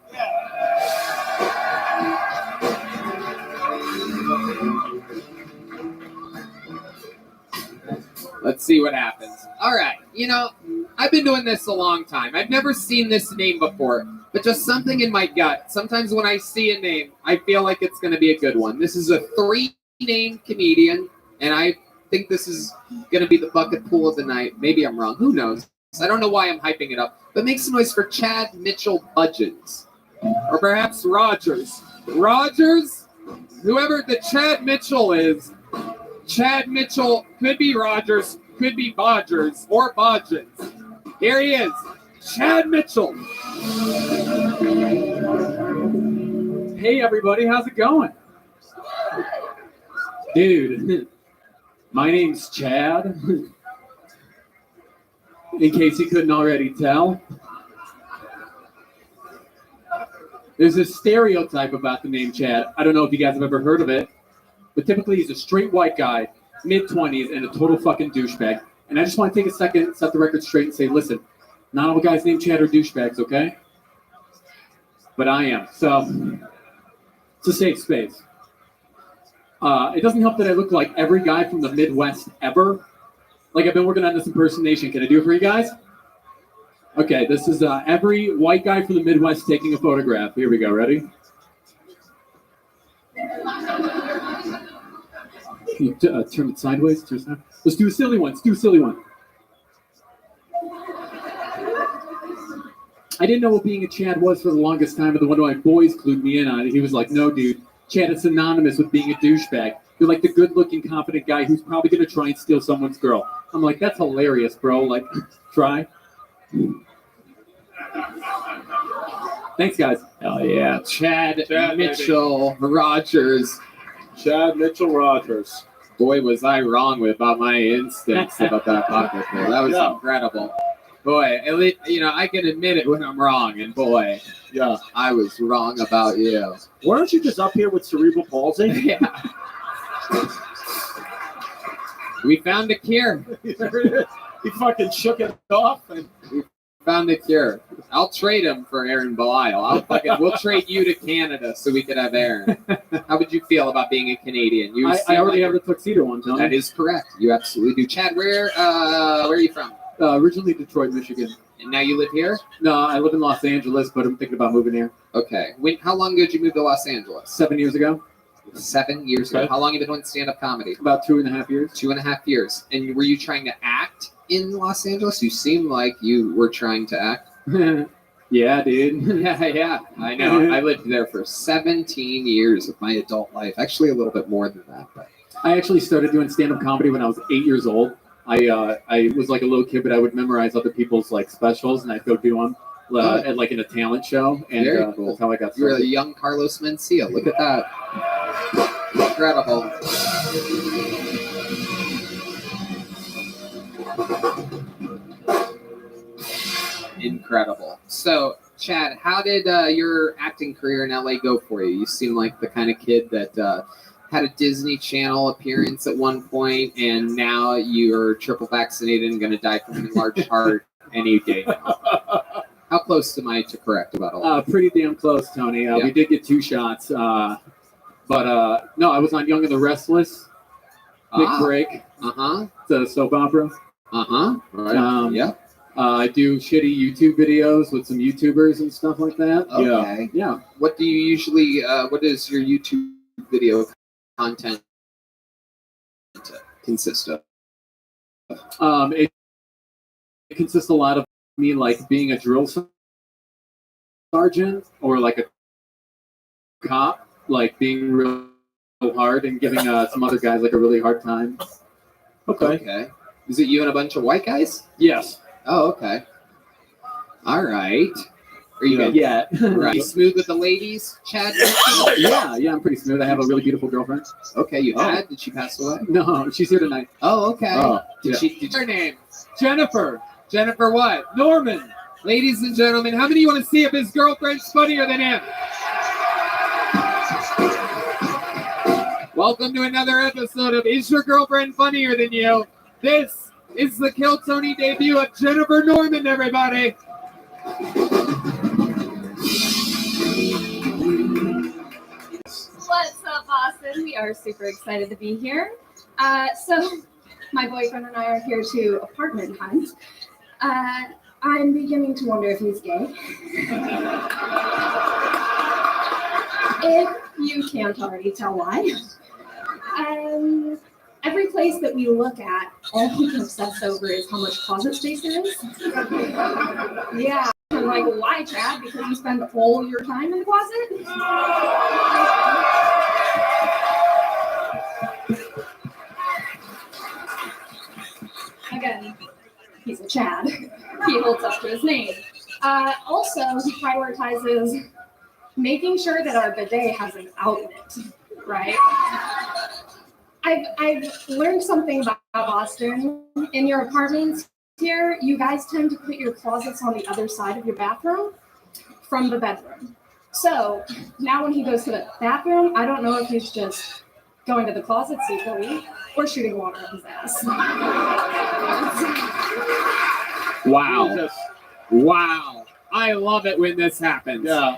Let's see what happens. All right. You know, I've been doing this a long time. I've never seen this name before, but just something in my gut. Sometimes when I see a name, I feel like it's going to be a good one. This is a 3-name comedian, and I think this is going to be the bucket pool of the night. Maybe I'm wrong. Who knows? I don't know why I'm hyping it up, but make some noise for Chad Mitchell Budgeons. Or perhaps Rogers. Rogers? Whoever the Chad Mitchell is, Chad Mitchell could be Rogers, could be Bodgers, or Bodgins. Here he is, Chad Mitchell. Hey everybody, how's it going? Dude, my name's Chad. In case you couldn't already tell. There's a stereotype about the name Chad. I don't know if you guys have ever heard of it, but typically he's a straight white guy, mid-20s, and a total fucking douchebag. And I just want to take a second, set the record straight, and say, listen, not all guys named Chad are douchebags, okay? But I am. So, it's a safe space. It doesn't help that I look like every guy from the Midwest ever. Like, I've been working on this impersonation. Can I do it for you guys? Okay, this is every white guy from the Midwest taking a photograph. Here we go. Ready? Can you turn it sideways? Let's do a silly one. Let's do a silly one. I didn't know what being a Chad was for the longest time, but one of my boys clued me in on it. He was like, no, dude, Chad is synonymous with being a douchebag. You're like the good-looking, confident guy who's probably going to try and steal someone's girl. I'm like, that's hilarious, bro. Like, try. Thanks, guys. Oh, yeah. Chad Mitchell Rogers. Chad Mitchell Rogers. Boy, was I wrong about my instincts about that pocket there. That was incredible. Boy, at least, I can admit it when I'm wrong, and boy, yeah, I was wrong about you. Weren't you just up here with cerebral palsy? Yeah. We found a cure. He fucking shook it off, and we found a cure. I'll trade him for Aaron Belisle. We'll trade you to Canada so we could have Aaron. How would you feel about being a Canadian? I already have the tuxedo one, Tony. That is correct. You absolutely do. Chad, where are you from? Originally Detroit, Michigan. And now you live here? No, I live in Los Angeles, but I'm thinking about moving here. Okay. How long ago did you move to Los Angeles? 7 years ago. 7 years ago. How long have you been doing stand-up comedy? About 2.5 years. 2.5 years. And were you trying to act in Los Angeles? You seem like you were trying to act. Yeah, dude. Yeah. I know. I lived there for 17 years of my adult life. Actually, a little bit more than that. But I actually started doing stand-up comedy when I was 8 years old. I was like a little kid, but I would memorize other people's like specials, and I'd go do them at like in a talent show. And very cool. That's how I got started. You're a young Carlos Mencia. Look at that. Incredible. Incredible. So, Chad, how did your acting career in LA go for you? You seem like the kind of kid that had a Disney Channel appearance at one point, and now you're triple vaccinated and going to die from an enlarged heart any day now. How close am I to correct about all that? Pretty damn close, Tony. We did get 2 shots. But no, I was on Young and the Restless. Big break. It's a soap opera. All right. I do shitty YouTube videos with some YouTubers and stuff like that. Okay. Yeah. What do you usually, what does your YouTube video content consist of? It consists a lot of me like being a drill sergeant or like a cop, like being real hard and giving some other guys like a really hard time. Okay. Is it you and a bunch of white guys? Yes. Oh, okay. All right. Are you good? Yeah. Right. You smooth with the ladies, Chad? Yeah, I'm pretty smooth. I have a really beautiful girlfriend. Okay, you had? Did she pass away? No, she's here tonight. Oh, okay. Did her name? Jennifer. Jennifer what? Norman. Ladies and gentlemen, how many of you want to see if his girlfriend's funnier than him? Welcome to another episode of Is Your Girlfriend Funnier Than You? This is the Kill Tony debut of Jennifer Norman, everybody. What's up, Austin? We are super excited to be here. So, my boyfriend and I are here to apartment hunt. I'm beginning to wonder if he's gay. If you can't already tell why. Every place that we look at, all we can obsess over is how much closet space there is. Yeah. I'm like, why, Chad? Because you spend all your time in the closet? Again, he's a Chad. He holds up to his name. Also, he prioritizes making sure that our bidet has an outlet, right? I've learned something about Boston. In your apartments here, you guys tend to put your closets on the other side of your bathroom from the bedroom. So now when he goes to the bathroom, I don't know if he's just going to the closet secretly or shooting water up his ass. Wow. Wow. I love it when this happens. Yeah.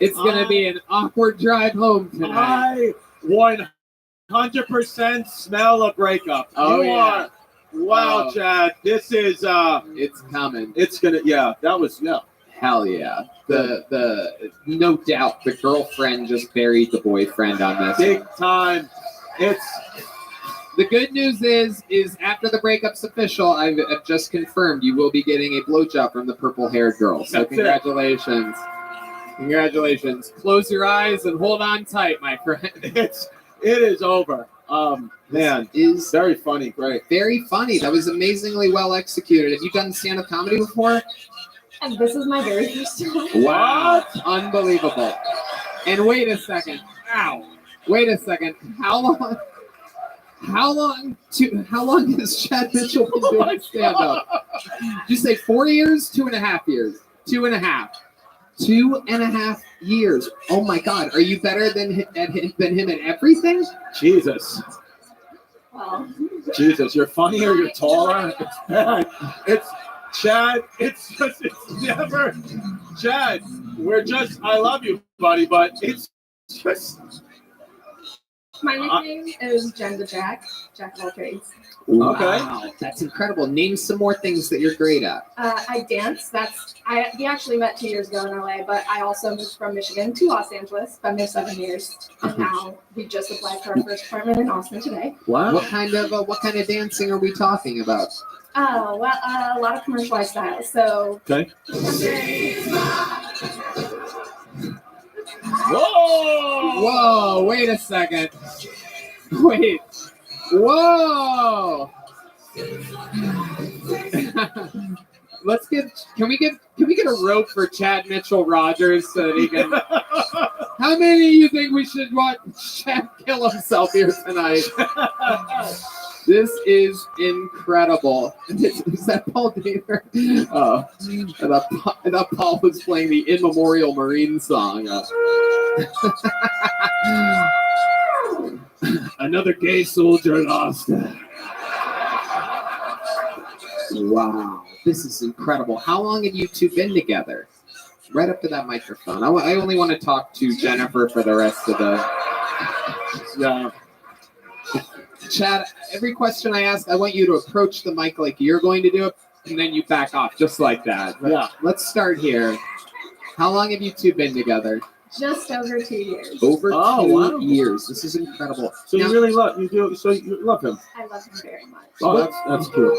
It's going to be an awkward drive home tonight. I 100% smell a breakup. Oh, you yeah. Wow, Chad. This is it's coming. It's gonna that was hell yeah. The no doubt the girlfriend just buried the boyfriend on this. Big time. It's The good news is after the breakup's official, I've just confirmed you will be getting a blowjob from the purple-haired girl. So That's it. congratulations. Congratulations. Close your eyes and hold on tight, my friend. It is over. Man, is very funny. Great. Very funny. That was amazingly well executed. Have you done stand-up comedy before? And this is my very first time. What? Unbelievable. And wait a second. Ow. Wait a second. How long has Chad Mitchell been doing stand-up? Did you say 4 years? 2.5 years? 2.5. 2.5 years. Oh my God. Are you better than him at everything? Jesus. Well, Jesus, you're funnier, you're taller. It's bad. It's Chad. It's never Chad. I love you, buddy, but it's just. my nickname is Jen the Jack of all trades. Wow, that's incredible. Name some more things that you're great at. I dance. We actually met 2 years ago in LA, but I also moved from Michigan to Los Angeles. Been there 7 years, and now we just applied for our first apartment in Austin today. Wow. What kind of dancing are we talking about? Oh well, a lot of commercialized styles. So. Okay. Whoa! Whoa! Wait a second. Wait. Whoa! Can we get a rope for Chad Mitchell Rogers so that he can? How many of you think we should watch Chad kill himself here tonight? This is incredible. Is that Paul Daner? Oh, I thought Paul was playing the In Memorial Marine song. Another gay soldier lost. Wow, this is incredible. How long have you two been together? Right up to that microphone. I only want to talk to Jennifer for the rest of the. Chad, every question I ask, I want you to approach the mic like you're going to do it, and then you back off, just like that. Yeah. Let's start here. How long have you two been together? Just over 2 years. Over Oh, 2 wow. years. This is incredible. So Now- you really love So you love him. I love him very much. Oh, that's cute.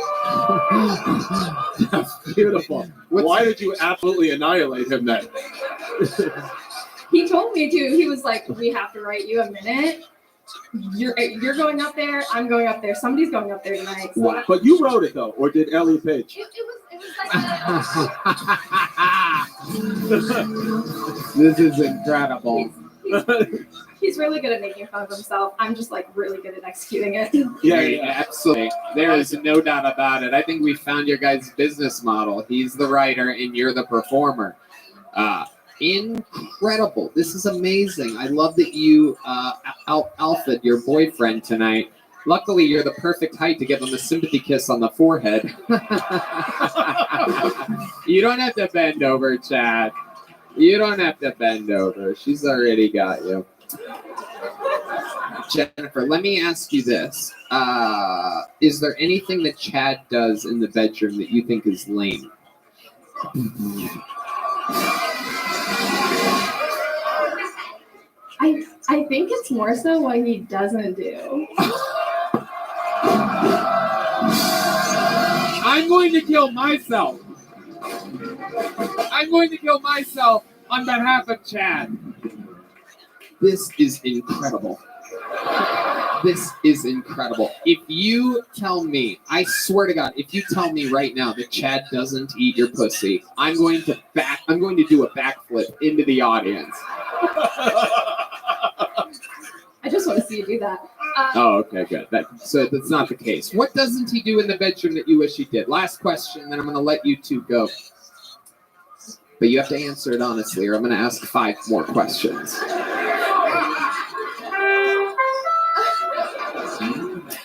That's beautiful. Why did you absolutely annihilate him then? He told me to. He was like, "We have to write you a minute. You're going up there. I'm going up there. Somebody's going up there tonight." So Wow. But you wrote it though, or did Elliot Page? This is incredible. He's really good at making fun of himself. I'm just like really good at executing it. Yeah, absolutely. There is no doubt about it. I think we found your guys' business model. He's the writer and you're the performer. Incredible. This is amazing. I love that you Alfred, your boyfriend tonight. Luckily, you're the perfect height to give him a sympathy kiss on the forehead. You don't have to bend over, Chad. You don't have to bend over. She's already got you. Jennifer, let me ask you this. Is there anything that Chad does in the bedroom that you think is lame? I think it's more so what he doesn't do. I'm going to kill myself. I'm going to kill myself on behalf of Chad. This is incredible. This is incredible. If you tell me, I swear to God, if you tell me right now that Chad doesn't eat your pussy, I'm going to do a backflip into the audience. I just want to see you do that. Oh, okay, good. So that's not the case. What doesn't he do in the bedroom that you wish he did? Last question, then I'm going to let you two go. But you have to answer it honestly, or I'm going to ask 5 more questions.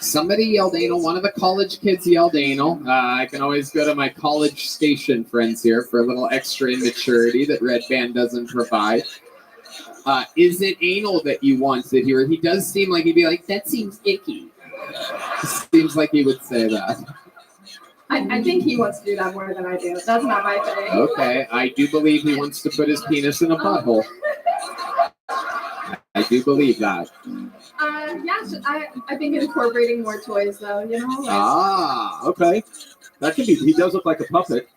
Somebody yelled anal. One of the college kids yelled anal. I can always go to my college station friends here for a little extra immaturity that Red Band doesn't provide. Is it anal that you want to hear? He does seem like he'd be like, that seems icky. Seems like he would say that. I think he wants to do that more than I do. That's not my thing. Okay, I do believe he wants to put his penis in a butthole. I do believe that. I've been incorporating more toys though, you know? Like, Ah, okay. That can be. He does look like a puppet.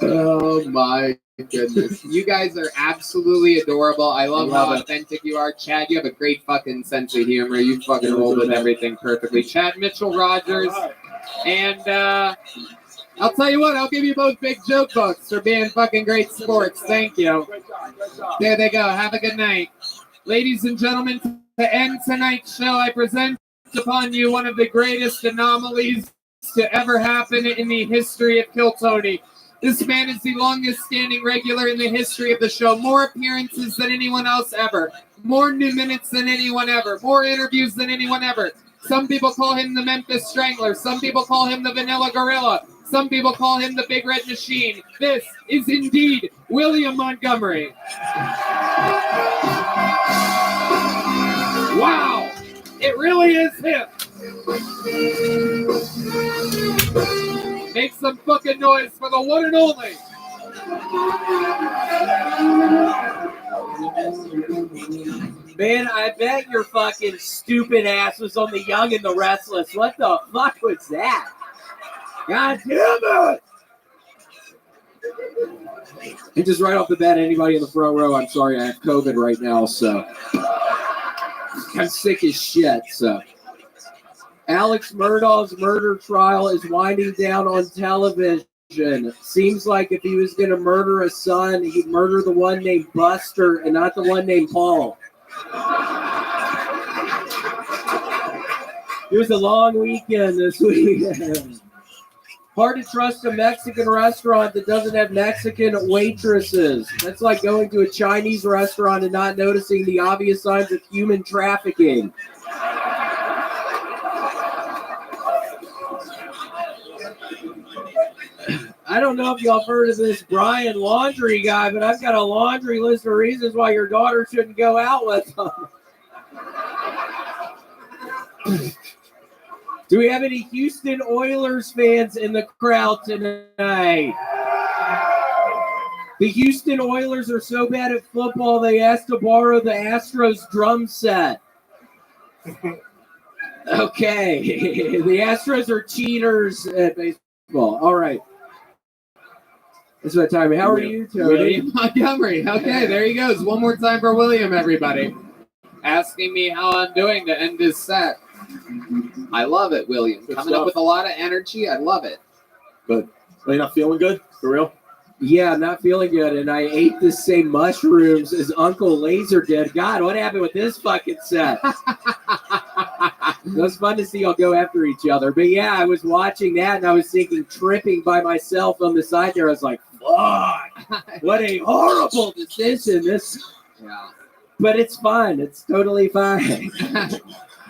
Oh my goodness. You guys are absolutely adorable. I love Love how it. authentic you are. Chad, you have a great fucking sense of humor. You fucking roll with everything perfectly. Chad Mitchell Rogers. And I'll tell you what, I'll give you both big joke books for being fucking great sports. Thank you. There they go. Have a good night. Ladies and gentlemen, to end tonight's show, I present upon you one of the greatest anomalies to ever happen in the history of Kill Tony. This man is the longest standing regular in the history of the show. More appearances than anyone else ever. More new minutes than anyone ever. More interviews than anyone ever. Some people call him the Memphis Strangler. Some people call him the Vanilla Gorilla. Some people call him the Big Red Machine. This is indeed William Montgomery. Wow! It really is him. Make some fucking noise for the one and only. Man, I bet your fucking stupid ass was on The Young and the Restless. What the fuck was that? God damn it! And just right off the bat, anybody in the front row, I'm sorry, I have COVID right now, so I'm sick as shit. So Alex Murdaugh's murder trial is winding down on television. Seems like if he was going to murder a son, he'd murder the one named Buster and not the one named Paul. It was a long weekend this weekend. Hard to trust a Mexican restaurant that doesn't have Mexican waitresses. That's like going to a Chinese restaurant and not noticing the obvious signs of human trafficking. I don't know if y'all have heard of this Brian Laundry guy, but I've got a laundry list of reasons why your daughter shouldn't go out with him. Do we have any Houston Oilers fans in the crowd tonight? The Houston Oilers are so bad at football, they asked to borrow the Astros drum set. Okay. The Astros are cheaters at baseball. All right. That's my time. How are you, Tony? William Montgomery. Okay, there he goes. One more time for William, everybody. Asking me how I'm doing to end this set. I love it, William. Good Coming stuff. up with a lot of energy. I love it. Good. Are you not feeling good? For real? Yeah, I'm not feeling good, and I ate the same mushrooms as Uncle Laser did. God, what happened with this fucking set? It was fun to see y'all go after each other. But yeah, I was watching that, and I was thinking, tripping by myself on the side there. I was like, fuck, what a horrible decision. Yeah. But it's fun. It's totally fine.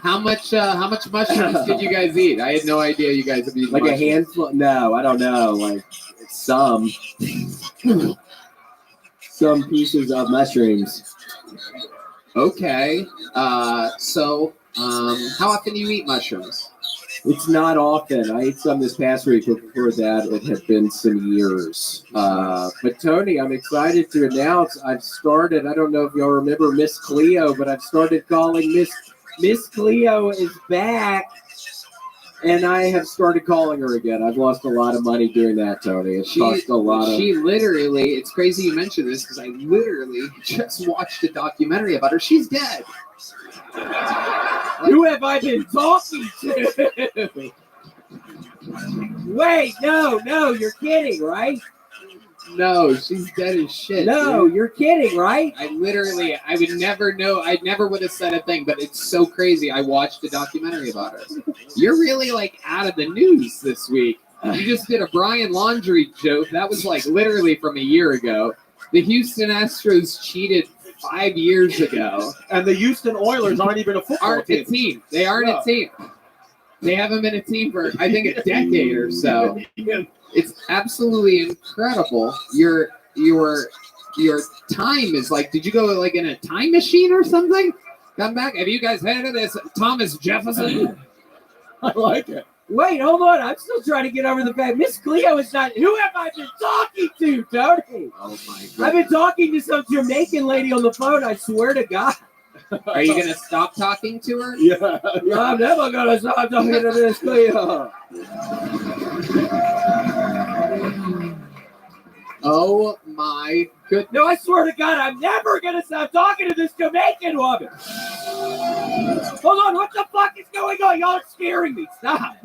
How much mushrooms did you guys eat? I had no idea you guys have eaten Like a mushrooms. handful? No, I don't know. Like some pieces of mushrooms. Okay. So how often do you eat mushrooms? It's not often. I ate some this past week. Before that, it had been some years. But Tony, I'm excited to announce I've started. I don't know if y'all remember Miss Cleo, but I've started calling Miss Cleo is back, and I have started calling her again. I've lost a lot of money doing that, Tony. It's cost a lot of. She literally, it's crazy you mentioned this because I literally just watched a documentary about her. She's dead. Who have I been talking to? Wait, no, you're kidding, right? No, she's dead as shit. No, dude. you're kidding, right? I would never know. I never would have said a thing, but it's so crazy. I watched a documentary about her. You're really like out of the news this week. You just did a Brian Laundry joke. That was like literally from a year ago. The Houston Astros cheated 5 years ago. And the Houston Oilers aren't even a football a team. They aren't a team. They haven't been a team for, I think, a decade or so. It's absolutely incredible. Your time is like, did you go like in a time machine or something? Come back. Have you guys heard of this Thomas Jefferson? I like it. Wait, hold on. I'm still trying to get over the fact Miss Cleo is not. Who have I been talking to, Tony? Oh my God. I've been talking to some Jamaican lady on the phone. I swear to God. Are you gonna stop talking to her? Yeah. I'm never gonna stop talking to Miss Cleo. Oh my goodness. No, I swear to God, I'm never gonna stop talking to this Jamaican woman. Hold on, what the fuck is going on? Y'all are scaring me. Stop.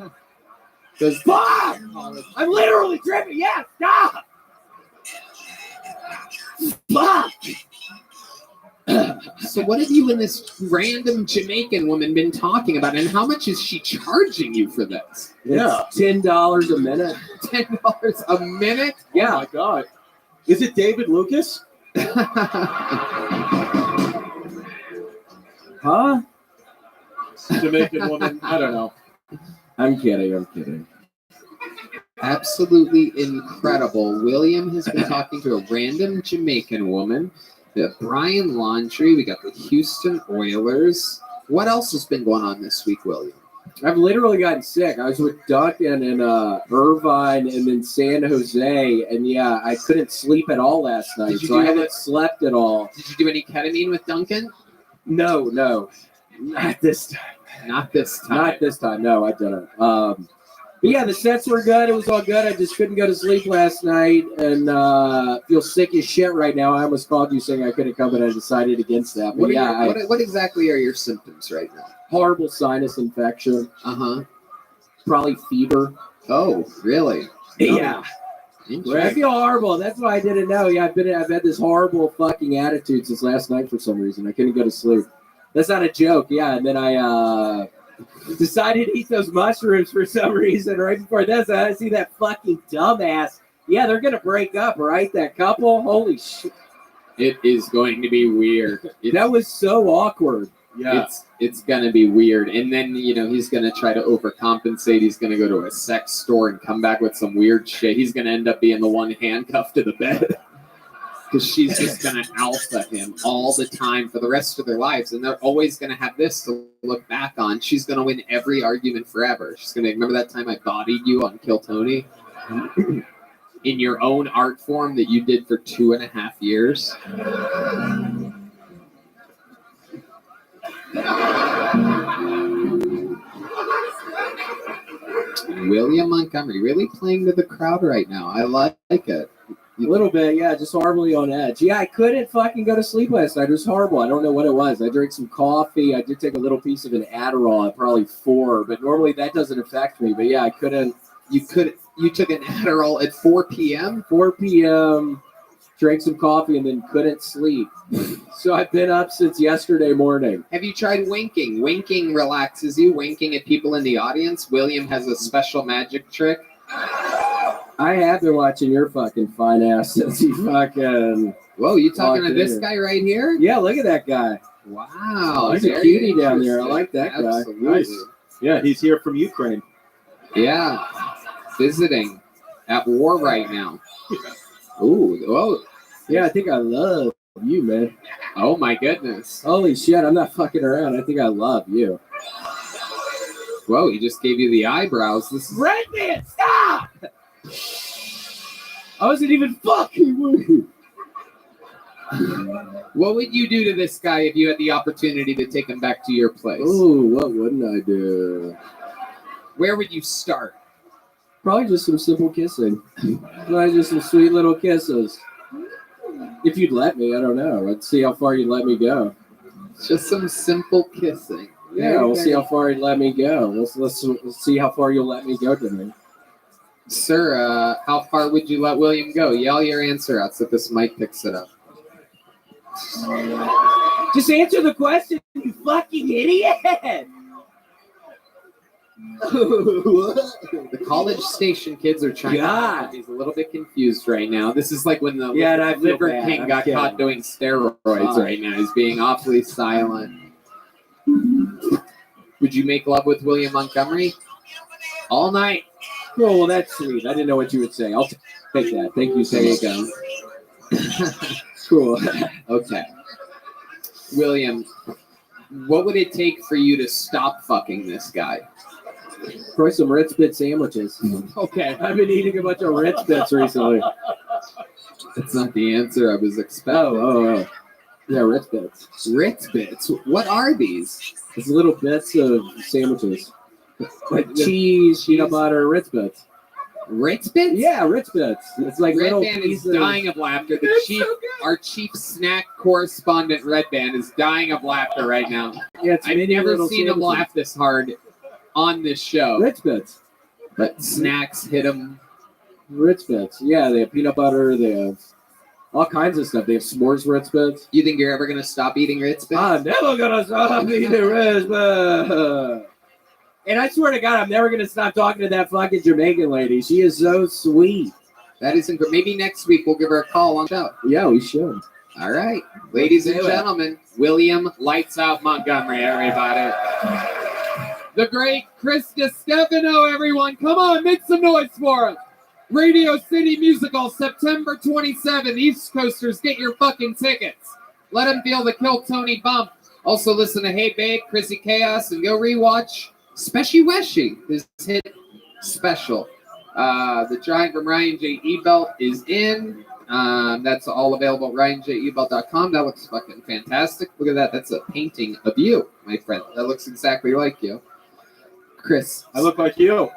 Stop! I'm literally tripping. Yeah, stop. Stop. So what have you and this random Jamaican woman been talking about, and how much is she charging you for this? Yeah, $10 a minute. $10 a minute? Yeah. Oh my God. Is it David Lucas? Huh? Jamaican woman. I don't know. I'm kidding. Absolutely incredible. William has been talking to a random Jamaican woman. We have Brian Laundrie. We got the Houston Oilers. What else has been going on this week, William? I've literally gotten sick. I was with Duncan and Irvine and then San Jose, and yeah, I couldn't sleep at all last night, so I haven't slept at all. Did you do any ketamine with Duncan? No, not this time. Not this time. Not this time. No, I didn't. But yeah, the sets were good. It was all good. I just couldn't go to sleep last night and feel sick as shit right now. I almost called you saying I couldn't come, but I decided against that. But What exactly are your symptoms right now? Horrible sinus infection. Uh-huh. Probably fever. Oh, really? Yeah. I feel horrible. That's why I didn't know. Yeah, I've had this horrible fucking attitude since last night for some reason. I couldn't go to sleep. That's not a joke. Yeah, and then I decided to eat those mushrooms for some reason right before this. I see that fucking dumbass. Yeah, they're gonna break up, right? That couple. Holy shit. It is going to be weird. That was so awkward. Yeah. It's gonna be weird. And then, he's gonna try to overcompensate. He's gonna go to a sex store and come back with some weird shit. He's gonna end up being the one handcuffed to the bed. Because she's just gonna alpha him all the time for the rest of their lives. And they're always gonna have this to look back on. She's gonna win every argument forever. She's gonna remember that time I bodied you on Kill Tony? In your own art form that you did for 2.5 years. William Montgomery really playing to the crowd right now. I like it. A little bit, yeah, just horribly on edge. Yeah, I couldn't fucking go to sleep last night. It was horrible. I don't know what it was. I drank some coffee. I did take a little piece of an Adderall at probably 4, but normally that doesn't affect me. But yeah, I couldn't. You took an Adderall at 4 p.m.? 4 p.m., drank some coffee, and then couldn't sleep. So I've been up since yesterday morning. Have you tried winking? Winking relaxes you. Winking at people in the audience. William has a special magic trick. I have been watching your fucking fine ass since he fucking... Whoa, you talking to this guy right here? Yeah, look at that guy. Wow. He's a cutie down there. I like that guy. Nice. Yeah, he's here from Ukraine. Yeah. Visiting. At war right now. Ooh. Oh. Yeah, I think I love you, man. Oh, my goodness. Holy shit, I'm not fucking around. I think I love you. Whoa, he just gave you the eyebrows. This is... Red Man, stop! I wasn't even fucking with you. What would you do to this guy if you had the opportunity to take him back to your place? Ooh, what wouldn't I do? Where would you start? Probably just some simple kissing. Probably just some sweet little kisses. If you'd let me, I don't know. Let's see how far you'd let me go. Just some simple kissing. Yeah, we'll see how far you'd let me go. Let's see how far you'll let me go to me. Sir, how far would you let William go? Yell your answer out so this mic picks it up. Just answer the question, you fucking idiot! The College Station kids are trying God. to... He's a little bit confused right now. This is like when the I feel Liver bad. King I'm got kidding. caught doing steroids right now. He's being awfully silent. Would you make love with William Montgomery? All night. Oh, well, that's sweet. I didn't know what you would say. I'll take that. Thank you so much. There you go. Cool. Okay. William, what would it take for you to stop fucking this guy? Probably some Ritz Bit sandwiches. Okay. I've been eating a bunch of Ritz Bits recently. That's not the answer I was expecting. Oh. Yeah, Ritz Bits. Ritz Bits? What are these? It's little bits of sandwiches. Like cheese, peanut butter, Ritz Bits. Ritz Bits? Yeah, Ritz Bits. It's like Red little Band is pieces. dying of laughter. The chief, our chief snack correspondent, Red Band, is dying of laughter right now. Yeah, it's I've mini never little seen him sandwiches. laugh this hard on this show. Ritz Bits. But snacks hit him. Ritz Bits. Yeah, they have peanut butter. They have all kinds of stuff. They have s'mores Ritz Bits. You think you're ever gonna stop eating Ritz Bits? I'm never gonna stop eating Ritz Bits. And I swear to God, I'm never gonna stop talking to that fucking Jamaican lady. She is so sweet. That is incredible. Maybe next week we'll give her a call on the show. Yeah, we should. All right, ladies and Do it. gentlemen, William Lights Out Montgomery, everybody. The great Chris DiStefano, everyone. Come on, make some noise for him. Radio City Musical, September 27th. East Coasters, get your fucking tickets. Let them feel the Kill Tony bump. Also listen to Hey Babe, Chrissy Chaos, and go rewatch Special Weshy, his hit special. The Giant from Ryan J. Ebelt is in. That's all available at ryanjebelt.com. That looks fucking fantastic. Look at that. That's a painting of you, my friend. That looks exactly like you. Chris. I look like you.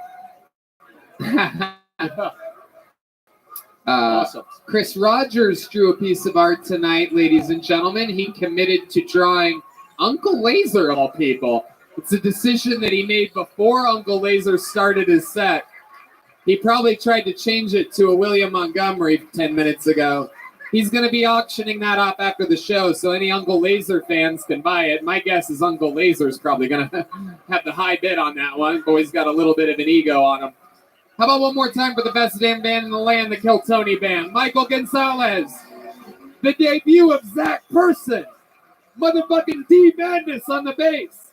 Awesome. Chris Rogers drew a piece of art tonight, ladies and gentlemen. He committed to drawing Uncle Laser, of all people. It's a decision that he made before Uncle Laser started his set. He probably tried to change it to a William Montgomery 10 minutes ago. He's going to be auctioning that off after the show, so any Uncle Laser fans can buy it. My guess is Uncle Laser's probably going to have the high bid on that one. Boy's got a little bit of an ego on him. How about one more time for the best damn band in the land, the Kill Tony Band? Michael Gonzalez. The debut of Zach Person. Motherfucking D Madness on the bass.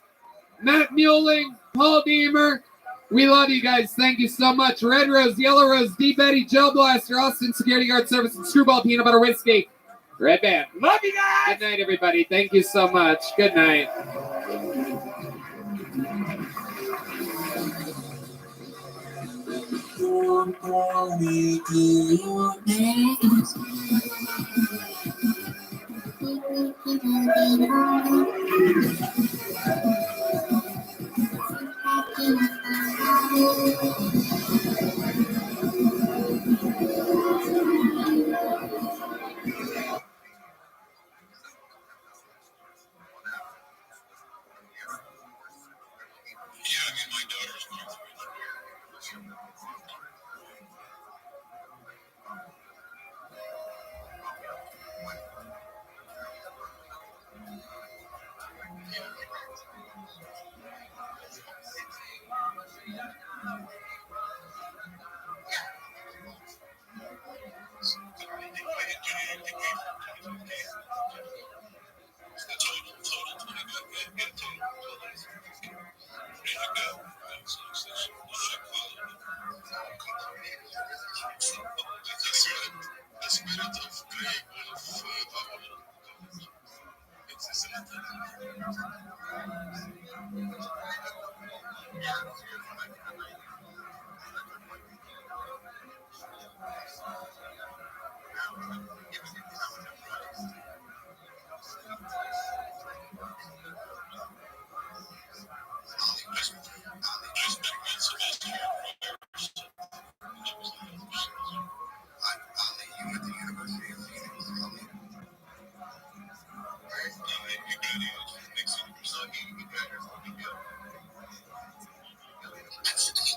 Matt Mueling, Paul Deemer. We love you guys. Thank you so much. Red Rose, Yellow Rose, D Betty, Joe Blaster, Austin Security Guard Service, and Screwball Peanut Butter Whiskey. Red Band. Love you guys. Good night, everybody. Thank you so much. Good night. That's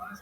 Do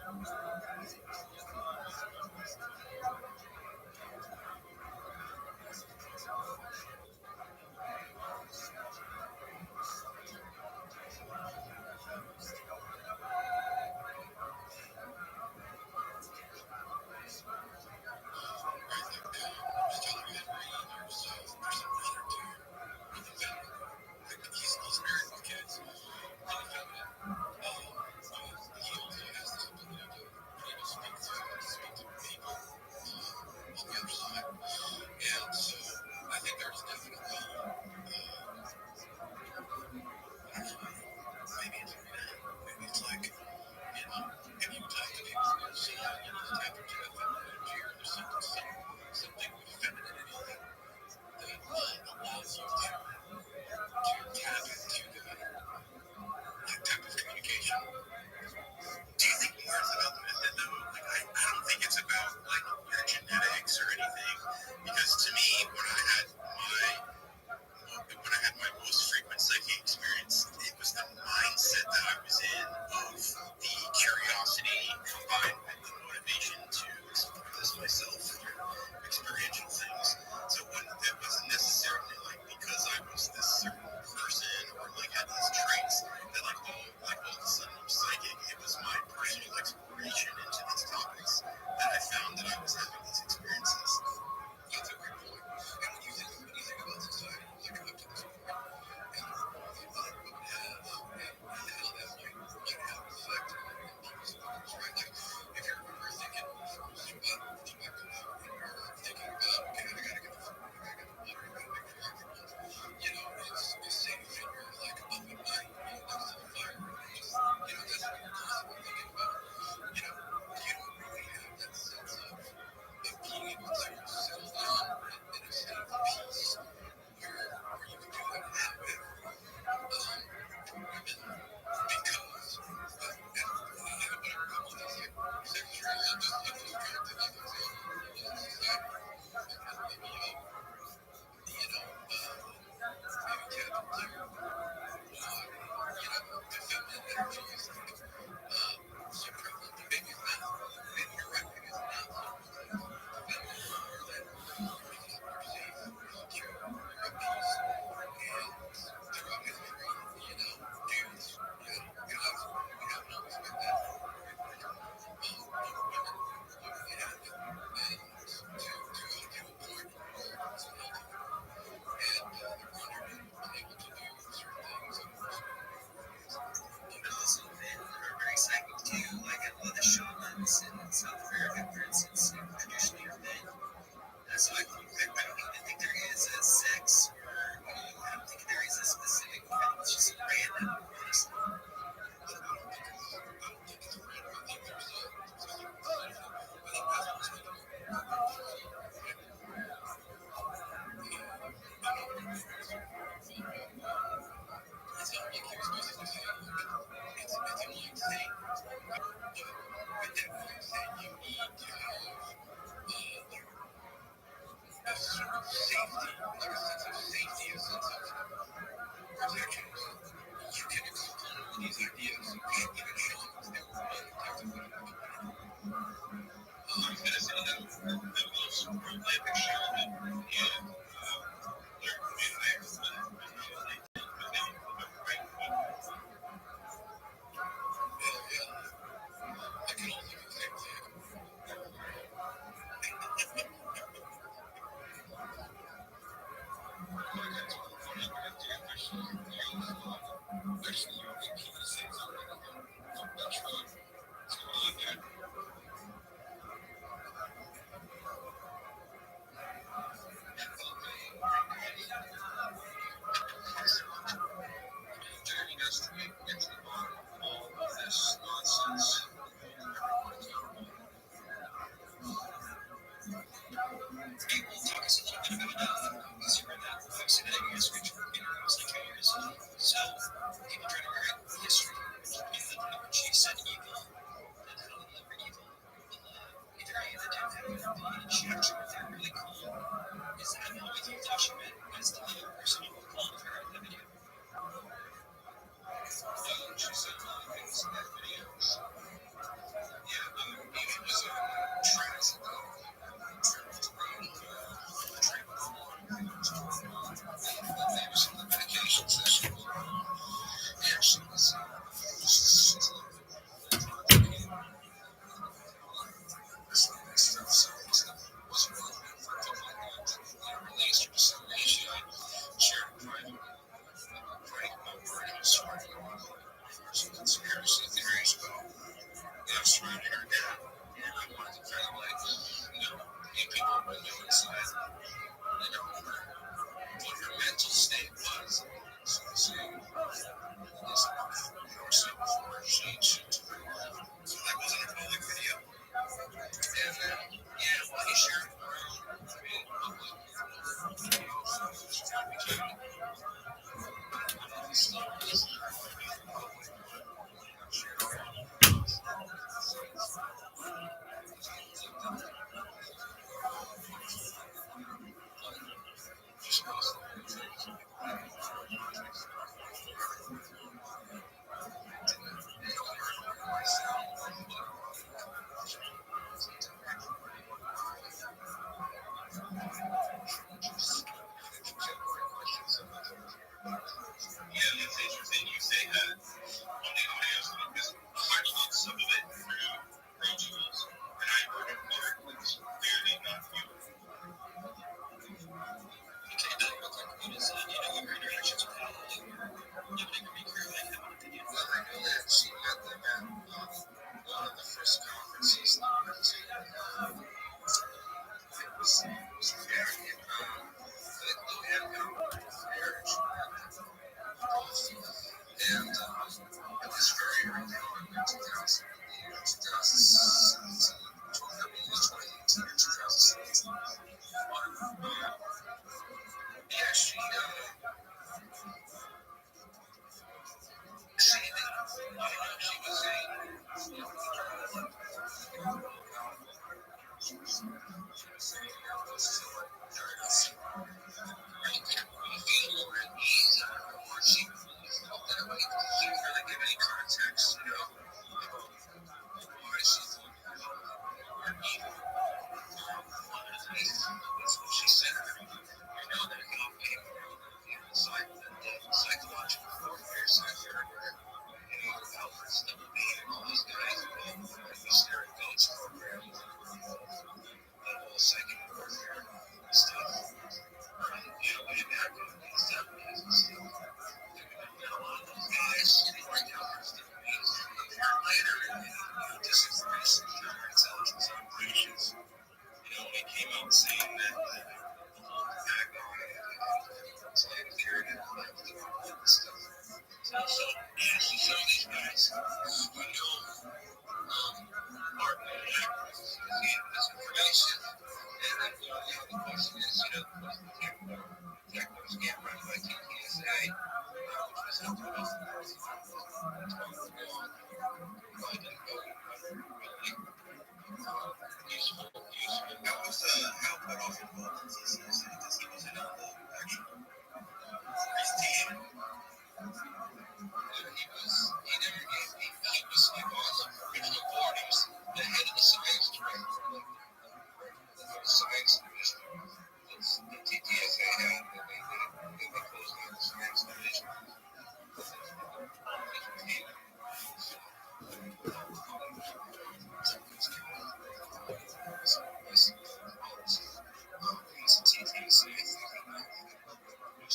you think more is about the method though? Like I don't think it's about like your genetics or anything. Because to me, when I had my most frequent psychic experience, it was the mindset that I was in of the curiosity combined with the motivation to explore this myself through experiential things. So it wasn't necessarily like because I was this certain person or like had these traits that like all of a sudden I'm psychic. It was my personal exploration into these topics that I found that I was having these experiences. That's a great point. And when you think about society, like up to this point, and you think what we have and how that might have affected people's lives, right? Like if you're thinking from a survival perspective, and you're thinking about, okay, I gotta get the food, I gotta get the water, I gotta make the breakfast, you know, it's safe and you're like up at night, you know, next to the fire, just, you know, that's what you're constantly thinking about. You know, you don't really have that sense of being able to settle down in a state of peace where you can do that habit because whatever comes with this, like secretary, I'm just trying to think of examples in society that maybe you know, maybe tap into you know, the feminine energy is like so prevalent. Maybe it's not. Maybe you're right. Maybe it's not. Very psychic too. Like a lot of shamans in South America, for instance, traditionally are men. So I don't even think there is a sex, or I don't think there is a specific one. It's just random, honestly. I don't think it's random. I think there's a sort of safety, like a sense of safety, a sense of protection. You can explore these ideas, even shamans, they were effectively I was going to say that the most prolific shaman in their community was I can only do the same thing. Actually, you can say something from that truck. What's going on there? Joining us to get to the bottom of all of this nonsense. We'll talk us a little bit about because you read that vaccinating history almost like 2 years ago. So people try to create history and she said evil and how they were evil. Either A, the death happened, and she actually was really cool. Is that how we think that she meant as the person who called her in the video? She said a lot of things in that video. was surrounding her dad, and I wanted to kind of like, get people to know inside, what her mental state was. So to say, or so before she took her life. So that wasn't a public video. And then, when he shared it around, it's interesting you say that on the audio because I watched some of it through Pro Tools, and I heard a part that was clearly not you. Okay, now real quick, what is what were your interactions with her? Nobody can be clear like have an opinion. Well, I know that she met them at one of the first conferences that we went to. It was very marriage. And it was very early on in 2017 or 2017, I mean, it was 2018 or 2017. Yeah, she was she said, psychological warfare, Alfred's double B and all these guys, missionary goats program, that whole psychic warfare stuff, way back in the 70s and stuff. And a lot of those guys, right now, there's the later, disinformation, counterintelligence operations. When he came out saying that back on slave period and all that stuff. So, some of these guys who know Martin and activists gave this information. And then, the question is, Technos get run by TTSA, which was helping us in the useful. That was how put off involved in TTSA because he wasn't on the actual his team. He was like on the original board. He was the head of the science director. The science division that TTSA had, and they closed down the science division. He's a TTSA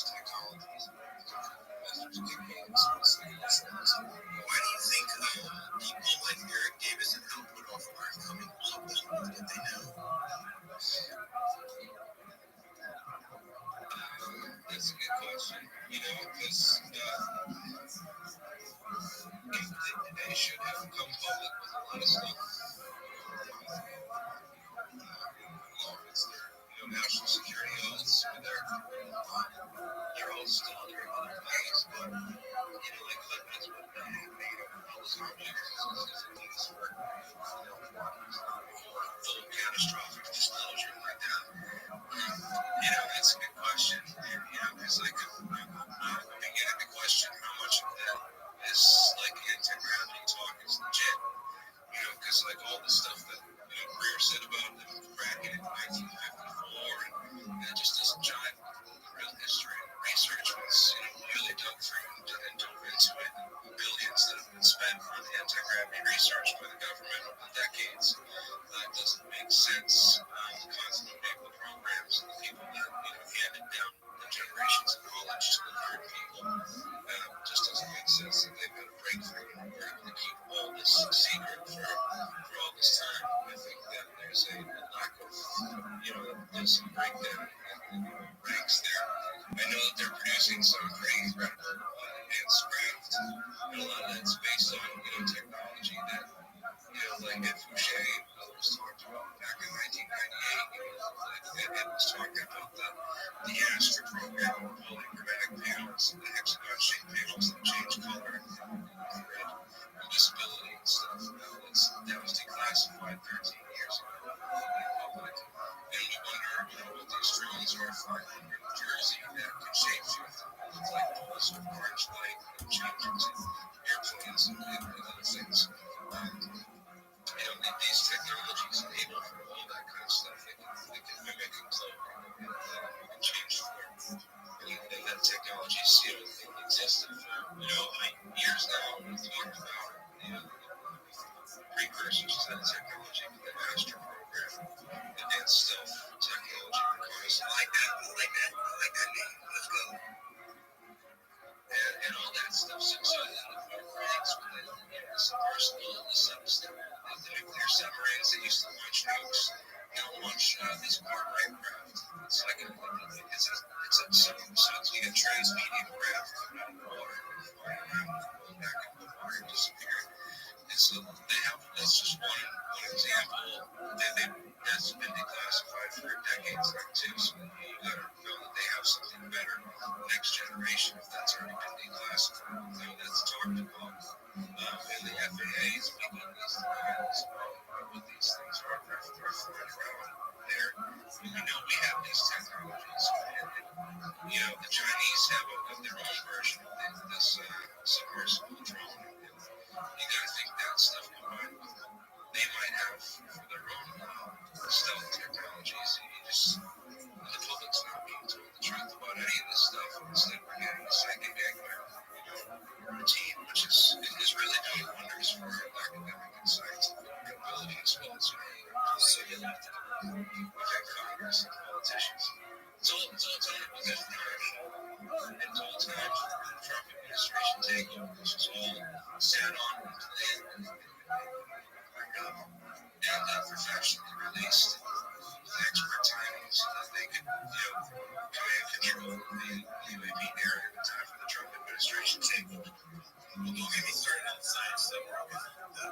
technologies. Why do you think people like Eric Davis and Al Puthoff are coming public with what they know? That's a good question. Because they should have come public with a lot of stuff. It's their national security oaths, or they're all still under other things, but like that's what they made all this objects is a news for full catastrophic disclosure like that. That's a good question. Because I beginning to question how much of that is like anti-gravity talk is legit. Because like all the stuff that Greer said about the fracking in 1954, and it just doesn't jive with the real history. Research was really dug through and dove into it. Billions that have been spent on anti-gravity research by the government over the decades. It doesn't make sense. The constant naval programs and the people that handed down the generations of knowledge to the current people just doesn't make sense. That they've got a breakthrough and we're able to keep all this secret for all this time. I think that there's a lack of, there's some breakdown in the ranks there. I know that they're producing some pretty incredible advanced craft, and a lot of that's based on, technology that, like Ed Fouché was talked about back in 1998. Ed was talking about the Astra program, polychromatic panels, the hexagon-shaped panels that change color and visibility and stuff. That was declassified 13 years ago in public. And we wonder, what these drones are for in New Jersey that can shapeshift, look like balls of orange light, change into airplanes and other things. These technologies enable for all that kind of stuff. They can mimic and clone and change form. And that technology still existed for, years now. We've talked about, precursors to that technology, the Astra program, advanced stealth technology. I like that name. Let's go. And all that stuff. So ranks with the submersible and the substance. The nuclear submarines that used to launch nukes now launch these Warbright craft. It's like it's a trans-medium craft coming out of the water, flying around, going back into the water, and disappearing. And so that's just one example. That's been declassified for decades now too. So you gotta know that they have something better. Next generation, if that's already been declassified, that's talked about. And the FAA is making these demands about what these things are. They're flying around there. We know we have these technologies. And the Chinese have their own version of this submersible drone. You gotta think that stuff combined with they might have for their own stealth technologies. The public's not being told the truth about any of this stuff. Instead, we're getting a psychic routine, which is really doing wonders for academic and scientific ability as well as civil Congress and politicians. It's all time because it's all time for the Trump administration takeover. This is all sat on and planned and professionally released with expert timing so that they could, try and control the UAP narrative in time for the Trump administration takeover. Well, don't get me started on science stuff. The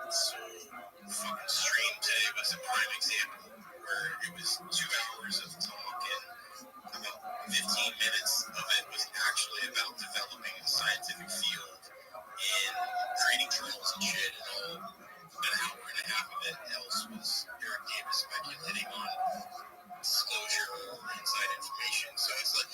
fucking stream today was a prime example where it was 2 hours of talk and about 15 minutes of it was actually about developing a scientific field in creating journals and shit, and all an hour and a half of it else was Eric Davis speculating on disclosure or inside information. So it's like,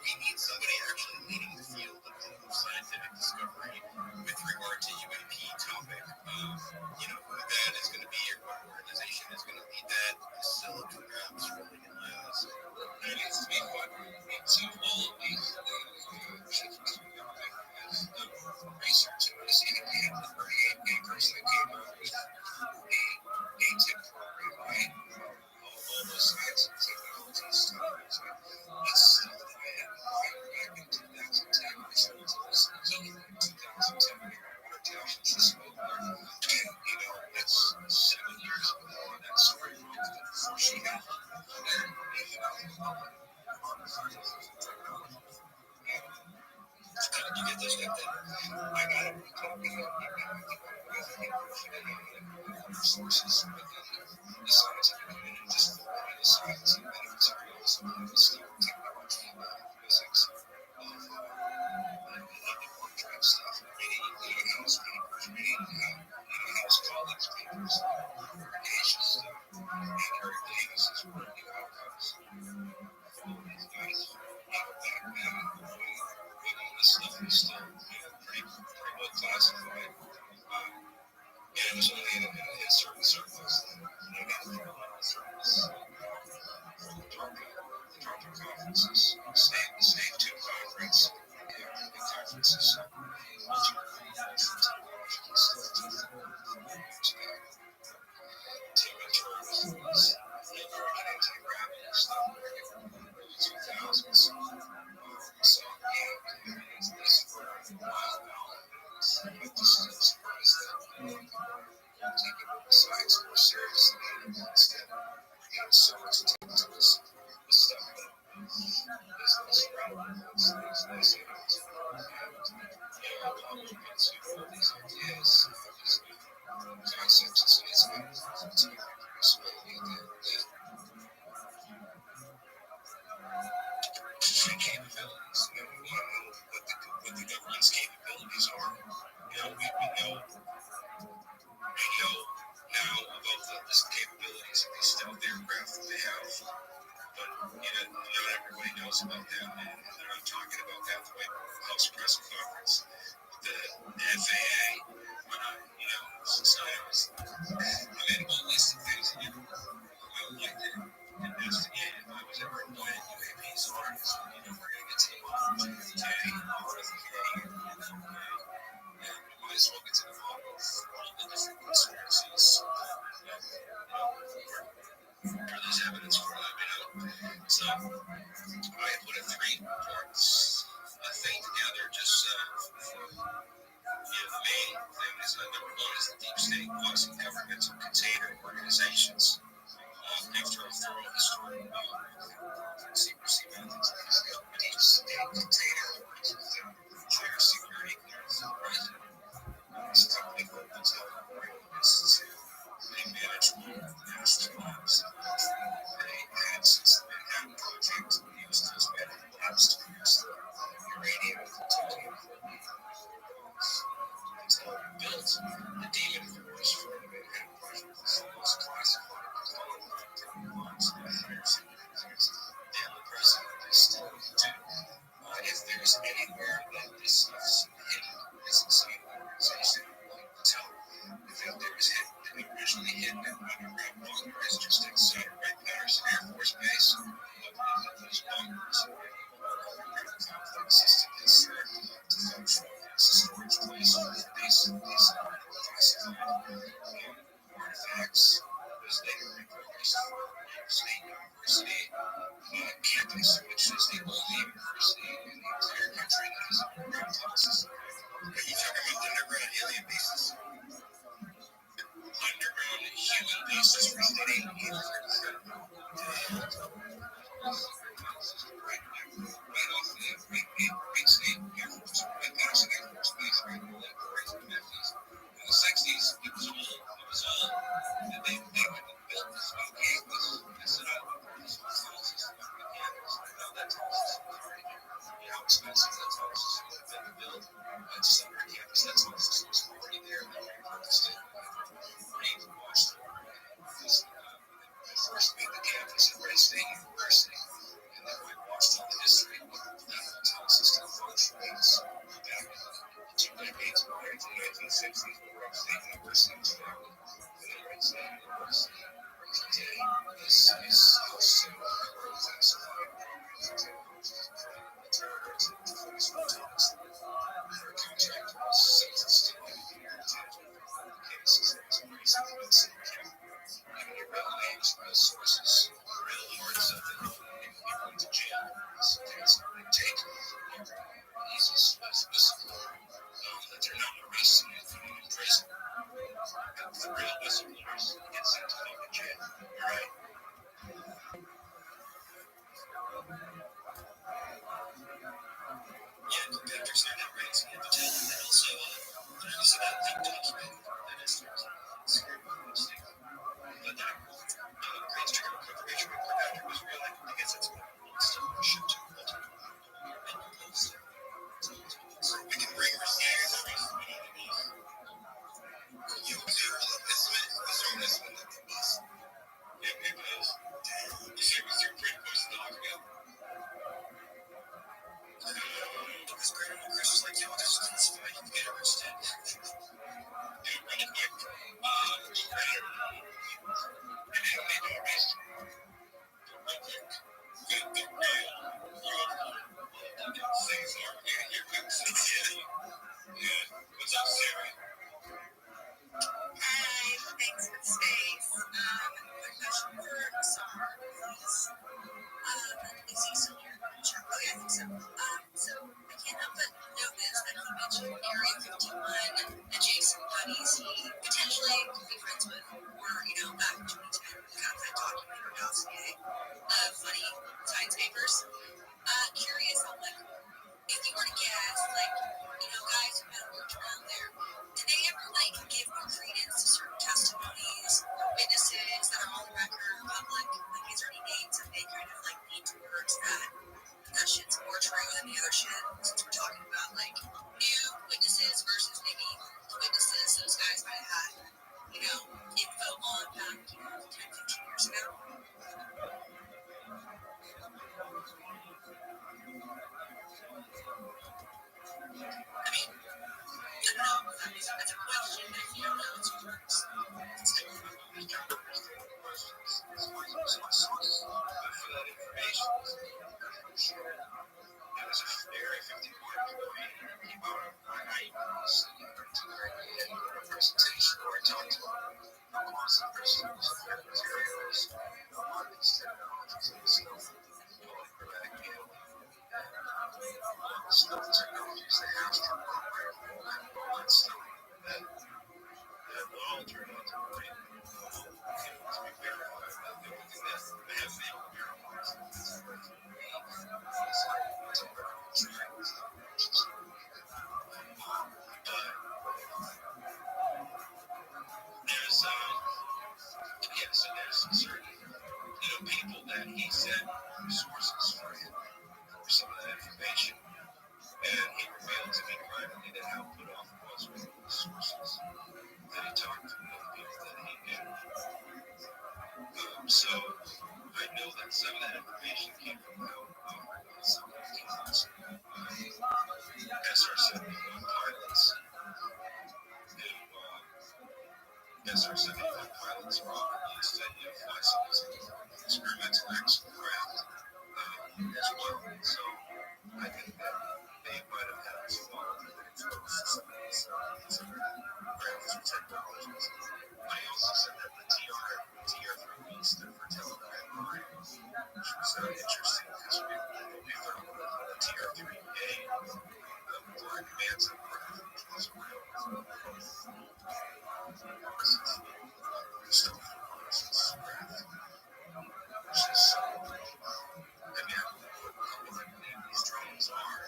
we need somebody actually leading the field of scientific discovery with regard to UAP topic. Who that is going to be or what organization is going to lead that is still up for grabs, really, in my eyes. There needs to be what into all of these research. I see that we have the 38 papers that came out with a tip program, right? All those science and technology stuff. That's stuff that I had back in 2010. I started to listen to in 2010 when she spoke there. And, that's 7 years before that story broke, before she had you get those stuff that I got it talking sources within the scientific community, just the science and materials and the stuff, technology, physics, the portrait stuff, reading, house papers, reading, house colleagues' papers, irrigation stuff, and Eric Davis's working outcomes. All these guys, back then, all this stuff is still pretty well classified. And it was only in certain circles that got thrown on circles. The DARPA conferences, the State 2 conference, the conferences, taking science more seriously instead of so much attention to this stuff that is relevant. It's all these ideas, concepts, it's capabilities. We want to know what the government's capabilities are. We know now about the capabilities of these stealth aircraft that they have, but not everybody knows about them, and they're not talking about that the White House press conference. The FAA, when since I was, made a whole list of things that I would like to investigate if I was ever employed at UAPs or we're going to get to the bottom of the K, and we might as well get to the bottom of all the different conspiracies. Where there's evidence for that, So I put a 3-part thing together just the main thing is number one is the deep state quasi-governmental container organizations. After a thorough historical secrecy methods, deep state container higher security clearance of the president. This company opens up institute. They manage all of the national labs. They had, since the Manhattan Project, used those medical labs to produce the uranium and plutonium. It's all built. The demon force for the Manhattan Project is the most classified bombs by higher security. And the president is still do. If there's anywhere that this stuff's hidden, it's inside the organization. So if there was originally hidden in underground bunkers just inside Wright-Patterson Air Force Base, those bunkers, complex system is served to function as a storage place for these classified artifacts. Was later repurposed for State University campus, which is the only university in the entire country that has underground tunnel system. Are you talking about underground alien bases? Underground human bases for studying right off the Great State Air Force, Patterson Air Force Base, right in the 60s. It was all that they would build this new campus. I said, I love this tunnel system on the campus. I know that tunnel system is already there. How expensive that tunnel system would have been to build. Just under campus, that tunnel system was already there. They repurposed it. Reed watched first made the campus at Wright State University. And then we watched all the history of that tunnel system functioning. So back in the 2 decades prior to the 1960s, when Wright State University was founded. And then Wright State University today is also classified terrorists and defense tunnels. Their contract was still cases as reasons and your real names, real sources, real lords of the you're going to jail. So there's no take easy whistleblower that they're not arresting you in prison. The real whistleblowers get sent to fucking jail. All right. Yeah, competitors are not raising it, but also there's that thing documented that is scary mistake. But that great trigger confirmation report after was real, I guess it's still shipped to multiple so we can bring our standards and raise the money to these. You zero this minute, this one that the bus. Yeah, maybe it is. You say with your pretty voice the dog again. Because Chris was like, yo, this is classified, you can get arrested. one, or back in 2010, we got that documented about today. Funny science papers. Curious on if you were to guess, guys who have worked around there, did they ever give more credence to certain testimonies or witnesses that are on the record or public? Is there any names that they kind of lean towards that shit's more true than the other shit? Since we're talking about new witnesses versus maybe witnesses those guys might have had, info on back 10, 15 years ago. That's a question that if you don't know, it's yours. It was a very 51 came out of my night presentation where I talked about the quantum crystals and materials, on these technologies and stuff, polychromatic field, and stuff technologies they have to incorporate all that stuff. And will all turn out to be verified. The only thing that they have failed to verify is there's certain people that he said were sources for him for some of that information, and he revealed to me privately that how put off it was with the sources that he talked to, the people that he knew. So I know that some of that information came from some of the accounts by SR-71 pilots who SR-71 pilots were often used to fly some of these experimental action craft as well. So I think that they might have had some exposed to some of these craft technologies. I also said that the TR-3B stood for telegram line, which was interesting because we thought the TR-3A, the Black Manta craft, which was real. Still reconnaissance craft, which is what these drones are.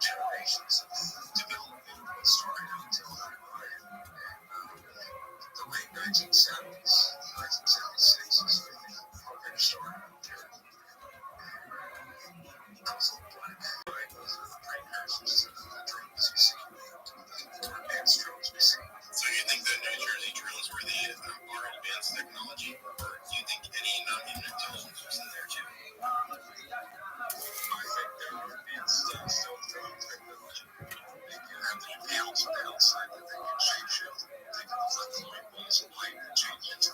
Generations of development started until the late 1970s, 1976 is when the program started out there. Those black precursors to the drones you see, the advanced drones we see. So you think the New Jersey drones were our advanced technology, or do you think any non-human intelligence was in there too? I think there are advanced stealth drone technology. They can have the panels on the outside that they can shapeshift. They can flip the light bulbs of light and change into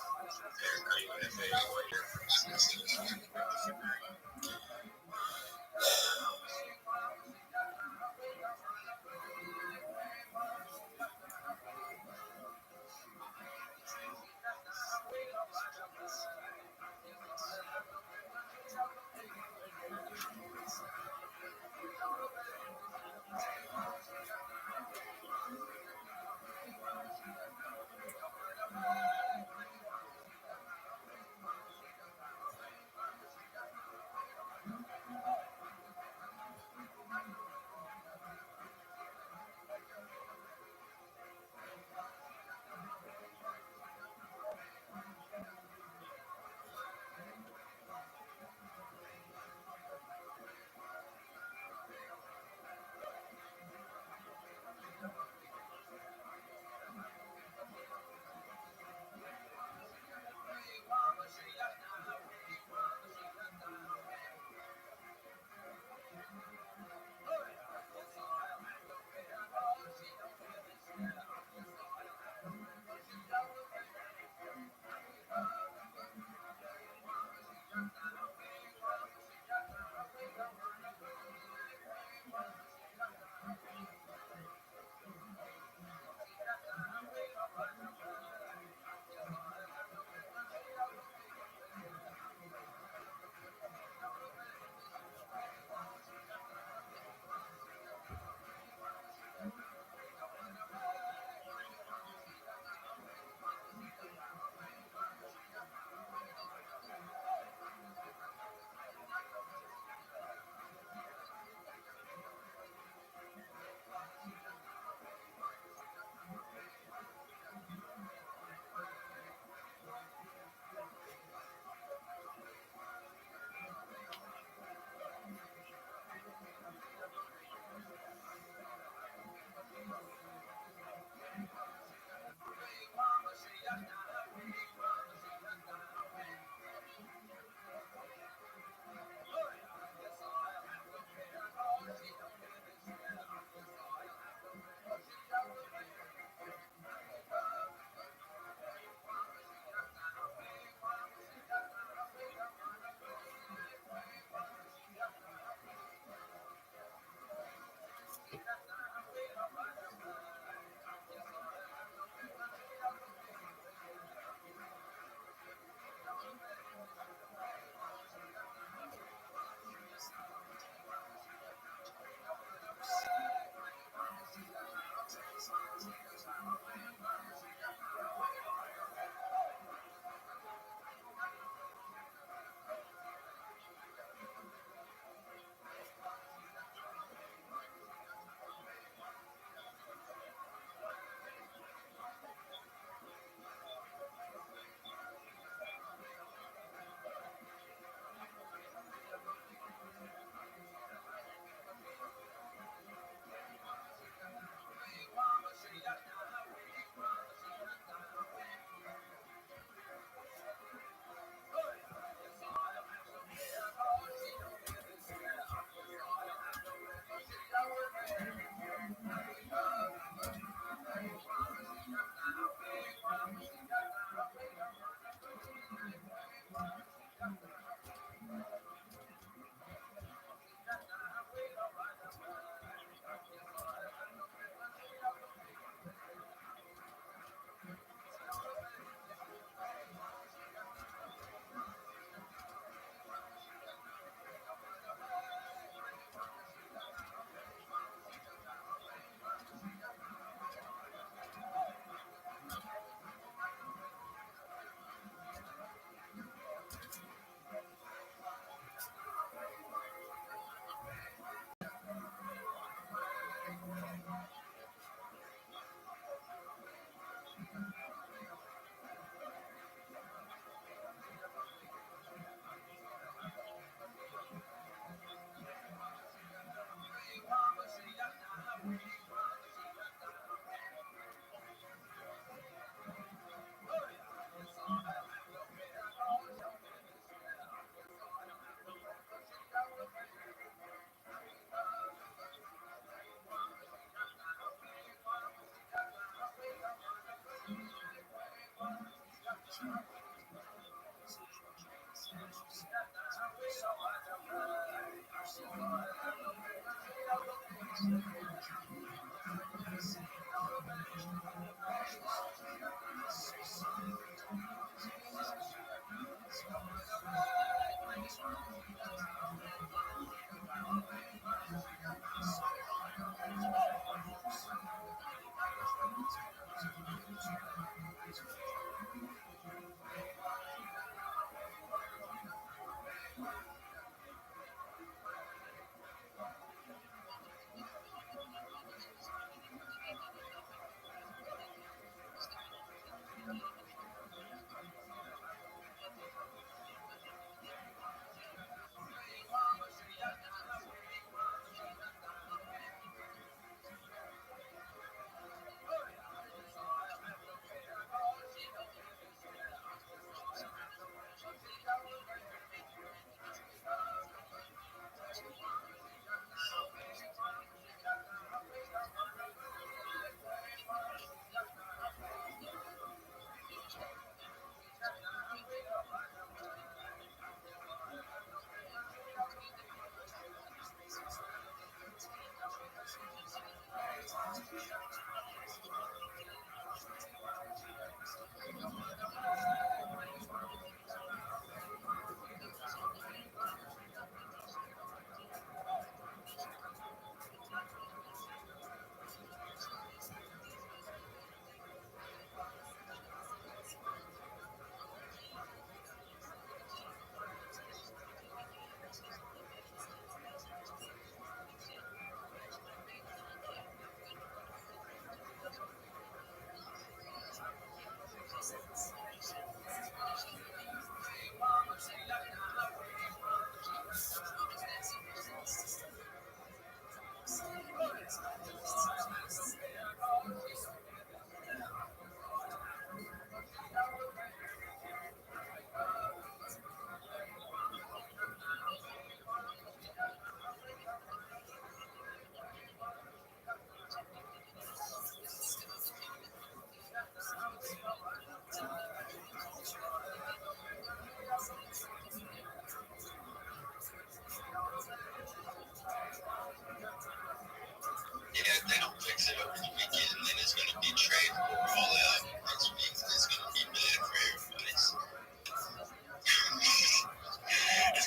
Yeah, if they don't fix it over the weekend, then it's going to be trade war all out next week. It's going to be bad for everybody. It's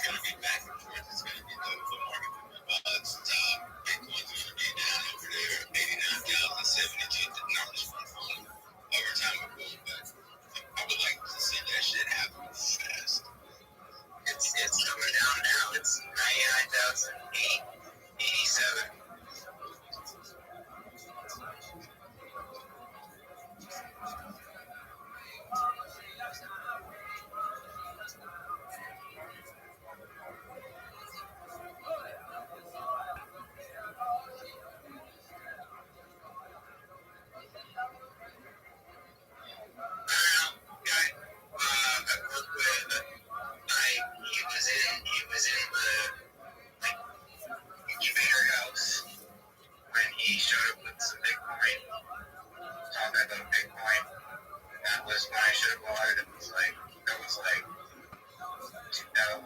going to be back and forth. It's going to be the market will be buzzed. Bitcoin's going to be down over there, 89,072. The numbers were fun. Over time, it will, but I would like to see that shit happen fast. It's coming down now. It's 99,887. He was in the incubator house when he showed up with some Bitcoin. Talking about Bitcoin. That was when I should have bought it. That was like 2000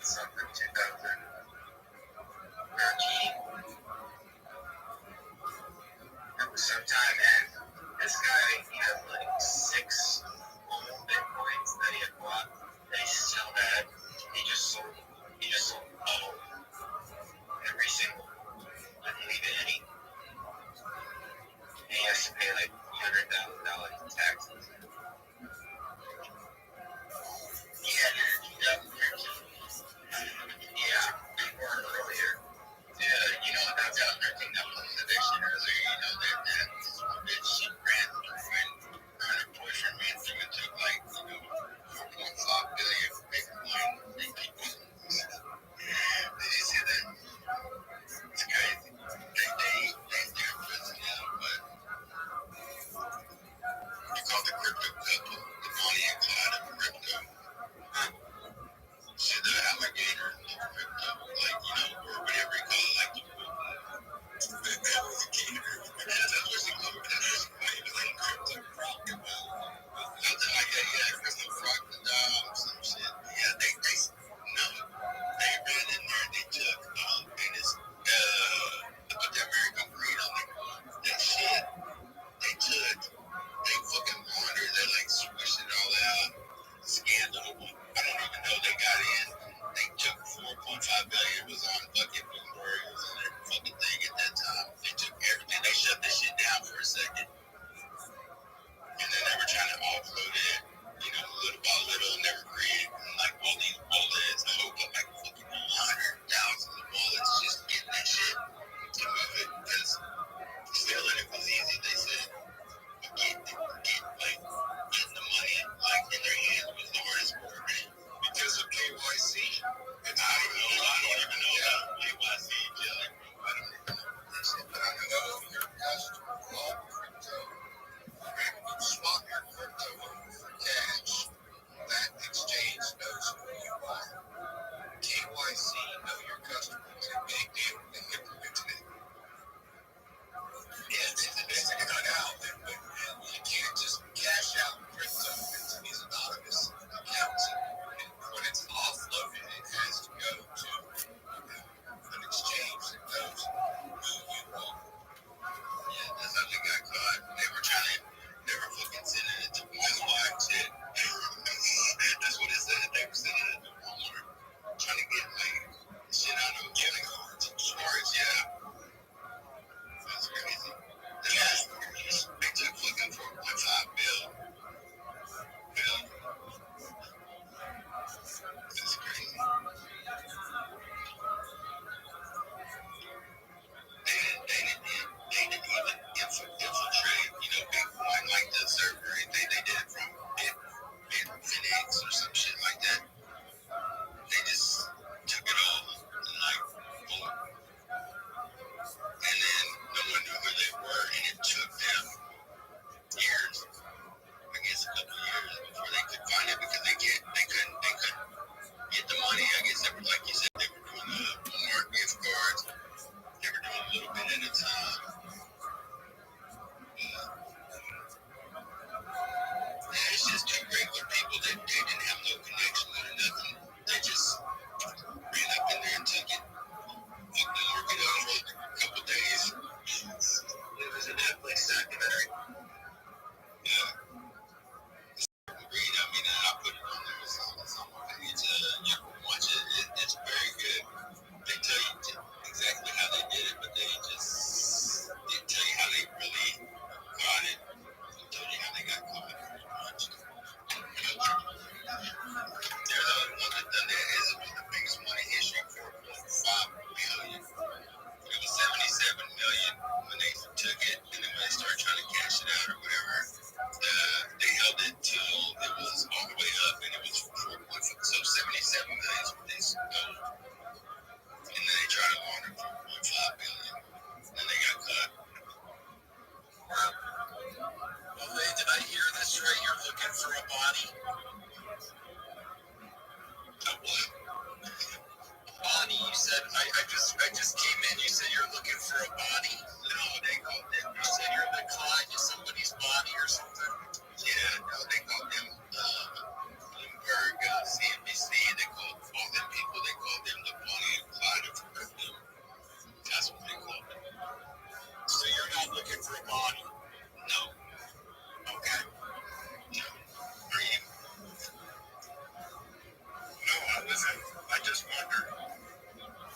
something, 2013. That was sometime, and this guy, he had like 6 old Bitcoins that he had bought that he still had. He just sold all of them. Every single one. Didn't leave any. And he has to pay like $100,000 in taxes. Yeah, or earlier. Yeah, Bonnie? Bonnie, you said I just came in. You said you're looking for a Bonnie. No, they called them. You said you're the client of somebody's Bonnie or something. Yeah, no, they called them Bloomberg, CNBC. They called all them people. They called them the Bonnie and Clyde of them. That's what they called them. So you're not looking for a Bonnie? No. Okay. No. Are you? No, I wasn't. I just wondered.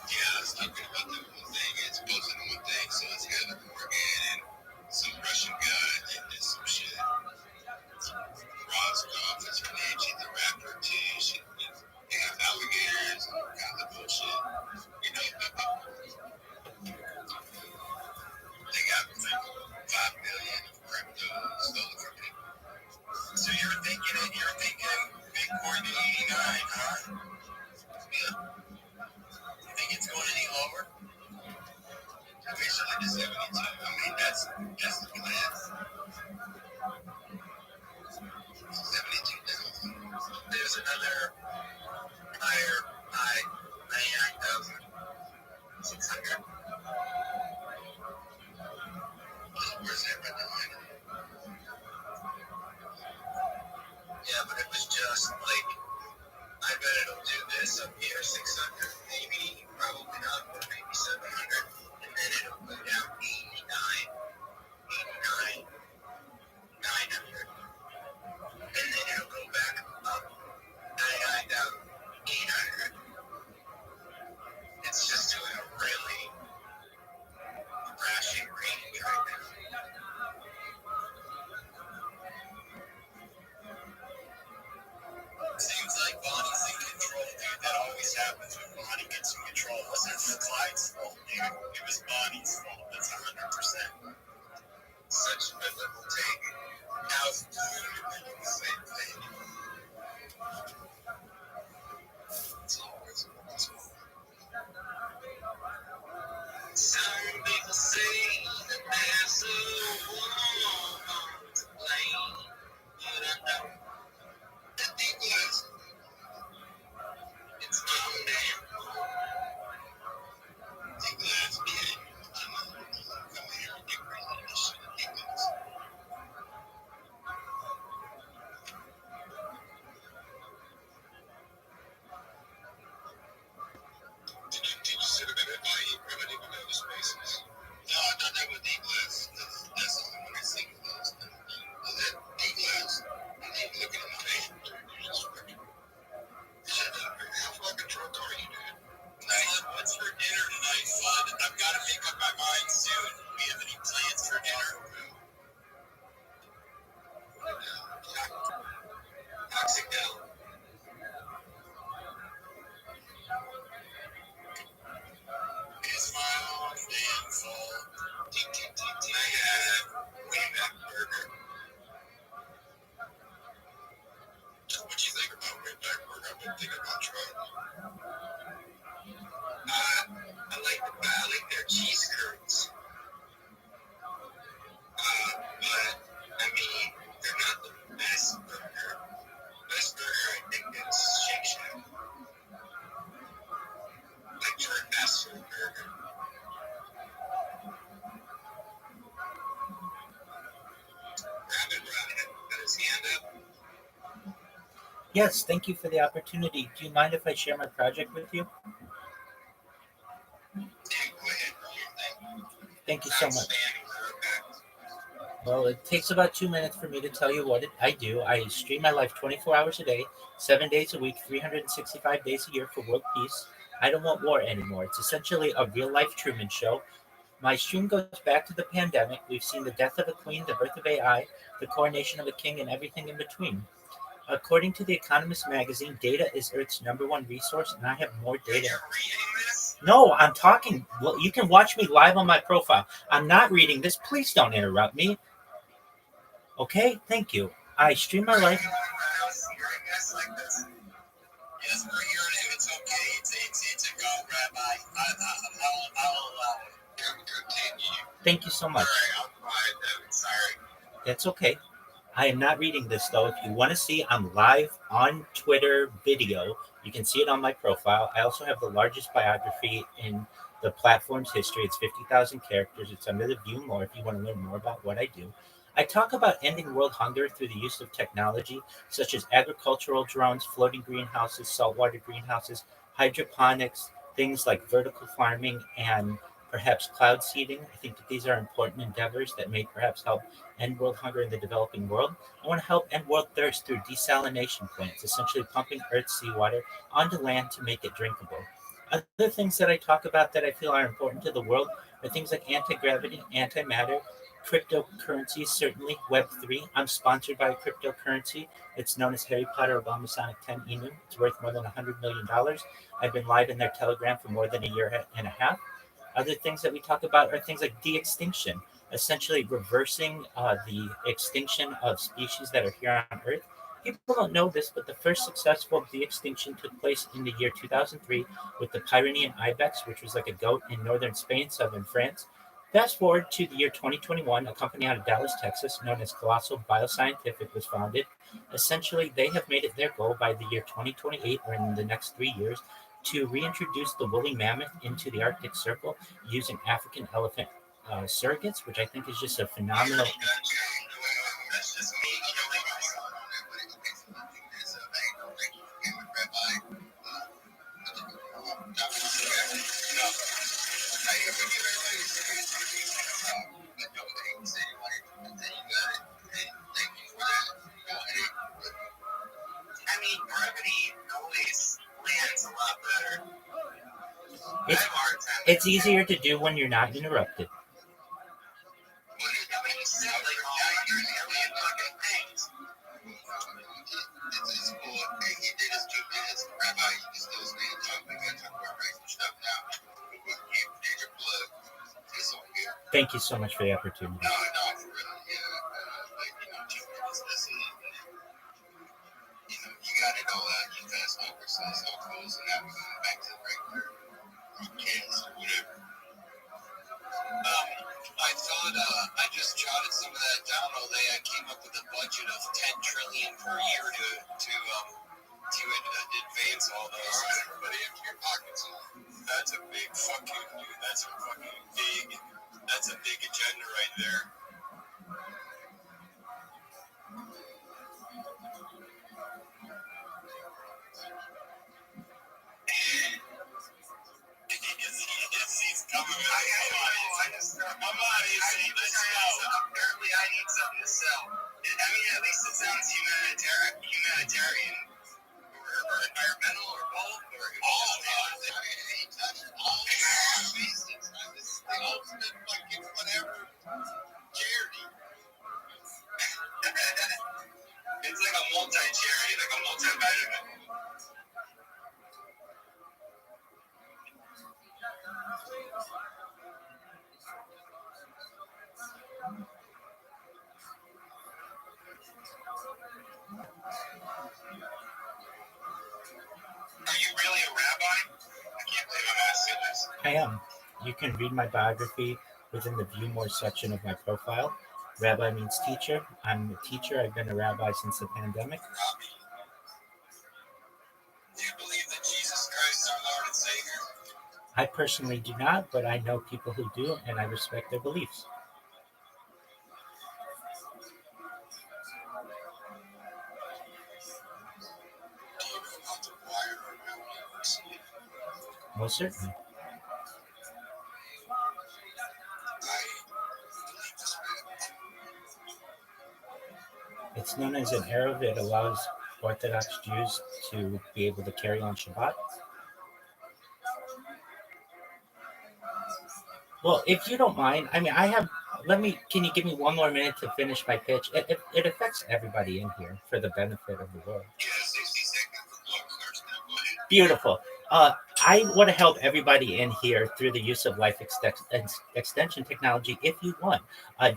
Yeah, I was talking about the whole thing. It's posted on one thing, so it's Heather Morgan and some Russian guy and did some shit. Roscoff is her name. She's a rapper too. They have alligators and all kinds of bullshit. You know, they got like 5 million of crypto stolen from people. So you're thinking Bitcoin to 89, huh? Yeah. You think it's going any lower? Officially to 72. I mean, that's the plan. 72,000. There's another higher high, 99,600. Where's that right now? Yeah, but it was just like, I bet it'll do this up here, 600, maybe, probably not, or maybe 700, and then it'll go down 89, 900, and then it'll go back up 99,800. It's just doing a really crashing range right now. Seems like Bonnie's in control, dude. That always happens when Bonnie gets in control. It wasn't Clyde's fault, dude. It was Bonnie's fault. That's 100%. Such a biblical take. How's it doing? The same thing. It's always some people say that there's a woman to blame, but I know that deep lies. It's calm down. Deep lies, man. Come here and get crazy on this shit. Deep lies. Did you sit in it? I didn't even know the spaces. No, I thought that was deep glass. That's the only one I think of those. Was that deep glass? I'm not even looking at my face. You're just freaking. Shut up. How fucking drunk are you, dude? What's for dinner tonight, son? I've got to make up my mind soon. Do we have any plans for dinner? Toxic down. It's my own damn fault. I had Wayback Burger. What do you think about Wayback Burger? I've been thinking about trying. I like their cheese curds. But I mean, they're not the best burger. Best burger, I think, is Shake Shack. Like for a fast food burger. Rabbit got his hand up. Yes, thank you for the opportunity. Do you mind if I share my project with you? Thank you so much. Well, it takes about 2 minutes for me to tell you what I do. I stream my life 24 hours a day, 7 days a week, 365 days a year for world peace. I don't want war anymore. It's essentially a real-life Truman Show. My stream goes back to the pandemic. We've seen the death of a queen, the birth of AI, the coronation of a king, and everything in between. According to The Economist magazine, data is Earth's #1 resource, and I have more data. No, I'm talking. Well, you can watch me live on my profile. I'm not reading this. Please don't interrupt me. Okay? Thank you. I stream my life. Yes, we're hearing him. It's okay. It's a go, Rabbi. I'll allow it. Continue. Thank you so much. All right, I'll quiet them. Sorry. That's okay. I am not reading this though. If you want to see, I'm live on Twitter video. You can see it on my profile. I also have the largest biography in the platform's history. It's 50,000 characters. It's under the View More if you want to learn more about what I do. I talk about ending world hunger through the use of technology such as agricultural drones, floating greenhouses, saltwater greenhouses, hydroponics, things like vertical farming, and perhaps cloud seeding. I think that these are important endeavors that may perhaps help end world hunger in the developing world. I want to help end world thirst through desalination plants, essentially pumping Earth's seawater onto land to make it drinkable. Other things that I talk about that I feel are important to the world are things like anti-gravity, antimatter, cryptocurrencies, certainly Web3. I'm sponsored by a cryptocurrency. It's known as Harry Potter Obama Sonic 10 Inu. It's worth more than $100 million. I've been live in their Telegram for more than a year and a half. Other things that we talk about are things like de-extinction, essentially reversing the extinction of species that are here on Earth. People don't know this, but the first successful de-extinction took place in the year 2003 with the Pyrenean ibex, which was like a goat in northern Spain, southern France. Fast forward to the year 2021, a company out of Dallas, Texas, known as Colossal Bioscientific, was founded. Essentially, they have made it their goal by the year 2028, or in the next 3 years, to reintroduce the woolly mammoth into the Arctic Circle using African elephant surrogates, which I think is just a phenomenal. I mean, brevity always lands a lot better. It's easier to do when you're not interrupted. Thank you so much for the opportunity. You got it all out. You passed over, so it's all cool. So now we're going back to the regular kids or whatever. I thought I just jotted some of that down all day. I came up with a budget of $10 trillion per year to advance all those. All right, everybody, empty your pockets. That's a big fucking dude. That's a big agenda right there. He's coming. Apparently, I need something to sell. I mean, at least it sounds humanitarian, or environmental, or both, or all. This is the ultimate fucking whatever charity. It's like a multi-charity, like a multivitamin. Are you really a rabbi? I can't believe I'm asking this. I am. You can read my biography within the View More section of my profile. Rabbi means teacher. I'm a teacher. I've been a rabbi since the pandemic. Do you believe that Jesus Christ is our Lord and Savior? I personally do not, but I know people who do, and I respect their beliefs. Most certainly. It's known as an Erev. It allows Orthodox Jews to be able to carry on Shabbat. Well, if you don't mind, I mean, can you give me one more minute to finish my pitch? It affects everybody in here for the benefit of the world. Beautiful. I want to help everybody in here through the use of life extension technology if you want.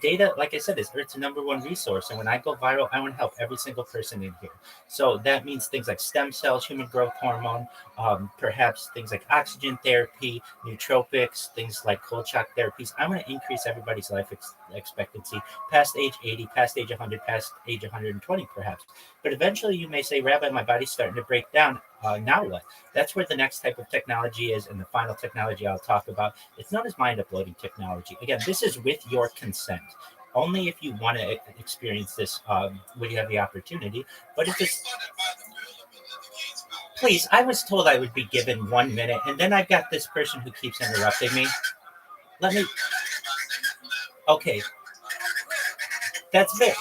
Data, like I said, is Earth's #1 resource. And when I go viral, I want to help every single person in here. So that means things like stem cells, human growth hormone, perhaps things like oxygen therapy, nootropics, things like cold shock therapies. I want to increase everybody's life expectancy past age 80, past age 100, past age 120, perhaps. But eventually you may say, Rabbi, my body's starting to break down. Now what? That's where the next type of technology is, and the final technology I'll talk about. It's known as mind uploading technology. Again, this is with your consent. Only if you want to experience this when you have the opportunity. But if it's... Please, I was told I would be given 1 minute, and then I've got this person who keeps interrupting me. Let me... Okay. That's it.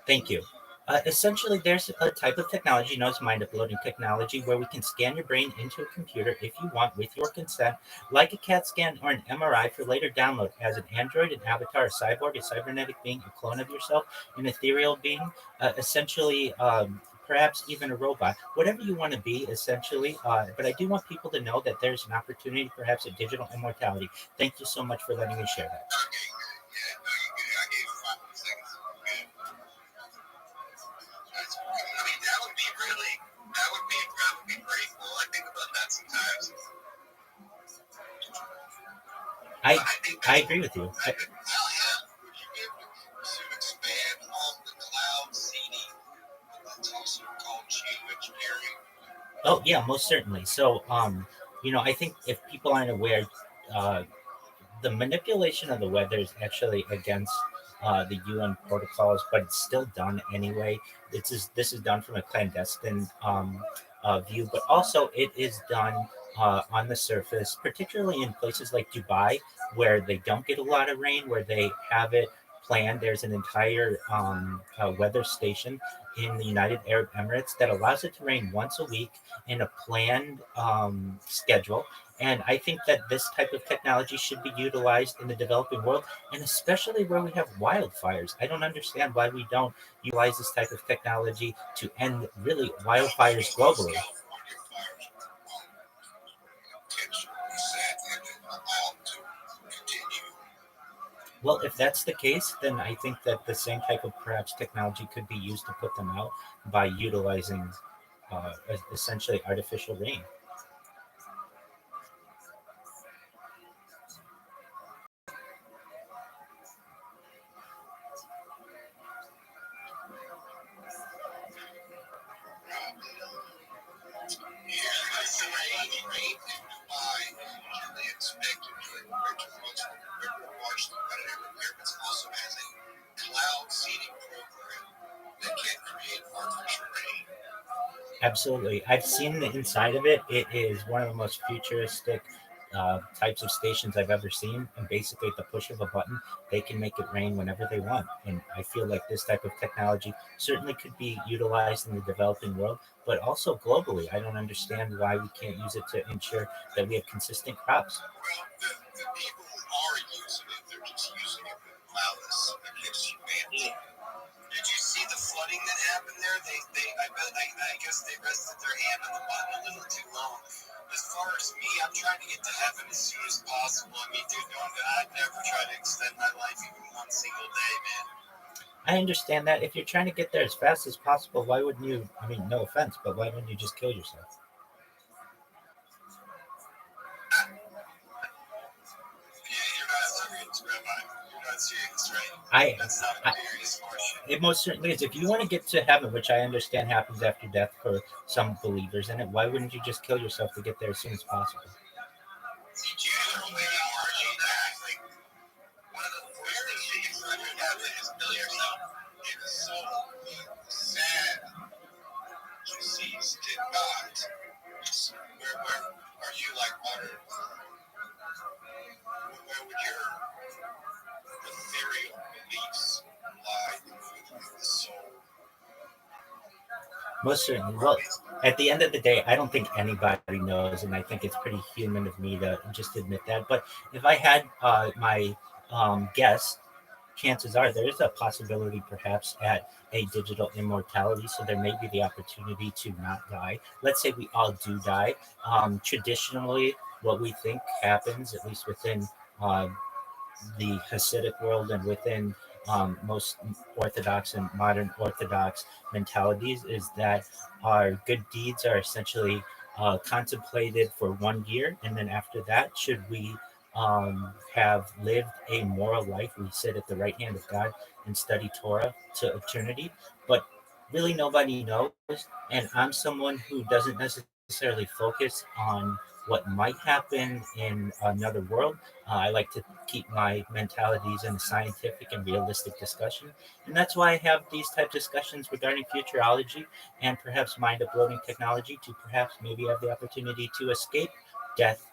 Thank you. Essentially, there's a type of technology known as mind uploading technology where we can scan your brain into a computer if you want with your consent, like a CAT scan or an MRI for later download as an android, an avatar, a cyborg, a cybernetic being, a clone of yourself, an ethereal being, essentially perhaps even a robot, whatever you want to be, essentially. But I do want people to know that there's an opportunity, perhaps, at digital immortality. Thank you so much for letting me share that. I agree with you. Oh yeah, most certainly. So, I think if people aren't aware, the manipulation of the weather is actually against the UN protocols, but it's still done anyway. This is done from a clandestine view, but also it is done on the surface, particularly in places like Dubai, where they don't get a lot of rain, where they have it planned. There's an entire weather station in the United Arab Emirates that allows it to rain once a week in a planned schedule. And I think that this type of technology should be utilized in the developing world, and especially where we have wildfires. I don't understand why we don't utilize this type of technology to end really wildfires globally. Well, if that's the case, then I think that the same type of perhaps technology could be used to put them out by utilizing essentially artificial rain. Absolutely. I've seen the inside of it. It is one of the most futuristic types of stations I've ever seen. And basically, at the push of a button, they can make it rain whenever they want. And I feel like this type of technology certainly could be utilized in the developing world, but also globally. I don't understand why we can't use it to ensure that we have consistent crops. Did you see the flooding that happened there? I guess they rested their hand on the button a little too long. As far as me, I'm trying to get to heaven as soon as possible. I mean, dude, I'd never try to extend my life even one single day, man. I understand that. If you're trying to get there as fast as possible, why wouldn't you? I mean, no offense, but why wouldn't you just kill yourself? It most certainly is. If you want to get to heaven, which I understand happens after death for some believers in it, why wouldn't you just kill yourself to get there as soon as possible? Are you like modern? Where would your ethereal beliefs lie with the soul? Most certainly. Well, at the end of the day, I don't think anybody knows, and I think it's pretty human of me to just admit that. But if I had my guest chances are there is a possibility perhaps at a digital immortality. So there may be the opportunity to not die. Let's say we all do die. Traditionally, what we think happens, at least within the Hasidic world and within most Orthodox and modern Orthodox mentalities, is that our good deeds are essentially contemplated for 1 year, and then after that, should we have lived a moral life, we sit at the right hand of God and study Torah to eternity. But really, nobody knows, and I'm someone who doesn't necessarily focus on what might happen in another world. I like to keep my mentalities in a scientific and realistic discussion. And that's why I have these type of discussions regarding futurology and perhaps mind uploading technology to perhaps maybe have the opportunity to escape death,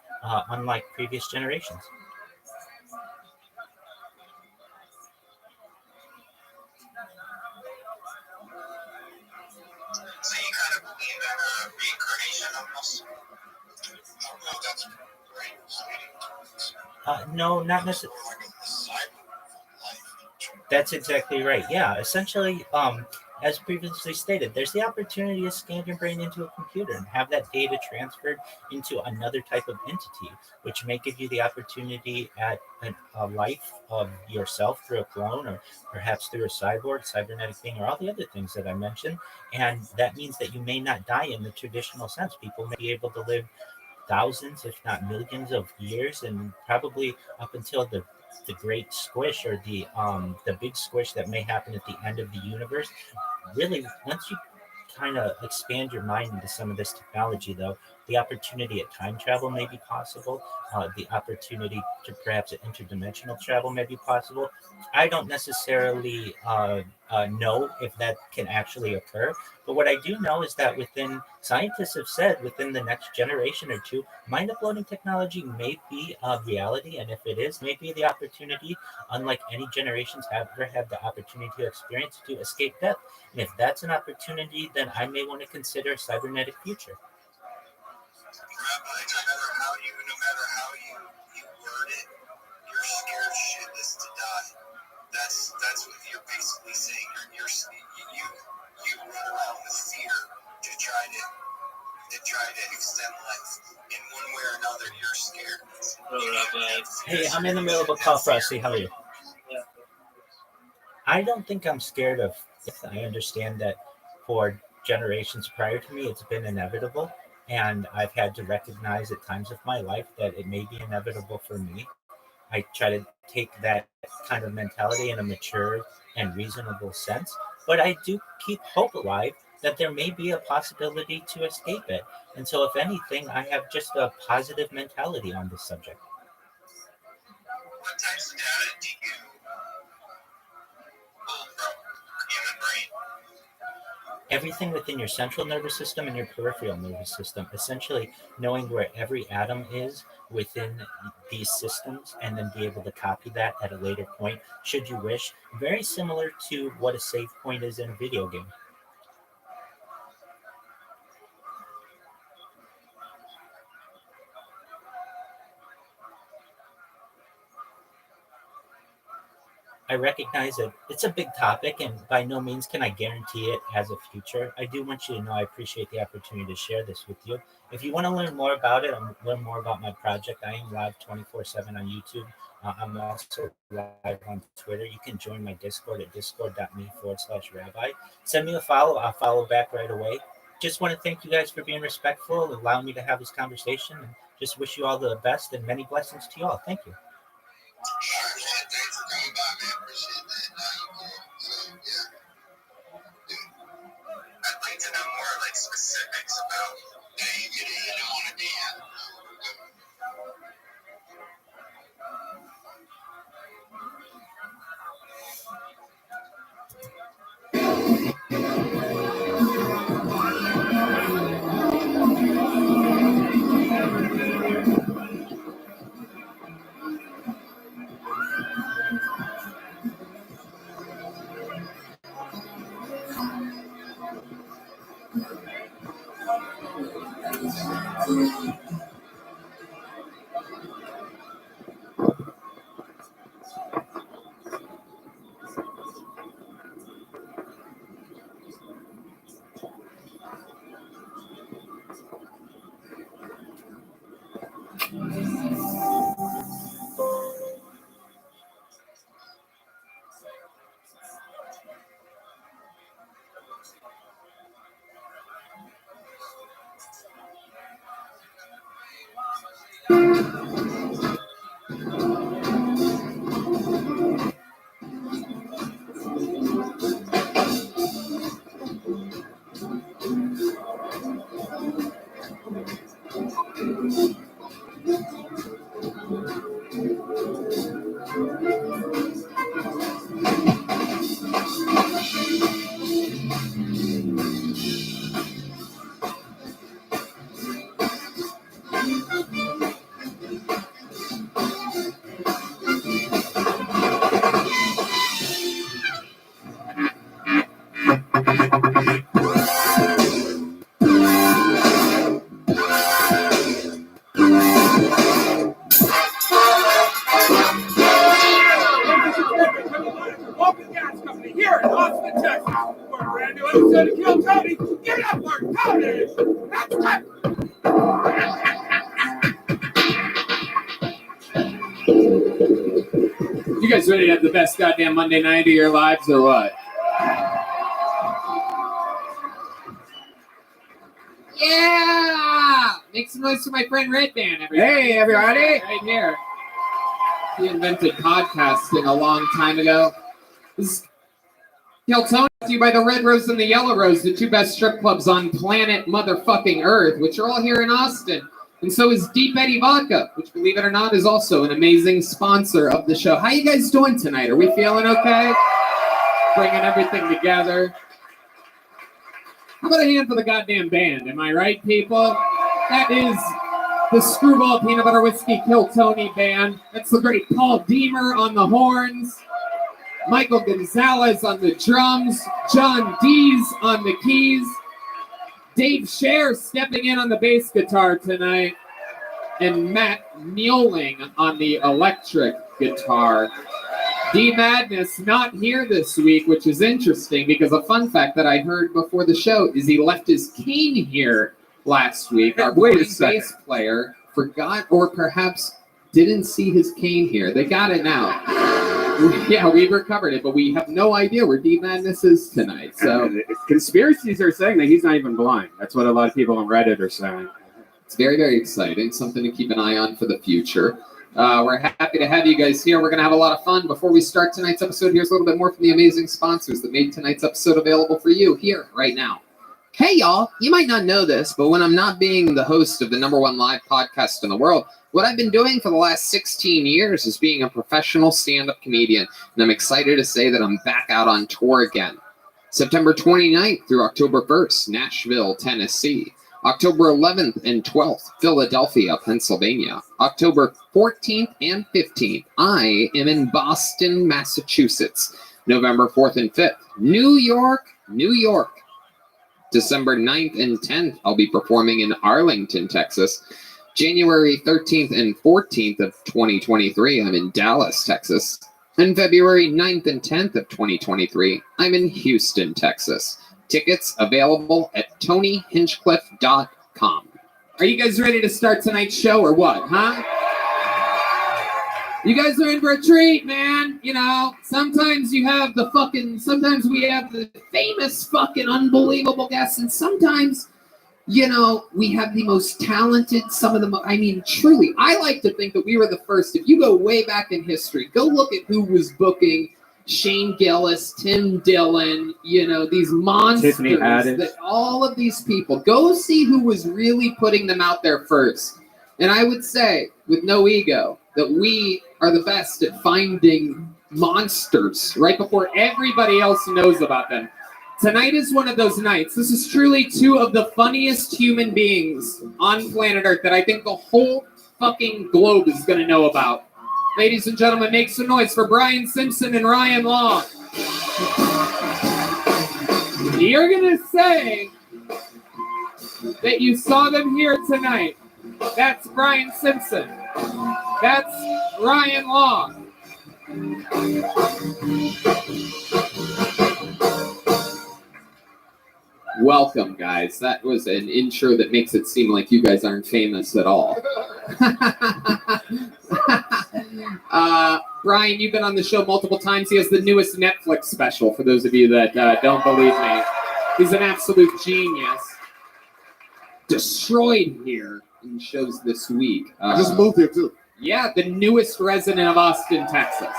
unlike previous generations. So you kind of believe in reincarnation almost? No, that's right. No, not necessarily. That's exactly right. Yeah, essentially, as previously stated, there's the opportunity to scan your brain into a computer and have that data transferred into another type of entity, which may give you the opportunity at a life of yourself through a clone or perhaps through a cyborg, cybernetic being, or all the other things that I mentioned. And that means that you may not die in the traditional sense. People may be able to live thousands, if not millions of years, and probably up until the great squish or the big squish that may happen at the end of the universe. Really, once you kind of expand your mind into some of this technology, though, the opportunity at time travel may be possible. The opportunity to perhaps interdimensional travel may be possible. I don't necessarily know if that can actually occur, but what I do know is that scientists have said within the next generation or two, mind uploading technology may be a reality, and if it is, may be the opportunity, unlike any generations have ever had the opportunity to experience, to escape death. And if that's an opportunity, then I may want to consider a cybernetic future. No matter how you word it, you're scared shitless to die. That's what you're basically saying. You run around with fear to try to extend life. In one way or another, you're scared. Hey, I'm in the middle of a call, Frosty. How are you? I don't think I'm scared of death. I understand that for generations prior to me, it's been inevitable. And I've had to recognize at times of my life that it may be inevitable for me. I try to take that kind of mentality in a mature and reasonable sense. But I do keep hope alive that there may be a possibility to escape it. And so, if anything, I have just a positive mentality on this subject. What types of data do you pull from human brain? Everything within your central nervous system and your peripheral nervous system, essentially knowing where every atom is within these systems and then be able to copy that at a later point, should you wish. Very similar to what a save point is in a video game. I recognize that it's a big topic, and by no means can I guarantee it has a future. I do want you to know I appreciate the opportunity to share this with you. If you want to learn more about it and learn more about my project, I am live 24/7 on YouTube. I'm also live on Twitter. You can join my Discord at discord.me/rabbi. Send me a follow. I'll follow back right away. Just want to thank you guys for being respectful, allowing me to have this conversation, and just wish you all the best and many blessings to you all. Thank you. I'd like to know more specifics about you don't want to DM. said to kill Tony. Give it up for Tony. That's right. You guys ready to have the best goddamn Monday night of your lives or what? Yeah! Make some noise for my friend Red Band, everybody. Hey, everybody. Right here. He invented podcasting a long time ago. This is Kill Tony, brought to you by the Red Rose and the Yellow Rose, the two best strip clubs on planet motherfucking Earth, which are all here in Austin. And so is Deep Eddy Vodka, which, believe it or not, is also an amazing sponsor of the show. How you guys doing tonight? Are we feeling okay? Bringing everything together. How about a hand for the goddamn band? Am I right, people? That is the Screwball Peanut Butter Whiskey Kill Tony band. That's the great Paul Deemer on the horns. Michael Gonzalez on the drums. John Dees on the keys. Dave Scher stepping in on the bass guitar tonight. And Matt Mueling on the electric guitar. D Madness not here this week, which is interesting because a fun fact that I heard before the show is he left his cane here last week. Our bass player forgot or perhaps didn't see his cane here. They got it now. Yeah, we recovered it, but we have no idea where D Madness is tonight. So conspiracies are saying that he's not even blind. That's what a lot of people on Reddit are saying. It's very, very exciting. Something to keep an eye on for the future. We're happy to have you guys here. We're going to have a lot of fun. Before we start tonight's episode, here's a little bit more from the amazing sponsors that made tonight's episode available for you here right now. Hey, y'all. You might not know this, but when I'm not being the host of the #1 live podcast in the world, what I've been doing for the last 16 years is being a professional stand-up comedian, and I'm excited to say that I'm back out on tour again. September 29th through October 1st, Nashville, Tennessee. October 11th and 12th, Philadelphia, Pennsylvania. October 14th and 15th, I am in Boston, Massachusetts. November 4th and 5th, New York, New York. December 9th and 10th, I'll be performing in Arlington, Texas. January 13th and 14th of 2023, I'm in Dallas, Texas. And February 9th and 10th of 2023, I'm in Houston, Texas. Tickets available at TonyHinchcliffe.com. Are you guys ready to start tonight's show or what, huh? You guys are in for a treat, man. You know, sometimes we have the famous fucking unbelievable guests, and sometimes, you know, we have the most talented, truly, I like to think that we were the first. If you go way back in history, go look at who was booking Shane Gillis, Tim Dillon, you know, these monsters, that all of these people, go see who was really putting them out there first. And I would say, with no ego, that we are the best at finding monsters right before everybody else knows about them. Tonight is one of those nights. This is truly two of the funniest human beings on planet Earth that I think the whole fucking globe is going to know about. Ladies and gentlemen, make some noise for Brian Simpson and Ryan Long. You're going to say that you saw them here tonight. That's Brian Simpson. That's Ryan Long. Welcome, guys. That was an intro that makes it seem like you guys aren't famous at all. Brian, you've been on the show multiple times. He has the newest Netflix special, for those of you that don't believe me. He's an absolute genius. Destroyed here in shows this week. I just moved here, too. Yeah, the newest resident of Austin, Texas.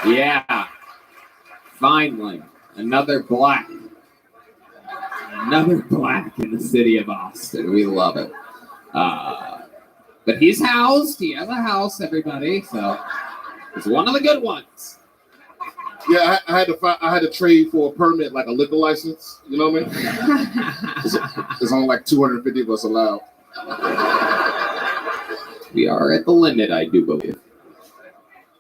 Yeah. Finally, another black in the city of Austin. We love it. But he's housed. He has a house, everybody. So he's one of the good ones. Yeah, I had to trade for a permit, like a liquor license. You know what I mean? There's only like 250 of us allowed. We are at the limit, I do believe.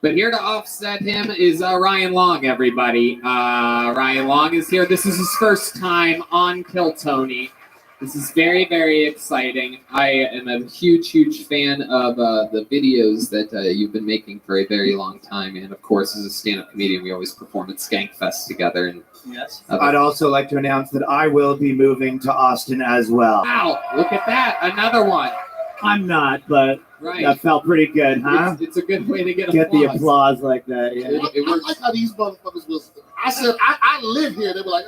But here to offset him is Ryan Long, everybody. Ryan Long is here. This is his first time on Kill Tony. This is very, very exciting. I am a huge fan of the videos that you've been making for a very long time. And of course, as a stand-up comedian, we always perform at Skankfest together. And yes. I'd also like to announce that I will be moving to Austin as well. Wow, look at that. Another one. I'm not, but Right. that felt pretty good, huh? It's a good way to get the applause like that. Yeah. I like how these motherfuckers was. I said I live here. They were like,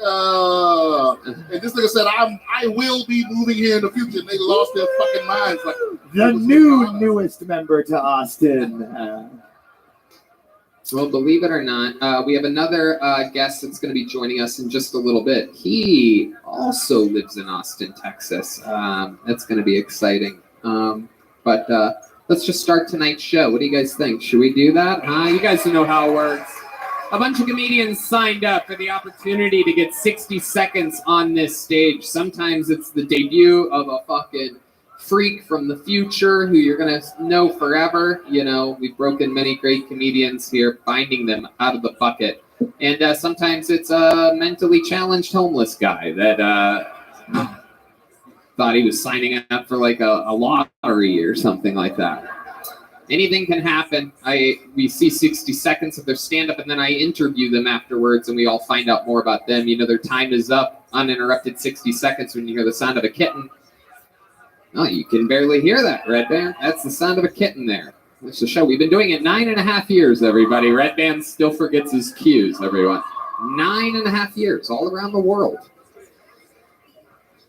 and this nigga said I will be moving here in the future. And they lost their fucking minds. Like The newest member to Austin. Well, believe it or not, we have another guest that's going to be joining us in just a little bit. He also lives in Austin, Texas. That's going to be exciting. But let's just start tonight's show. What do you guys think? Should we do that? You guys know how it works. A bunch of comedians signed up for the opportunity to get 60 seconds on this stage. Sometimes it's the debut of a fucking freak from the future who you're going to know forever. You know, we've broken many great comedians here, finding them out of the bucket. And sometimes it's a mentally challenged homeless guy that thought he was signing up for like a lottery or something like that. Anything can happen. We see 60 seconds of their stand-up, and then I interview them afterwards, and we all find out more about them. You know, their time is up. Uninterrupted 60 seconds when you hear the sound of a kitten. Oh, you can barely hear that, Red Band. That's the sound of a kitten there. That's the show. We've been doing it 9.5 years, everybody. Red Band still forgets his cues, everyone. 9.5 years, all around the world.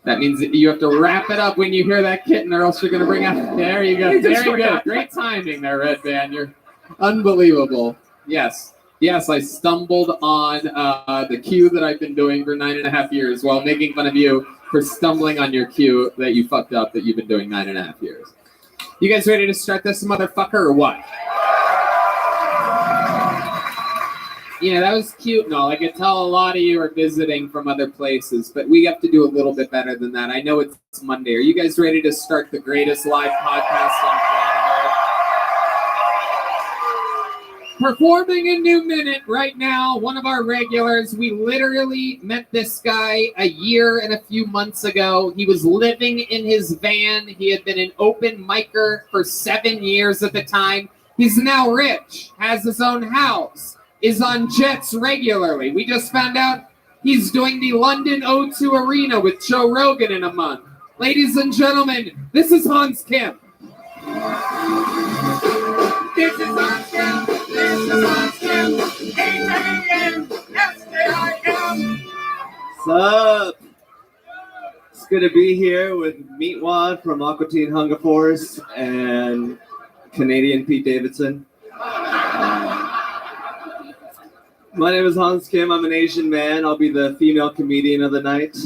That means that you have to wrap it up when you hear that kitten, or else you're going to bring out. There you go. Very good. Great timing there, Red Band. You're unbelievable. Yes, I stumbled on the cue that I've been doing for 9.5 years while making fun of you for stumbling on your cue that you fucked up that you've been doing 9.5 years. You guys ready to start this motherfucker or what? Yeah, that was cute and all. I could tell a lot of you are visiting from other places, but we have to do a little bit better than that. I know it's Monday. Are you guys ready to start the greatest live podcast on planet Earth? Performing a new minute right now, one of our regulars. We literally met this guy a year and a few months ago. He was living in his van. He had been an open micer for 7 years at the time. He's now rich, has his own house, is on jets regularly. We just found out he's doing the London O2 Arena with Joe Rogan in a month. Ladies and gentlemen, this is Hans Kim. This is Hans Kim. This is Hans Kim. H-A-N-S-K-I-M. What's up? It's good to be here with Meatwad from Aqua Teen Hunger Force and Canadian Pete Davidson. My name is Hans Kim. I'm an Asian man. I'll be the female comedian of the night.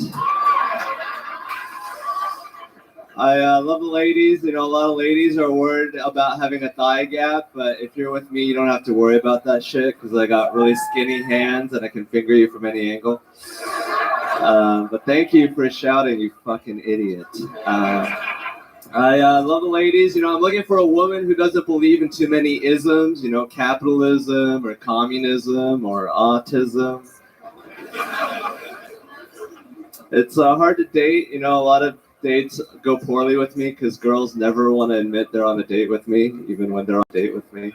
I love the ladies. You know, a lot of ladies are worried about having a thigh gap, but if you're with me, you don't have to worry about that shit because I got really skinny hands and I can finger you from any angle. But thank you for shouting, you fucking idiot. I love the ladies. You know, I'm looking for a woman who doesn't believe in too many isms, you know, capitalism or communism or autism. It's hard to date. You know, a lot of dates go poorly with me because girls never want to admit they're on a date with me, even when they're on a date with me.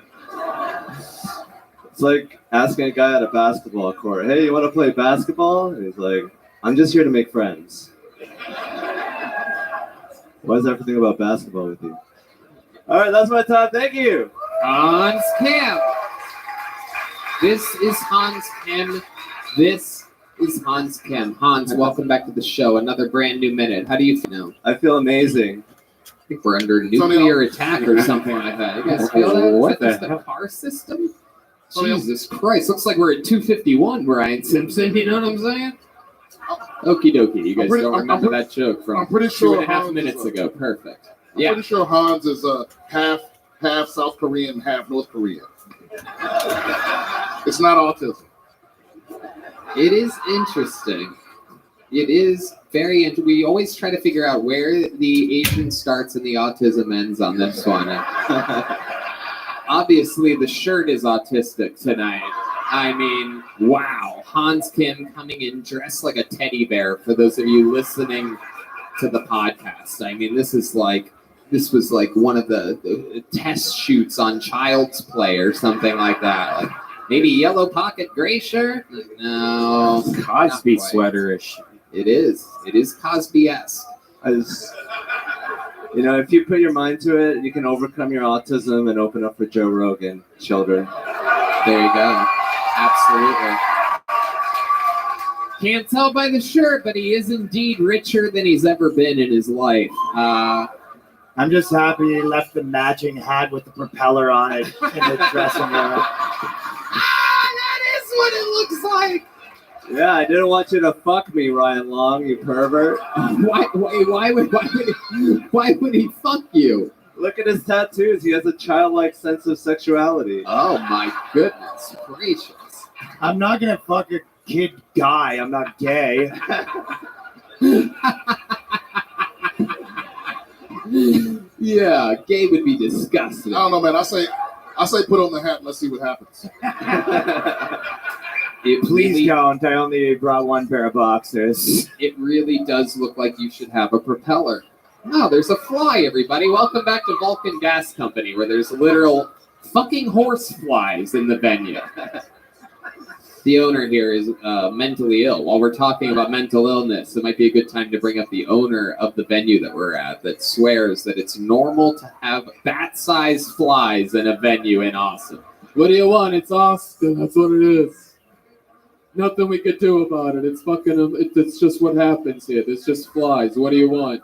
It's like asking a guy at a basketball court, hey, you want to play basketball? And he's like, I'm just here to make friends. Why is everything about basketball with you? All right, that's my time. Thank you. Hans Kim. This is Hans Kim. This is Hans Kim. Hans, welcome back to the show. Another brand new minute. How do you feel? I feel amazing. I think we're under nuclear attack or something like that. You guys feel that? What Is that the car system? Jesus Christ. Looks like we're at 251, Brian Simpson. You know what I'm saying? Okie dokie. You guys don't remember that joke from I'm pretty sure 2.5 Hans minutes is ago. Perfect. I'm pretty sure Hans is half South Korean, half North Korean. It's not autism. It is interesting. It is very interesting. We always try to figure out where the Asian starts and the autism ends on this one. Obviously, the shirt is autistic tonight. I mean, wow. Hans Kim coming in dressed like a teddy bear. For those of you listening to the podcast. I mean, this was like one of the test shoots on Child's Play or something like that. Like maybe yellow pocket gray shirt. No, Cosby not quite. sweaterish. It is. It is Cosby-esque. You know, if you put your mind to it, you can overcome your autism and open up for Joe Rogan, children. There you go. Absolutely. Can't tell by the shirt, but he is indeed richer than he's ever been in his life. I'm just happy he left the matching hat with the propeller on it in the dressing room. That is what it looks like. Yeah, I didn't want you to fuck me, Ryan Long, you pervert. Why would he fuck you? Look at his tattoos. He has a childlike sense of sexuality. Oh my goodness gracious. I'm not gonna fuck a kid guy. I'm not gay. Yeah, gay would be disgusting. I don't know, man. I say put on the hat and let's see what happens. Please don't. I only brought one pair of boxers. It really does look like you should have a propeller. Oh, there's a fly, everybody. Welcome back to Vulcan Gas Company, where there's literal fucking horse flies in the venue. The owner here is mentally ill. While we're talking about mental illness, it might be a good time to bring up the owner of the venue that we're at that swears that it's normal to have bat-sized flies in a venue in Austin. What do you want? It's Austin. That's what it is. Nothing we could do about it. It's fucking. It's just what happens here. There's just flies. What do you want?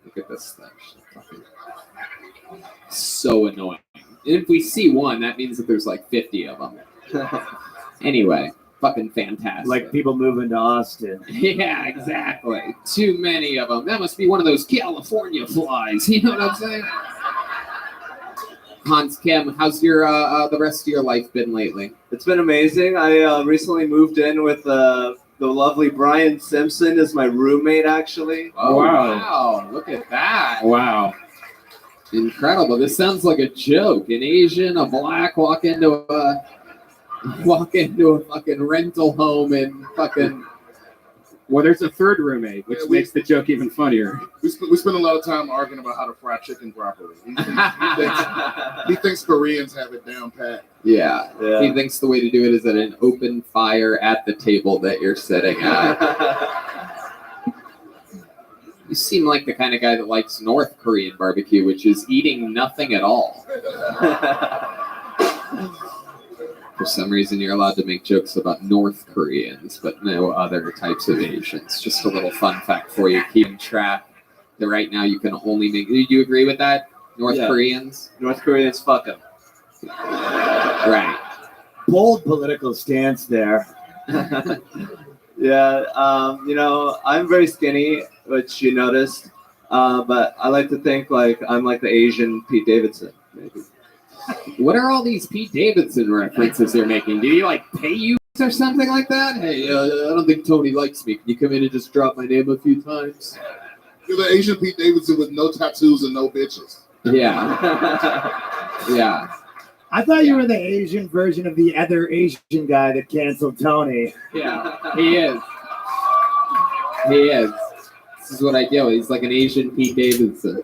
Look at this thing. So annoying. And if we see one, that means that there's like 50 of them. Anyway, fucking fantastic. Like people moving to Austin. Yeah, exactly. Too many of them. That must be one of those California flies. You know what I'm saying? Hans Kim, how's your the rest of your life been lately? It's been amazing. I recently moved in with the lovely Brian Simpson as my roommate, actually. Oh, wow. Look at that. Wow. Incredible. This sounds like a joke. An Asian, a black walk into a fucking rental home and fucking. Well, there's a third roommate, which makes the joke even funnier. We spend a lot of time arguing about how to fry chicken properly. He thinks Koreans have it down pat. Yeah. He thinks the way to do it is at an open fire at the table that you're sitting at. You seem like the kind of guy that likes North Korean barbecue, which is eating nothing at all. For some reason, you're allowed to make jokes about North Koreans, but no other types of Asians. Just a little fun fact for you. Keeping track that right now you can only make. Do you agree with that? North Koreans? North Koreans, fuck them. Right. Bold political stance there. Yeah, you know, I'm very skinny, which you noticed. But I like to think like I'm like the Asian Pete Davidson, maybe. What are all these Pete Davidson references you're making? Do you like pay you or something like that? Hey, I don't think Tony likes me. Can you come in and just drop my name a few times? You're the Asian Pete Davidson with no tattoos and no bitches. Yeah. Yeah. I thought you were the Asian version of the other Asian guy that canceled Tony. Yeah, he is. He is. This is what I do. He's like an Asian Pete Davidson.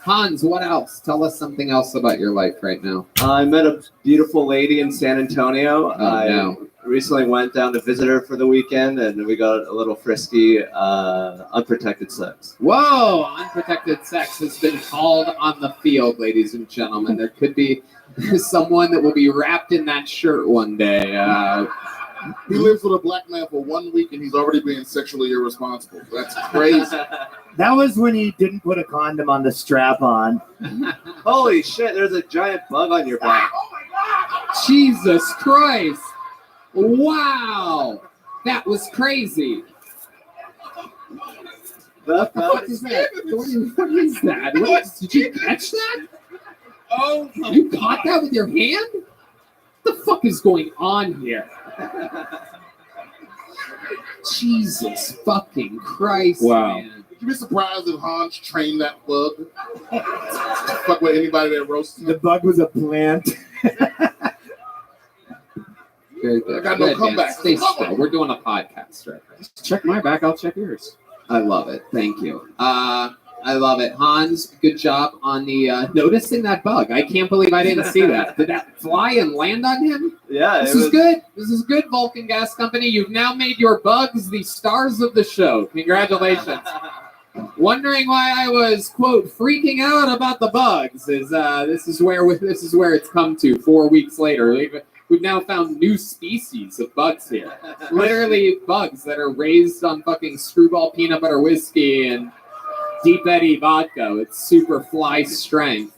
Hans, what else? Tell us something else about your life right now. I met a beautiful lady in San Antonio. I recently went down to visit her for the weekend, and we got a little frisky, unprotected sex. Whoa! Unprotected sex has been called on the field, ladies and gentlemen. There could be someone that will be wrapped in that shirt one day. He lives with a black man for 1 week, and he's already being sexually irresponsible. That's crazy. That was when he didn't put a condom on the strap on. Holy shit, there's a giant bug on your back. Jesus Christ! Wow! That was crazy. What the fuck is that? What is that? Did you catch that? Oh, you caught that with your hand? What the fuck is going on here? Jesus fucking Christ! Wow. Man. Would you be surprised if Hans trained that bug? Fuck with anybody that roasts him. The bug was a plant. Good. I got no Good, man. comeback. Stay still. We're doing a podcast right now. Check my back, I'll check yours. I love it. Thank you. I love it. Hans, good job on the noticing that bug. I can't believe I didn't see that. Did that fly and land on him? Yeah, This it is was good. This is good, Vulcan Gas Company. You've now made your bugs the stars of the show. Congratulations. Wondering why I was, quote, freaking out about the bugs is this is where it's come to 4 weeks later. We've now found new species of bugs here. Literally bugs that are raised on fucking screwball peanut butter whiskey and Deep Eddy vodka. It's super fly strength.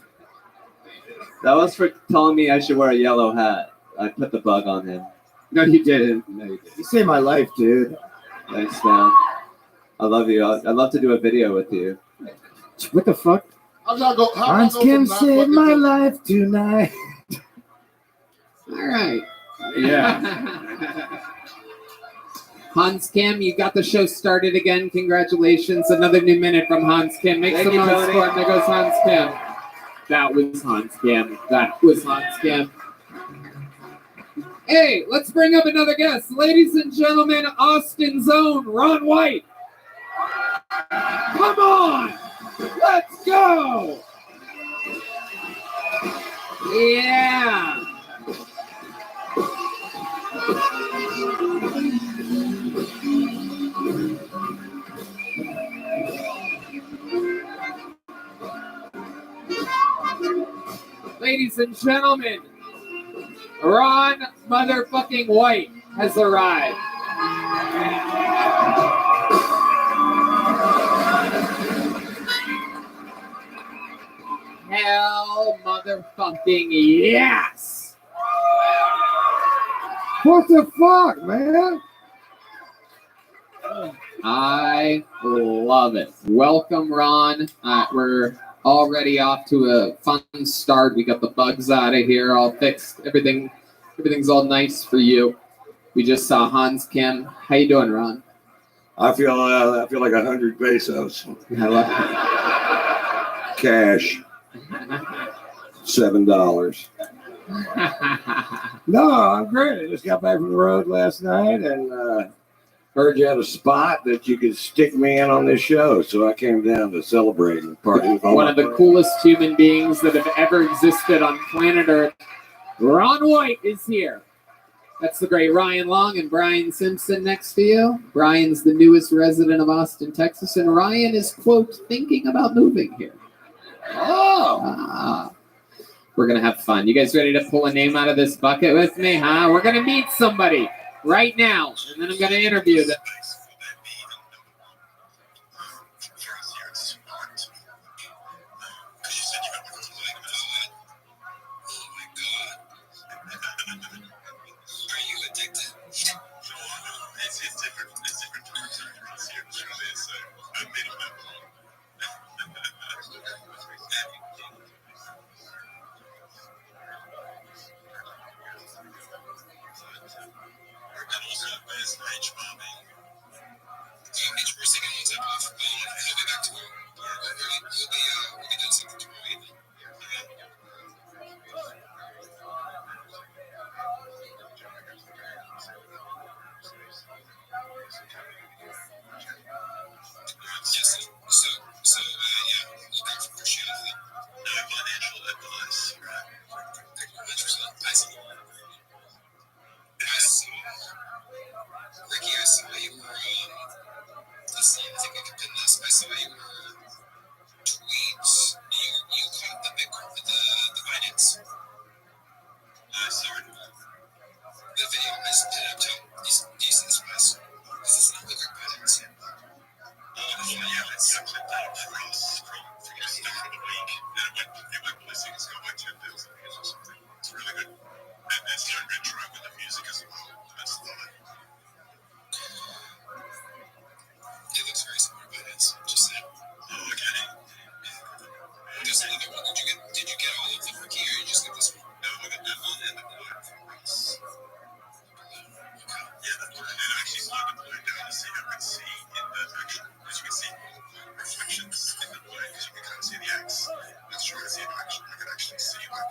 That was for telling me I should wear a yellow hat. I put the bug on him. No, you didn't. No, you didn't. You saved my life, dude. Thanks, man. I love you. I'd love to do a video with you. What the fuck? How'd y'all go? How'd Hans y'all go Kim from not saved fucking my to- life tonight. All right. Yeah. Hans Kim, you got the show started again. Congratulations. Another new minute from Hans Kim. Make Thank some you, noise Tony. for him. There goes Hans Kim. That was Hans Kim. That was Hans Kim. Hey, let's bring up another guest. Ladies and gentlemen, Austin's own Ron White. Come on. Let's go. Yeah. Ladies and gentlemen, Ron motherfucking White has arrived. Hell motherfucking yes! What the fuck, man? I love it. Welcome, Ron. We're already off to a fun start. We got the bugs out of here, all fixed. Everything's all nice for you. We just saw Hans Kim. How you doing, Ron? I feel like 100 pesos. I love Cash. $7. No, I'm great. I just got back from the road last night and heard you had a spot that you could stick me in on this show, so I came down to celebrate and party with all One my of the friends. coolest human beings that have ever existed on planet Earth. Ron White is here. That's the great Ryan Long and Brian Simpson next to you. Brian's the newest resident of Austin, Texas, and Ryan is, quote, thinking about moving here. Oh! We're going to have fun. You guys ready to pull a name out of this bucket with me, huh? We're going to meet somebody right now, and then I'm going to interview them. Ricky, I saw you were, listen, I think I can pin this. I saw you were tweets. You caught the Bitcoin with the Binance. Sorry. The video is pinned up to decent space. This is not like Binance. Yeah, I clicked that across from the stuff for the week. And it went missing. It's got like 10,000 views or something. It's really good. And it's the retro with the music as well. That's the It looks very similar to Binance. Just saying. Oh, okay. There's another one. Did you get all of them, Ricky, or you just get this one? No, I got that one and the blue. Yeah, the blue. And actually slowed the blue down to see how I can see in the actual, as you can see, reflections in the blue, because you can kind of see the X. Let's try to see if I can actually see like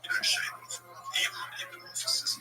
the shape of Elon in the morphosis.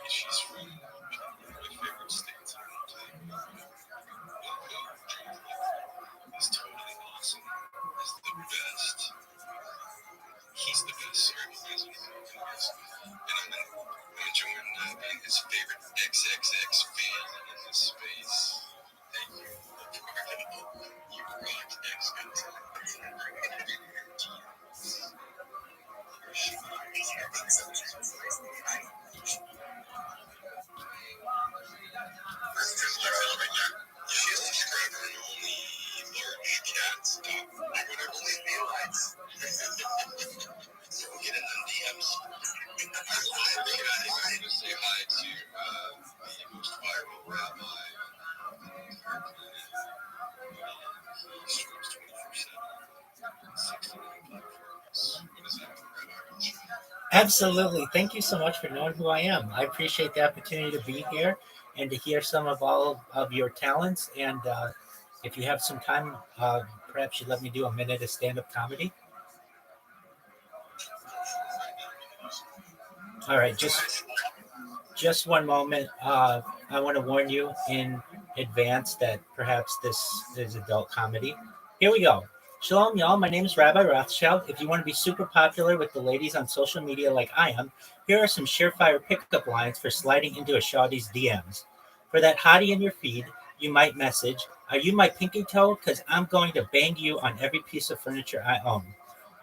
She's from one of my favorite states. He's totally awesome. He's the best. He's the best, sir. He has anything to do. And I'm gonna join being his favorite XXX fan in his space. Thank you. You rock, X guns. She's described her only large cats, dog, whatever. We'll get in the DMs. I wanted to say hi to the most viral rabbi on the entire planet. He streams 24/7, 69 platforms. What is that, Rabbi? Absolutely. Thank you so much for knowing who I am. I appreciate the opportunity to be here and to hear some of all of your talents. And if you have some time, perhaps you let me do a minute of stand-up comedy. All right, just one moment. I want to warn you in advance that perhaps this is adult comedy. Here we go. Shalom, y'all. My name is Rabbi Rothschild. If you want to be super popular with the ladies on social media like I am, here are some surefire pickup lines for sliding into a shawty's DMs. For that hottie in your feed, you might message, "Are you my pinky toe? Because I'm going to bang you on every piece of furniture I own.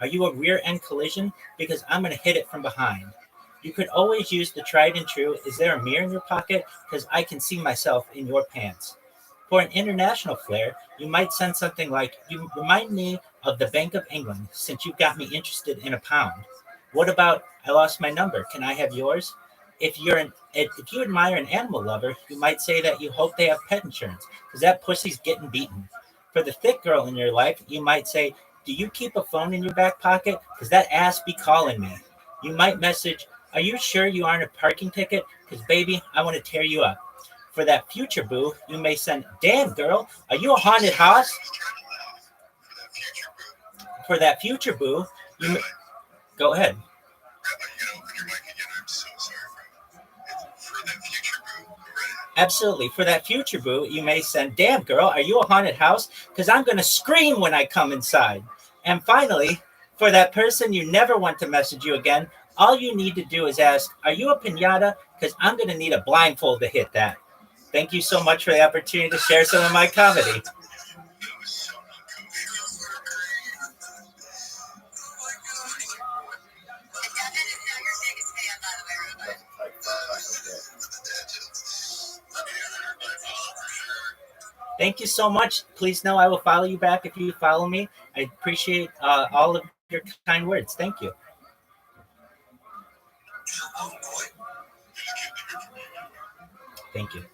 Are you a rear end collision? Because I'm going to hit it from behind. You could always use the tried and true, is there a mirror in your pocket? Because I can see myself in your pants." For an international flair, you might send something like, "You remind me of the Bank of England since you got me interested in a pound. What about, I lost my number, can I have yours?" If you admire an animal lover, you might say that you hope they have pet insurance because that pussy's getting beaten. For the thick girl in your life, you might say, "Do you keep a phone in your back pocket? Because that ass be calling me." You might message, "Are you sure you aren't a parking ticket? Because baby, I want to tear you up." For that future boo, you may send, "Damn girl, are you a haunted house?" For that future boo, you may... Go ahead. Absolutely. For that future boo, you may send, "Damn girl, are you a haunted house? Because I'm going to scream when I come inside." And finally, for that person you never want to message you again, all you need to do is ask, "Are you a piñata? Because I'm going to need a blindfold to hit that." Thank you so much for the opportunity to share some of my comedy. Thank you so much. Please know I will follow you back if you follow me. I appreciate all of your kind words. Thank you. Thank you.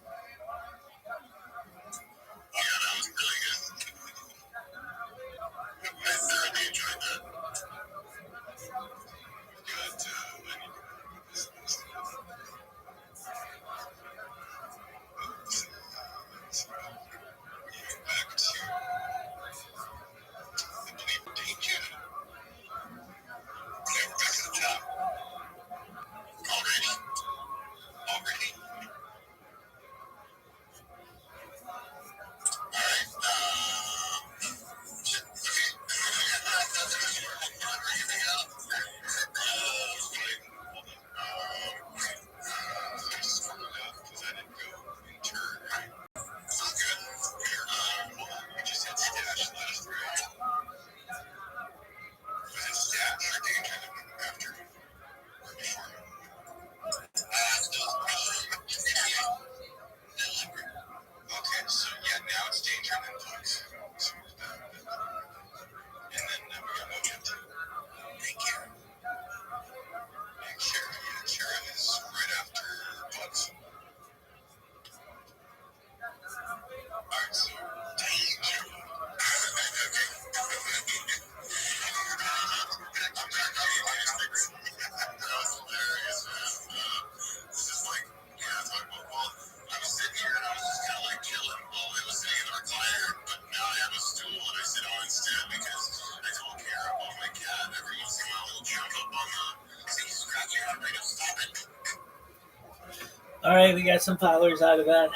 All right, we got some followers out of that.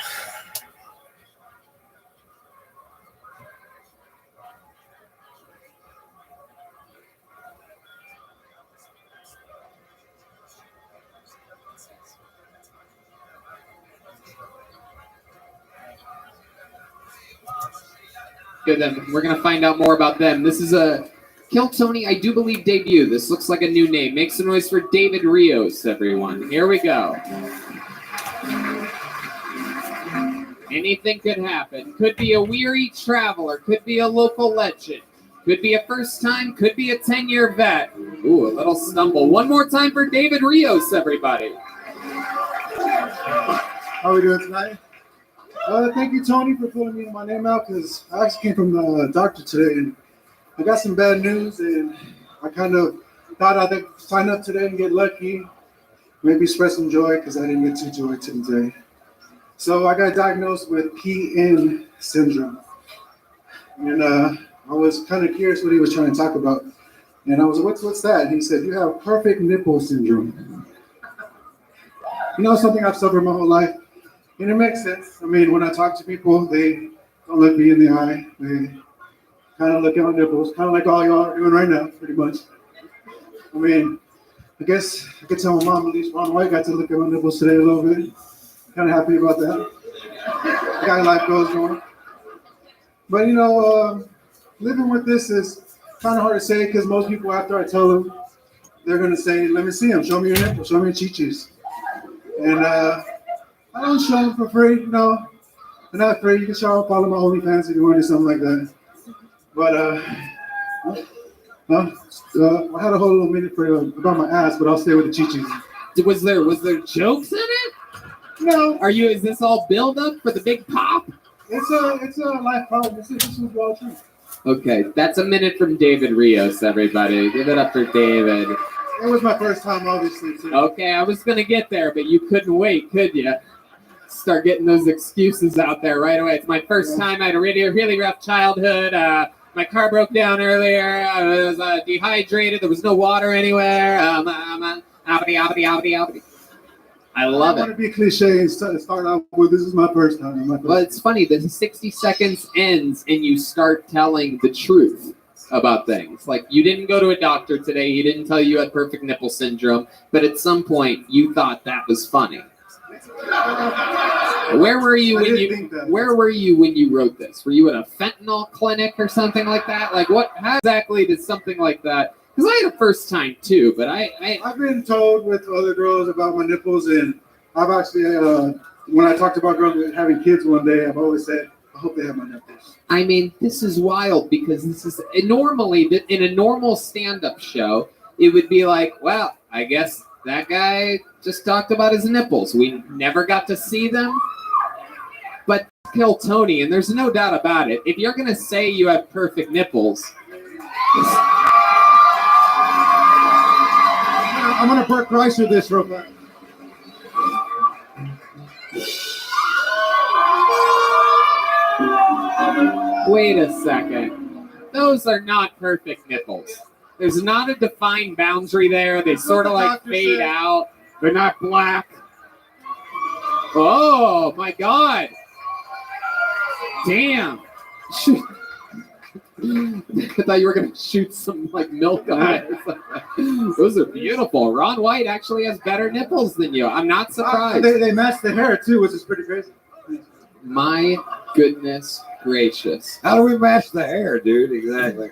Good, then we're gonna find out more about them. This is a Kill Tony, I do believe, debut. This looks like a new name. Make some noise for David Rios, everyone. Here we go. Anything could happen. Could be a weary traveler. Could be a local legend. Could be a first time. Could be a 10-year vet. Ooh, a little stumble. One more time for David Rios, everybody. How are we doing tonight? Thank you, Tony, for pulling my name out because I actually came from the doctor today and I got some bad news and I kind of thought I'd sign up today and get lucky, maybe spread some joy because I didn't get too joy today. So I got diagnosed with PN syndrome. And I was kind of curious what he was trying to talk about. And I was like, what's that? And he said, you have perfect nipple syndrome. You know, something I've suffered my whole life. And it makes sense. I mean, when I talk to people, they don't look me in the eye. They kind of look at my nipples, kind of like all y'all are doing right now, pretty much. I mean, I guess I could tell my mom, at least Ron White got to look at my nipples today a little bit. Kind of happy about that. Kind of life goes on. But, you know, living with this is kind of hard to say because most people, after I tell them, they're going to say, let me see them. Show me your nipples. Show me your chichis. And I don't show them for free, you know. They're not free. You can show up all of my OnlyFans if you want to do something like that. But I had a whole little minute for about my ass, but I'll stay with the chichis. Was there jokes in it? No. Is this all build up for the big pop? It's a life problem. This is all true. Okay, that's a minute from David Rios, everybody. Give it up for David. It was my first time, obviously, too. Okay, I was gonna get there, but you couldn't wait, could you? Start getting those excuses out there right away. It's my first time. I had a really rough childhood. My car broke down earlier. I was dehydrated. There was no water anywhere. I love it. I want to be cliche and start out with, this is my first time. Well, it's funny. The 60 seconds ends and you start telling the truth about things. Like, you didn't go to a doctor today. He didn't tell you had perfect nipple syndrome. But at some point, you thought that was funny. Where were you when you wrote this? Were you at a fentanyl clinic or something like that? Like, how exactly did something like that? Because I had a first time too, but I've been told with other girls about my nipples, and I've actually when I talked about girls having kids one day, I've always said, I hope they have my nipples. I mean, this is wild because this is normally in a normal stand-up show, it would be like, well, I guess that guy just talked about his nipples. We never got to see them. But Kill Tony, and there's no doubt about it. If you're gonna say you have perfect nipples, I'm gonna Burt Kreischer this real quick. wait a second. Those are not perfect nipples. There's not a defined boundary there. They sort of like fade out. They're not black. Oh my God. Damn. I thought you were going to shoot some like milk on it. Those are beautiful. Ron White actually has better nipples than you. I'm not surprised. They match the hair too, which is pretty crazy. My goodness gracious. How do we match the hair, dude? Exactly.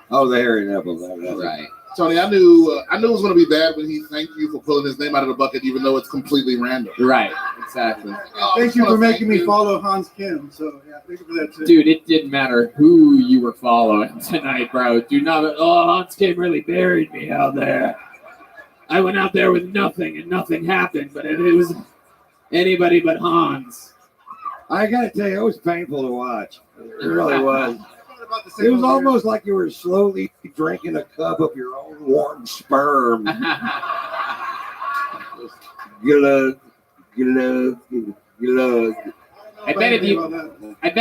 Oh, the hairy nipples. Right. Tony, I knew it was going to be bad when he thanked you for pulling his name out of the bucket, even though it's completely random. Right, exactly. Thank you for making me follow Hans Kim. So yeah, thank you for that too. Dude, it didn't matter who you were following tonight, bro. Do not. Oh, Hans Kim really buried me out there. I went out there with nothing, and nothing happened. But it was anybody but Hans. I gotta tell you, it was painful to watch. It really was. It was almost like you were slowly drinking a cup of your own warm sperm. Get love. I bet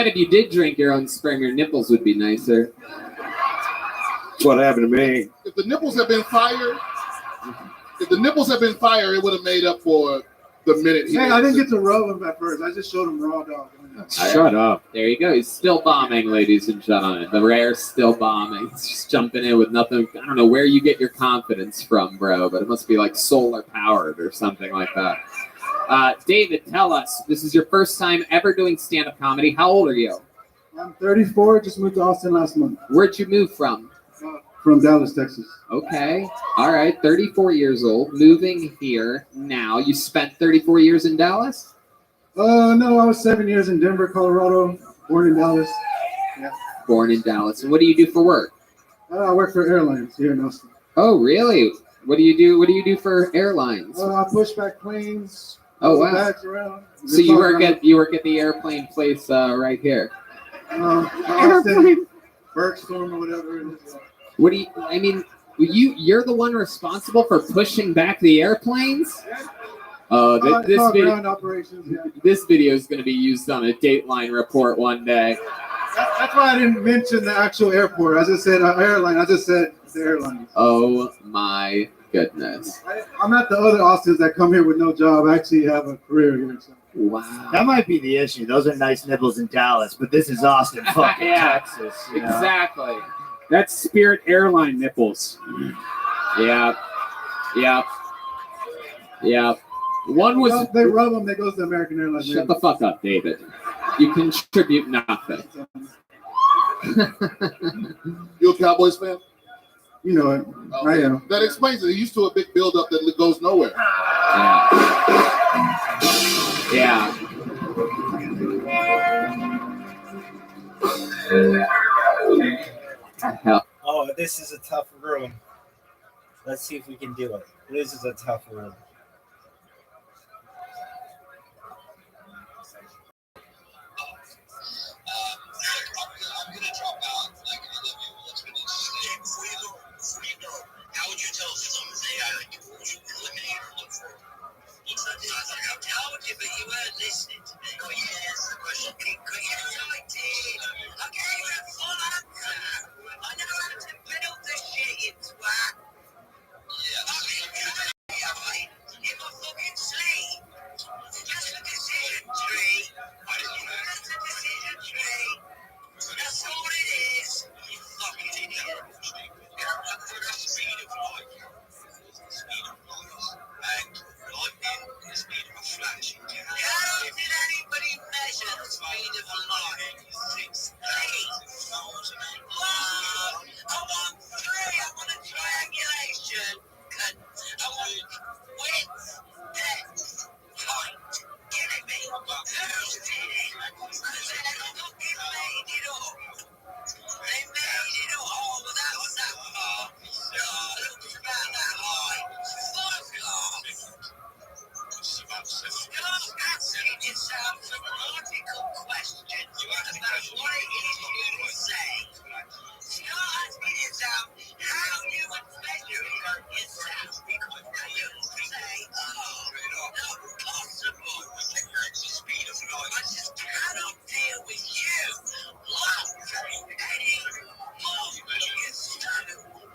if you did drink your own sperm, your nipples would be nicer. That's what happened to me. If the nipples had been fire, it would have made up for the minute he. Hey, I didn't get to rub him at first. I just showed him raw dog. Shut up. There you go. He's still bombing, ladies and gentlemen. The rare still bombing. He's just jumping in with nothing. I don't know where you get your confidence from, bro, but it must be like solar powered or something like that. David, tell us, this is your first time ever doing stand-up comedy. How old are you? I'm 34. Just moved to Austin last month. Where'd you move from? From Dallas, Texas. Okay. All right. 34 years old. Moving here now. You spent 34 years in Dallas? No, I was 7 years in Denver, Colorado. Born in Dallas. Yeah. Born in Dallas. And what do you do for work? I work for airlines here in Austin. Oh, really? What do you do? What do you do for airlines? I push back planes. Oh, move wow. bags around. So you work at the airplane place right here. Austin, Bergstorm or whatever it is. What do you? I mean, you're the one responsible for pushing back the airplanes. Oh, ground operations. Yeah. This video is going to be used on a Dateline report one day. That's why I didn't mention the actual airport. I just said airline. I just said the airline. Oh my goodness! I'm not the other Austins that come here with no job. I actually have a career here. So. Wow. That might be the issue. Those are nice nipples in Dallas, but this is Austin, fucking Texas. You know? Exactly. That's Spirit Airline nipples. Yeah. Yeah. Yeah. One was. They rub them. They goes to American Airlines. Shut the fuck up, David. You contribute nothing. You a Cowboys fan? You know it. I am. That explains it. They're used to a big build-up that goes nowhere. Yeah. Hell. Oh, this is a tough room. Let's see if we can do it. This is a tough room. How would you tell someone you eliminate or look for? Looks like I was like, I told you, but you weren't listening to me. Oh, yeah, that's the question. Yes, I did. I gave you a full answer. I know how to build the shit, you twat. Yeah. In my fucking sleep. That's a decision tree. That's a decision tree. That's all it is. You fucking idiot. The speed of light. The speed of light. And lightning, the speed of a flash. How did anybody measure the speed of light? 6 feet. Oh, I want 3. I want a triangulation. I want width, depth, height. Getting me? Who did it? They fucking made it up. They made it up. Oh, but that was that far. No, it was about that high. Fuck off. Stop asking yourself some logical questions about what it is you say. Start asking yourself how you would measure it on yourself. Because now you say, oh, not possible. Speed of light. I just cannot deal with you. Eddie, Mom, you're so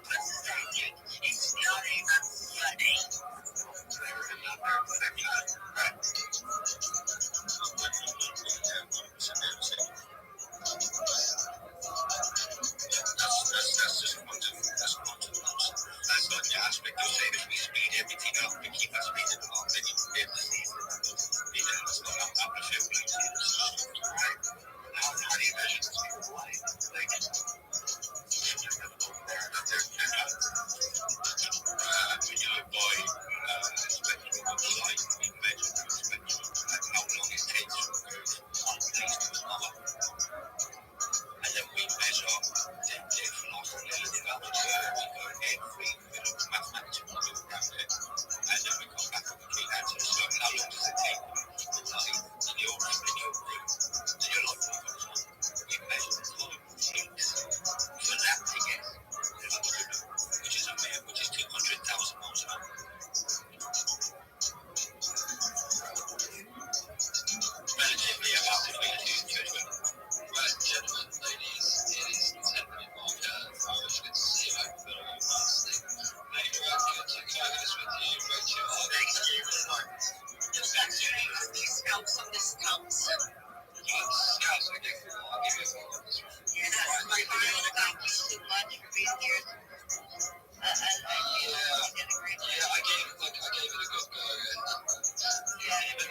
pathetic. It's not even funny.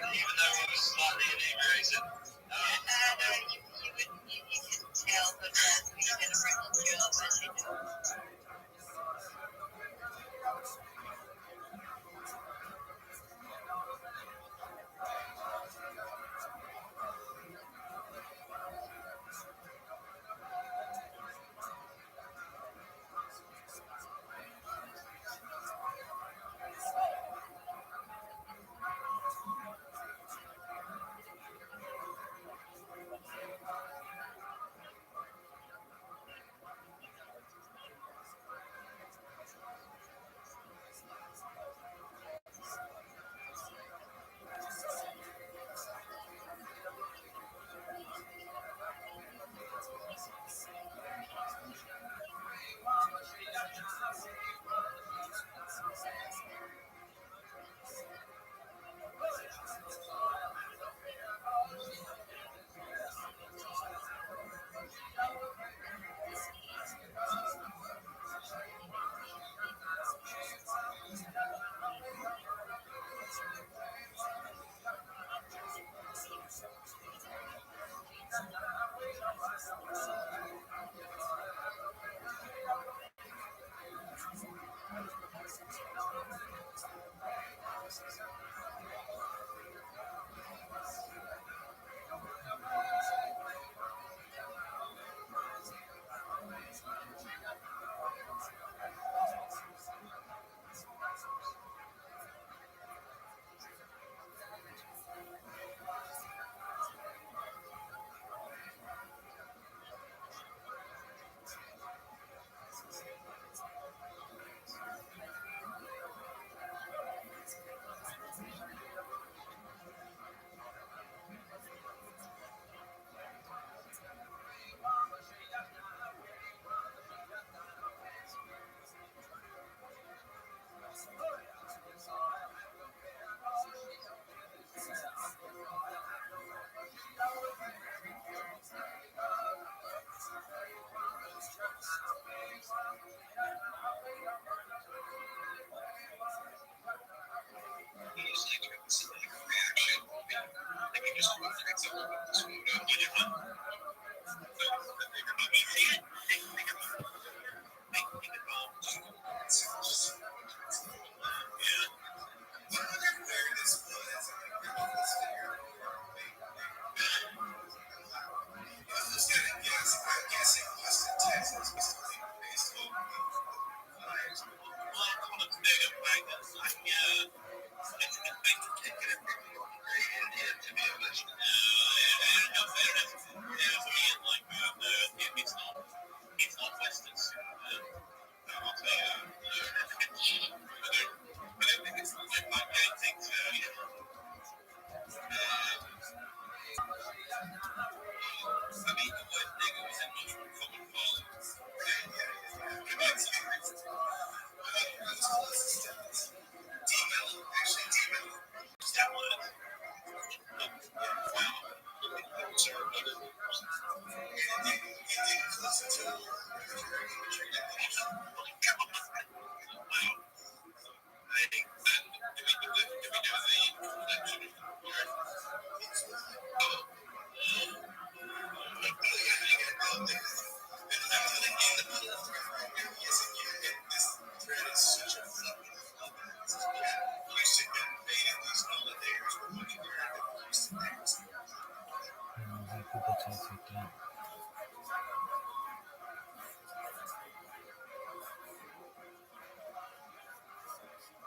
though it was slightly enigmatic, I said, you can tell, but we did a pretty good job, as you know.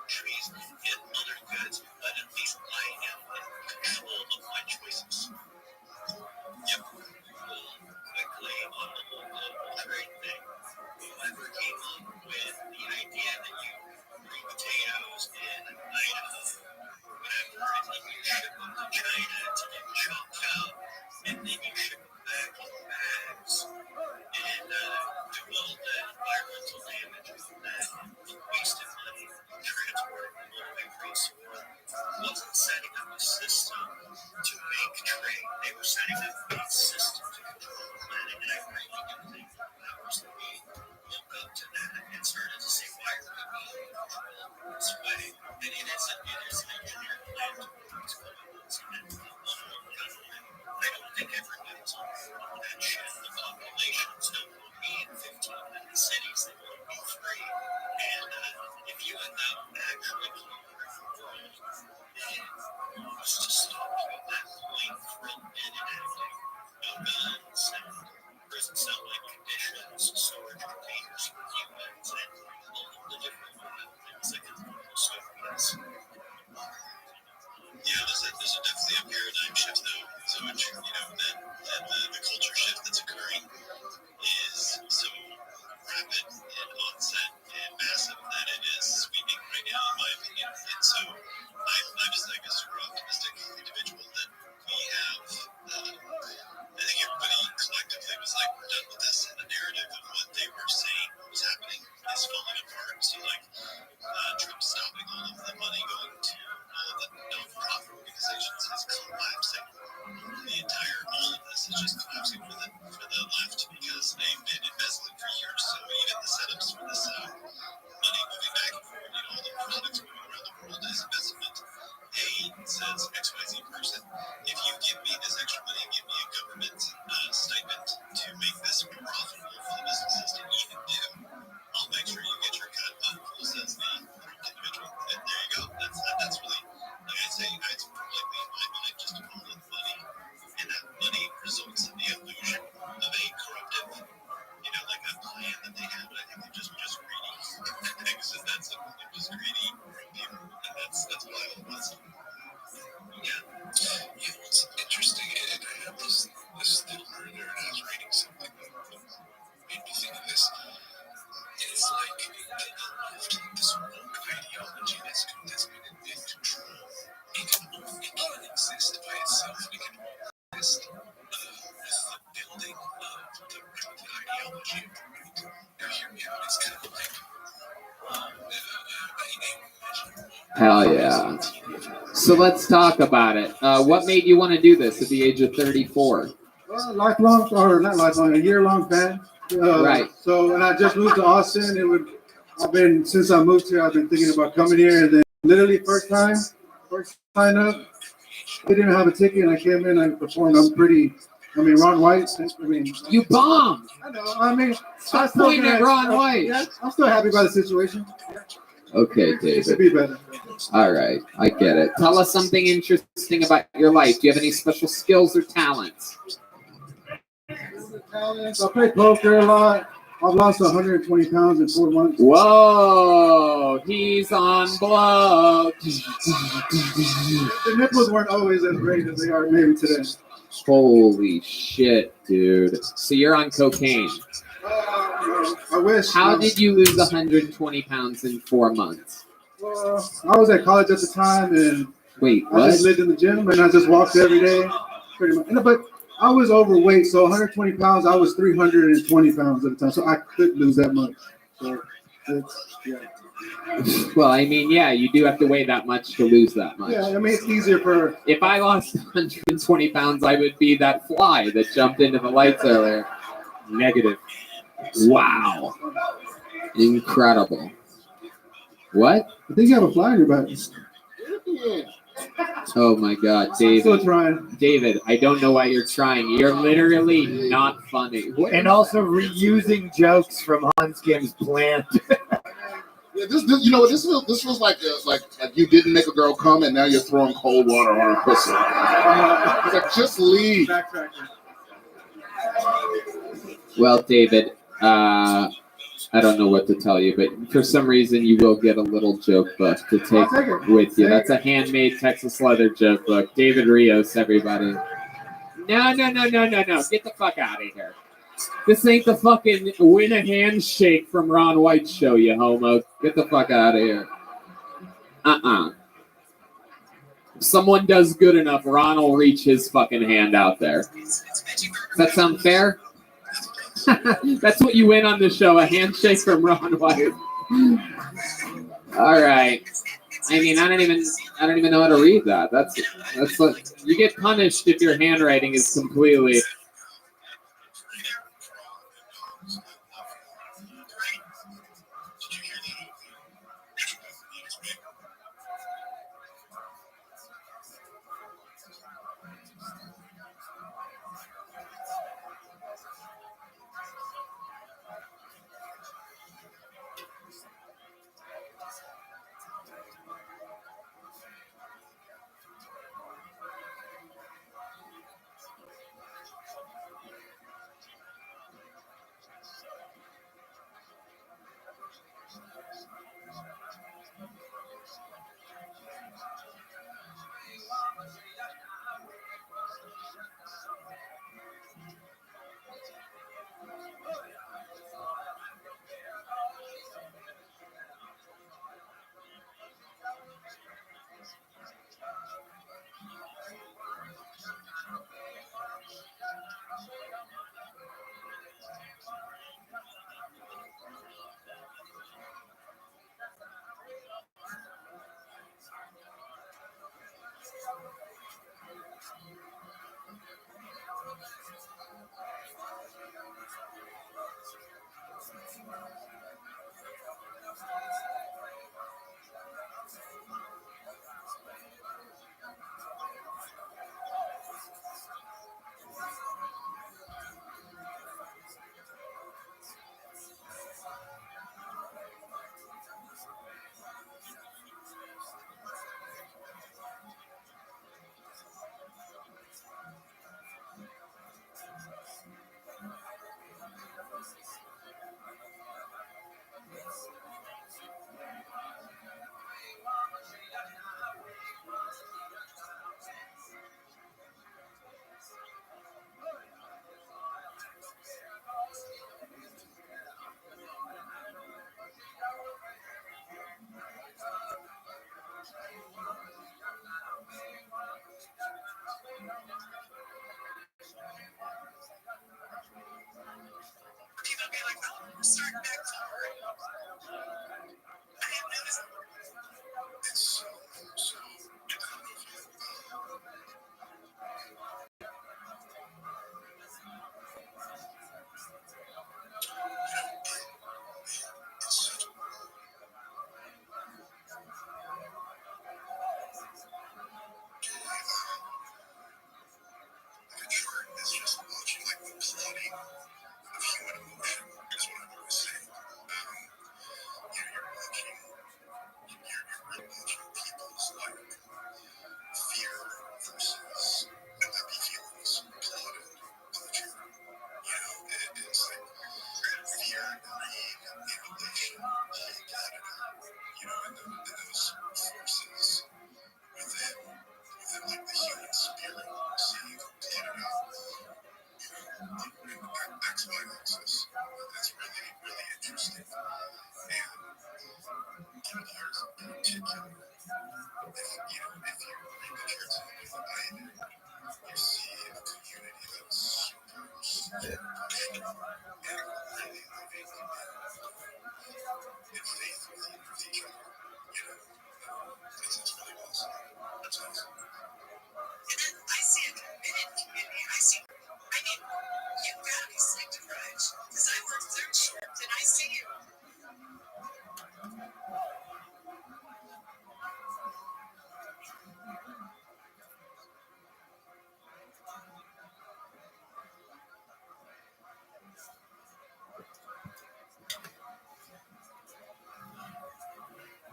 Trees and other goods, but at least I am in control of my choices. Yep. Quickly on the whole global trade thing, whoever came up with the idea that you grow potatoes in Idaho, whatever, and then you ship them to China to get chopped up, and then you ship them back in bags, and do all the environmental damage from that, wasted money, transport all the way across the world, wasn't setting up a system to make trade. They were setting up a system to control the planet, and I really do think that was the way woke up to that and started to say, why are we being controlled this way? And it is an engineered plan to what's going on. I don't think everyone's on that shit. The population's no longer in 15 cities that will be free. And if you end up actually conquering the world, who's to stop you at that point from enacting no guns and prison cell like conditions, storage containers for humans, and all of the different things that can also this. Yeah, there's definitely a paradigm shift though. So much, that the culture shift that's occurring is so rapid and onset and massive that it is sweeping right now, in my opinion. And so I'm just like a super optimistic individual that we have. I think everybody collectively was like, we're done with this, and the narrative of what they were saying was happening is falling apart. So like Trump stopping all of the money going to all of the non-profit organizations is collapsing. All of this is just collapsing for the left because they've been embezzling for years. So even the setups for this money moving back and forth, all the products moving around the world is investment. Says XYZ person, if you give me this extra money, give me a government stipend to make this profitable for the businesses to even do, I'll make sure you get your cut of says the individual. And there you go. That's really, like I say, it's completely in my mind just a call of money. And that money results in the illusion of a corruptive, like a plan that they have. But I think they're just greedy. That's it. They're just greedy people. And that's why all of us. Yeah, what's interesting, and I have this little nerd, and I was reading something that made me think of this. It's like the left, this woke ideology that's been in control. It can exist by itself. It can exist with the building of the ideology of the right. Now, hear me out. It's kind of like Hell yeah. So let's talk about it. What made you want to do this at the age of 34? Lifelong, or not lifelong, a year-long fan. Right. So when I just moved to Austin, since I moved here, I've been thinking about coming here, and then literally first sign up, I didn't have a ticket, and I came in, I performed. Ron White. You bombed. I know. Stop pointing at Ron White. Yeah, I'm still happy about the situation. Okay, It David. could be better. All right, I get it. Tell us something interesting about your life. Do you have any special skills or talents? I play poker a lot. I've lost 120 pounds in 4 months. Whoa, he's on blow. The nipples weren't always as great as they are maybe today. Holy shit, dude. So you're on cocaine. I wish. How did you lose 120 pounds in 4 months? I was at college at the time, and wait, I just lived in the gym, and I just walked every day, pretty much. But I was overweight, so 120 pounds. I was 320 pounds at the time, so I couldn't lose that much. So yeah. Well, I mean, yeah, you do have to weigh that much to lose that much. Yeah, it's easier for. If I lost 120 pounds, I would be that fly that jumped into the lights earlier. Negative. Wow. Incredible. What? I think you have a fly in your back. Oh my God, David. I'm still trying. David, I don't know why you're trying. You're literally not funny. And also reusing jokes from Hanskim's plant. Yeah, this feels like you didn't make a girl come and now you're throwing cold water on her pussy. It's like, just leave. Well, David, I don't know what to tell you, but for some reason you will get a little joke book to take with you. That's a handmade Texas leather joke book. David Rios, everybody. No. Get the fuck out of here. This ain't the fucking win a handshake from Ron White show, you homo. Get the fuck out of here. If someone does good enough, Ron will reach his fucking hand out there. Does that sound fair? That's what you win on the show, a handshake from Ron White. All right. I mean, I don't even know how to read that. That's what you get punished if your handwriting is completely.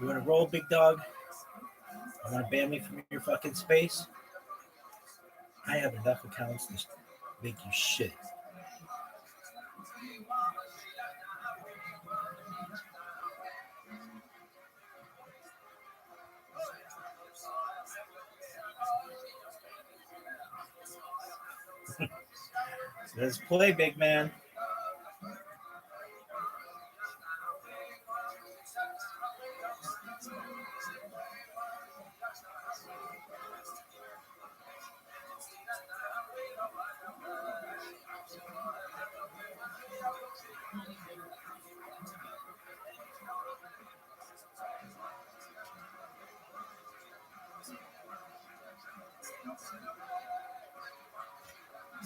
You want to roll, big dog? You want to ban me from your fucking space? I have enough accounts to make you shit. Let's play, big man.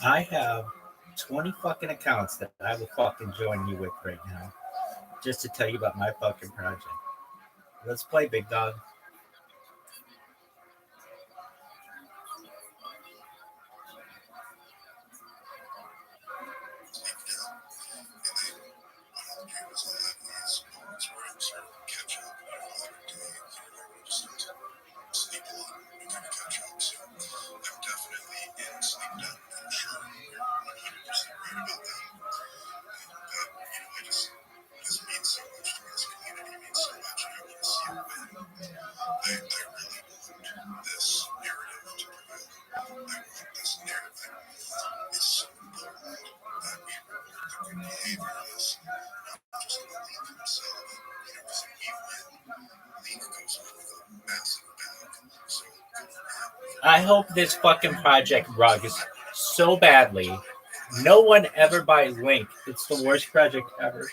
I have 20 fucking accounts that I will fucking join you with right now, just to tell you about my fucking project. Let's play, big dog. I hope this fucking project rugs so badly. No one ever buys Link. It's the worst project ever.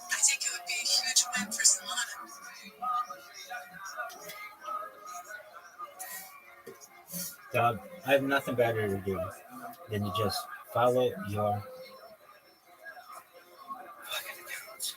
I think it would be a huge win for Solana. Dog, I have nothing better to do than to just follow your fucking accounts.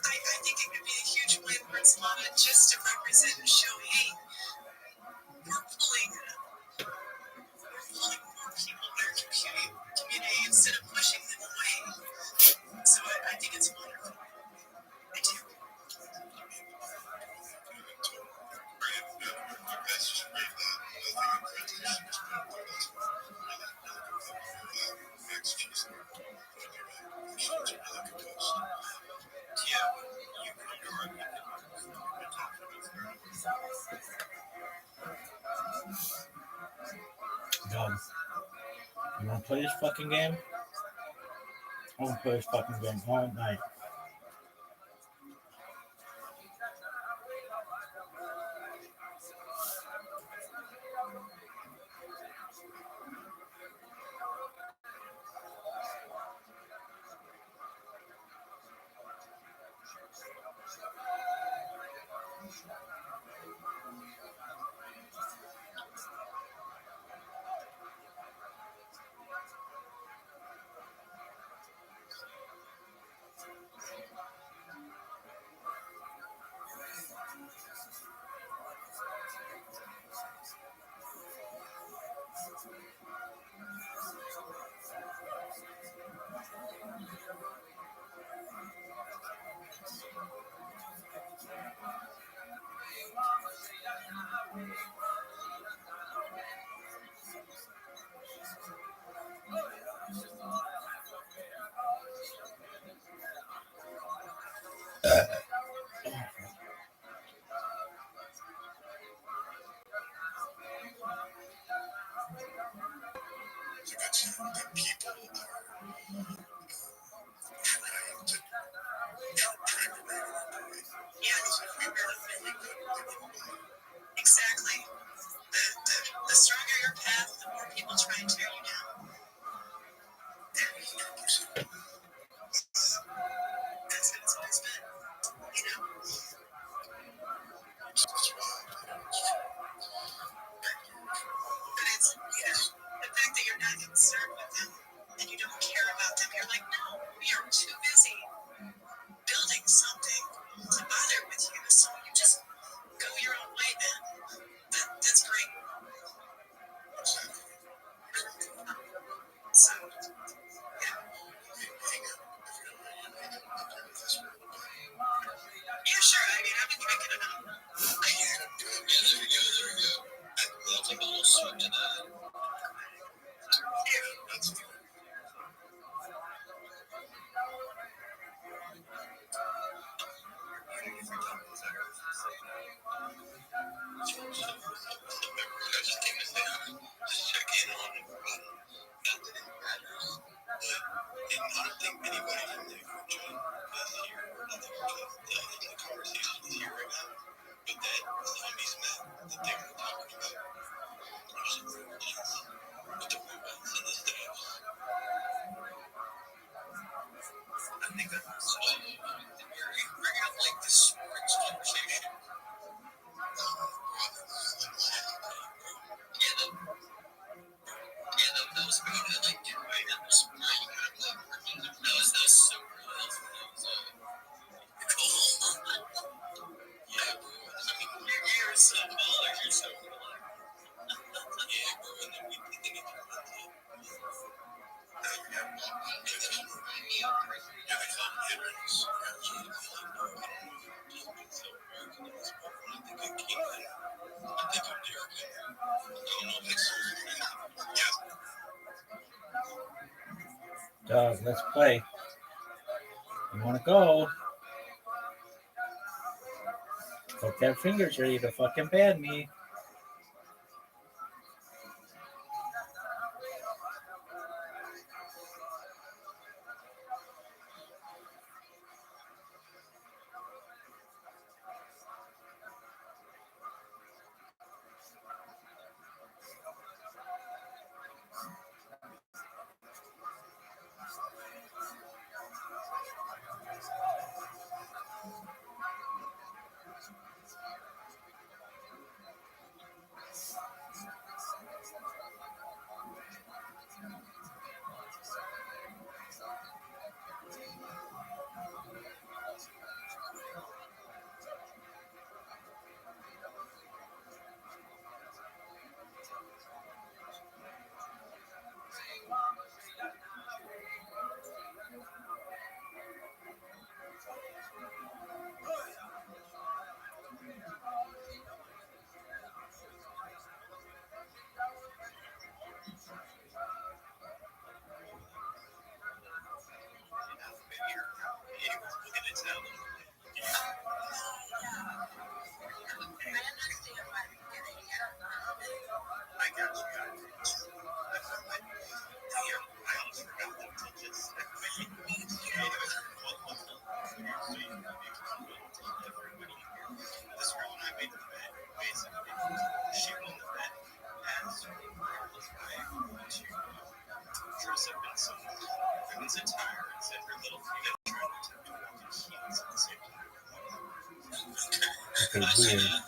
I think it could be a huge win for Solana just to represent and show, hey, we're pulling more people in our community instead of pushing them away. So I think it's wonderful. I do. play this fucking game? I want to play this fucking game all night. Exactly. The stronger your path, the more people try and tear you down. That's how it's always been, you know? But it's, you know, the fact that you're not concerned with them and you don't care about them, you're like, no, we are too busy building something to bother with you, so you just go your own way, man. That's great. So, yeah. Yeah, sure. I mean, I've been drinking enough. Yeah, there we go. Multi-bottle soup to that. Yeah, that's good. I just came to say hi, just check in on it. Not that it matters, but and I don't think anybody from the group chat is here. Not the group chat, the conversation is here right now. But that zombies met that they were talking about are just robots. But the robots and the staffs. I think that's so you're bringing up like this sports conversation. Those about it, like, right now, there's some really good love. That was so cool. That was cool. Yeah, bro. I mean, you're so cool. You're so cool. Yeah, bro. And then we think it's Doug, let's play. You want to go? Hope that finger's ready to fucking ban me. say weird.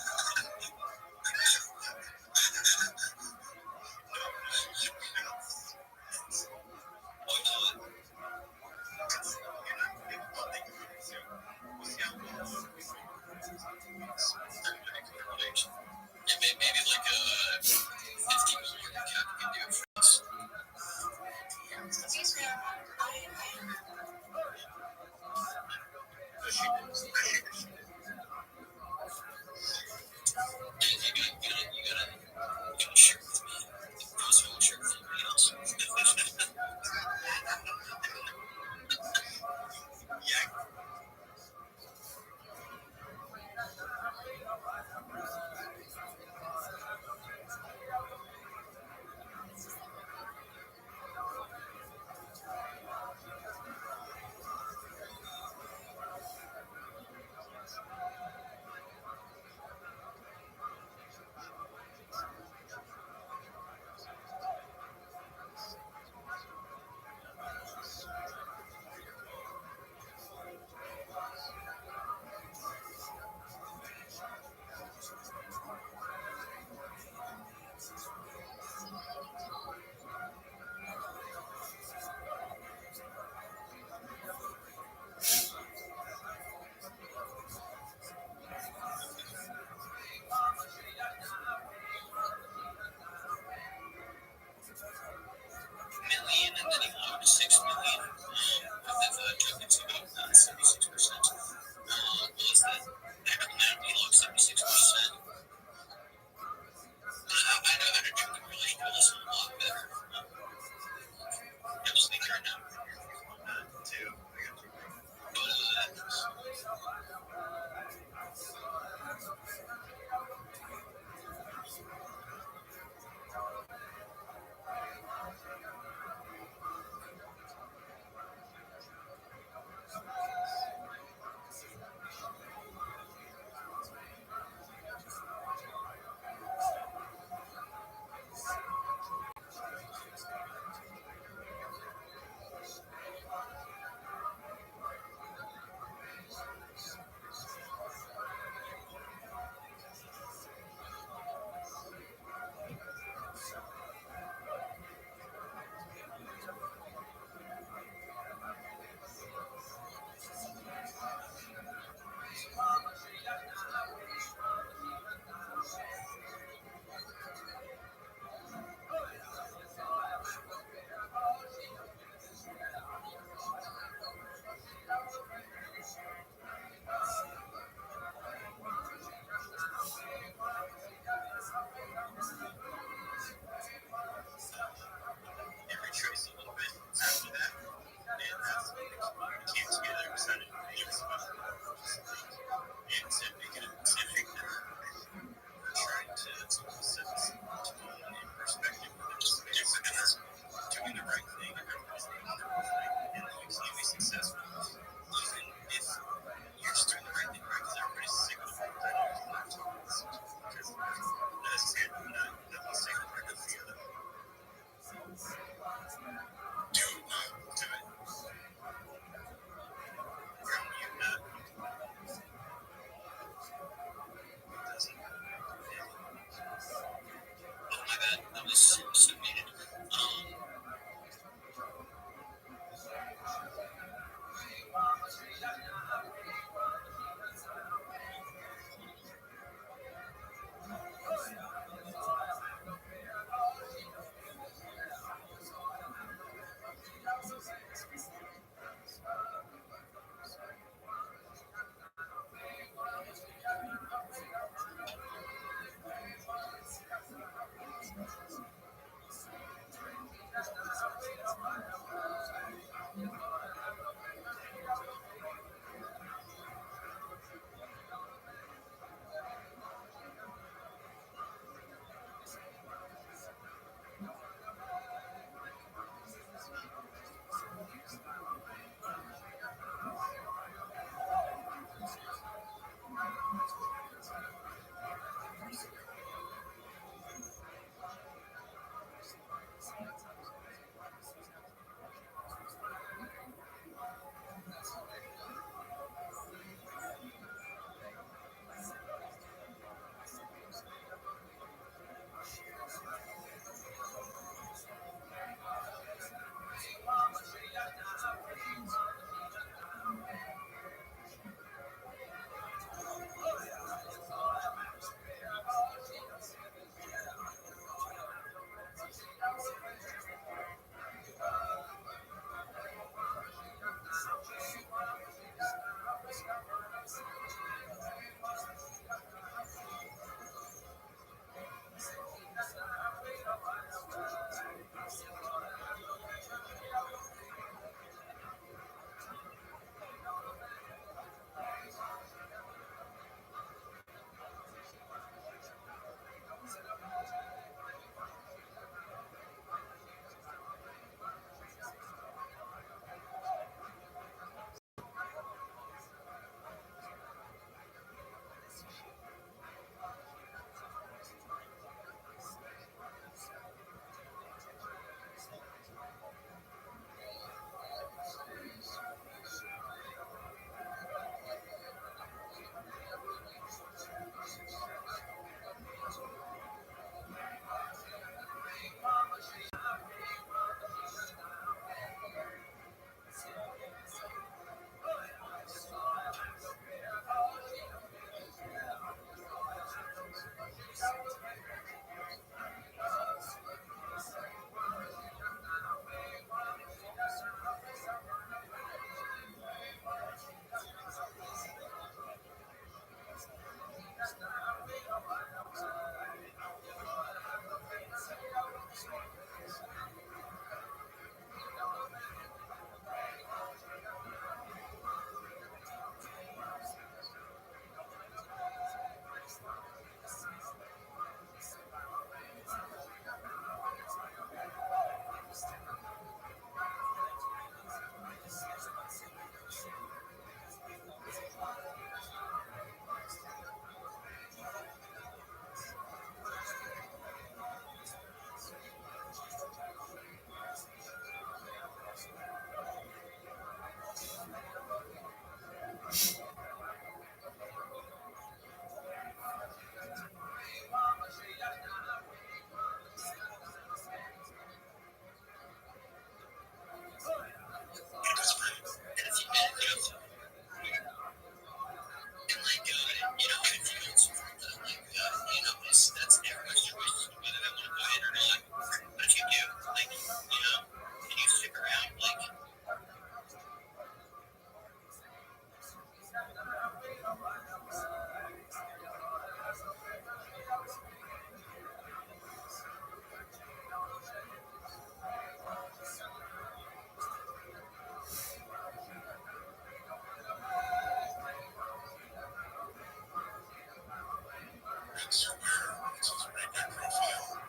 comments where it says read my profile.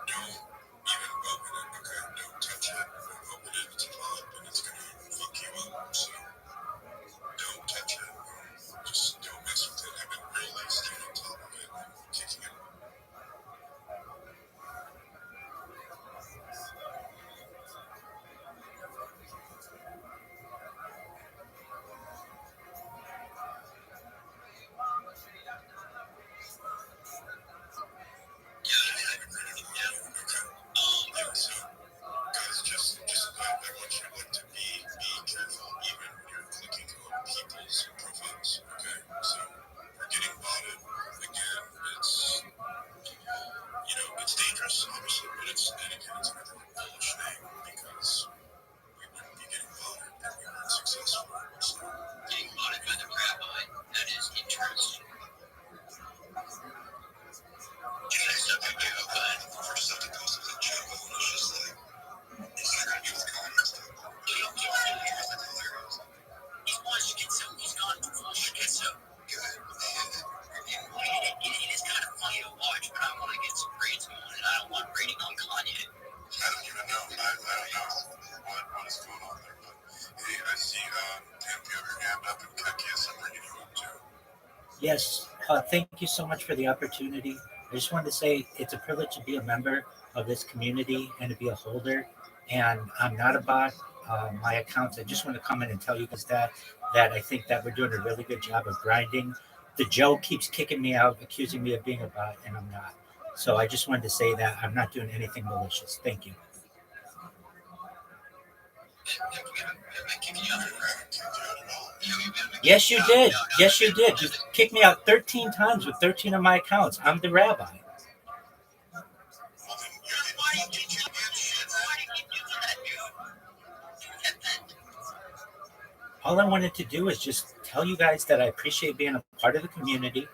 Don't even open it, okay? Don't touch it. Don't open it. It's a bot and it's gonna fuck you up. So don't touch it. Just don't mess with it. I've been really staying on top of it and kicking it. Guys, just I want you to be careful even when you're clicking on people's profiles. Okay, so we're getting botted again. It's dangerous, obviously, but it's another bullish thing because we wouldn't be getting botted if we weren't successful. So getting botted by the rabbi, that is interesting. I said that you but the first stuff that goes to the channel and it's just like Instagram you with comments. He wants to get so he's gone full schizo. Good. It is kind of funny to watch, but I want to get some grades going and I don't want rating on Kanye. I don't even know. I don't know what is going on there, but hey, I see Tim, you have your hand up and Kakias, I'm bringing you up too. Yes, thank you so much for the opportunity. I just wanted to say it's a privilege to be a member of this community and to be a holder. And I'm not a bot. My accounts, I just want to come in and tell you guys that I think that we're doing a really good job of grinding. The Joe keeps kicking me out, accusing me of being a bot, and I'm not. So I just wanted to say that I'm not doing anything malicious. Thank you. Yes, you did. Yes, you did. You kicked me out 13 times with 13 of my accounts. I'm the rabbi. All I wanted to do is just tell you guys that I appreciate being a part of the community.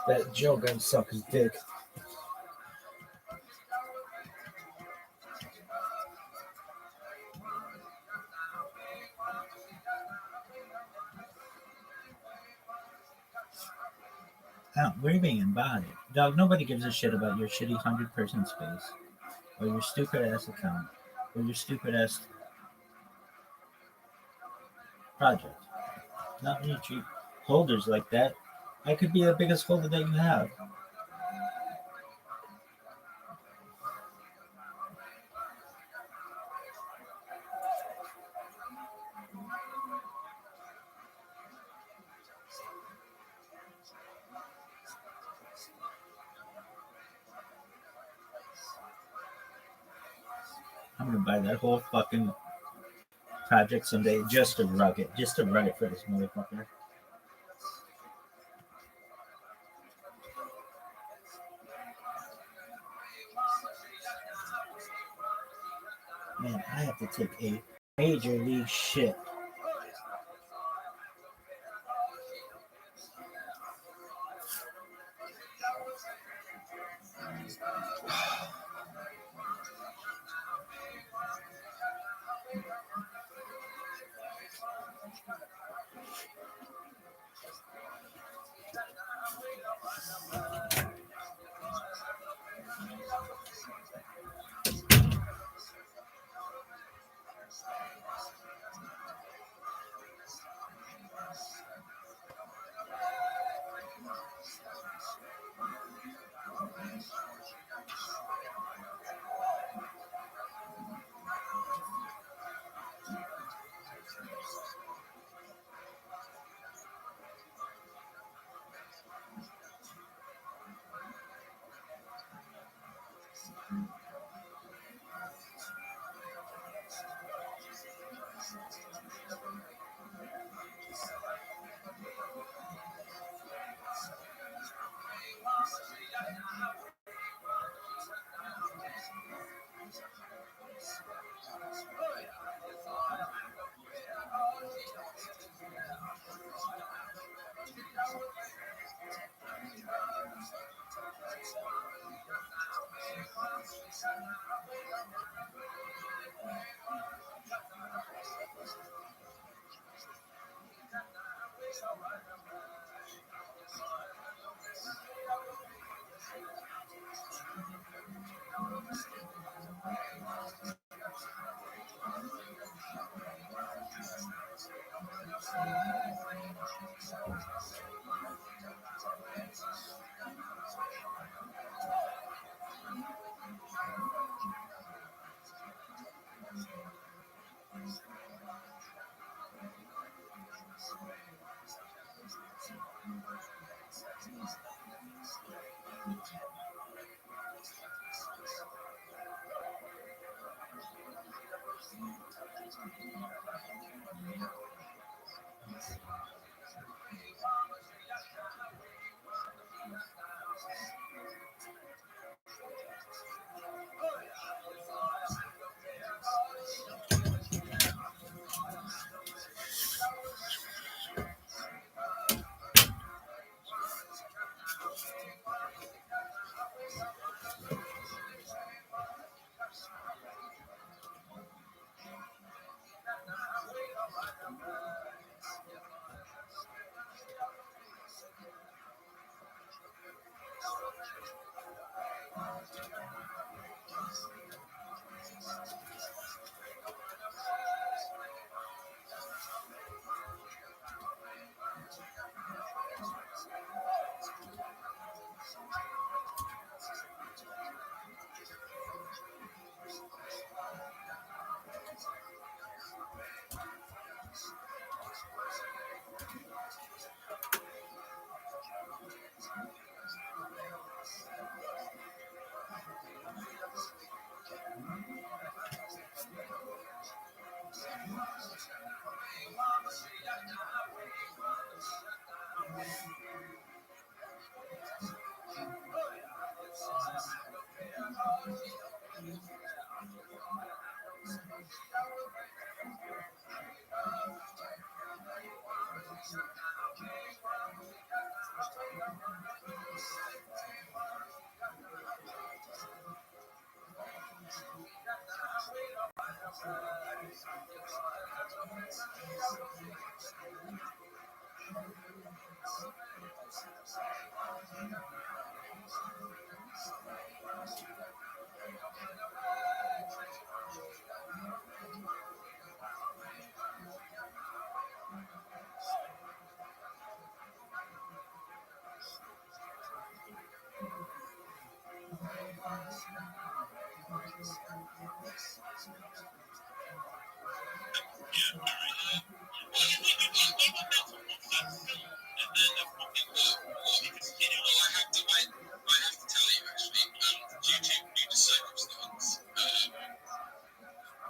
That Joe gonna suck his dick. We're being embodied. Dog, nobody gives a shit about your shitty 100-person space, or your stupid ass account, or your stupid ass project. Not when you treat holders like that. I could be the biggest holder that you have. I'm gonna buy that whole fucking project someday just to rug it for this motherfucker. Man, I have to take a major league shit.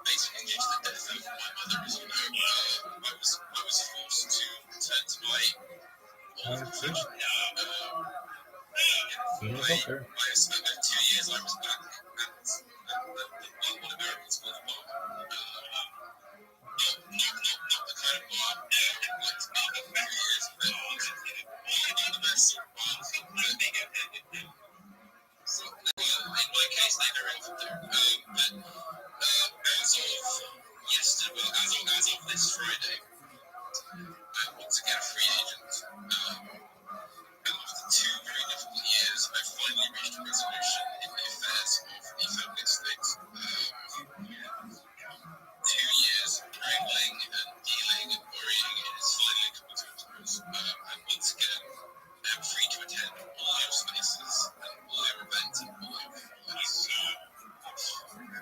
Basically, due to the death of my mother, as you know, I was forced to return to my old profession. I spent 2 years. I was back at what Americans call a bar. Not the kind of bar like other years, but not the best sort of bar. So, in my case, they very often do. But as of yesterday, well, as of this Friday, I'm once again a free agent. And after 2 very difficult years, I finally reached a resolution in the affairs of the family estate. 2 years of wrangling and dealing and worrying, it is finally coming to a close. And once again, I'm free to attend all your spaces and all your events and all your performances.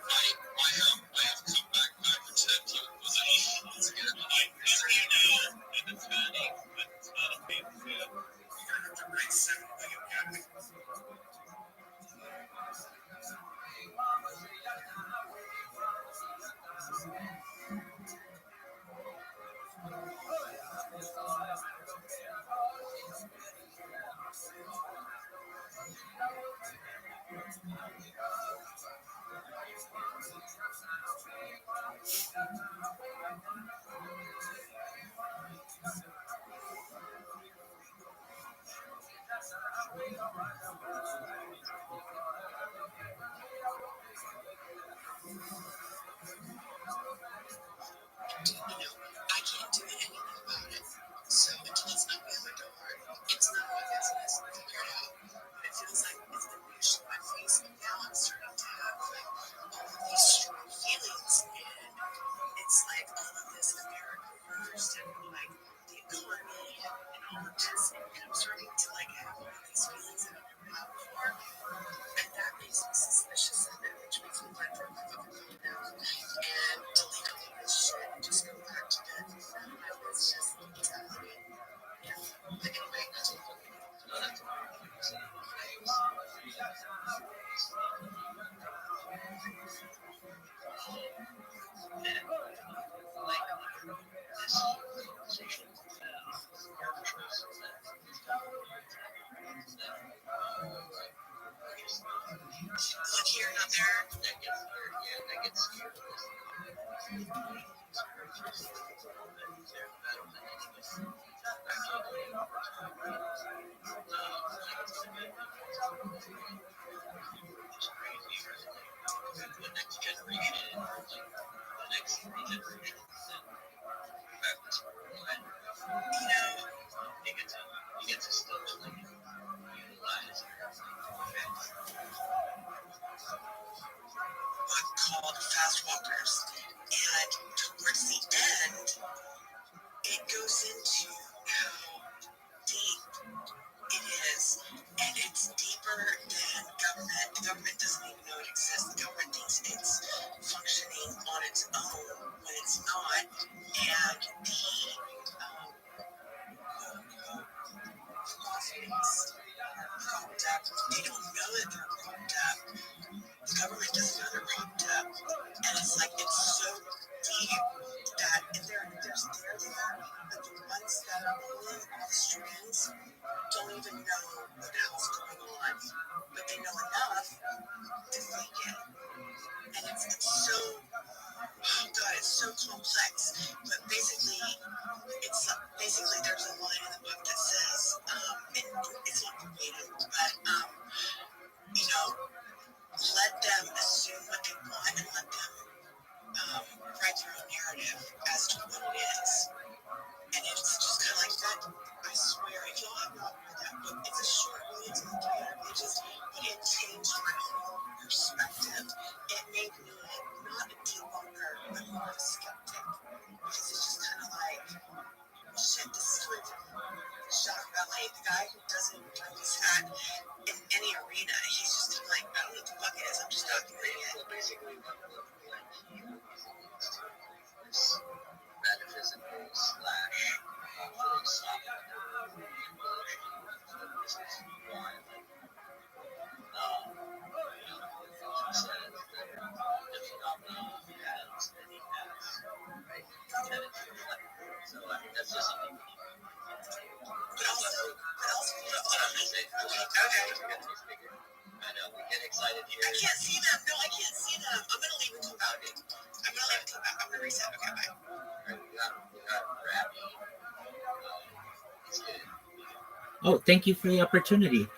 I have come back and I've returned to your position once again. I'm now an attorney at a big firm. You don't have to write 7 for your academy. I can't do anything about it. So until it's not in the door, it's not my business to figure it out. But it feels like it's been pushed in my face, and now I'm starting to have like all of these strong feelings, and it's like all of this America first, and like the economy, and all of this, and I'm starting to like have all of these feelings that I've never had before, and that makes me suspicious of it, which makes me like for my fucking calm down, and delete all of this shit and just go back to bed. It's just yeah. But anyway, look here, not there. That gets weird. Yeah, that gets weird. The next generation, the next 3 generations, you get to still like utilize what called fast walkers, and towards the end, it goes into how deep it is, and it's deeper than government. The government doesn't even know it exists. The government thinks it's functioning on its own when it's not. guy who doesn't throw his hat in any arena. He's just like, I don't know what the fuck it is. I'm just not doing it. Basically, metaphysical slash philosophical so that's just I know we get excited here. I can't see them. No, I can't see them. I'm gonna leave it till about it. I'm gonna leave it till about. I'm gonna reset. Okay, bye. All right, we got Rabbi. It's good. Oh, thank you for the opportunity.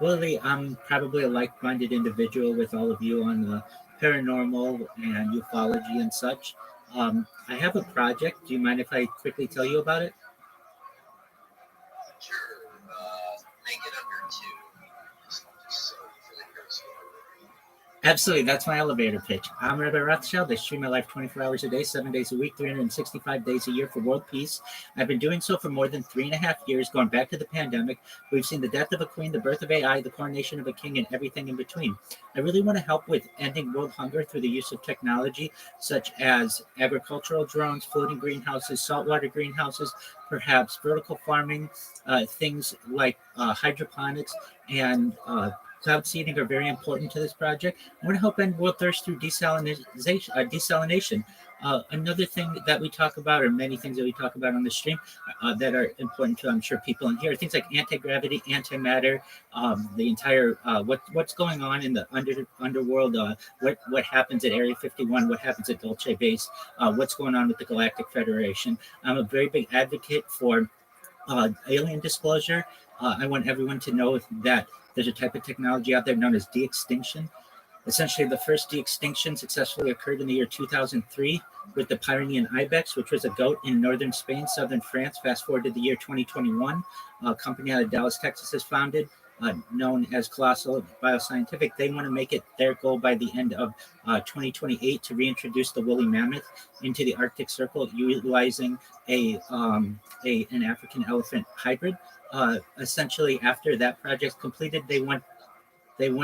Willie, I'm probably a like-minded individual with all of you on the paranormal and ufology and such. I have a project. Do you mind if I quickly tell you about it? Sure. Make it under 2. So really hurts. Absolutely. That's my elevator pitch. I'm Rabbi Rothschild. I stream my life 24 hours a day, 7 days a week, 365 days a year for world peace. I've been doing so for more than 3.5 years, going back to the pandemic. We've seen the death of a queen, the birth of AI, the coronation of a king, and everything in between. I really want to help with ending world hunger through the use of technology, such as agricultural drones, floating greenhouses, saltwater greenhouses, perhaps vertical farming, things like hydroponics and cloud seeding are very important to this project. I want to help end world thirst through desalination. Another thing that we talk about, or many things that we talk about on the stream that are important to, I'm sure, people in here, things like anti-gravity, antimatter, the entire, what's going on in the underworld, what happens at Area 51, what happens at Dulce Base, what's going on with the Galactic Federation. I'm a very big advocate for alien disclosure. I want everyone to know that there's a type of technology out there known as de-extinction. Essentially, the first de-extinction successfully occurred in the year 2003 with the Pyrenean ibex, which was a goat in northern Spain, southern France. Fast forward to the year 2021, a company out of Dallas, Texas is founded, known as Colossal Bioscientific. They want to make it their goal by the end of 2028 to reintroduce the woolly mammoth into the Arctic Circle, utilizing an African elephant hybrid. Essentially, after that project completed, they want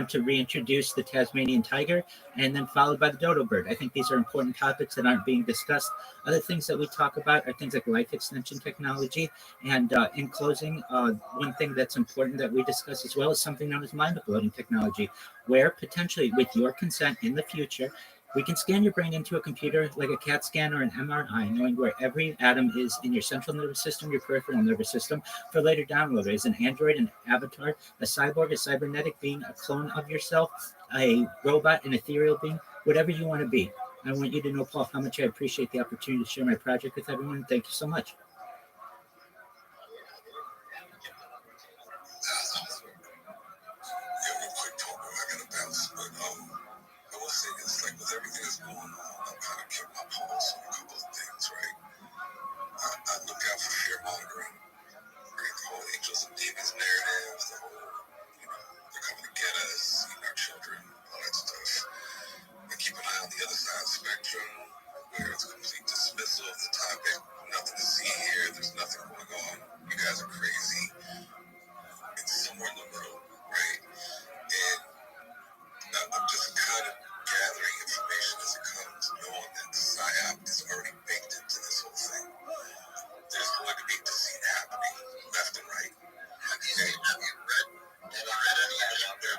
to reintroduce the Tasmanian tiger, and then followed by the dodo bird. I think these are important topics that aren't being discussed. Other things that we talk about are things like life extension technology. And in closing, one thing that's important that we discuss as well is something known as mind uploading technology, where potentially with your consent in the future, we can scan your brain into a computer like a CAT scan or an MRI, knowing where every atom is in your central nervous system, your peripheral nervous system, for later download as an android, an avatar, a cyborg, a cybernetic being, a clone of yourself, a robot, an ethereal being, whatever you want to be. I want you to know, Paul, how much I appreciate the opportunity to share my project with everyone. Thank you so much. I will say this, like with everything that's going on, I'm kind of kept my pulse on a couple of things, right? I look out for fear mongering, right? The whole angels and demons narrative, the whole, they're coming to get us, eating our children, all that stuff. I keep an eye on the other side of the spectrum, where it's complete dismissal of the topic, nothing to see here, there's nothing going on, you guys are crazy. It's somewhere in the middle, right? And I'm just kind of gathering information as it comes, knowing that the PSYOP is already baked into this whole thing. There's going to be deceit happening left and right. Have you read any out there?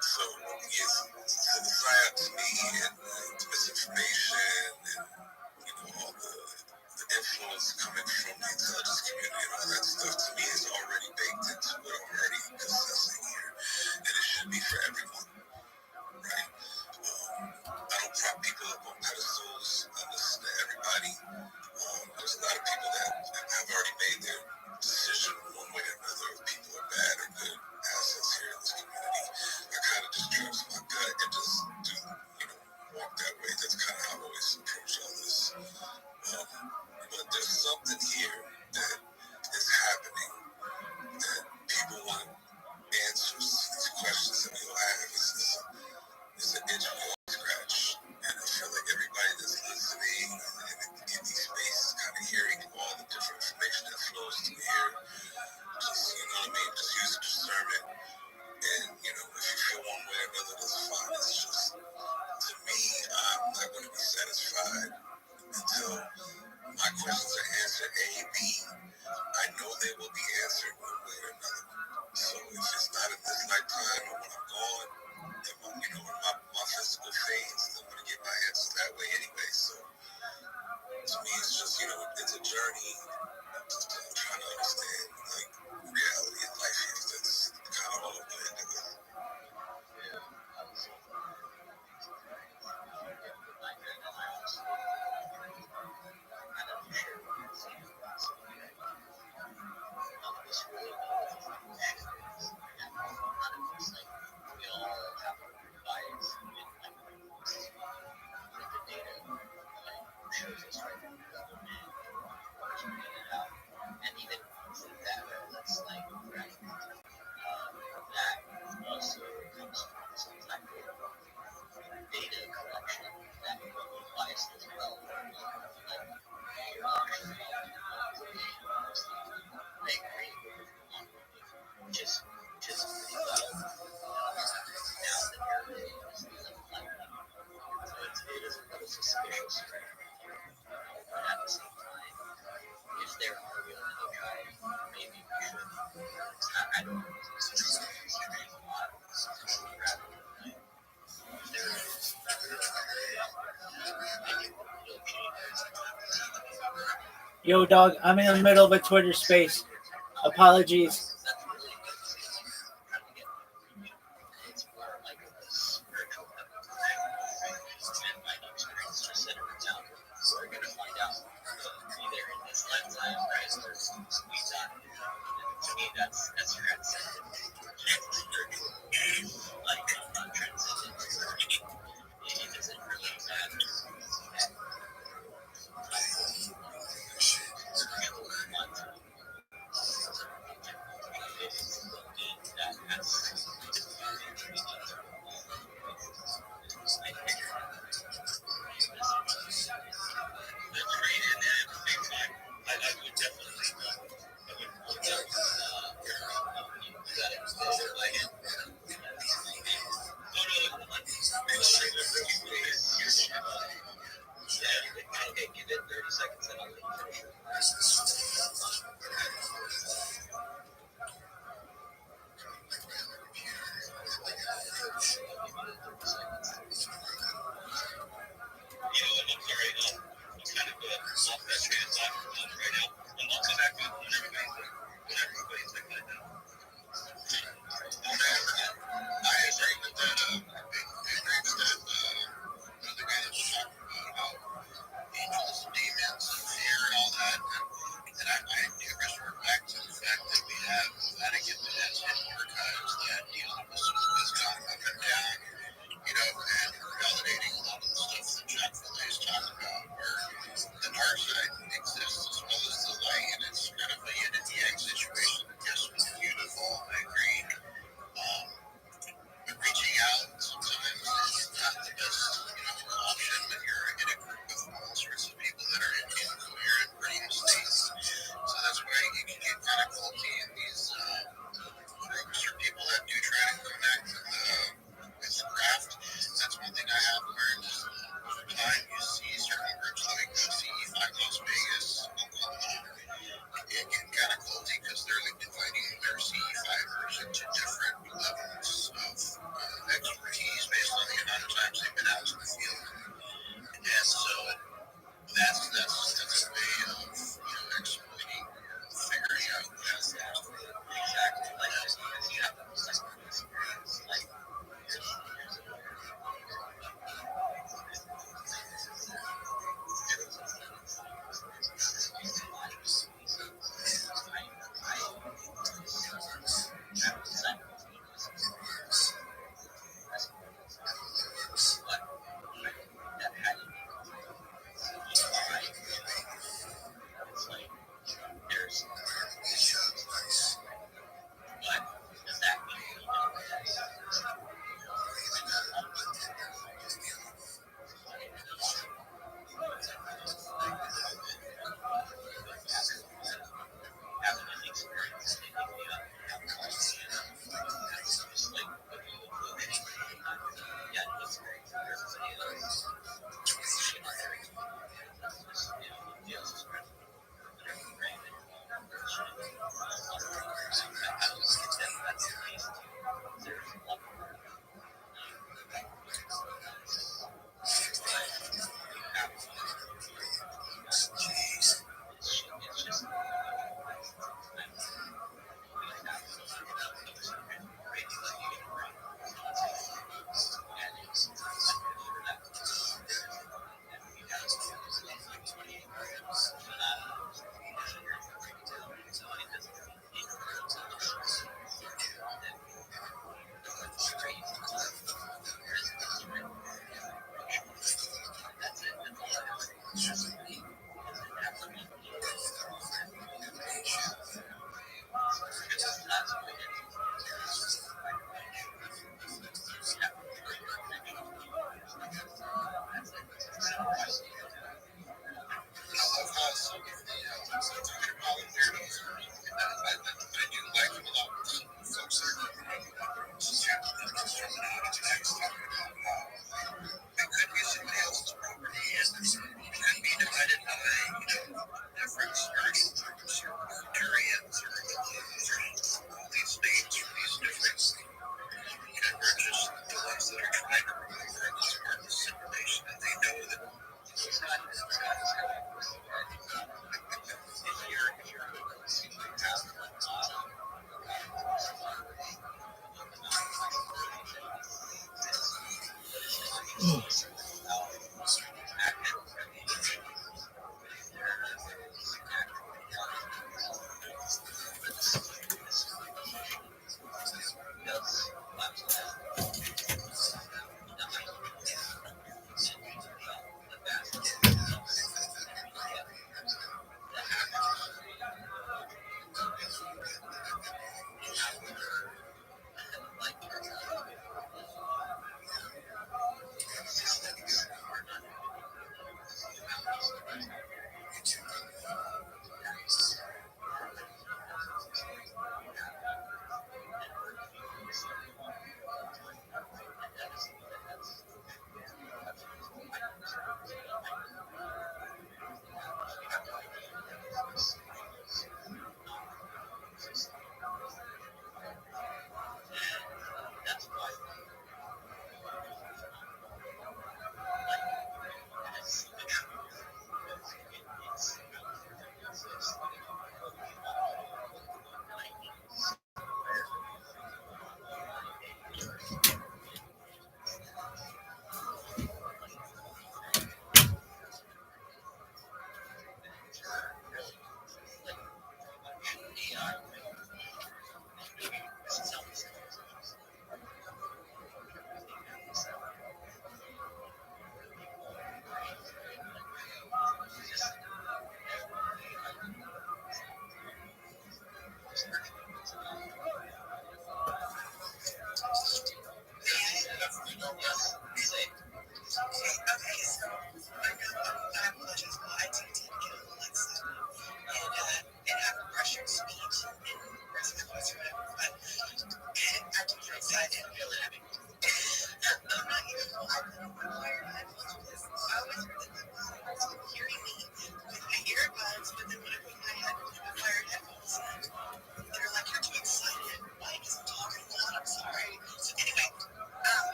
So, yes, so the PSYOP to me and the misinformation and, all the influence coming from the intelligence community and all that stuff to me is already baked into what I'm already discussing here. And it should be for everyone, right? I don't prop people up on pedestals. I listen to everybody. There's a lot of people that have already made their decision one way or another if people are bad or good assets here in this community. I kind of just trust my gut and just do, walk that way. That's kind of how I always approach all this. But there's something here that is happening that people want answers to these questions that we all have. It's an itch we all scratch. And I feel like everybody that's listening in these spaces kind of hearing all the different satisfied until my questions are answered A, B. I know they will be answered one way or another. So if it's not in this lifetime or when I'm gone, then my physical fades, I'm gonna get my answers that way anyway. So to me, it's just it's a journey. I'm trying to understand like reality in life here. That's kind of all I'm playing with. And even from that, that's like that also comes from some type of data collection that can be biased as well. I agree, which is pretty well. Now the narrative is like so it is a little suspicious, but at the same time, if there are real enterprise, maybe we should. I don't know. It's just a lot of Yo, dog, I'm in the middle of a Twitter space. Apologies. I would definitely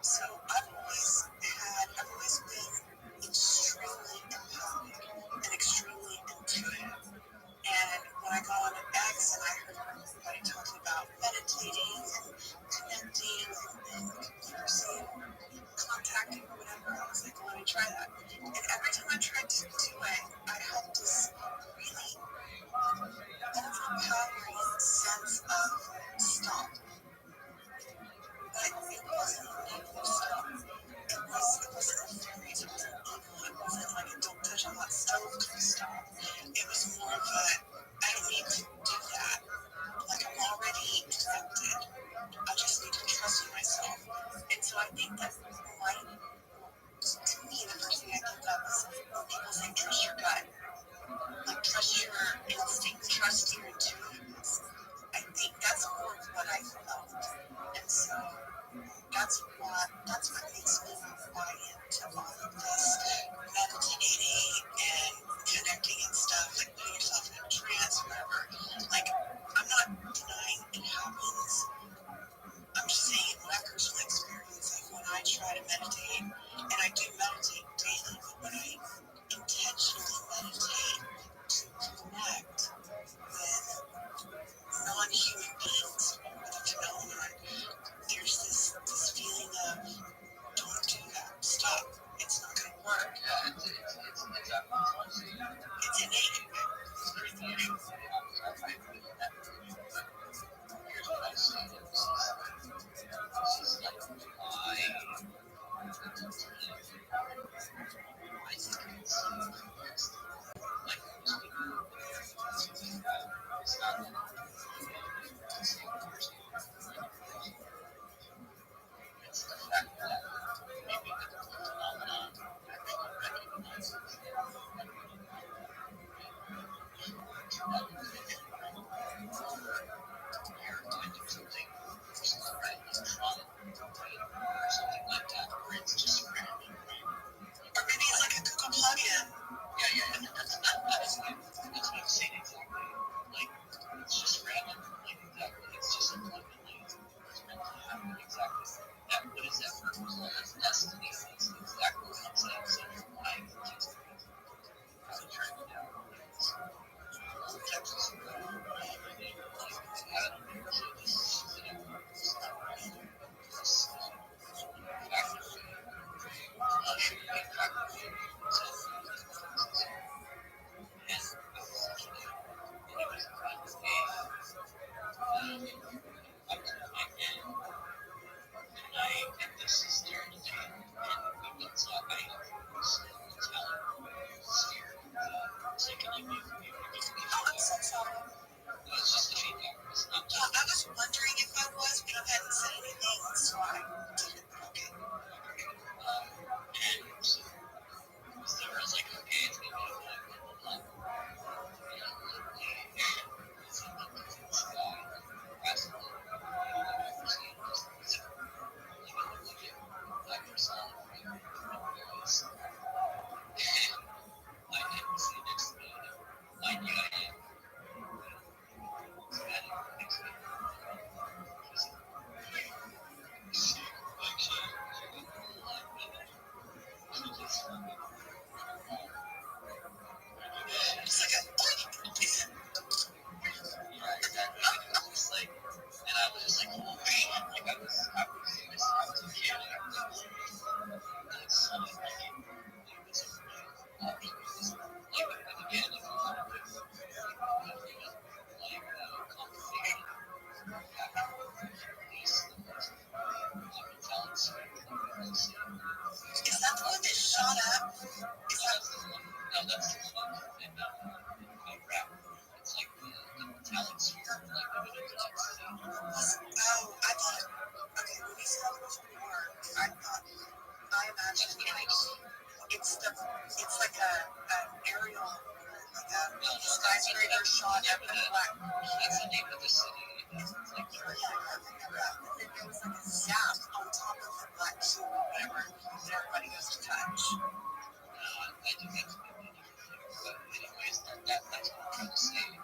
So that's what makes me buy into all of this meditating and connecting and stuff, like putting yourself in a trance, whatever. Like, I'm not denying it happens. I'm just saying my personal experience, like when I try to meditate, and I do meditate daily, but when I intentionally meditate to connect with non-human beings, with a phenomenon, there's this feeling of, don't do that, stop, it's not going to work. It's innate. Or maybe it's like a Google plugin. Yeah. That's what I'm saying exactly. Like, it's just random. Like, exactly. It's just a plugin. Like, it's meant to happen exactly. What is that purpose? That's destiny. It's exactly what I'm saying. So your mind keeps trying to do. Texas. I'm so sorry. It's just the feedback. It's not just. I was wondering if I was, but I hadn't said anything, so I didn't. Okay. And so I was like, okay, it's gonna be a It's like a it's like, and I was just like, oh man, like I was a kid, and I was like, so like, again, it was like conversation Is that the one that shot up? Is that the one? No, that's the one in rap. It's like the metallic sphere, like the oh, I thought it. Okay, when you said it was war, I imagined it's like an aerial, like a skyscraper shot up in the black. That's the name of the city. It's like, yeah, I remember that. And then there was like a zap on top of the black shore, whatever, and everybody goes to touch. I think that's what they do. But anyways, that's what I'm trying to say.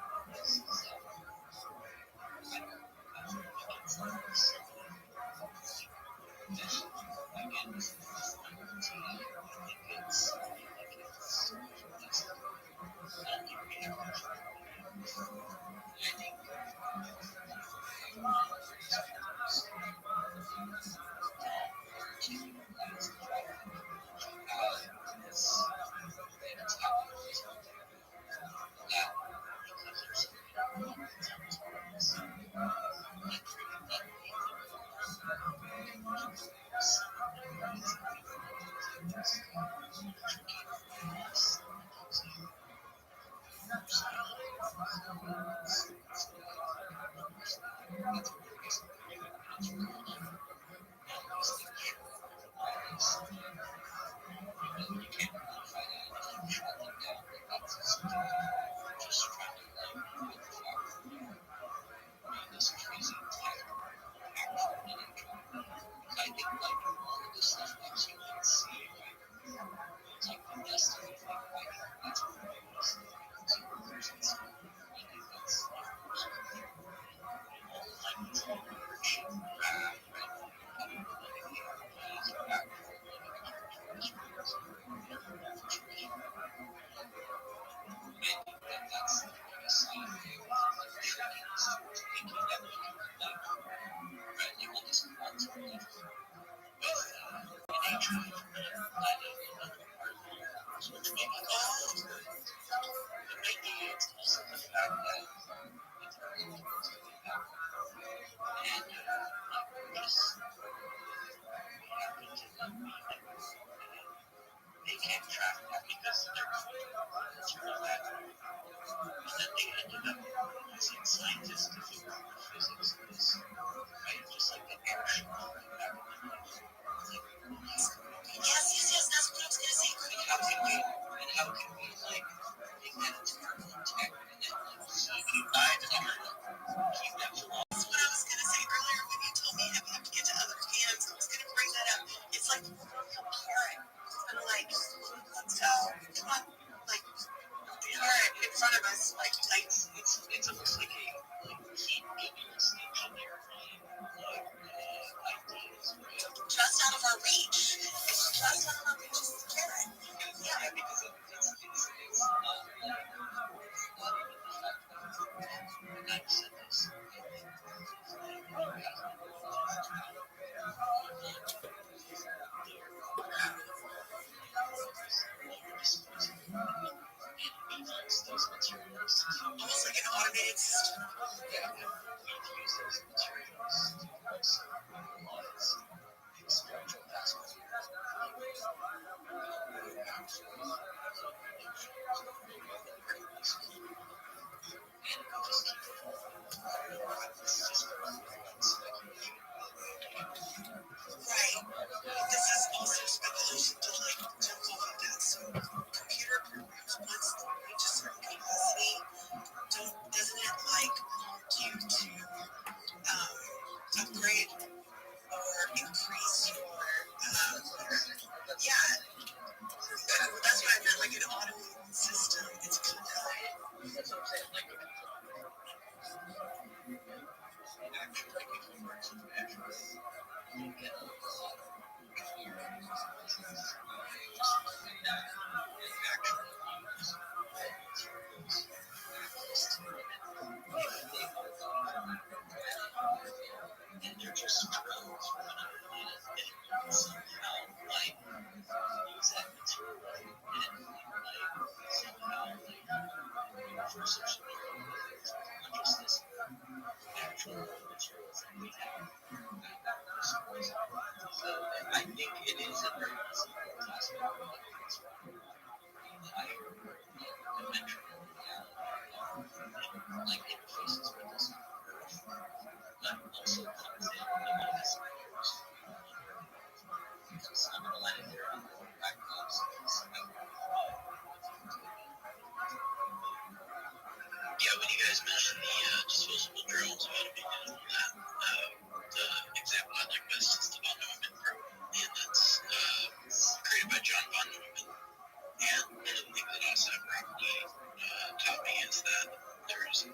I think They can't track that because they're through that. And then they ended up using scientists to figure out what physics is. Right? Just like the air show. Yes, that's what I was gonna say. And how can we like make that into our own tech and then keep that philosophy? That's what I was gonna say earlier when you told me I have to get to other hands. I was gonna bring that up. It's like parent. And like, let's go. Come on. Like, parent in front of us. Like it's almost like a heat giving station there. Just out of our reach. It's just out of our reach as a parent. Yeah, because almost like an automated system. Yeah, we've used those materials to also realize the spiritual aspect. Right. This is also speculation to like jump off of that. So computer programs, once they reach a certain capacity, doesn't it like want you to upgrade or increase your yeah. That's what I meant, like an automated system. It's kind of that's what I'm saying, like and they're just drones and somehow like use that material and like somehow like for social consciousness actual materials that we have. So I think it is a very simple aspect of it's higher dimensional like interfaces with this but also comes in the this because I'm gonna let it there on the back yeah, when you guys mentioned the disposable drones, I had a big deal on that. The example I like best is the Von Neumann program, and that's created by John Von Neumann. And one of the things that also probably taught me is that there's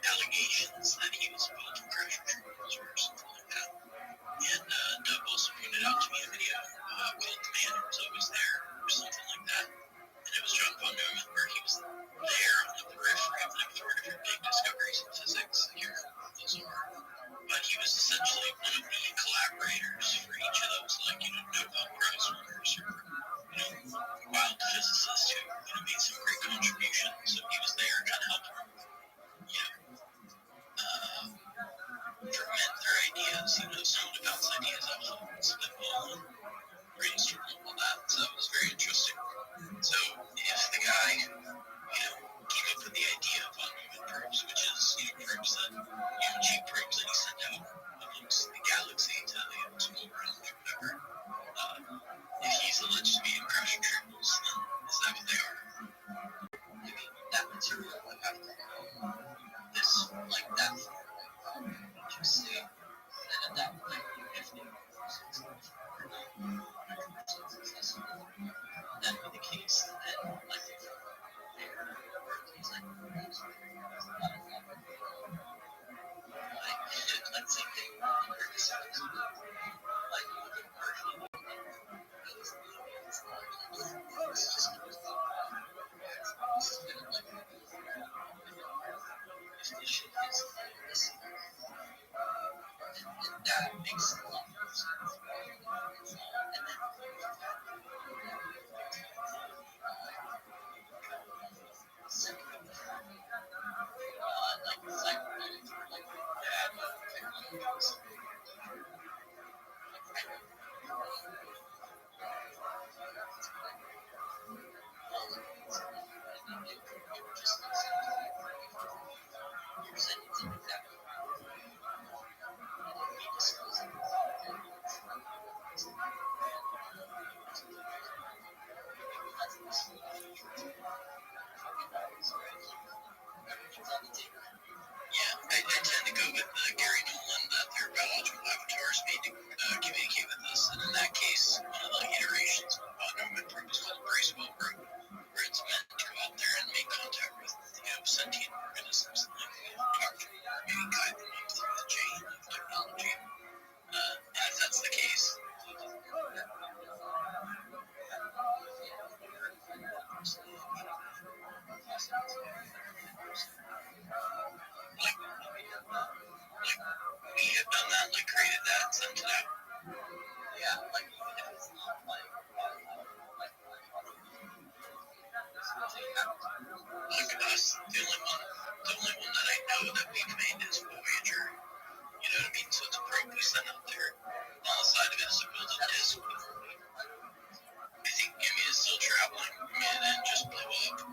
allegations that he was involved in crash retrievals or something like that. And Doug also pointed out to me a video called The Man Who Was Always There or something like that. And it was John Von Neumann where he was there on the periphery of like 4 different big discoveries in physics. I can't remember what those are. But he was essentially one of the collaborators for each of those, like, Nobel Prize winners or, wild physicists who, made some great contributions. So he was there kind of helping them, ferment their ideas, some of the bounce ideas off of spitball and brainstorm and all that. So it was very interesting. So if the guy, came up with the idea of Von Neumann probes, which is, probes that, cheap probes that he sent out amongst the galaxy to, to go around or whatever. If he's alleged to be in crash retrievals, then is that what they are? I mean, that material would have to have this, like that form, just say, and at that point, if they then communicate with us. And in that case, one of the iterations of government group is called Bracewell Group, where it's meant to go out there and make contact with sentient organisms and talk to them, or maybe guide them up through the chain of technology. If that's the case, we have done that, like created that and sent it out. Yeah, like it's not like us, the only one that I know that we've made is Voyager. You know what I mean? So it's a probe we sent out there. On the side of it is a built-in disk. I think Gimme is still traveling. I mean, it just blew up.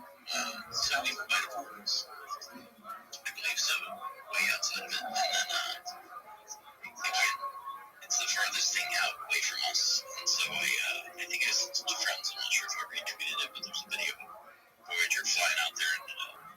So we might have I believe so, way outside of it. And then, again, it's the farthest thing out away from us. And so I think I sent it to friends. I'm not sure if I retweeted it, but there's a video of Voyager flying out there and,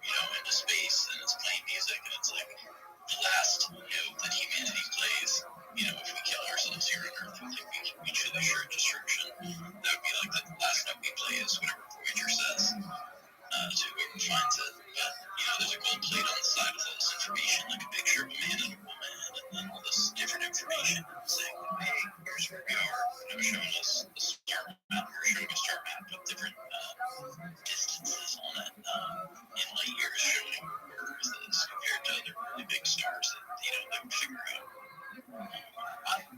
into space, and it's playing music, and it's like the last note that humanity plays. If we kill ourselves here on Earth, I think we should assure destruction. That would be like the last note we play is whatever Voyager says to whoever finds it. But, there's a gold plate on the side with all this information, like a picture of a man and a woman, and then all this different information saying, hey, here's where we are, showing us the star map, or showing a star map with different distances on it, in light years, showing where Earth is compared to other really big stars that, they would figure out. I think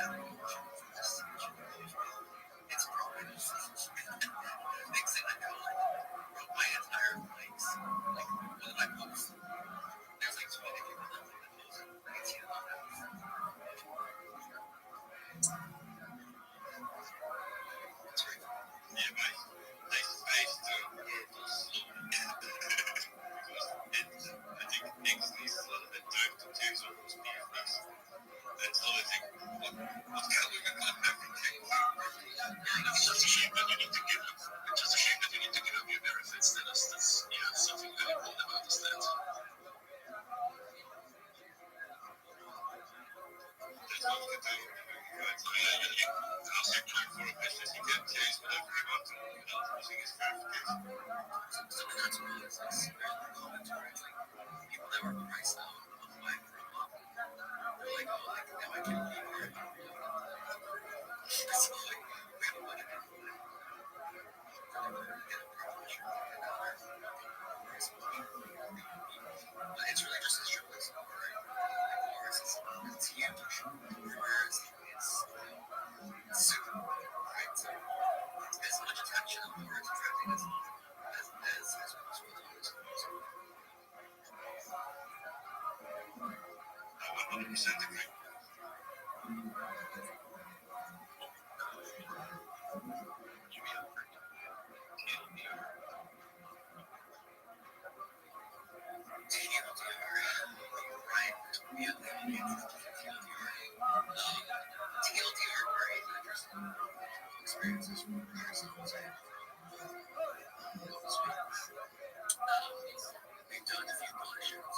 It's probably the next thing I know, like, broke my entire legs. Like, one of my posts, there's like 20 people that like the post. I can see them on that. Yeah, my nice face too. I think it makes me a little bit dark to take some of those photographs. That's all I think. What's kind of like a good everything. It's just a shame that you need to give up. It's just a shame that you need to give up your benefits. That's something very cool about this. There's nothing to do. I'll say time for a business. You can taste whatever you want to. Using his verification. So that's really it's like super commentary. Like people that were priced out of life for a month. They're like, oh, like now I can leave here. So like, we have money to do it. But it's really just a strip club store, right? Ours is it's huge. Whereas it's super, right? So as much attention or attracting as most photos. 100% agree. TLDR are interesting experiences from ourselves. We've done a few collections.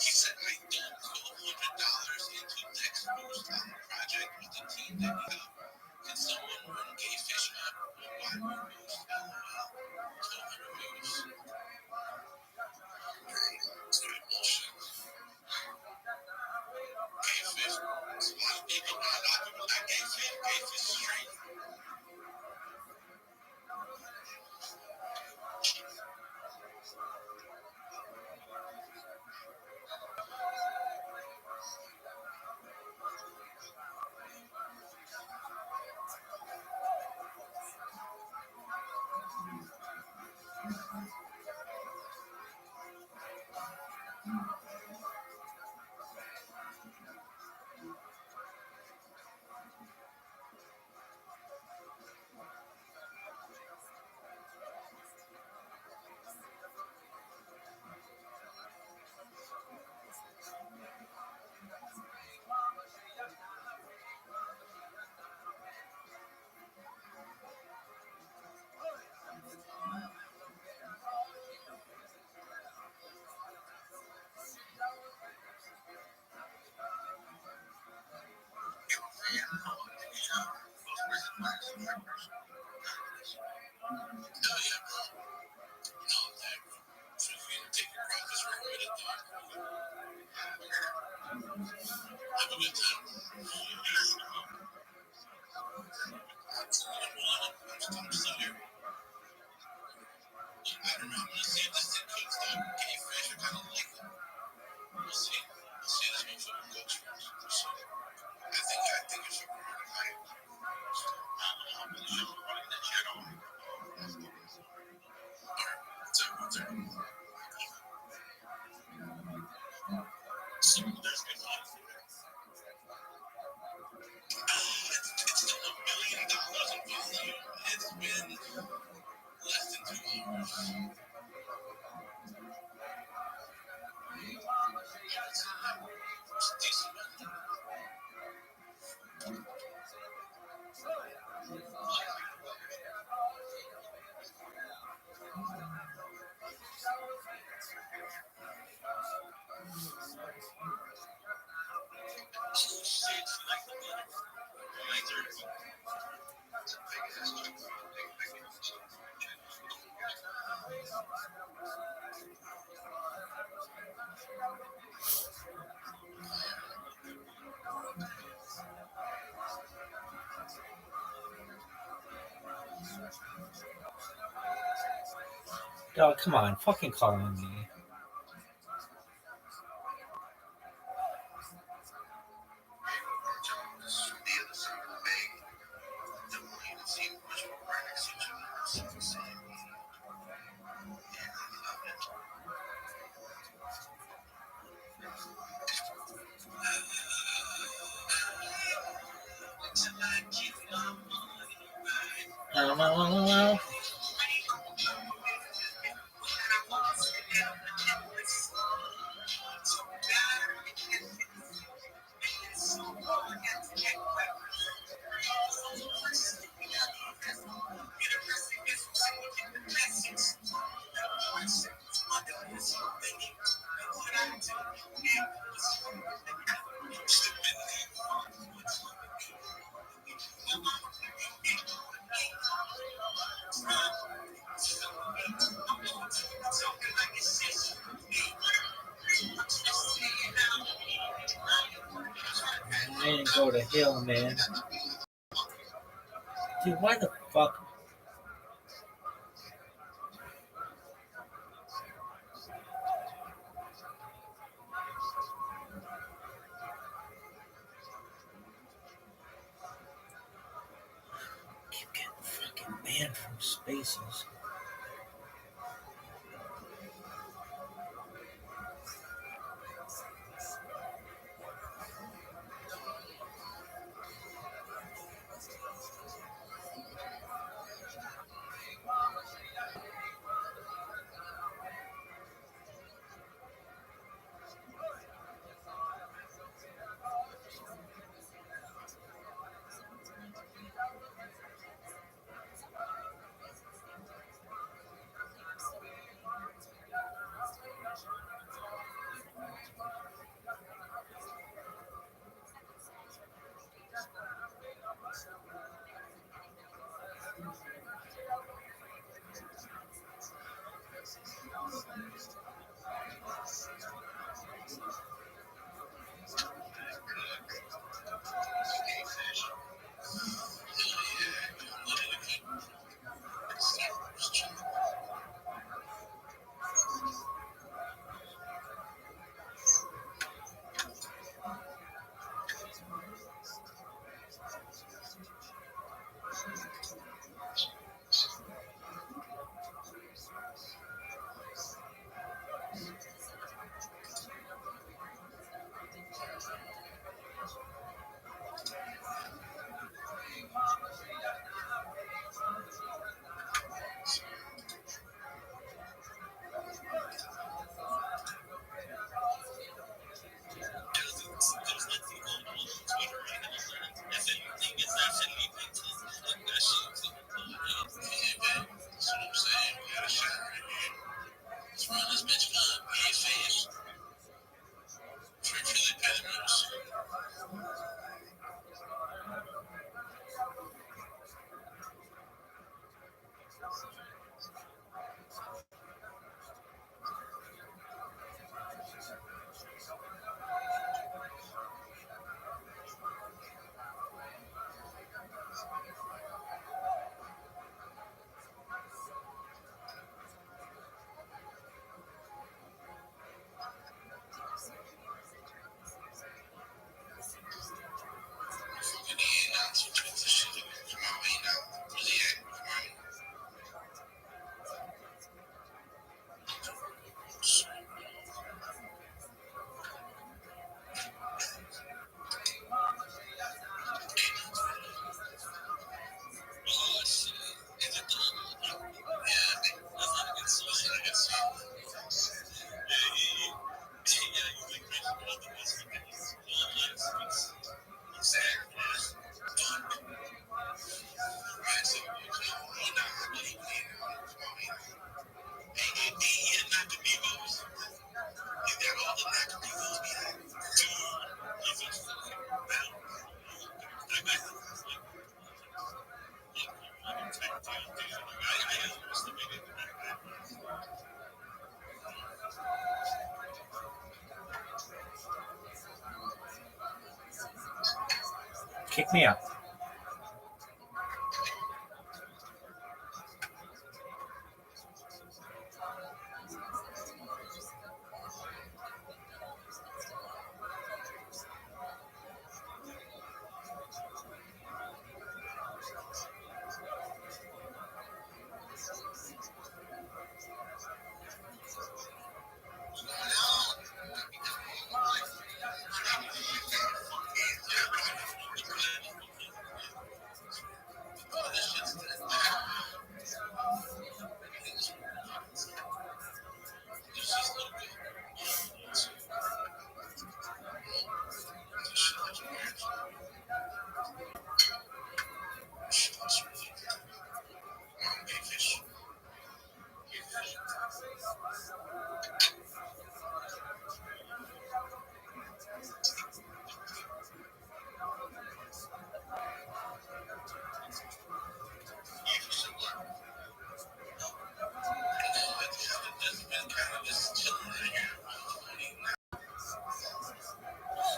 He said, I don't put $100 into next boost on a project with the team that we got. Can someone run gay fish up or why more boost? LOL. 200 views. Straight bullshit. Gay fish. There's a lot of people not gay fish. Gay fish straight. So there's been it's still $1 million in volume. It's been less than 2 hours. It's decent. Oh, come on, fucking call on me. Man, go to hell, man. Dude, why the fuck? Keep getting fucking banned from spaces. Kick me out.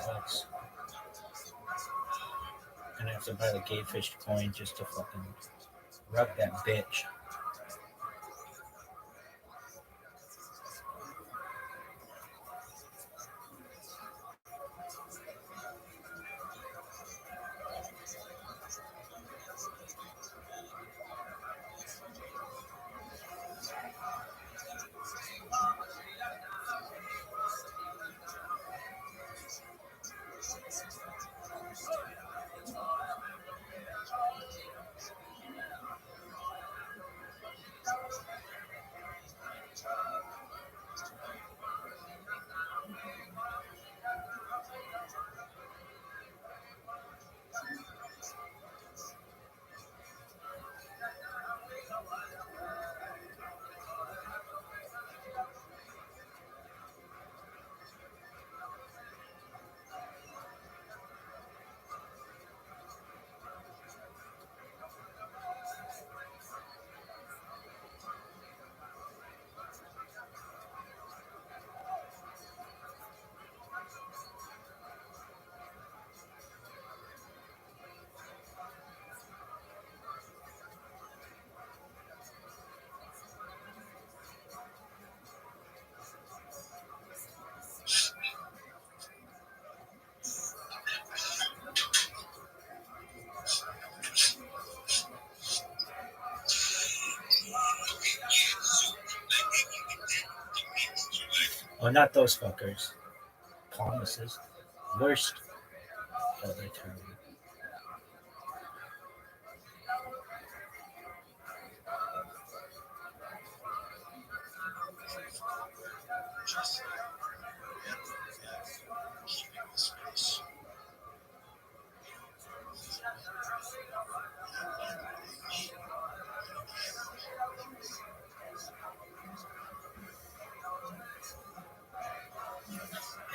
Sucks. Gonna have to buy the Gatefish coin just to fucking rub that bitch. Oh, not those fuckers. Promises. Worst. Oh, they're terrible.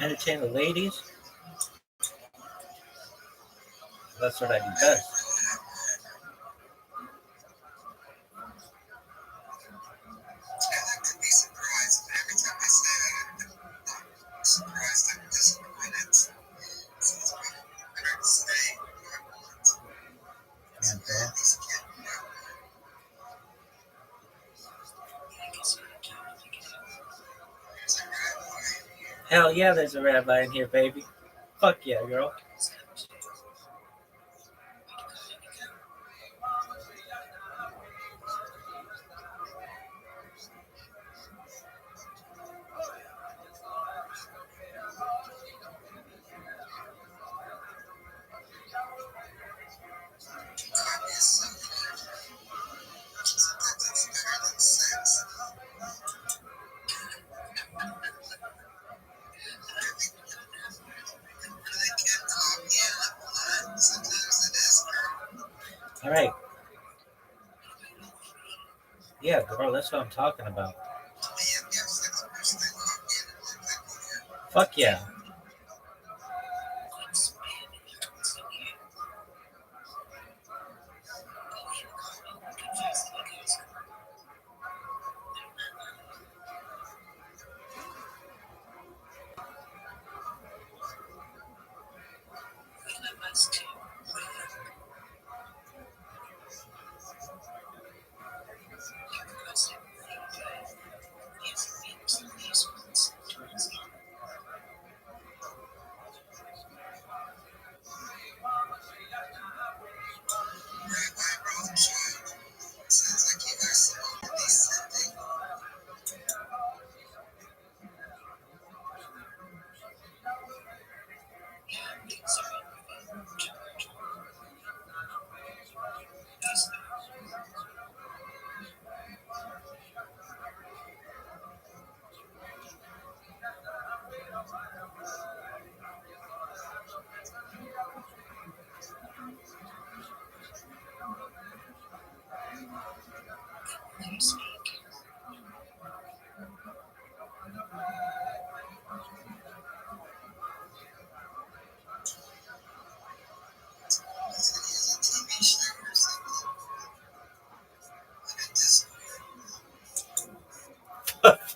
Entertain the ladies. That's what I do best. Hell yeah, there's a rabbi in here, baby. Fuck yeah, girl. All right. Yeah, girl, that's what I'm talking about. Fuck yeah.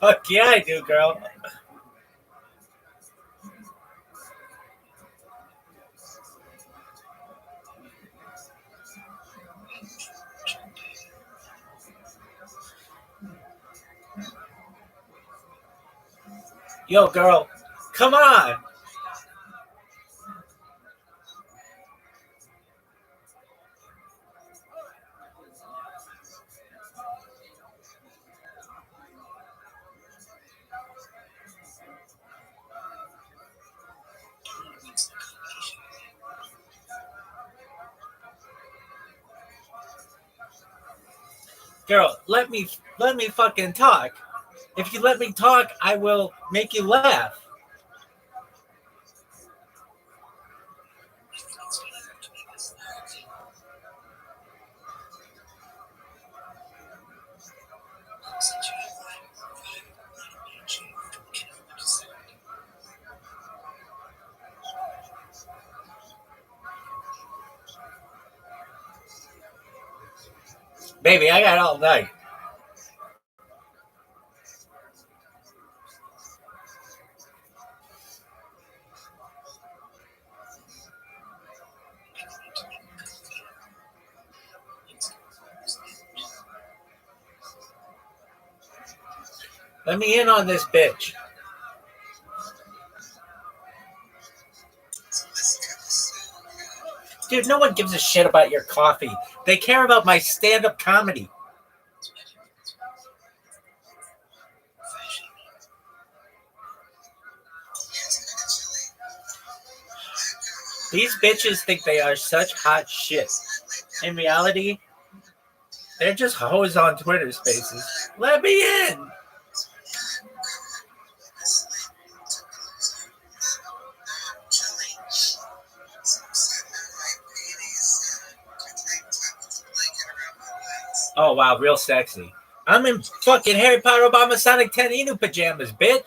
Fuck yeah, I do, girl. Yo, girl, come on. Girl, let me fucking talk. If you let me talk, I will make you laugh. Baby, I got all night. Let me in on this bitch. Dude, no one gives a shit about your coffee. They care about my stand-up comedy. These bitches think they are such hot shit. In reality, they're just hoes on Twitter Spaces. Let me in. Oh, wow, real sexy. I'm in fucking Harry Potter Obama Sonic 10 Inu pajamas, bitch.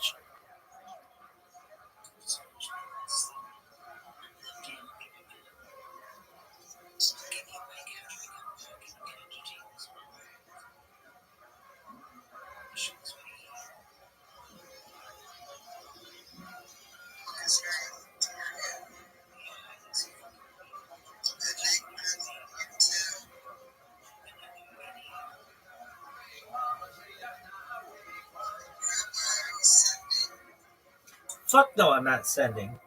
Fuck no, I'm not sending.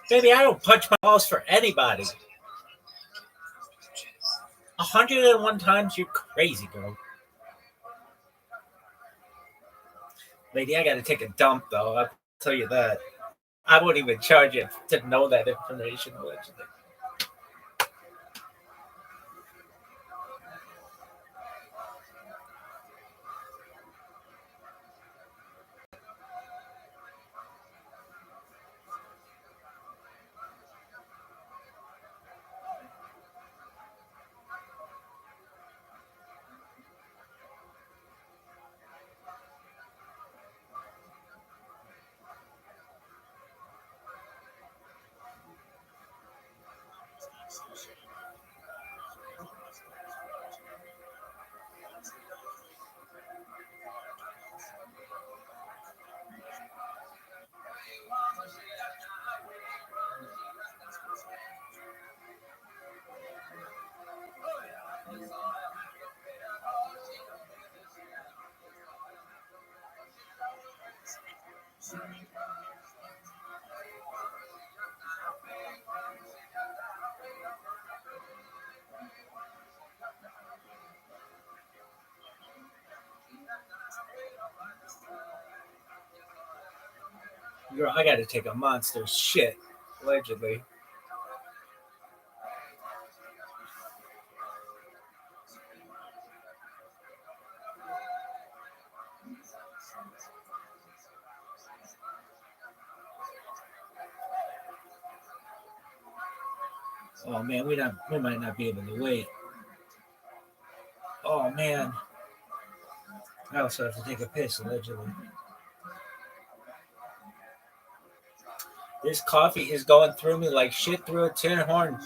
Baby, I don't punch my balls for anybody. 101 times, you're crazy, girl. Lady, I gotta take a dump, though. I'll tell you that. I won't even charge you to know that information, allegedly. Girl, I gotta take a monster shit, allegedly. Oh man, we might not be able to wait. Oh man. I also have to take a piss, allegedly. This coffee is going through me like shit through a tin horn.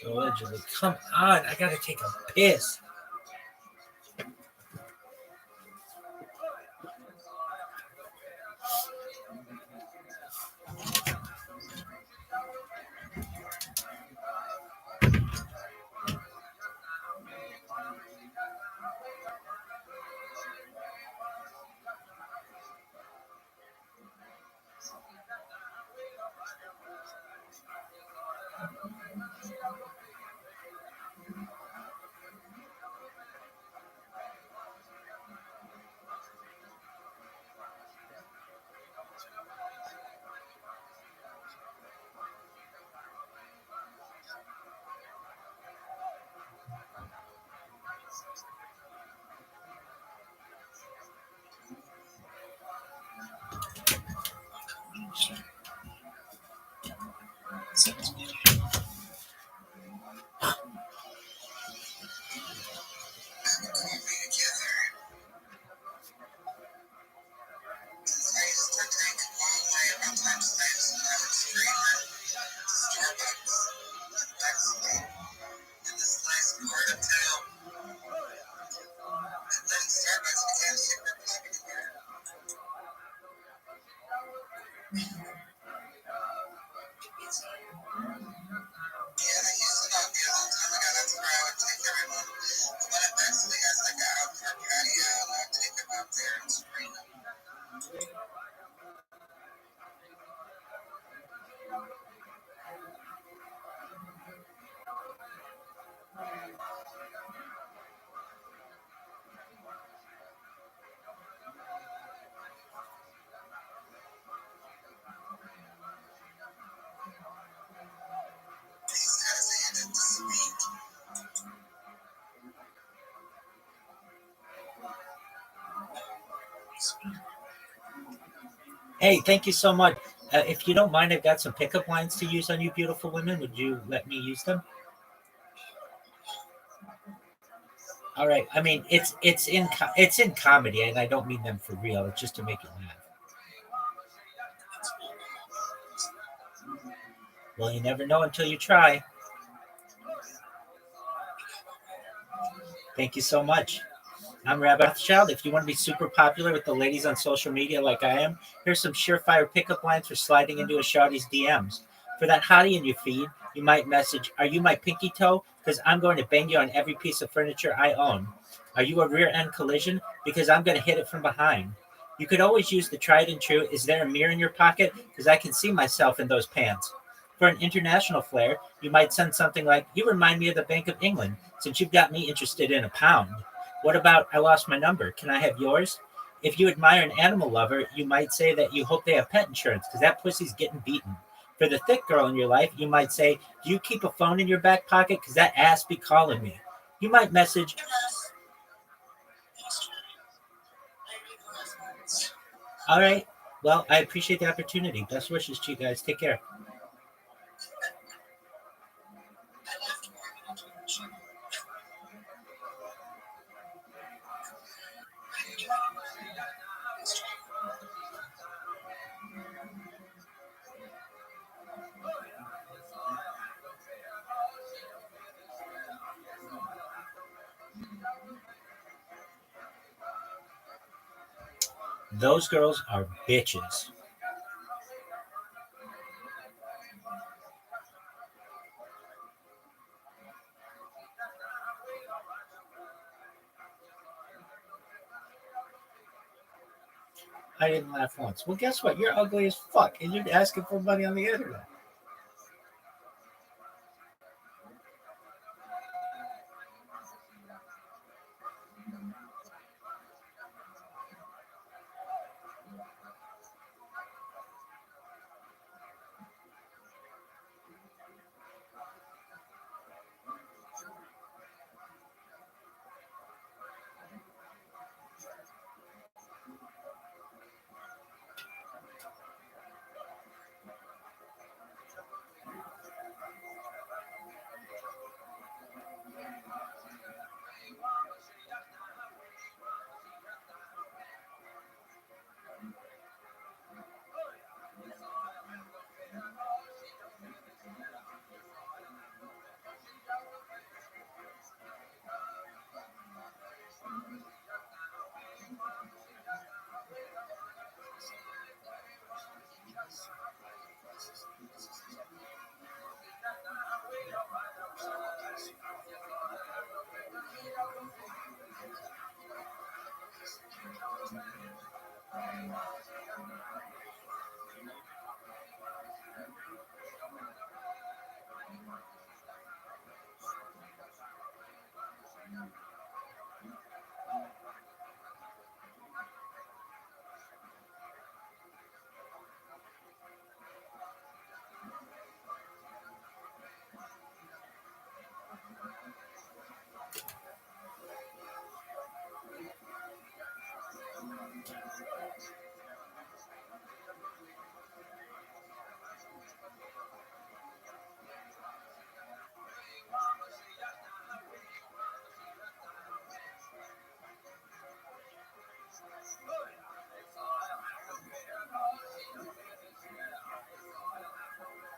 Allegedly. Come on, I gotta take a piss. Hey, thank you so much. If you don't mind, I've got some pickup lines to use on you beautiful women. Would you let me use them? All right. I mean, it's in comedy, and I don't mean them for real. It's just to make you laugh. Well, you never know until you try. Thank you so much. I'm Rabbi Rothschild. If you want to be super popular with the ladies on social media like I am, here's some surefire pickup lines for sliding into a shawty's DMs. For that hottie in your feed, you might message, "Are you my pinky toe? Because I'm going to bang you on every piece of furniture I own. Are you a rear end collision? Because I'm going to hit it from behind." You could always use the tried and true, "Is there a mirror in your pocket? Because I can see myself in those pants." For an international flair, you might send something like, "You remind me of the Bank of England, since you've got me interested in a pound." What about, "I lost my number. Can I have yours?" If you admire an animal lover, you might say that you hope they have pet insurance because that pussy's getting beaten. For the thick girl in your life, you might say, "Do you keep a phone in your back pocket? Because that ass be calling me." You might message, "All right. Well, I appreciate the opportunity. Best wishes to you guys. Take care." Those girls are bitches. I didn't laugh once. Well, guess what? You're ugly as fuck, and you're asking for money on the internet.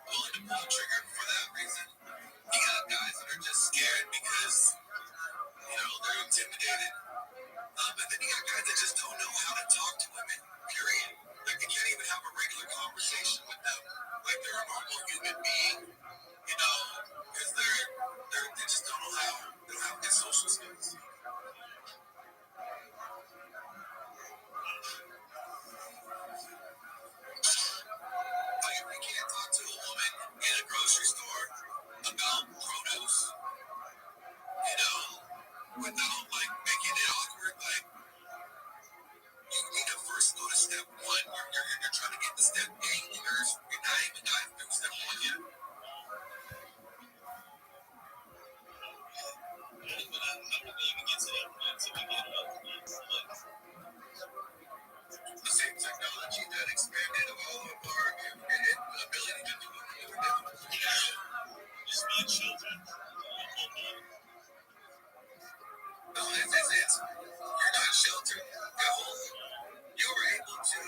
Pulling the pull trigger for that reason. You got guys that are just scared because, they're intimidated. But then you got guys that just don't know how to talk to women, period. Like, you can't even have a regular conversation with them like they're a normal human being, because they just don't know how. They don't have good social skills. Like, we can't talk to a woman in a grocery store about produce, without, making it awkward. Like, you need to first go to step one. You're trying to get to step 8, and you're not even gotten through step 1 yet. The same technology that expanded all of our ability to do what we do now. Just be children. No, it's you're not sheltered at all. You're able to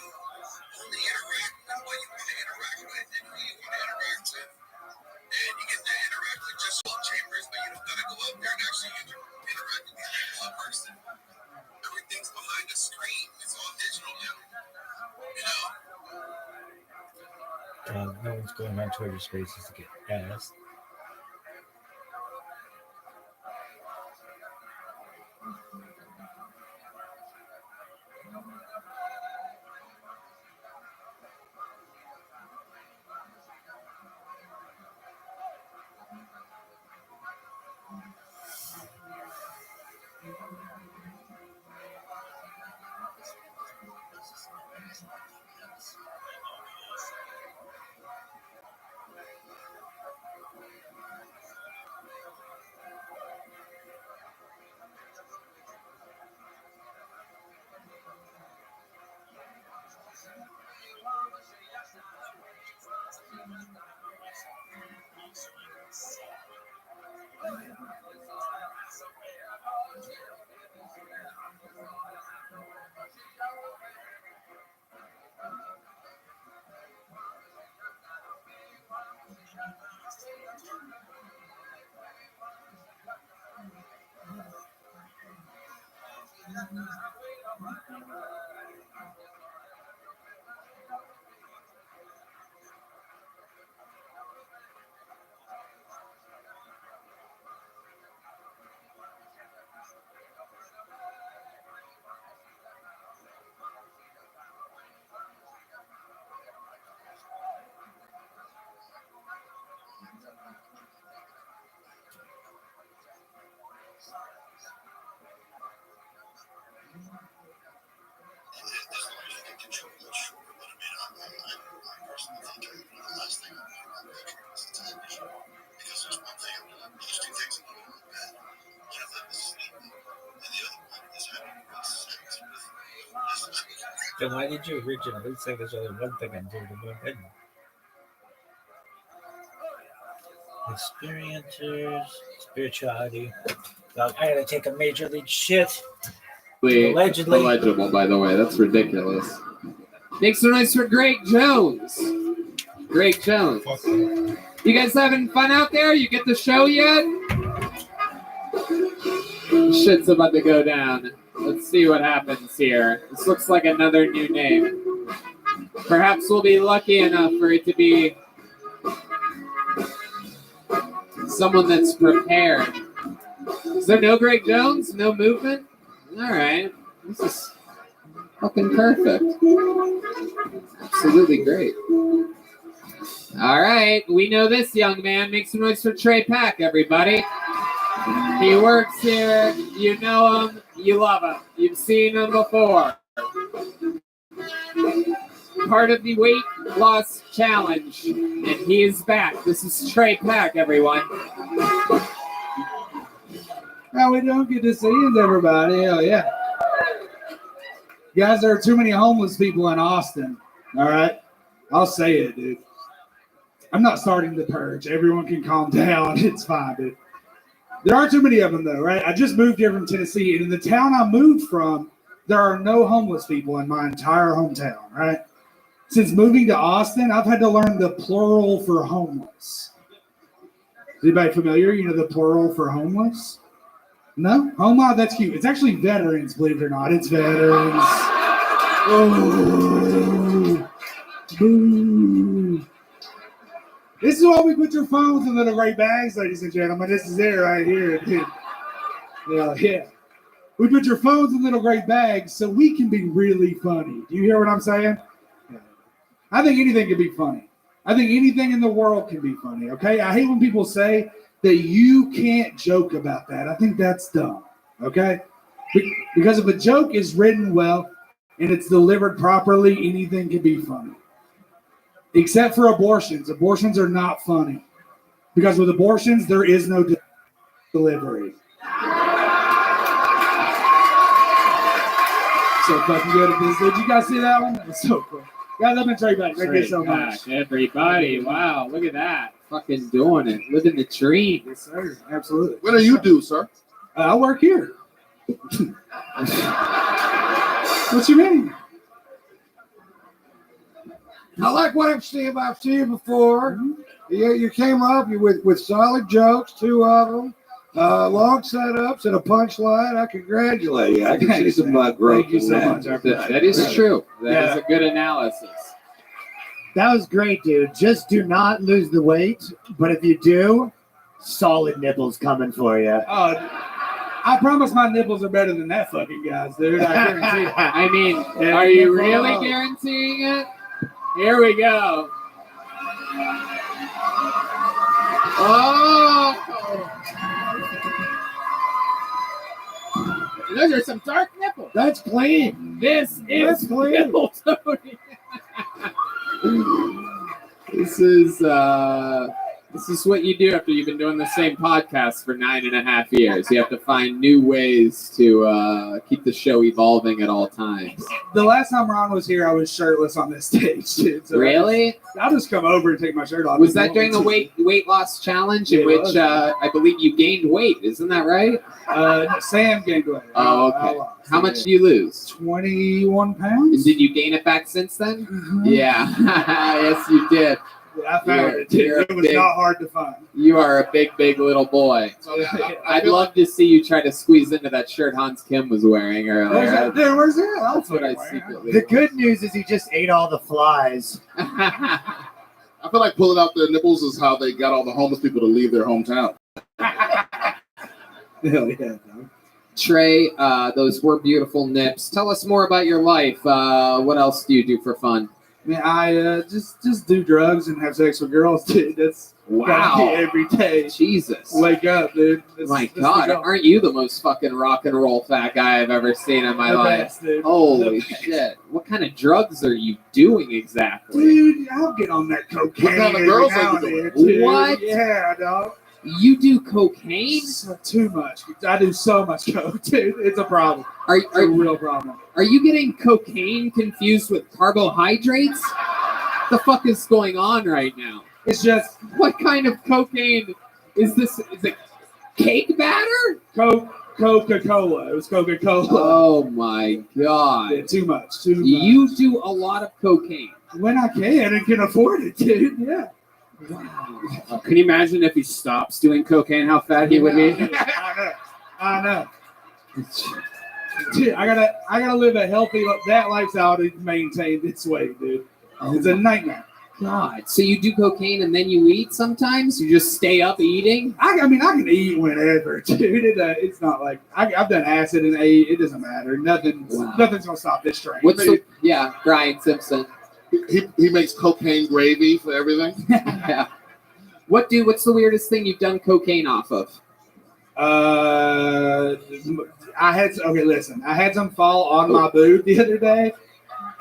only interact with what you want to interact with and who you want to interact with. And you get to interact with just all chambers, but you don't gotta go up there and actually interact with these people in person. Everything's behind a screen. It's all digital now. No one's going on Twitter Spaces to get asked. Then why did you originally say there's only one thing I'm doing in my head? Experiencers, spirituality. I gotta take a major league shit. Allegedly. Illegible, by the way. That's ridiculous. Make some noise for Greg Jones. Greg Jones. You guys having fun out there? You get the show yet? Shit's about to go down. Let's see what happens here. This looks like another new name. Perhaps we'll be lucky enough for it to be someone that's prepared. Is there no Greg Jones? No movement? All right. Fucking perfect. Absolutely great. All right, we know this young man. Make some noise for Trey Pack, everybody. He works here. You know him. You love him. You've seen him before. Part of the weight loss challenge, and he is back. This is Trey Pack, everyone. How we doing? Good to see you, everybody. Hell yeah. Guys, there are too many homeless people in Austin. All right? I'll say it, dude. I'm not starting the purge. Everyone can calm down. It's fine, dude. There are too many of them, though, right? I just moved here from Tennessee, and in the town I moved from, there are no homeless people in my entire hometown, right? Since moving to Austin, I've had to learn the plural for homeless. Is anybody familiar? You know the plural for homeless? No? Homa? That's cute. It's actually veterans, believe it or not. It's veterans. Oh. Boo. This is why we put your phones in little gray bags, ladies and gentlemen. This is it right here. Yeah. We put your phones in little gray bags so we can be really funny. Do you hear what I'm saying? Yeah. I think anything can be funny. I think anything in the world can be funny, okay? I hate when people say that you can't joke about that. I think that's dumb, okay? Because if a joke is written well and it's delivered properly, anything can be funny. Except for abortions. Abortions are not funny. Because with abortions, there is no delivery. So fucking good at this. Did you guys see that one? That was so cool. Guys, I've been Trey Pack. Thank you so much. Everybody, wow, look at that. Fucking doing it. Living the dream. Yes, sir. Absolutely. What do you do, sir? I work here. What you mean? I like what I've seen you before. You came up with solid jokes, 2 of them, long setups and a punchline. I congratulate you. I can see some growth. Thank you so much. That is true. That is a good analysis. That was great, dude. Just do not lose the weight. But if you do, solid nipples coming for you. I promise my nipples are better than that fucking guy's, dude. I guarantee it. I mean, are you really guaranteeing it? Here we go. Oh! Those are some dark nipples. That's clean. This is clean. nipple Tony. This is what you do after you've been doing the same podcast for 9.5 years. You have to find new ways to keep the show evolving at all times. The last time Ron was here, I was shirtless on this stage, dude. So Really? I'll just come over and take my shirt off. Was that during the weight loss challenge in which I believe you gained weight? Isn't that right? Sam gained weight. Oh, okay. How much did you lose? 21 pounds. And did you gain it back since then? Mm-hmm. Yeah. Yes, you did. Yeah, I found it. It was not hard to find. You are a big little boy. I'd love to see you try to squeeze into that shirt Hans Kim was wearing earlier. Where's that? That's what I secretly. The good news is he just ate all the flies. I feel like pulling out their nipples is how they got all the homeless people to leave their hometown. Hell yeah. Trey, those were beautiful nips. Tell us more about your life. What else do you do for fun? Man, I just do drugs and have sex with girls, dude. That's Wow. every day. Jesus. Wake up, dude. My God, aren't you the most fucking rock and roll fat guy I've ever seen in my The life? best, dude. Holy The best. shit. What kind of drugs are you doing exactly? Dude, I'll get on that cocaine. What kind of every girls now are and you then, doing? dude. What? Yeah, dog. You do cocaine? Too much. I do so much coke, dude. It's a problem. It's a real problem. Are you getting cocaine confused with carbohydrates? What the fuck is going on right now? It's just, what kind of cocaine is this? Is it cake batter? Coca-Cola. It was Coca-Cola. Oh my God. Yeah, too much. Too much. You do a lot of cocaine. When I can and can afford it, dude. Yeah. Can you imagine if he stops doing cocaine, how fat he would be? I know. Dude, I gotta live a healthy that lifestyle to maintain this weight, dude. It's a nightmare. God. So you do cocaine and then you eat sometimes? You just stay up eating? I mean, I can eat whenever, dude. It's not like I've done acid and ate. It doesn't matter. Nothing's gonna stop this train. Yeah, Brian Simpson. He makes cocaine gravy for everything. Yeah. What's the weirdest thing you've done cocaine off of? I had some fall on my boob the other day,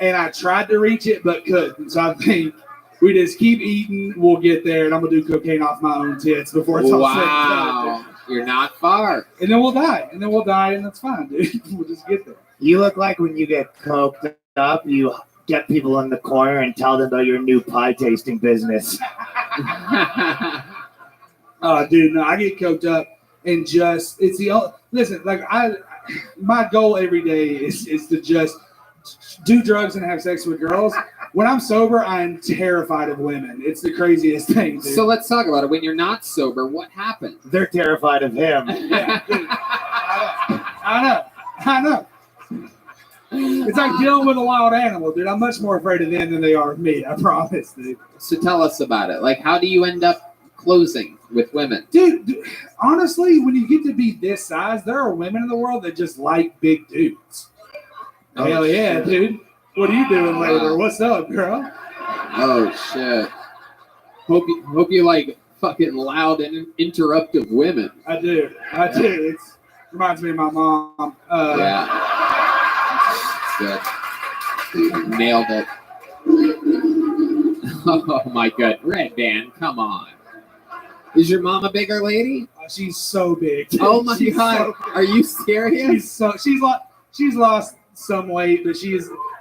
and I tried to reach it but couldn't. So I think we just keep eating. We'll get there, and I'm gonna do cocaine off my own tits before it's all said and done. You're not far. And then we'll die, and that's fine, dude. We'll just get there. You look like when you get coked up, you get people in the corner and tell them about your new pie tasting business. Oh, dude, no, I get coked up and my goal every day is to just do drugs and have sex with girls. When I'm sober, I'm terrified of women. It's the craziest thing, dude. So let's talk about it. When you're not sober, what happened? They're terrified of him. Yeah, dude. I know. It's like dealing with a wild animal, dude. I'm much more afraid of them than they are of me. I promise, dude. So tell us about it. Like, how do you end up closing with women? Dude, honestly, when you get to be this size, there are women in the world that just like big dudes. Oh, hell yeah, shit. Dude. What are you doing later? What's up, girl? Oh shit. Hope you like fucking loud and interruptive women. I do. It reminds me of my mom. Yeah. Good. Nailed it. Oh my god. Red Band, come on. Is your mom a bigger lady? She's so big. Oh my god. Are you serious? She's lost some weight, but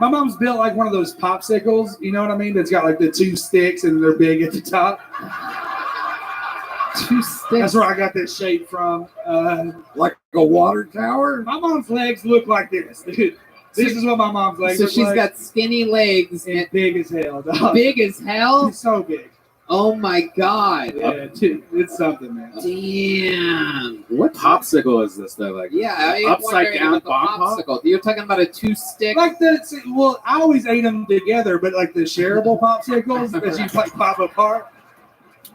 my mom's built like one of those popsicles, you know what I mean? That's got like the two sticks and they're big at the top. 2 sticks. That's where I got this shape from. Like a water tower? My mom's legs look like this, dude. This is what my mom's legs look like. So she's got skinny legs and big as hell, dog. Big as hell? She's so big. Oh my god. Yeah, dude, it's something, man. Damn. What popsicle is this though? Like upside down popsicle. You're talking about a 2-stick. Like I always ate them together, but like the shareable popsicles that you like pop apart.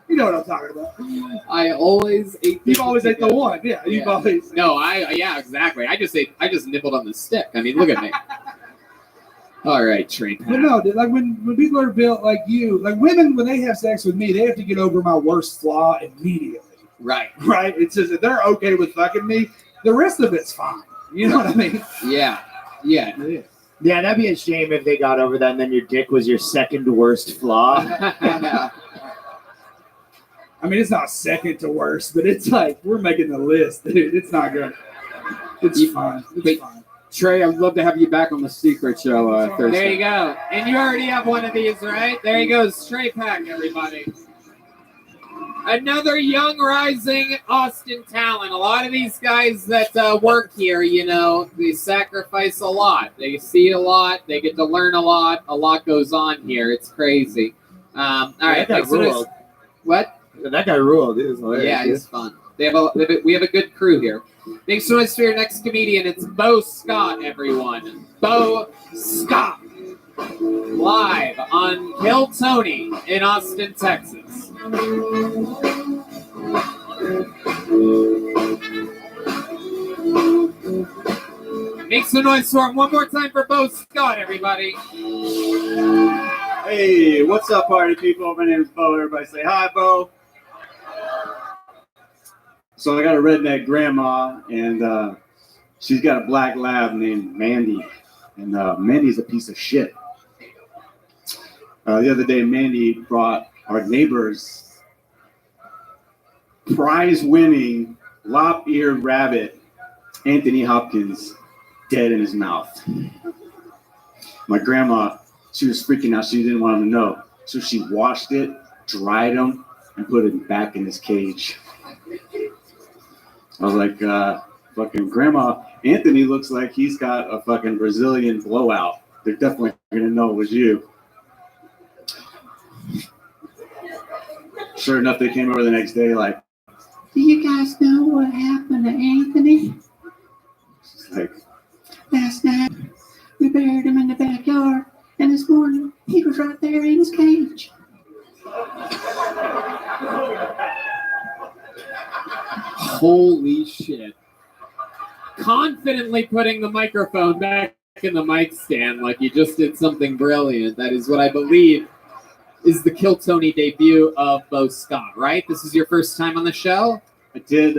You know what I'm talking about. I always ate. You've always ate the one, yeah. You've always. No, exactly. I just nibbled on the stick. I mean, look at me. All right, train. But no, dude, like when people are built like you, like women, when they have sex with me, they have to get over my worst flaw immediately. Right. Right. It's just that they're okay with fucking me. The rest of it's fine. You know what I mean? Yeah, that'd be a shame if they got over that and then your dick was your second worst flaw. I mean, it's not second to worst, but it's like we're making the list, dude. It's not good. It's fine. It's fine. Trey, I'd love to have you back on the Secret Show Thursday. There you go. And you already have one of these, right? There you go. Straight pack, everybody. Another young, rising Austin talent. A lot of these guys that work here, they sacrifice a lot. They see a lot. They get to learn a lot. A lot goes on here. It's crazy. All right. That guy ruled. What? That guy ruled. It was hilarious. Yeah, he's fun. We have a good crew here. Thanks so much for your next comedian. It's Bo Scott, everyone. Bo Scott. Live on Kill Tony in Austin, Texas. Make some noise for him one more time for Bo Scott, everybody. Hey, what's up, party people? My name is Bo. Everybody say hi, Bo. So I got a redneck grandma, and she's got a black lab named Mandy, and Mandy's a piece of shit. The other day, Mandy brought our neighbor's prize-winning lop-eared rabbit, Anthony Hopkins, dead in his mouth. My grandma, she was freaking out. She didn't want him to know. So she washed it, dried him, and put him back in his cage. I was like, fucking Grandma, Anthony looks like he's got a fucking Brazilian blowout. They're definitely going to know it was you. Sure enough, they came over the next day like, do you guys know what happened to Anthony? She's like, Last night, we buried him in the backyard, and this morning, he was right there in his cage. Holy shit. Confidently putting the microphone back in the mic stand like you just did something brilliant. That is what I believe is the Kill Tony debut of Bo Scott, right? This is your first time on the show? I did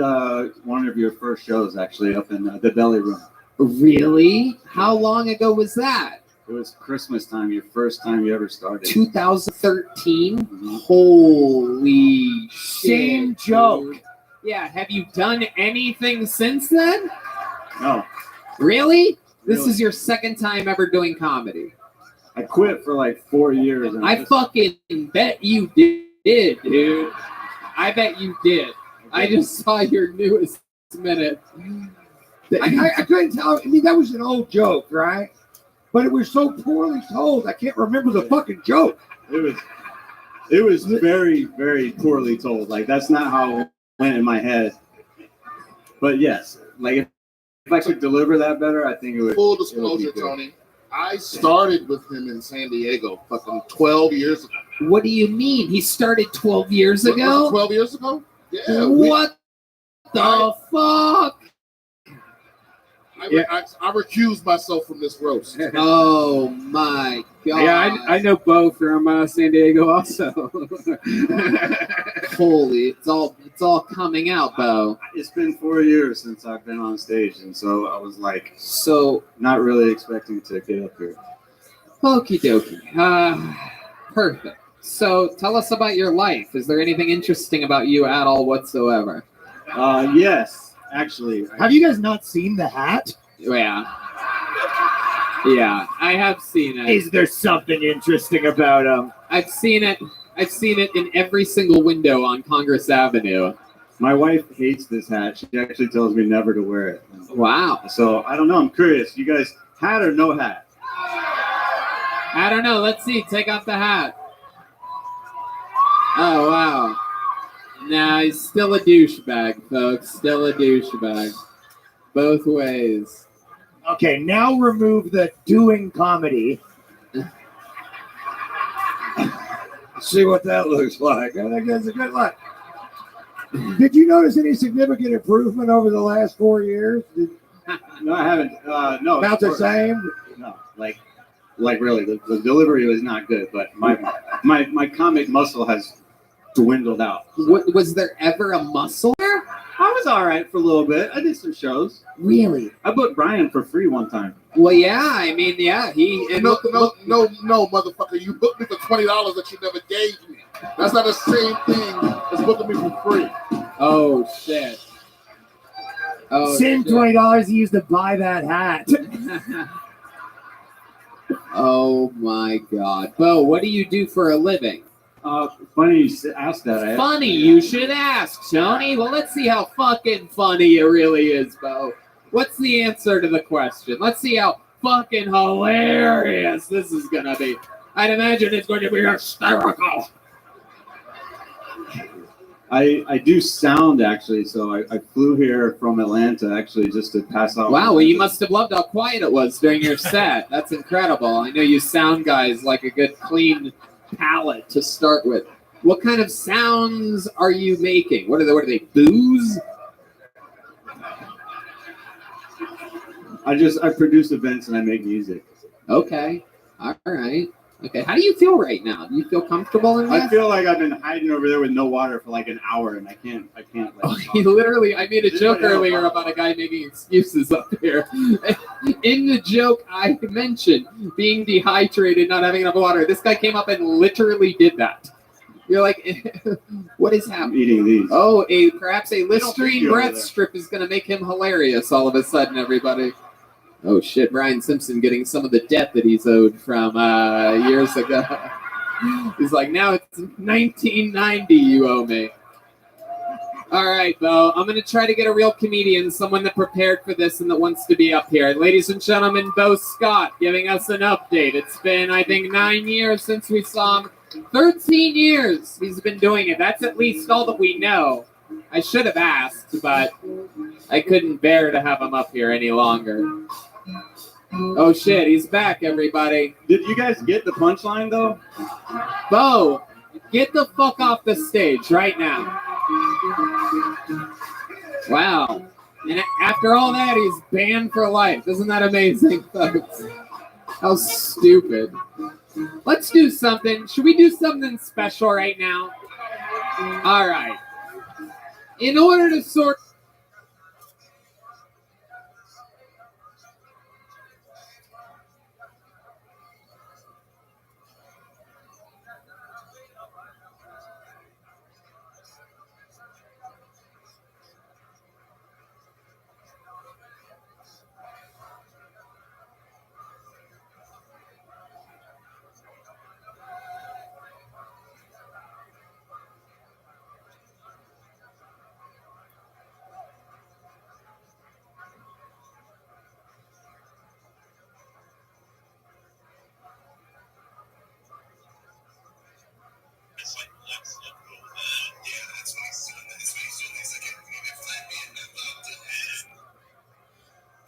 one of your first shows, actually, up in the Belly Room. Really? How long ago was that? It was Christmas time, your first time you ever started. 2013? Holy shit. Same joke. Dude. Yeah, have you done anything since then? No. Really? This Really. is your second time ever doing comedy. I quit for like 4 years. And I fucking bet you did, dude. I bet you did. I just saw your newest minute. I couldn't tell. I mean, that was an old joke, right? But it was so poorly told, I can't remember the fucking joke. It was very, very poorly told. Like, that's not how it went in my head. But yes, like if I could deliver that better, I think it would. Full disclosure, Tony. I started with him in San Diego fucking 12 years ago. What do you mean? He started 12 years What, was ago? it 12 years ago? Yeah. What the fuck? I recused myself from this roast. Oh my god. Yeah, I know Bo from San Diego also. Holy, it's all coming out, Bo. It's been 4 years since I've been on stage, and so I was like, so not really expecting to get up here. Okie dokie. Perfect. So tell us about your life. Is there anything interesting about you at all whatsoever? Yes, actually. Have you guys not seen the hat? Yeah. Yeah, I have seen it. Is there something interesting about him? I've seen it. I've seen it in every single window on Congress Avenue. My wife hates this hat. She actually tells me never to wear it. Wow. So I don't know. I'm curious. You guys, hat or no hat? I don't know. Let's see. Take off the hat. Oh, wow. Nah, he's still a douchebag, folks. Still a douchebag. Both ways. Okay, now remove the doing comedy. See what that looks like. I think that's a good look. Did you notice any significant improvement over the last 4 years? No, I haven't. No. About the same? No, like really, the delivery was not good, but my comic muscle has dwindled out. Was there ever a muscle there? I was all right for a little bit. I did some shows. Really? I booked Brian for free one time. Well, yeah. I mean, yeah. No, motherfucker. You booked me for $20 that you never gave me. That's not the same thing as booking me for free. Oh shit. Oh, Same shit. $20 you used to buy that hat. Oh my god. Bo, what do you do for a living? Funny you asked that. Funny, you should ask, Tony. Well, let's see how fucking funny it really is, Bo. What's the answer to the question? Let's see how fucking hilarious this is gonna be. I'd imagine it's going to be hysterical. I do sound, actually, so I flew here from Atlanta, actually, just to pass out. Wow, well, you must have loved how quiet it was during your set. That's incredible. I know you sound guys like a good, clean palette to start with. What kind of sounds are you making? What are they, boos? I produce events and I make music. Okay. All right. Okay. How do you feel right now? Do you feel comfortable in this? I feel like I've been hiding over there with no water for like an hour, and I can't. I made a joke earlier about a guy making excuses up here. In the joke, I mentioned being dehydrated, not having enough water. This guy came up and literally did that. You're like, what is happening? Eating these. Oh, perhaps a Listerine breath strip is going to make him hilarious all of a sudden, everybody. Oh, shit. Brian Simpson getting some of the debt that he's owed from years ago. He's like, now it's 1990 you owe me. All right, Bo. I'm going to try to get a real comedian, someone that prepared for this and that wants to be up here. Ladies and gentlemen, Bo Scott giving us an update. It's been, I think, 9 years since we saw him. 13 years he's been doing it. That's at least all that we know. I should have asked, but I couldn't bear to have him up here any longer. Oh, shit. He's back, everybody. Did you guys get the punchline, though? Bo, get the fuck off the stage right now. Wow. And after all that, he's banned for life. Isn't that amazing, folks? How stupid. Let's do something. Should we do something special right now? All right. In order to sort.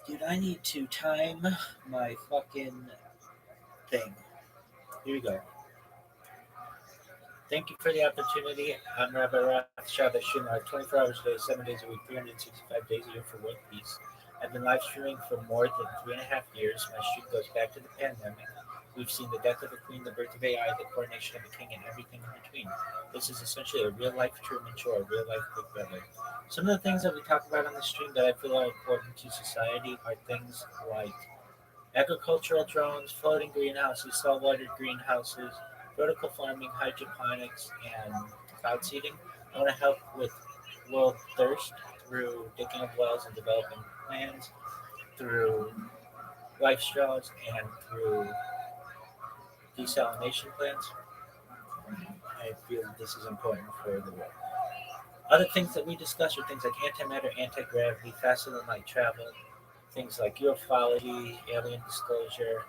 Dude, I need to time my fucking thing. Here we go. Thank you for the opportunity. I'm Rabbi Rothschild. I stream live 24 hours a day, 7 days a week, 365 days a year for World Peace. I've been live streaming for more than 3.5 years. My stream goes back to the pandemic. We've seen the death of a queen, the birth of AI, the coronation of a king, and everything in between. This is essentially a real-life Truman Show, a real-life Big Brother. Some of the things that we talk about on the stream that I feel are important to society are things like agricultural drones, floating greenhouses, saltwater greenhouses, vertical farming, hydroponics, and cloud seeding. I want to help with world thirst through digging up wells and developing plans, through life straws, and through desalination plants. I feel this is important for the world. Other things that we discuss are things like antimatter, anti-gravity, faster than light travel, things like ufology, alien disclosure,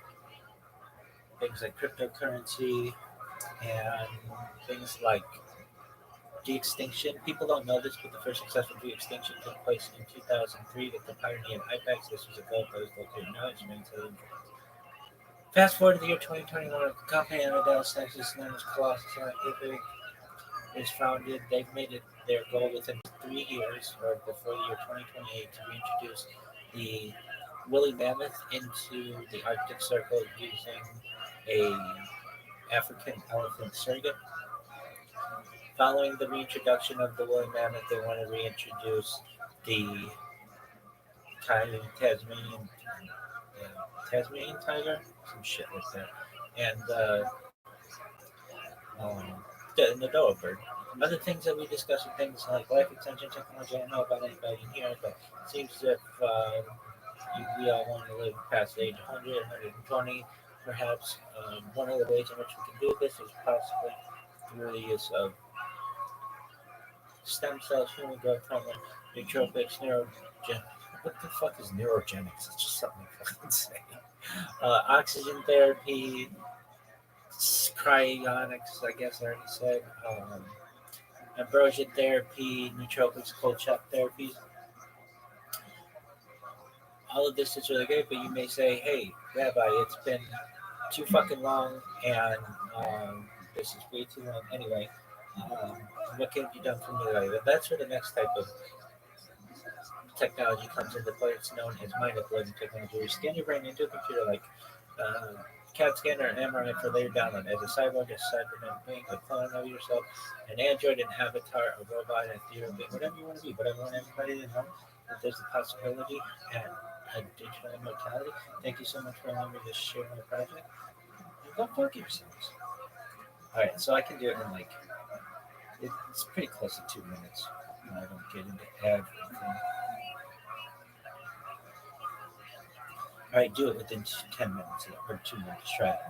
things like cryptocurrency, and things like de-extinction. People don't know this, but the first successful de-extinction took place in 2003 with the pioneer IPEX. This was a gold that was located in Norwich. Fast forward to the year 2021, a company in Dallas, Texas, known as Colossus Scientific, was founded. They've made it their goal within 3 years, or before the year 2028, to reintroduce the woolly mammoth into the Arctic Circle using a African elephant surrogate. Following the reintroduction of the woolly mammoth, they want to reintroduce the Tasmanian tiger, some shit like that, and the doe bird. Other things that we discuss are things like life extension technology. I don't know about anybody in here, but it seems as if we all want to live past the age 100, 120, perhaps. One of the ways in which we can do this is possibly through the use of stem cells, human growth hormone, nootropics, what the fuck is neurogenics? It's just something I fucking say. Oxygen therapy, cryonics, I guess I already said. Ambrosia therapy, nootropics, cold shock therapies. All of this is really great, but you may say, hey, Rabbi, it's been too fucking long, and this is way too long anyway. What can be done for me later? That's where the next type of technology comes into play. It's known as mind-uploading technology. You scan your brain into a computer like CAT scanner and MRI for later download. As a cyborg, a cybernetic being, a clone of yourself, an android, an avatar, a robot, a theater being, whatever you want to be. But I want everybody to know that there's a possibility and a digital immortality. Thank you so much for allowing me to share my project. And go fuck yourselves. All right, so I can do it in like, it's pretty close to 2 minutes. I don't get into everything. All right, do it within 10 minutes or 2 minutes. Try it.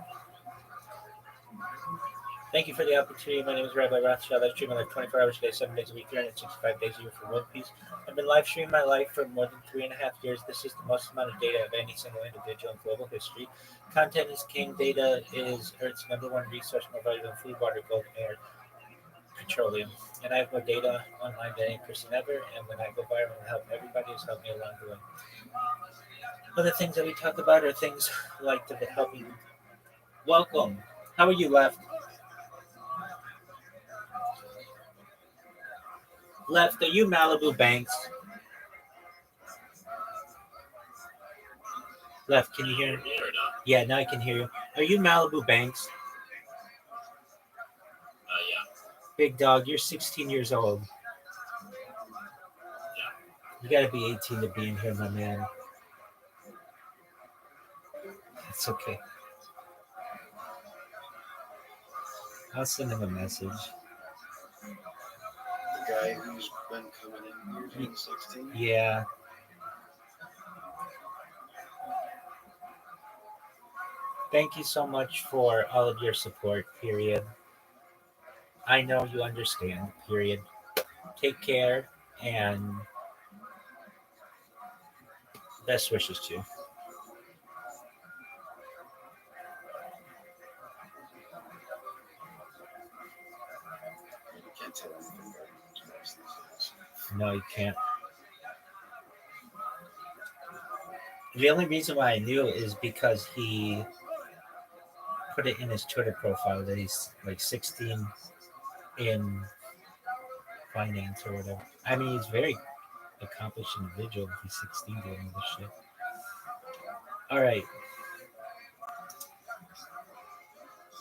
Thank you for the opportunity. My name is Rabbi Rothschild. I stream live 24 hours a day, 7 days a week, 365 days a year for World Peace. I've been live streaming my life for more than 3.5 years. This is the most amount of data of any single individual in global history. Content is king. Data is Earth's #1 resource, more valuable than food, water, gold, air, petroleum. And I have more data online than any person ever. And when I go viral and help everybody, who's helped me along the way. Other things that we talk about are things like the helping. Welcome. How are you, Left? Left, are you Malibu Banks? Left, can you hear me? Yeah, now I can hear you. Are you Malibu Banks? Yeah. Big dog, you're 16 years old. You gotta be 18 to be in here, my man. It's okay. I'll send him a message. The guy who's been coming in here, 16. Yeah. Thank you so much for all of your support, period. I know you understand, period. Take care and best wishes to you. You can't tell anything about these days. No, you can't. The only reason why I knew is because he put it in his Twitter profile that he's like 16 in finance or whatever. I mean, he's a very accomplished individual if he's 16 doing all this shit. All right.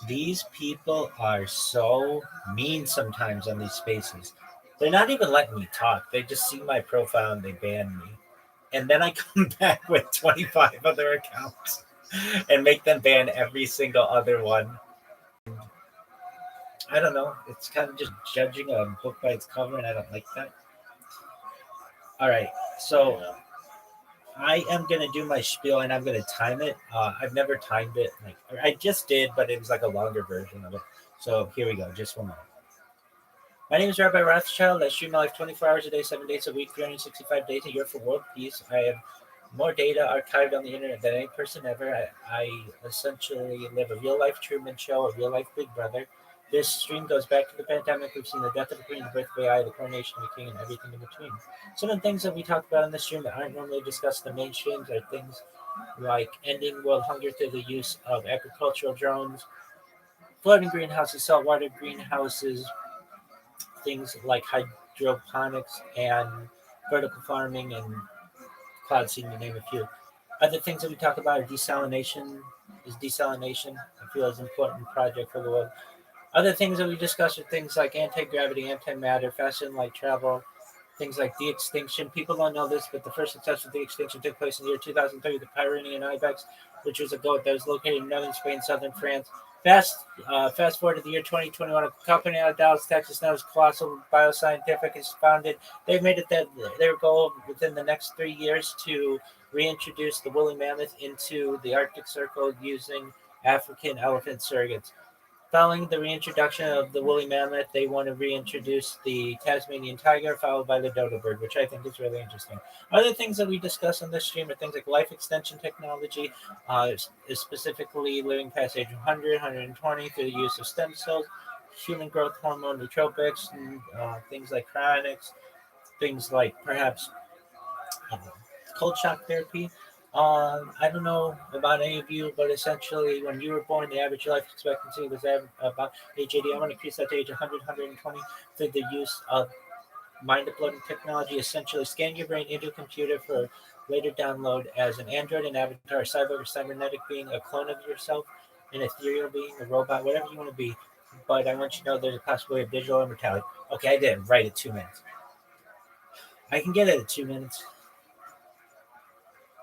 These people are so mean sometimes on these spaces. They're not even letting me talk. They just see my profile and they ban me. And then I come back with 25 other accounts and make them ban every single other one. I don't know. It's kind of just judging a book by its cover, and I don't like that. All right. So I am going to do my spiel, and I'm going to time it. I've never timed it. Like I just did, but it was like a longer version of it. So here we go. Just 1 minute. My name is Rabbi Rothschild. I stream my life 24 hours a day, 7 days a week, 365 days a year for world peace. I have more data archived on the internet than any person ever. I essentially live a real-life Truman Show, a real-life Big Brother. This stream goes back to the pandemic. We've seen the death of the Queen, the birth of AI, the coronation of the King, and everything in between. Some of the things that we talk about in this stream that aren't normally discussed in the mainstreams are things like ending world hunger through the use of agricultural drones, floating greenhouses, saltwater greenhouses, things like hydroponics and vertical farming and cloud seeding, to name a few. Other things that we talk about are desalination. I feel is an important project for the world. Other things that we discuss are things like anti-gravity, antimatter, faster than light travel, things like de-extinction. People don't know this, but the first successful de-extinction took place in the year 2003 with the Pyrenean ibex, which was a goat that was located in northern Spain, southern France. Fast forward to the year 2021, a company out of Dallas, Texas, known as Colossal Bioscientific, is founded. They've made it their goal within the next 3 years to reintroduce the woolly mammoth into the Arctic Circle using African elephant surrogates. Following the reintroduction of the woolly mammoth, they want to reintroduce the Tasmanian tiger, followed by the dodo bird, which I think is really interesting. Other things that we discuss on this stream are things like life extension technology, specifically living past age 100, 120 through the use of stem cells, human growth hormone, nootropics, and things like cryonics, things like perhaps cold shock therapy. I don't know about any of you, but essentially when you were born, the average life expectancy was about age 80. I want to increase that to age 100, 120 through the use of mind uploading technology, essentially scan your brain into a computer for later download as an android, an avatar, a cyborg, a cybernetic being, a clone of yourself, an ethereal being, a robot, whatever you want to be. But I want you to know there's a possibility of digital immortality. Okay, I did right at 2 minutes. I can get it at 2 minutes.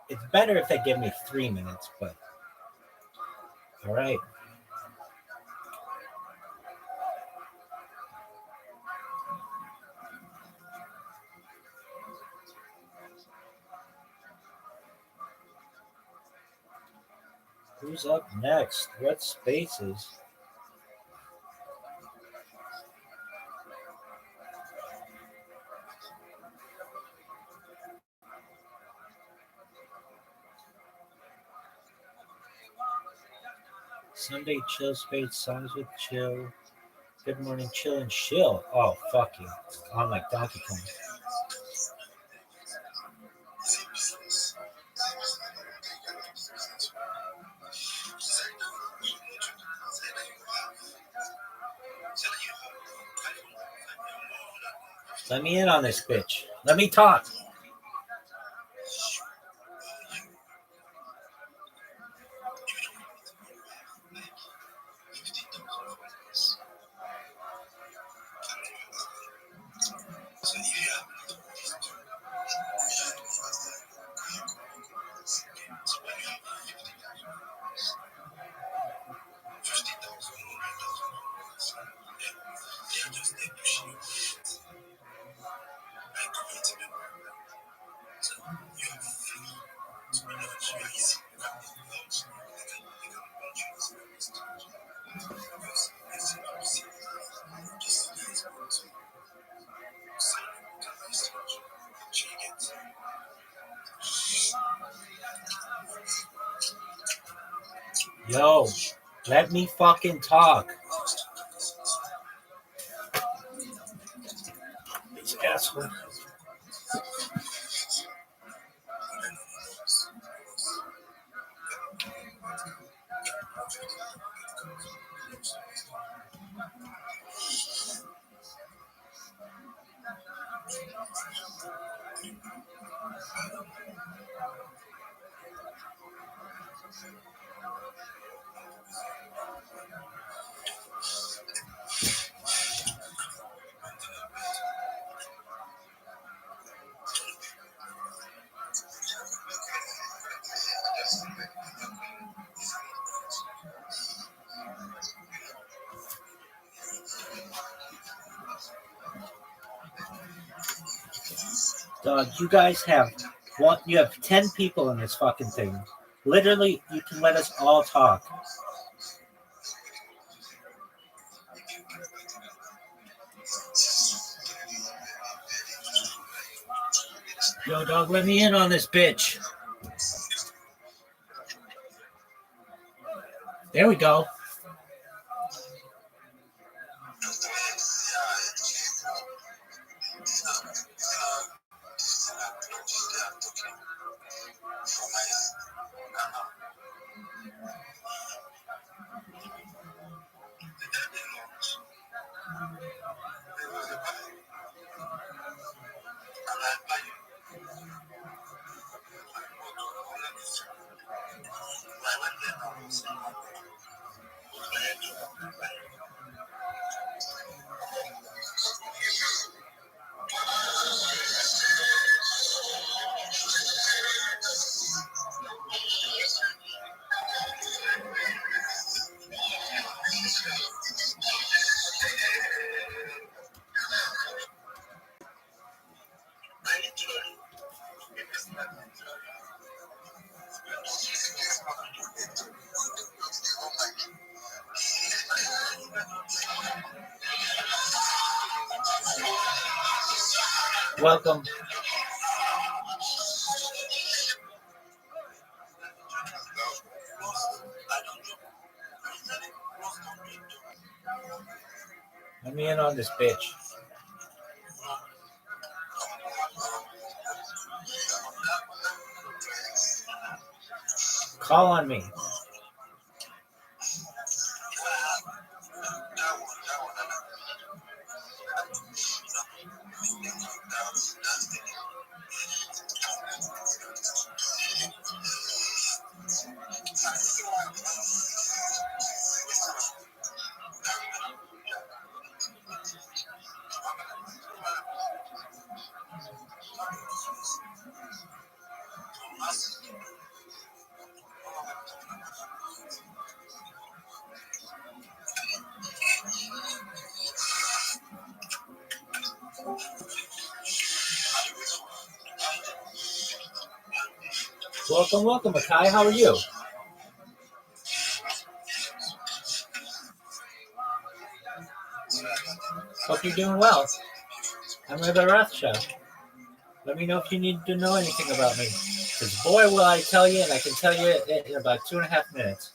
It's better if they give me 3 minutes, but all right. Who's up next? What spaces? Sunday chill space, songs with chill. Good morning, chill and chill. Oh, fuck you. I'm like Donkey Kong. Let me in on this bitch. Let me talk. Yo, let me fucking talk. These assholes. Dog, you guys have one. You have 10 people in this fucking thing. Literally, you can let us all talk. Yo, dog, let me in on this bitch. There we go. Welcome. Let me in on this bitch. Call on me. Welcome, Akai. How are you? Hope you're doing well. I'm Rabbi Rothschild. Let me know if you need to know anything about me. Because boy, will I tell you, and I can tell you in about 2.5 minutes.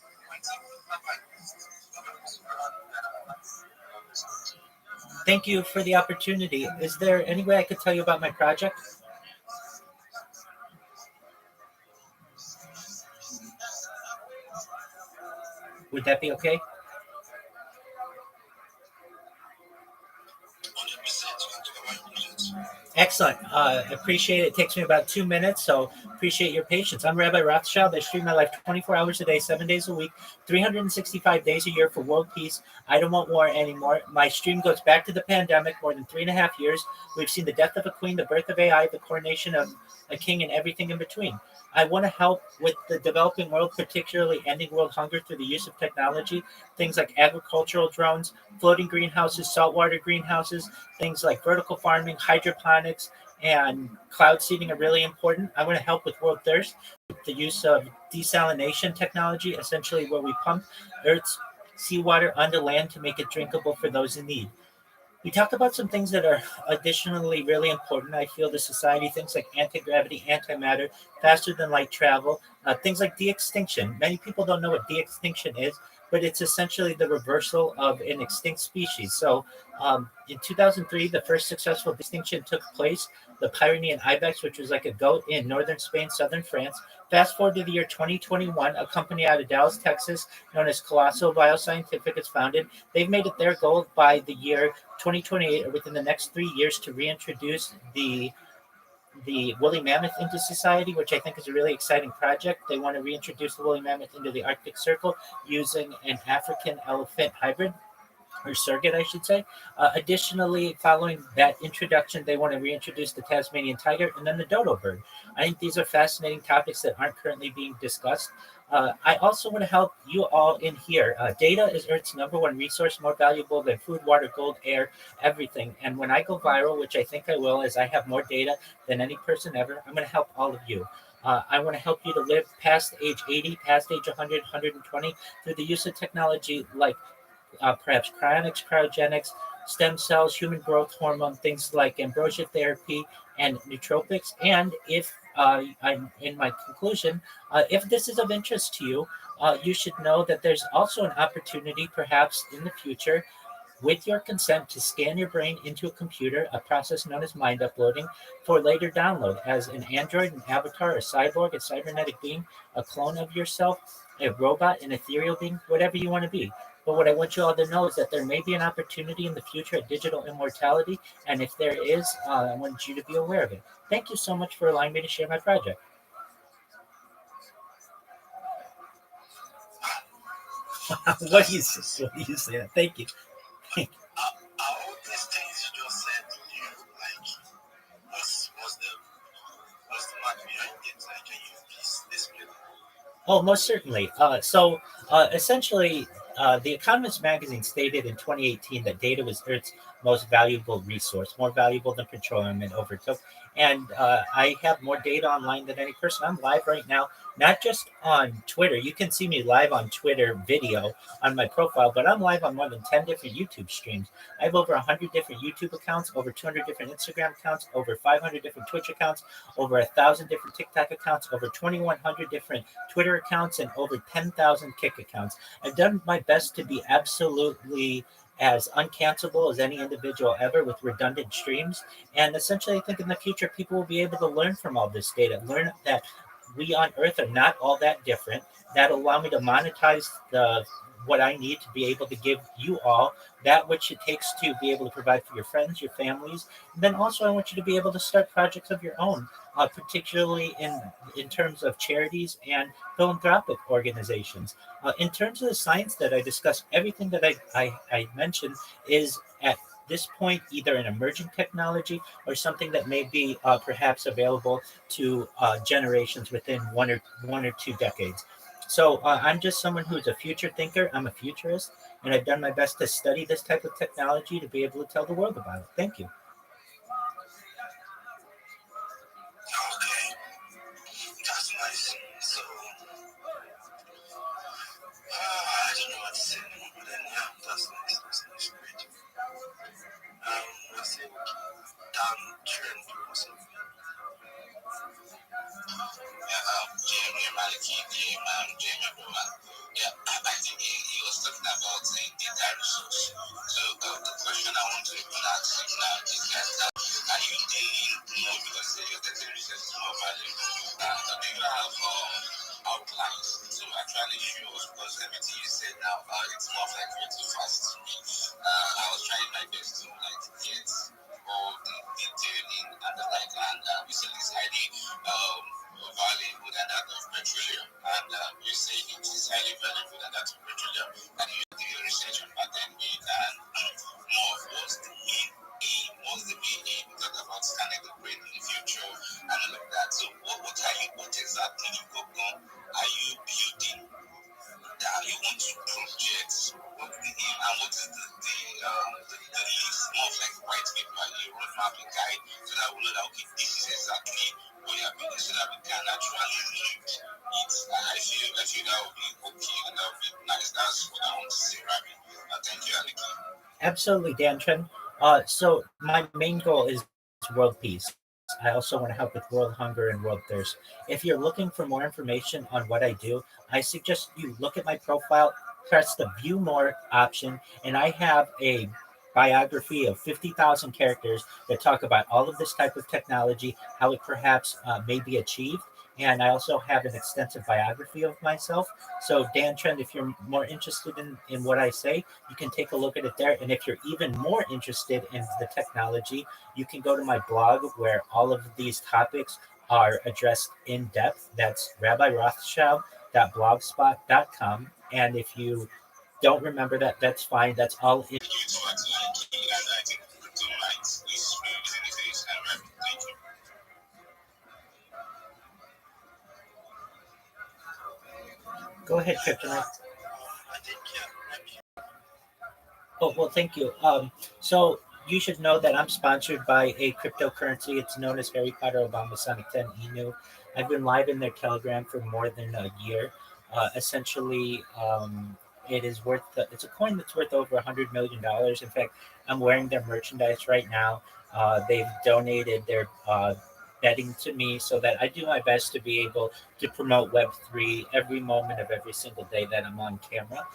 Thank you for the opportunity. Is there any way I could tell you about my project? Would that be okay? Excellent. Appreciate it. It takes me about 2 minutes, so appreciate your patience. I'm Rabbi Rothschild. I stream my life 24 hours a day, 7 days a week, 365 days a year for world peace. I don't want war anymore. My stream goes back to the pandemic, more than 3.5 years. We've seen the death of a queen, the birth of AI, the coronation of a king, and everything in between. I want to help with the developing world, particularly ending world hunger through the use of technology, things like agricultural drones, floating greenhouses, saltwater greenhouses, things like vertical farming, hydroponics, and cloud seeding are really important. I want to help with world thirst, with the use of desalination technology, essentially where we pump Earth's seawater under land to make it drinkable for those in need. We talked about some things that are additionally really important. I feel to society, things like anti-gravity, antimatter, faster than light travel, things like de-extinction. Many people don't know what de-extinction is, but it's essentially the reversal of an extinct species. So in 2003, the first successful extinction took place, the Pyrenean ibex, which was like a goat in northern Spain, southern France. Fast forward to the year 2021, a company out of Dallas, Texas, known as Colossal Bioscientific is founded. They've made it their goal by the year 2028, or within the next 3 years, to reintroduce the woolly mammoth into society, which I think is a really exciting project. They want to reintroduce the woolly mammoth into the Arctic Circle using an African elephant hybrid, or surrogate, I should say. Additionally, following that introduction, they want to reintroduce the Tasmanian tiger and then the dodo bird. I think these are fascinating topics that aren't currently being discussed. I also want to help you all in here. Data is Earth's #1 resource, more valuable than food, water, gold, air, everything. And when I go viral, which I think I will, as I have more data than any person ever, I'm going to help all of you. I want to help you to live past age 80, past age 100, 120 through the use of technology like perhaps cryonics, cryogenics, stem cells, human growth hormone, things like ambrosia therapy and nootropics. And if I'm in my conclusion, if this is of interest to you, you should know that there's also an opportunity, perhaps in the future, with your consent, to scan your brain into a computer, a process known as mind uploading, for later download as an android, an avatar, a cyborg, a cybernetic being, a clone of yourself, a robot, an ethereal being, whatever you want to be. But what I want you all to know is that there may be an opportunity in the future at digital immortality. And if there is, I want you to be aware of it. Thank you so much for allowing me to share my project. What do you say? Thank you. Oh, most certainly. So essentially, The Economist magazine stated in 2018 that data was Earth's most valuable resource, more valuable than petroleum, and overtook. And I have more data online than any person. I'm live right now, not just on Twitter. You can see me live on Twitter video on my profile, but I'm live on more than 10 different YouTube streams. I have over 100 different YouTube accounts, over 200 different Instagram accounts, over 500 different Twitch accounts, over 1,000 different TikTok accounts, over 2,100 different Twitter accounts, and over 10,000 Kick accounts. I've done my best to be absolutely as uncancelable as any individual ever with redundant streams. And essentially, I think in the future, people will be able to learn from all this data, learn that we on Earth are not all that different. That'll allow me to monetize what I need to be able to give you all that which it takes to be able to provide for your friends, your families. And then also, I want you to be able to start projects of your own, particularly in terms of charities and philanthropic organizations. In terms of the science that I discussed, everything that I mentioned is at this point either an emerging technology or something that may be perhaps available to generations within one or two decades. So I'm just someone who's a future thinker. I'm a futurist, and I've done my best to study this type of technology to be able to tell the world about it. Thank you. That's nice. So, I don't know what to say anymore, but then, yeah, that's nice. That's nice. Great. I say, downtrend or something. Jamie Maliki, Jamie Boma. Yeah, I think he was talking about data resource. So, the question I want to ask now is that are you dealing more because your data resource is more valuable? So, do you have outlines to actually show us? Because everything you said now, it's more like very too fast to me. I was trying my best to get all the detailing and the like, and we said it's highly valuable than that of petroleum, and you say it is highly valuable than that of petroleum, and you do your research on patent it and more. What's the main aim? What's the main aim? We talk about scanning the brain in the future and all of that. So what exactly are you building that you want to project? What's the aim and what is the list of like white paper, a roadmap, a guide, so that we know that okay, this is exactly what you are building, so that we can actually read it. I feel that would be okay and that would be nice. That's what I want to say, Ravi. Thank you, Aliki. Absolutely, Dan Chen. So my main goal is world peace. I also want to help with world hunger and world thirst. If you're looking for more information on what I do, I suggest you look at my profile, press the view more option, and I have a biography of 50,000 characters that talk about all of this type of technology, how it perhaps may be achieved. And I also have an extensive biography of myself. So, Dan Trend, if you're more interested in what I say, you can take a look at it there. And if you're even more interested in the technology, you can go to my blog where all of these topics are addressed in depth. That's rabbirothschild.blogspot.com. And if you don't remember that, that's fine. That's all. Go ahead, Kryptonite. Oh, well, thank you. So you should know that I'm sponsored by a cryptocurrency. It's known as Harry Potter Obama Sonic 10 Inu. I've been live in their Telegram for more than a year. Essentially, it is worth, it's a coin that's worth over $100 million. In fact, I'm wearing their merchandise right now. They've donated their betting to me so that I do my best to be able to promote Web3 every moment of every single day that I'm on camera.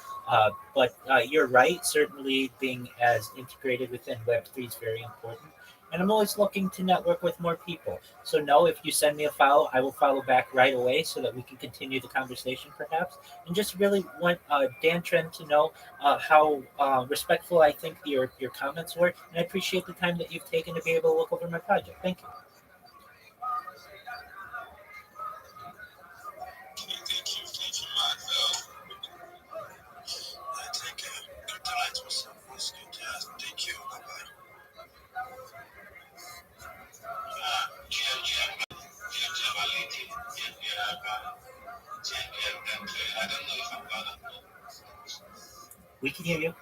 But you're right, certainly being as integrated within Web3 is very important. And I'm always looking to network with more people. So no, if you send me a follow, I will follow back right away so that we can continue the conversation perhaps. And just really want Dan Trend to know how respectful I think your comments were. And I appreciate the time that you've taken to be able to look over my project. Thank you. We can hear you.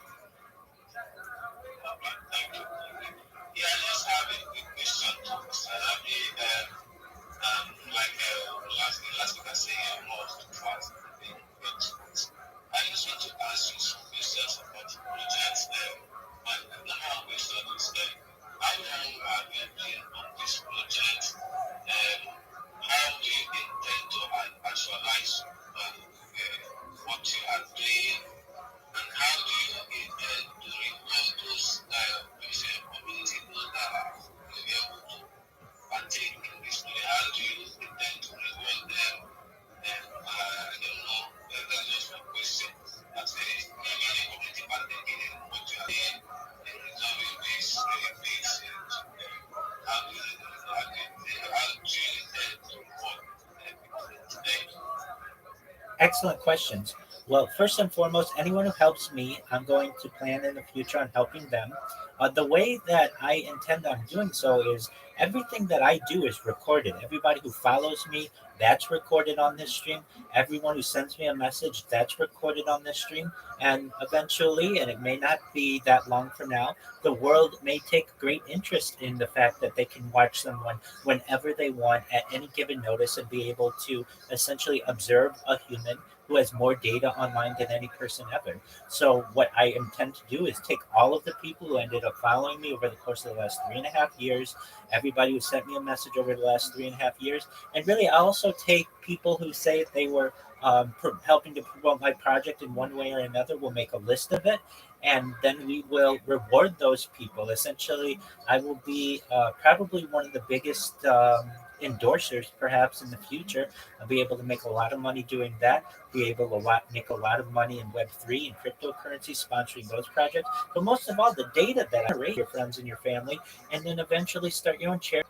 Excellent questions. Well, first and foremost, anyone who helps me, I'm going to plan in the future on helping them. The way that I intend on doing so is everything that I do is recorded. Everybody who follows me, that's recorded on this stream. Everyone who sends me a message, that's recorded on this stream. And eventually, and it may not be that long from now, the world may take great interest in the fact that they can watch someone whenever they want at any given notice and be able to essentially observe a human who has more data online than any person ever. So what I intend to do is take all of the people who ended up following me over the course of the last 3.5 years, everybody who sent me a message over the last 3.5 years, and really I also take people who say they were helping to promote my project in one way or another. We'll make a list of it, and then we will reward those people. Essentially, I will be probably one of the biggest endorsers perhaps in the future. I'll be able to make a lot of money doing that, be able to make a lot of money in Web3 and cryptocurrency sponsoring those projects. But most of all, the data that I rate your friends and your family, and then eventually start your own charity.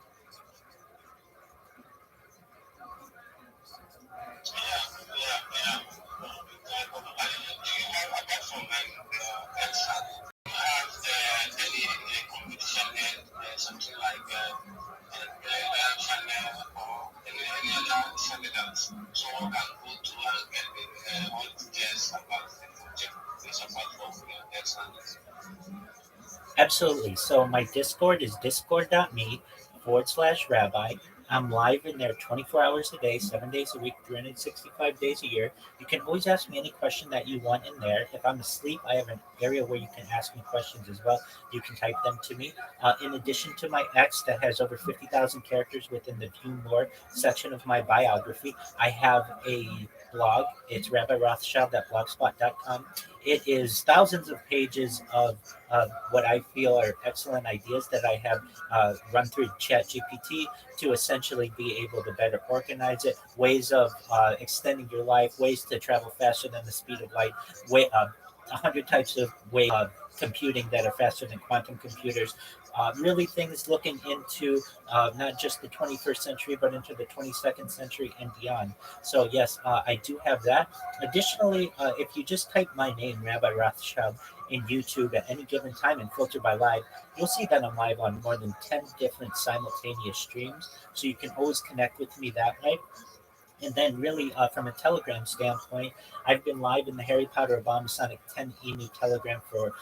Absolutely. So my Discord is discord.me/rabbi. I'm live in there 24 hours a day, 7 days a week, 365 days a year. You can always ask me any question that you want in there. If I'm asleep, I have an area where you can ask me questions as well. You can type them to me. In addition to my X that has over 50,000 characters within the View More section of my biography, I have a blog. It's rabbirothschild.blogspot.com. It is thousands of pages of what I feel are excellent ideas that I have run through ChatGPT to essentially be able to better organize it, ways of extending your life, ways to travel faster than the speed of light, 100 types of way of computing that are faster than quantum computers. Really things looking into not just the 21st century, but into the 22nd century and beyond. So yes, I do have that. Additionally, if you just type my name, Rabbi Rothschild, in YouTube at any given time and filter by live, you'll see that I'm live on more than 10 different simultaneous streams. So you can always connect with me that way. And then really from a Telegram standpoint, I've been live in the Harry Potter Abomasonic 10 emu Telegram for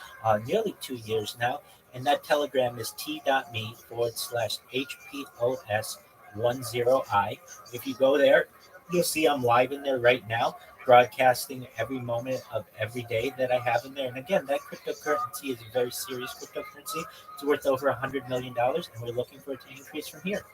nearly 2 years now. And that Telegram is t.me/HPOS10I. If you go there, you'll see I'm live in there right now, broadcasting every moment of every day that I have in there. And again, that cryptocurrency is a very serious cryptocurrency. It's worth over $100 million, and we're looking for it to increase from here.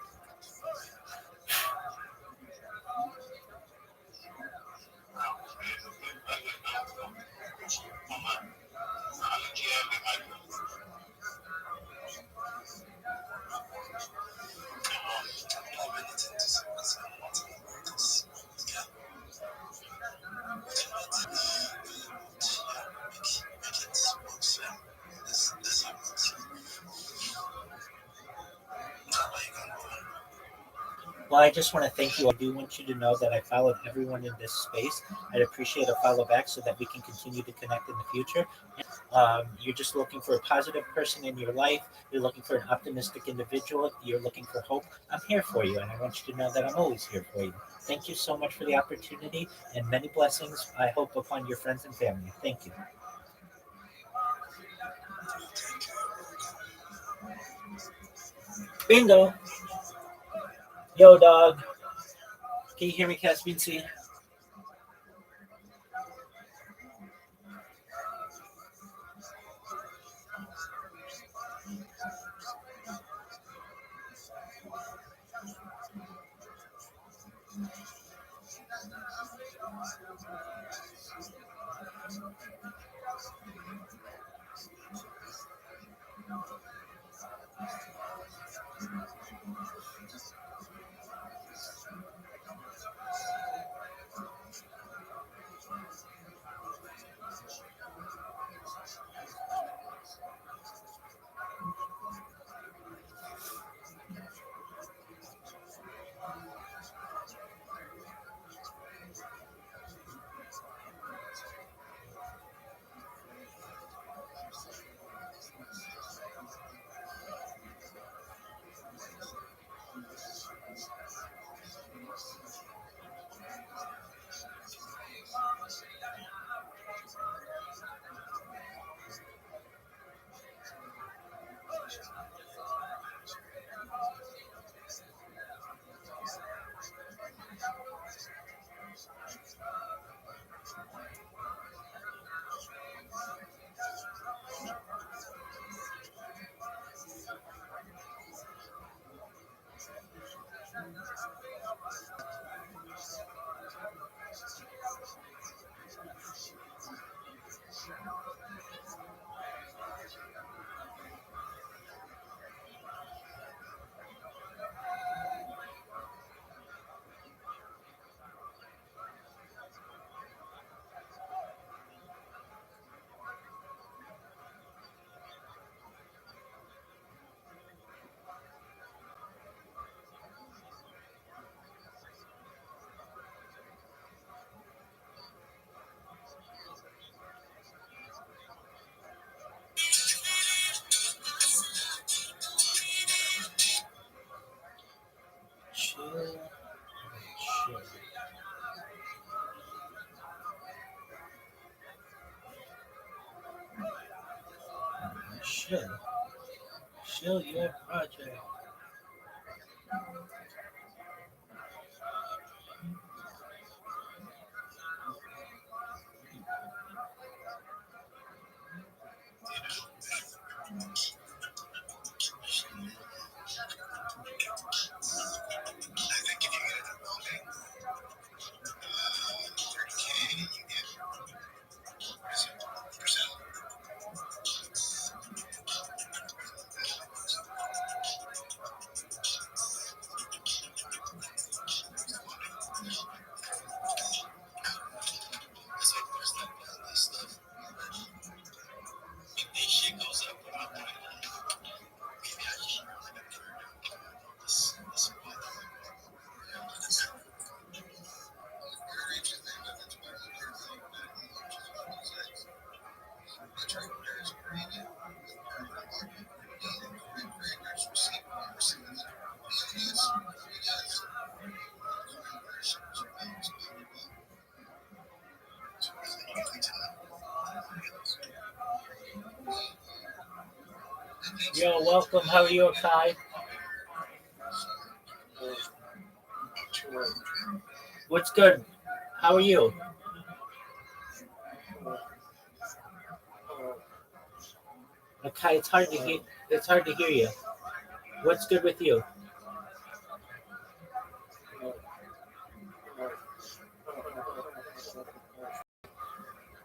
Well, I just want to thank you. I do want you to know that I followed everyone in this space. I'd appreciate a follow back so that we can continue to connect in the future. You're just looking for a positive person in your life. You're looking for an optimistic individual. You're looking for hope. I'm here for you, and I want you to know that I'm always here for you. Thank you so much for the opportunity, and many blessings, I hope, upon your friends and family. Thank you. Bingo. Yo, dog. Can you hear me, Caspian C? Chill your project. You're welcome. How are you, Kai? What's good? How are you? Okay, it's hard to hear. It's hard to hear you. What's good with you?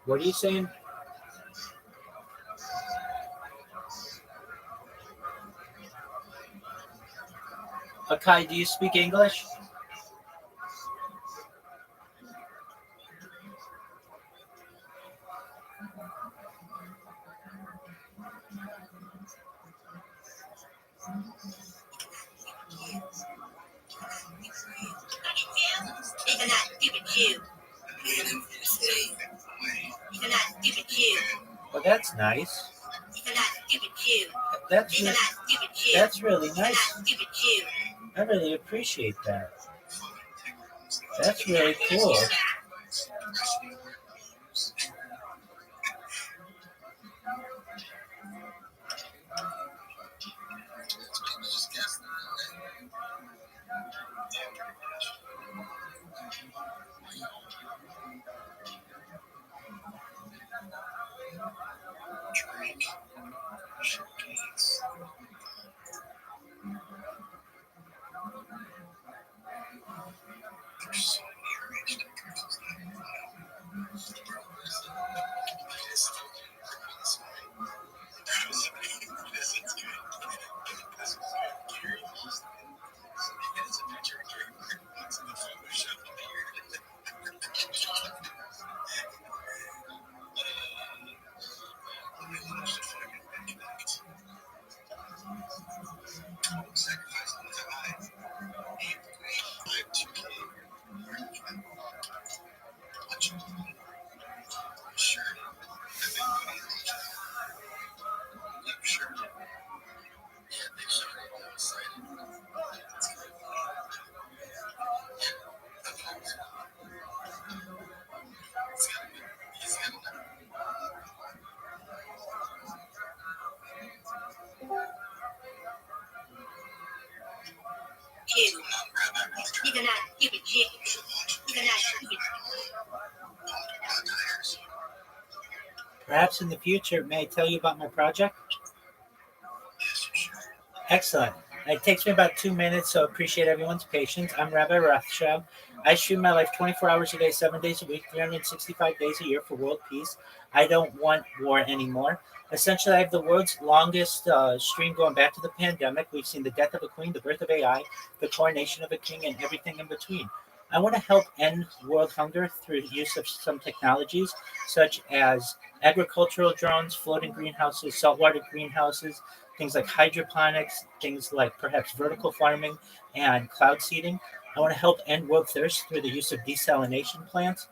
What are you saying? Okay, do you speak English? Well, that's nice. That's really nice. I really appreciate that. That's really cool. Perhaps in the future, may I tell you about my project? Excellent. It takes me about 2 minutes, so appreciate everyone's patience. I'm Rabbi Rothschild. I stream my life 24 hours a day, 7 days a week, 365 days a year for world peace. I don't want war anymore. Essentially, I have the world's longest stream going back to the pandemic. We've seen the death of a queen, the birth of AI, the coronation of a king, and everything in between. I want to help end world hunger through the use of some technologies, such as agricultural drones, floating greenhouses, saltwater greenhouses, things like hydroponics, things like perhaps vertical farming and cloud seeding. I want to help end world thirst through the use of desalination plants,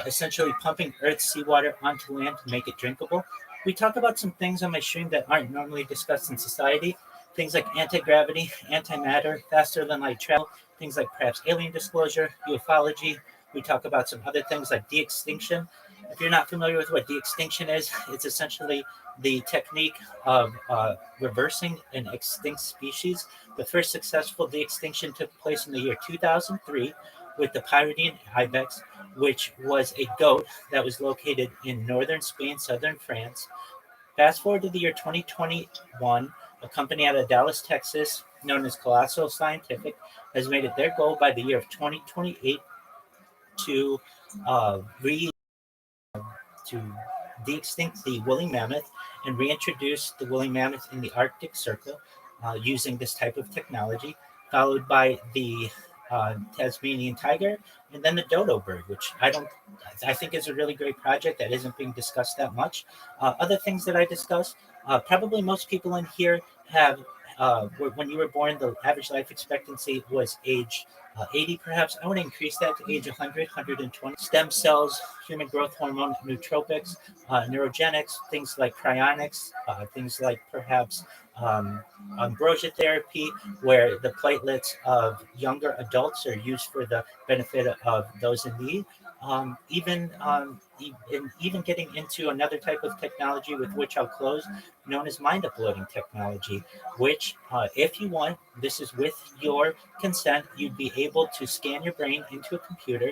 essentially pumping Earth's seawater onto land to make it drinkable. We talk about some things on my stream that aren't normally discussed in society, things like anti-gravity, antimatter, faster than light travel, things like perhaps alien disclosure, ufology. We talk about some other things like de-extinction. If you're not familiar with what de-extinction is, it's essentially the technique of reversing an extinct species. The first successful de-extinction took place in the year 2003 with the Pyrenean ibex, which was a goat that was located in northern Spain, southern France. Fast forward to the year 2021, a company out of Dallas, Texas, known as Colossal Scientific, has made it their goal by the year of 2028 to de-extinct the woolly mammoth and reintroduce the woolly mammoth in the Arctic Circle using this type of technology, followed by the Tasmanian tiger, and then the dodo bird, which I think is a really great project that isn't being discussed that much. Other things that I discuss, probably most people in here have, when you were born, the average life expectancy was age 80 perhaps. I want to increase that to age 100, 120. Stem cells, human growth hormone, nootropics, neurogenics, things like cryonics, things like perhaps ambrosia therapy, where the platelets of younger adults are used for the benefit of those in need. even getting into another type of technology with which I'll close, known as mind uploading technology, which, if you want, this is with your consent, you'd be able to scan your brain into a computer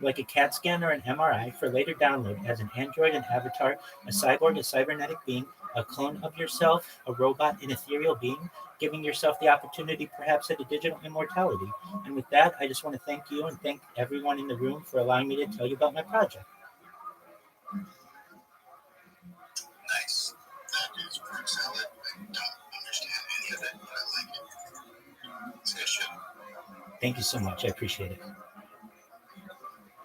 like a CAT scan or an MRI for later download as an android, an avatar, a cyborg, a cybernetic being, a clone of yourself, a robot, an ethereal being, giving yourself the opportunity perhaps at a digital immortality. And with that, I just want to thank you and thank everyone in the room for allowing me to tell you about my project. Nice. That is pretty solid. I don't understand any of it, but I like it. It's good shit. Thank you so much. I appreciate it.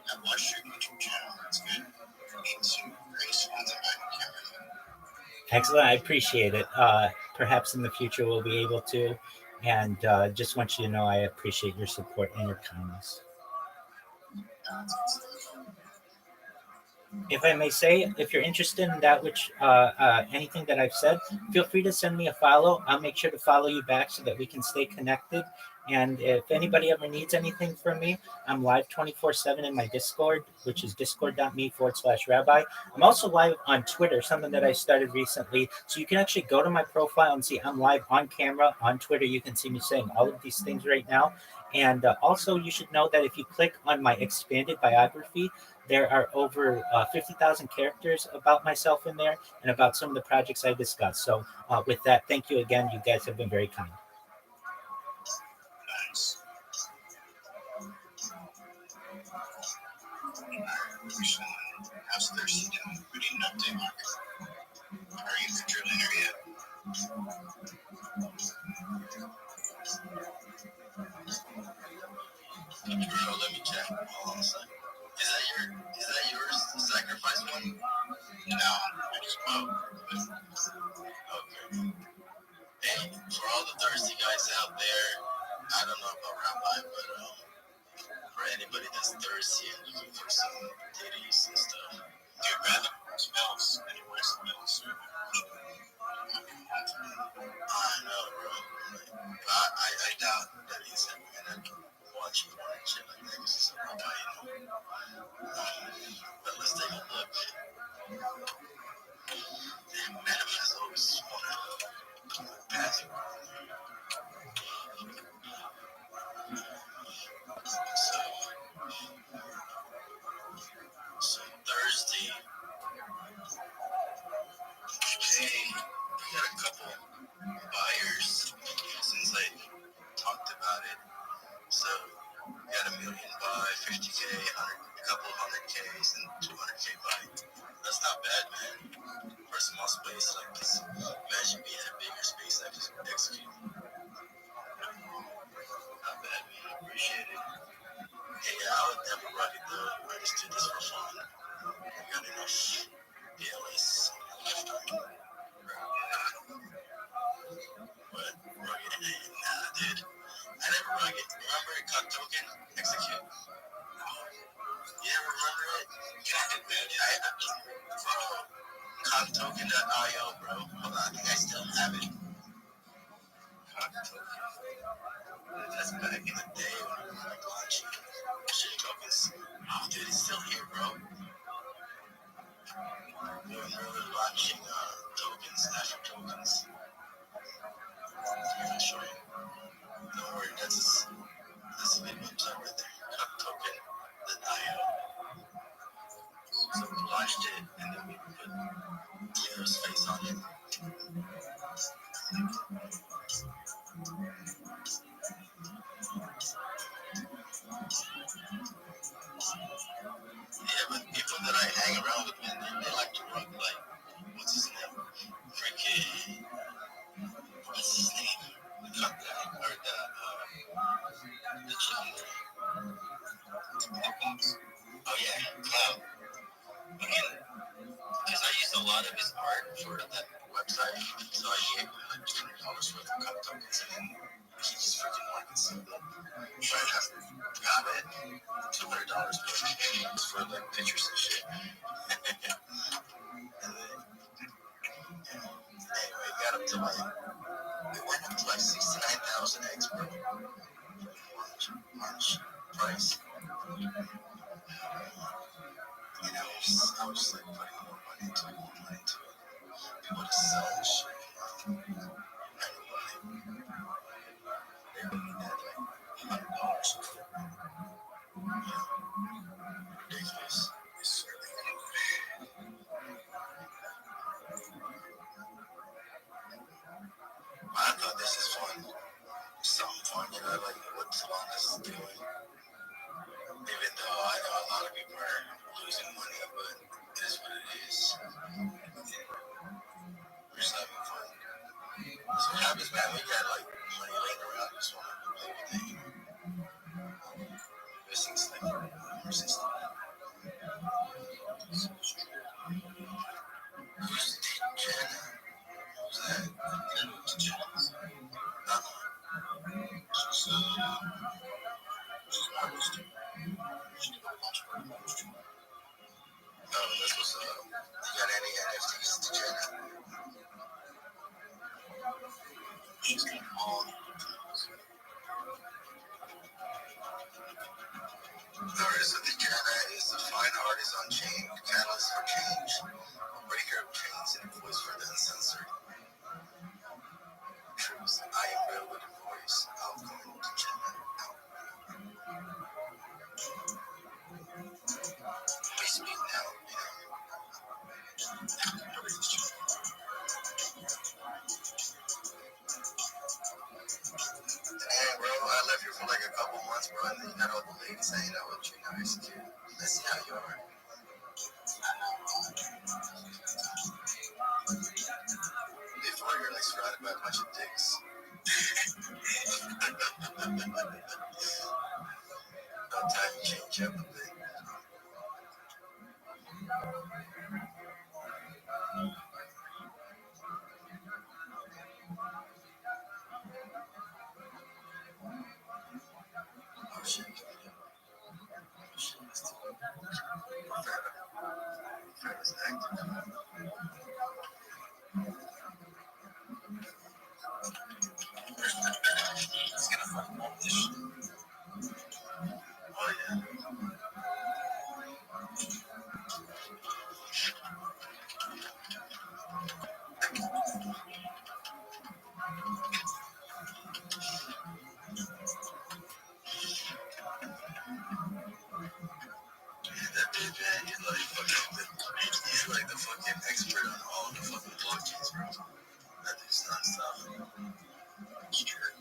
I watched your YouTube channel. It's good. For me to Grace ones and I camera. Excellent. I appreciate it. Perhaps in the future we'll be able to. And just want you to know I appreciate your support and your kindness. If I may say, if you're interested in that which anything that I've said, feel free to send me a follow. I'll make sure to follow you back so that we can stay connected. And if anybody ever needs anything from me, I'm live 24/7 in my Discord, which is discord.me/rabbi. I'm also live on Twitter, something that I started recently. So you can actually go to my profile and see I'm live on camera on Twitter. You can see me saying all of these things right now. And also, you should know that if you click on my expanded biography, there are over 50,000 characters about myself in there and about some of the projects I discussed. So with that, thank you again. You guys have been very kind. Nice. How's Thirsty doing? We need an update, Mark. Are you the drill leader yet? Bro, let me check. Hold on a second. Is that yours? The sacrifice one? No, I just okay. Hey, for all the thirsty guys out there, I don't know about Rabbi, but for anybody that's thirsty and looking for some titties and stuff, dude, man, the smells anyway, smells. I know, bro. I doubt that he's ever gonna watch porn and shit like that because he's a robot, you know. But let's take a look. Damn, man, I always wanna pass it. So Thursday. Okay, we got a couple buyers since I talked about it. So we got $1 million buy, 50K, a couple of 100Ks, and 200K buy. That's not bad, man. For a small space like this, imagine being in a bigger space like this. Execute. Not bad, man. I appreciate it. Hey, I would never run it though. I just did this for fun. I got enough BLS lifetime. But rugged, nah, dude. I never rugged. Remember Cut Token? Execute. You never remember it? Bro, CutToken.io, bro. Hold on, I think I still have it. Cut Token. That's back in the day when we were like launching shit tokens. Oh, dude, it's still here, bro. We were launching tokens, national tokens. I'm gonna show you. Don't worry, that's a good website right there. CutToken.io. So we launched it and then we put Leo's face on it. Yeah, but people that I hang around with, man, they like to rock like, what's his name? Freaking, what's his name? The chicken guy. Oh yeah, Cloud. Again, because I used a lot of his art for that website, so I gave him like $200 worth of cup tokens, and then he just freaking wanted to sell them. Right after got it, $200 for like pictures and shit. And then, anyway, got up to like, it went up to like 69,000 X, bro. March price. now we're just like putting more money into it, people to sell and shit. And like, they only need that like $100. Ridiculous. It's really I thought this is fun. Something fun, you know, like what Salonis is doing. Even though I know a lot of people are losing money, but it is what it is. We're just having fun. So what happens, man, we got like money laying around, just want to play with it. Missing stuff. Missing stuff. Who's Jenna? Who's that? Jenna? She's my sister. She's my sister. Oh, that's what's up. You got any NFTs to Jenna? She's got all the details. Alright, so the Jenna is a fine artist on chain, catalyst for change, a breaker of chains, and a voice for the uncensored. Truth, I am real with a voice. Outgoing to Jenna. We speak now, you know. Nobody's true. Hey, bro, I left here for like a couple months, bro, and then you got all the ladies hanging out with you. Nice, dude. Let's see how you are. Before you're like surrounded by a bunch of dicks. No time to change up a bit. Oh shit. Fairness active. It's gonna fucking want this shit. Oh yeah. That dude, man, he's like the fucking expert on all the fucking blockchains, bro. That dude's nonstop. It's true.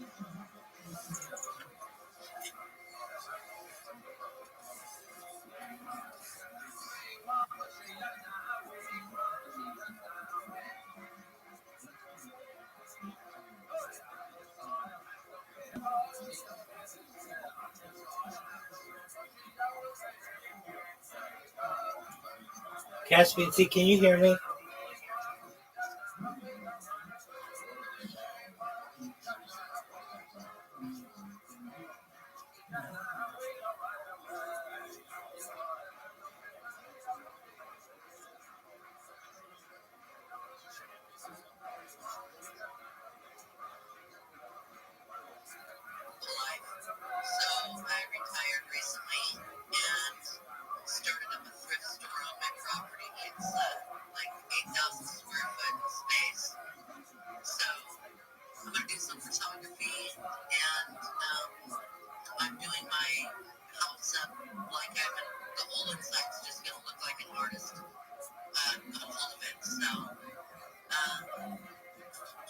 Caspian C, can you hear me? So I retired recently and started up a thrift store on my property. It's like 8,000 square foot space. So I'm gonna do some photography and I'm doing my house up like the whole inside's just gonna look like an artist. Got a hold of it. So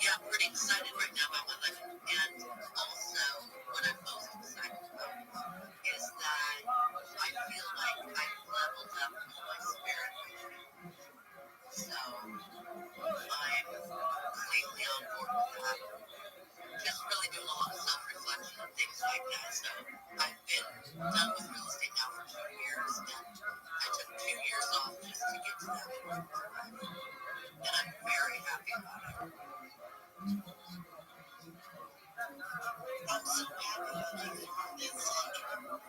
yeah, I'm pretty excited right now about my life. And also, what I'm most excited about is that I feel like I've leveled up my spirit. So I'm completely on board with that. Just really doing a lot of self-reflection and things like that. So I've been done with real estate now for 2 years, and I took 2 years off just to get to that point. And I'm very happy about it. I'm so happy that it's like, oh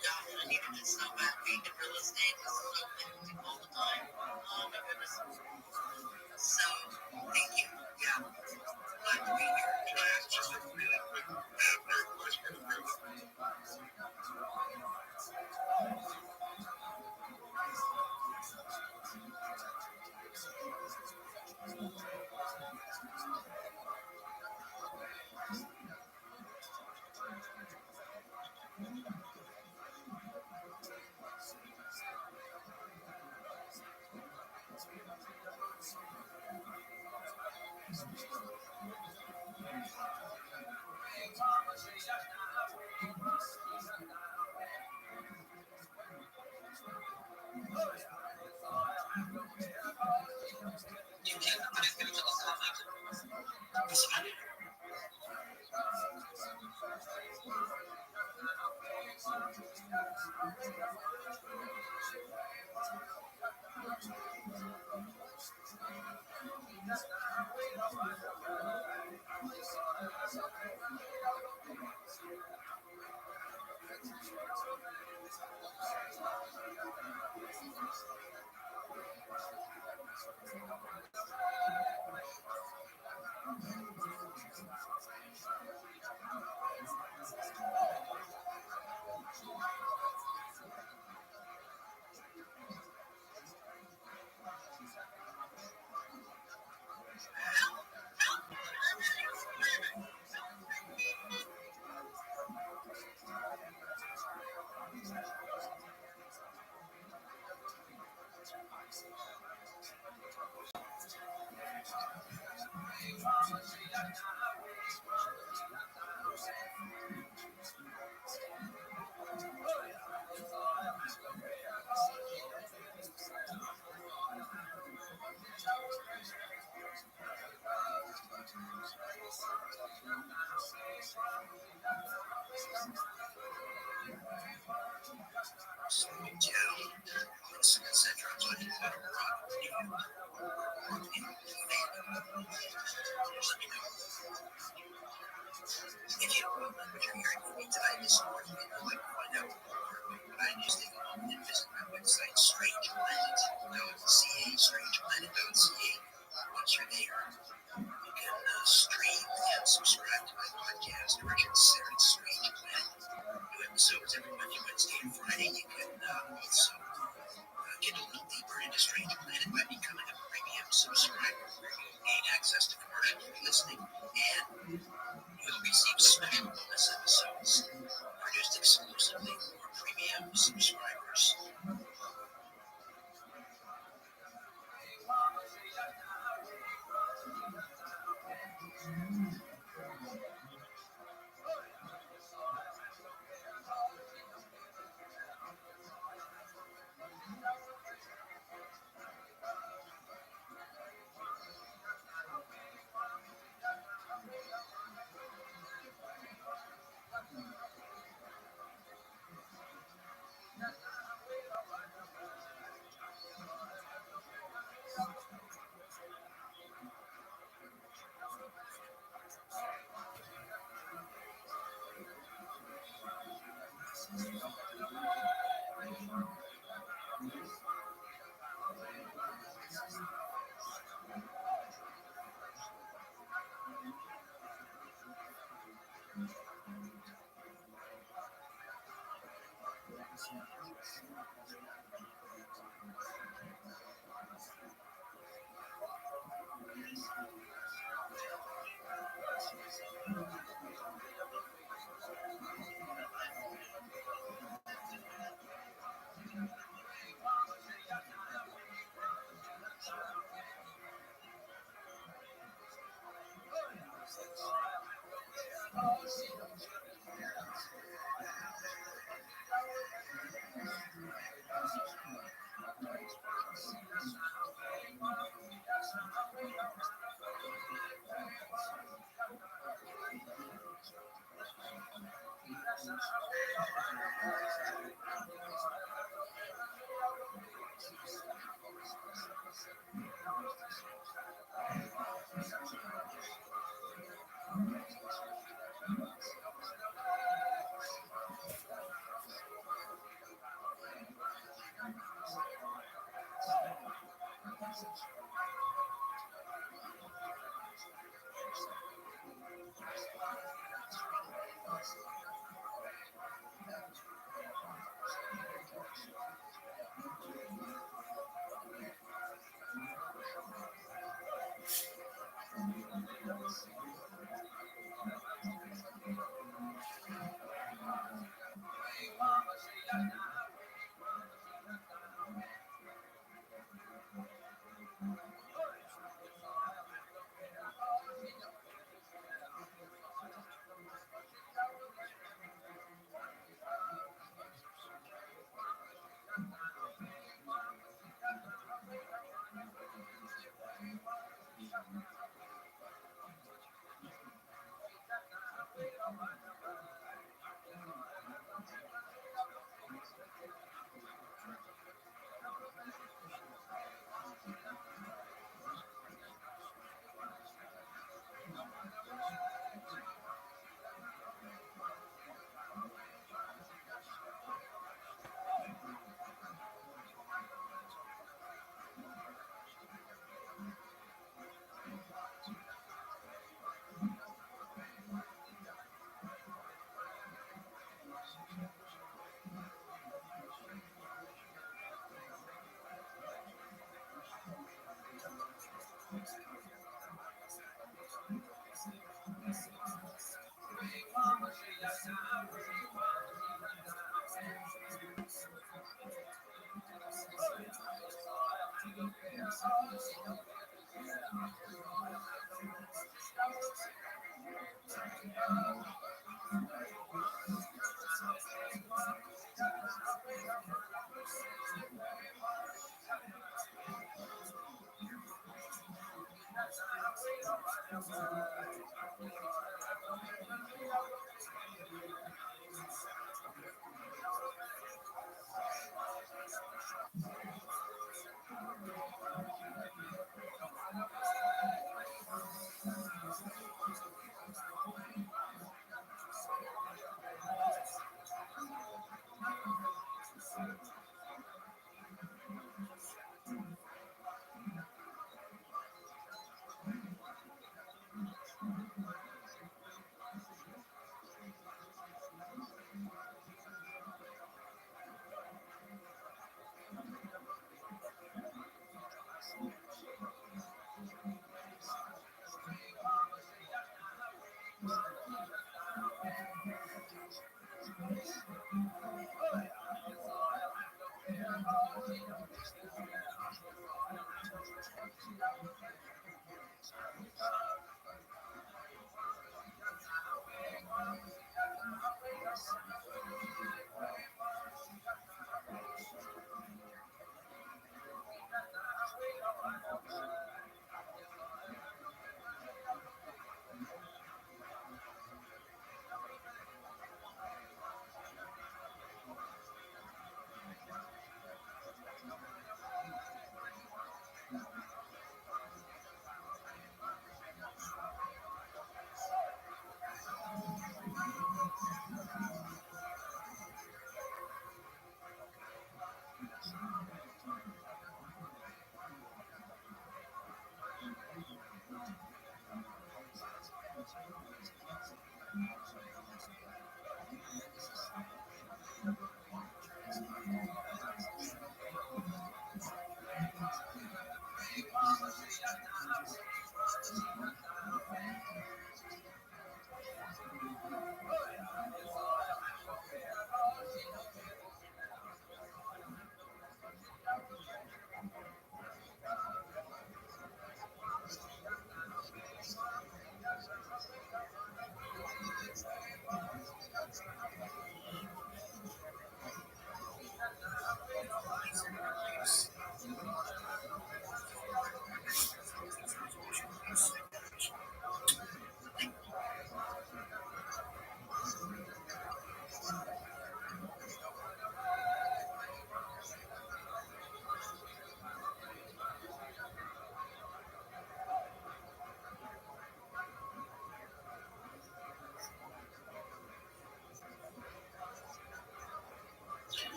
God, I needed it so bad. Being in real estate is so hectic all the time. Oh my goodness. So, thank you. Yeah. Glad to be here. Can I ask just a really quick question?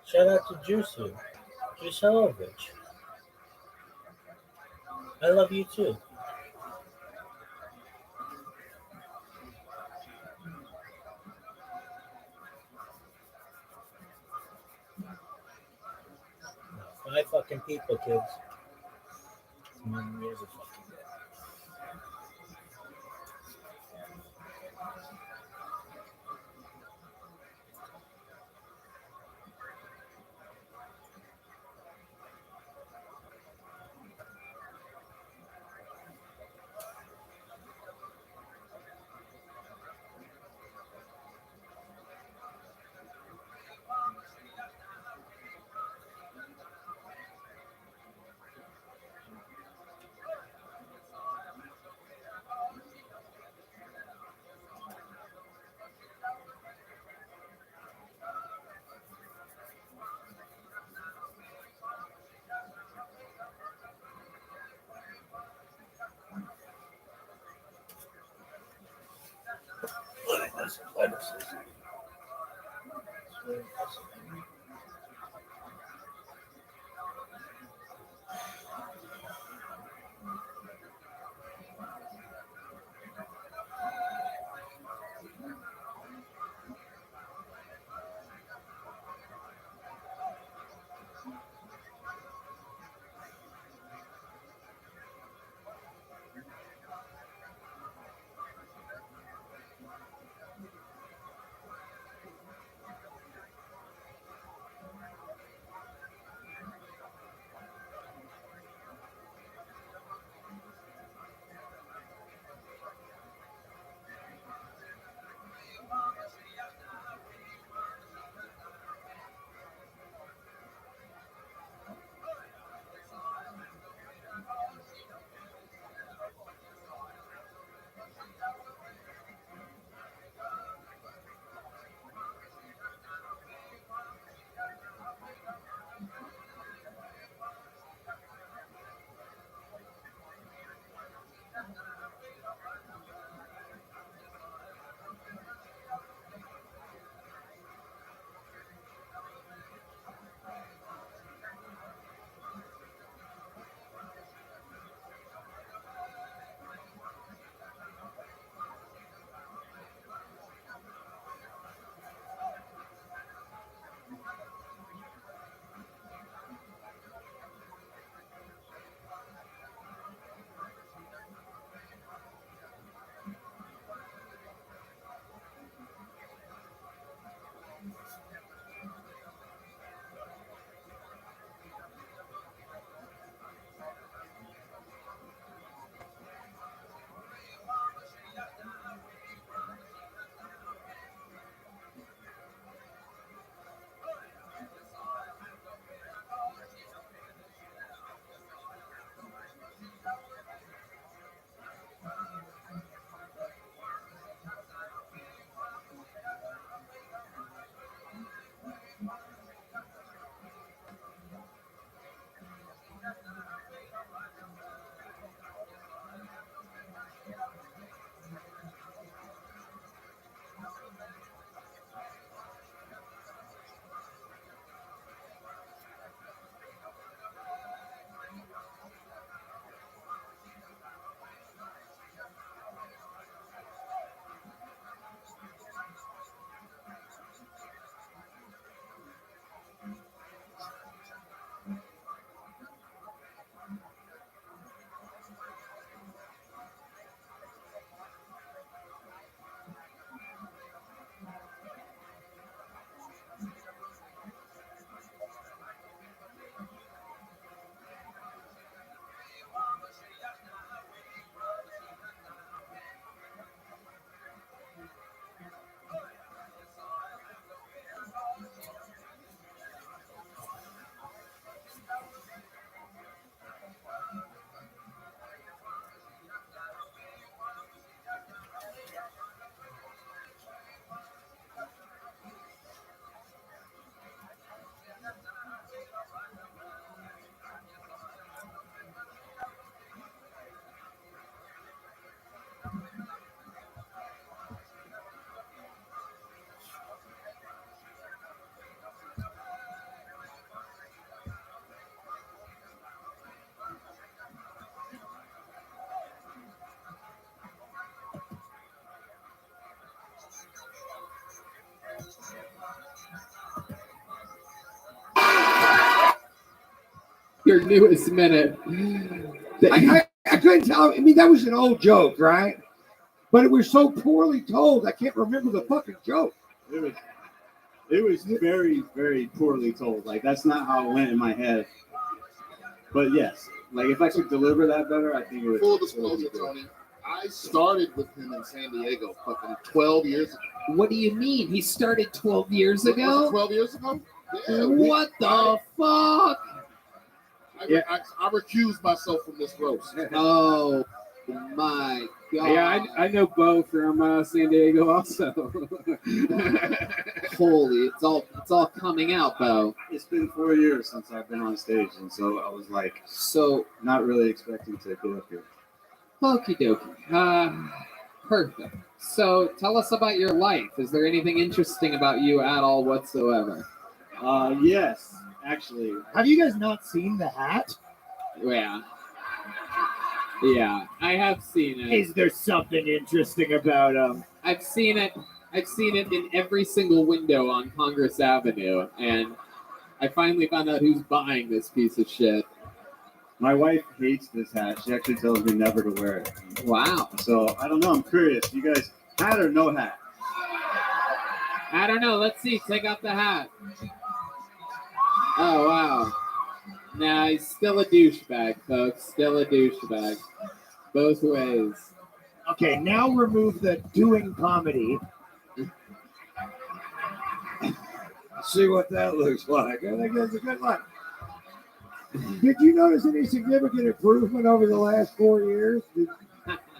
Shout out to Juicy. Juicelovich. I love you too. Five fucking people, kids. Years of fucking dead. your newest minute. I couldn't tell. I mean, that was an old joke, right? But it was so poorly told, I can't remember the fucking joke. It was very, very poorly told. Like, that's not how it went in my head. But yes, like, if I could deliver that better, I think it would. Full disclosure, Tony. I started with him in San Diego fucking 12 years ago. What do you mean? He started 12 years Was it ago? 12 years ago? Yeah. What the fuck? I recused myself from this roast. Oh my god. Yeah, I know Bo from San Diego also. Holy, it's all coming out, Bo. It's been 4 years since I've been on stage, and so I was like, not really expecting to go up here. Okie dokie. Perfect. So tell us about your life. Is there anything interesting about you at all whatsoever? Yes, actually. Have you guys not seen the hat? Yeah. Yeah, I have seen it. Is there something interesting about him? I've seen it in every single window on Congress Avenue, and I finally found out who's buying this piece of shit. My wife hates this hat. She actually tells me never to wear it. Wow. So I don't know. I'm curious. You guys, hat or no hat? I don't know. Let's see. Take out the hat. Oh, wow. Nah, he's still a douchebag, folks. Still a douchebag. Both ways. Okay, now remove the doing comedy. See what that looks like. I think that's a good one. Did you notice any significant improvement over the last 4 years?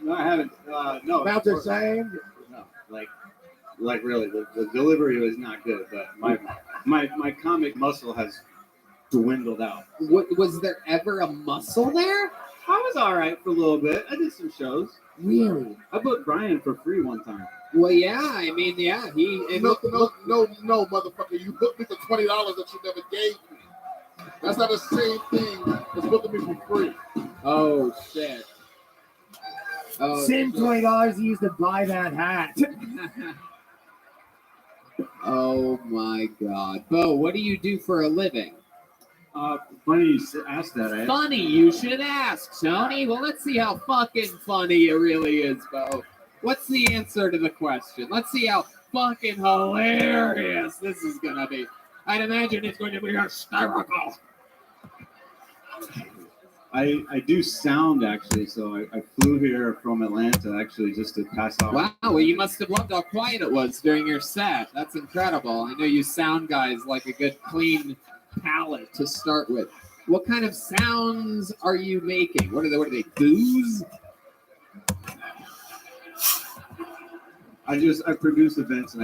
No, I haven't. No. About the same? No, like really, the delivery was not good, but my comic muscle has dwindled out. Was there ever a muscle there? I was all right for a little bit. I did some shows. Really? I booked Brian for free one time. Well, yeah. I mean, yeah. No, motherfucker. You booked me for $20 that you never gave me. That's not the same thing as booking me for free. Oh, shit. Oh, Same $20 he used to buy that hat. Oh, my God. Bo, what do you do for a living? Funny you asked that. Funny, you should ask, Tony. Well, let's see how fucking funny it really is, Bo. What's the answer to the question? Let's see how fucking hilarious this is going to be. I'd imagine it's going to be hysterical. I do sound, actually, so I flew here from Atlanta, actually, just to pass out. Wow, well, you must have loved how quiet it was during your set. That's incredible. I know you sound guys like a good, clean palette to start with. What kind of sounds are you making? What are they, goos? I produce events and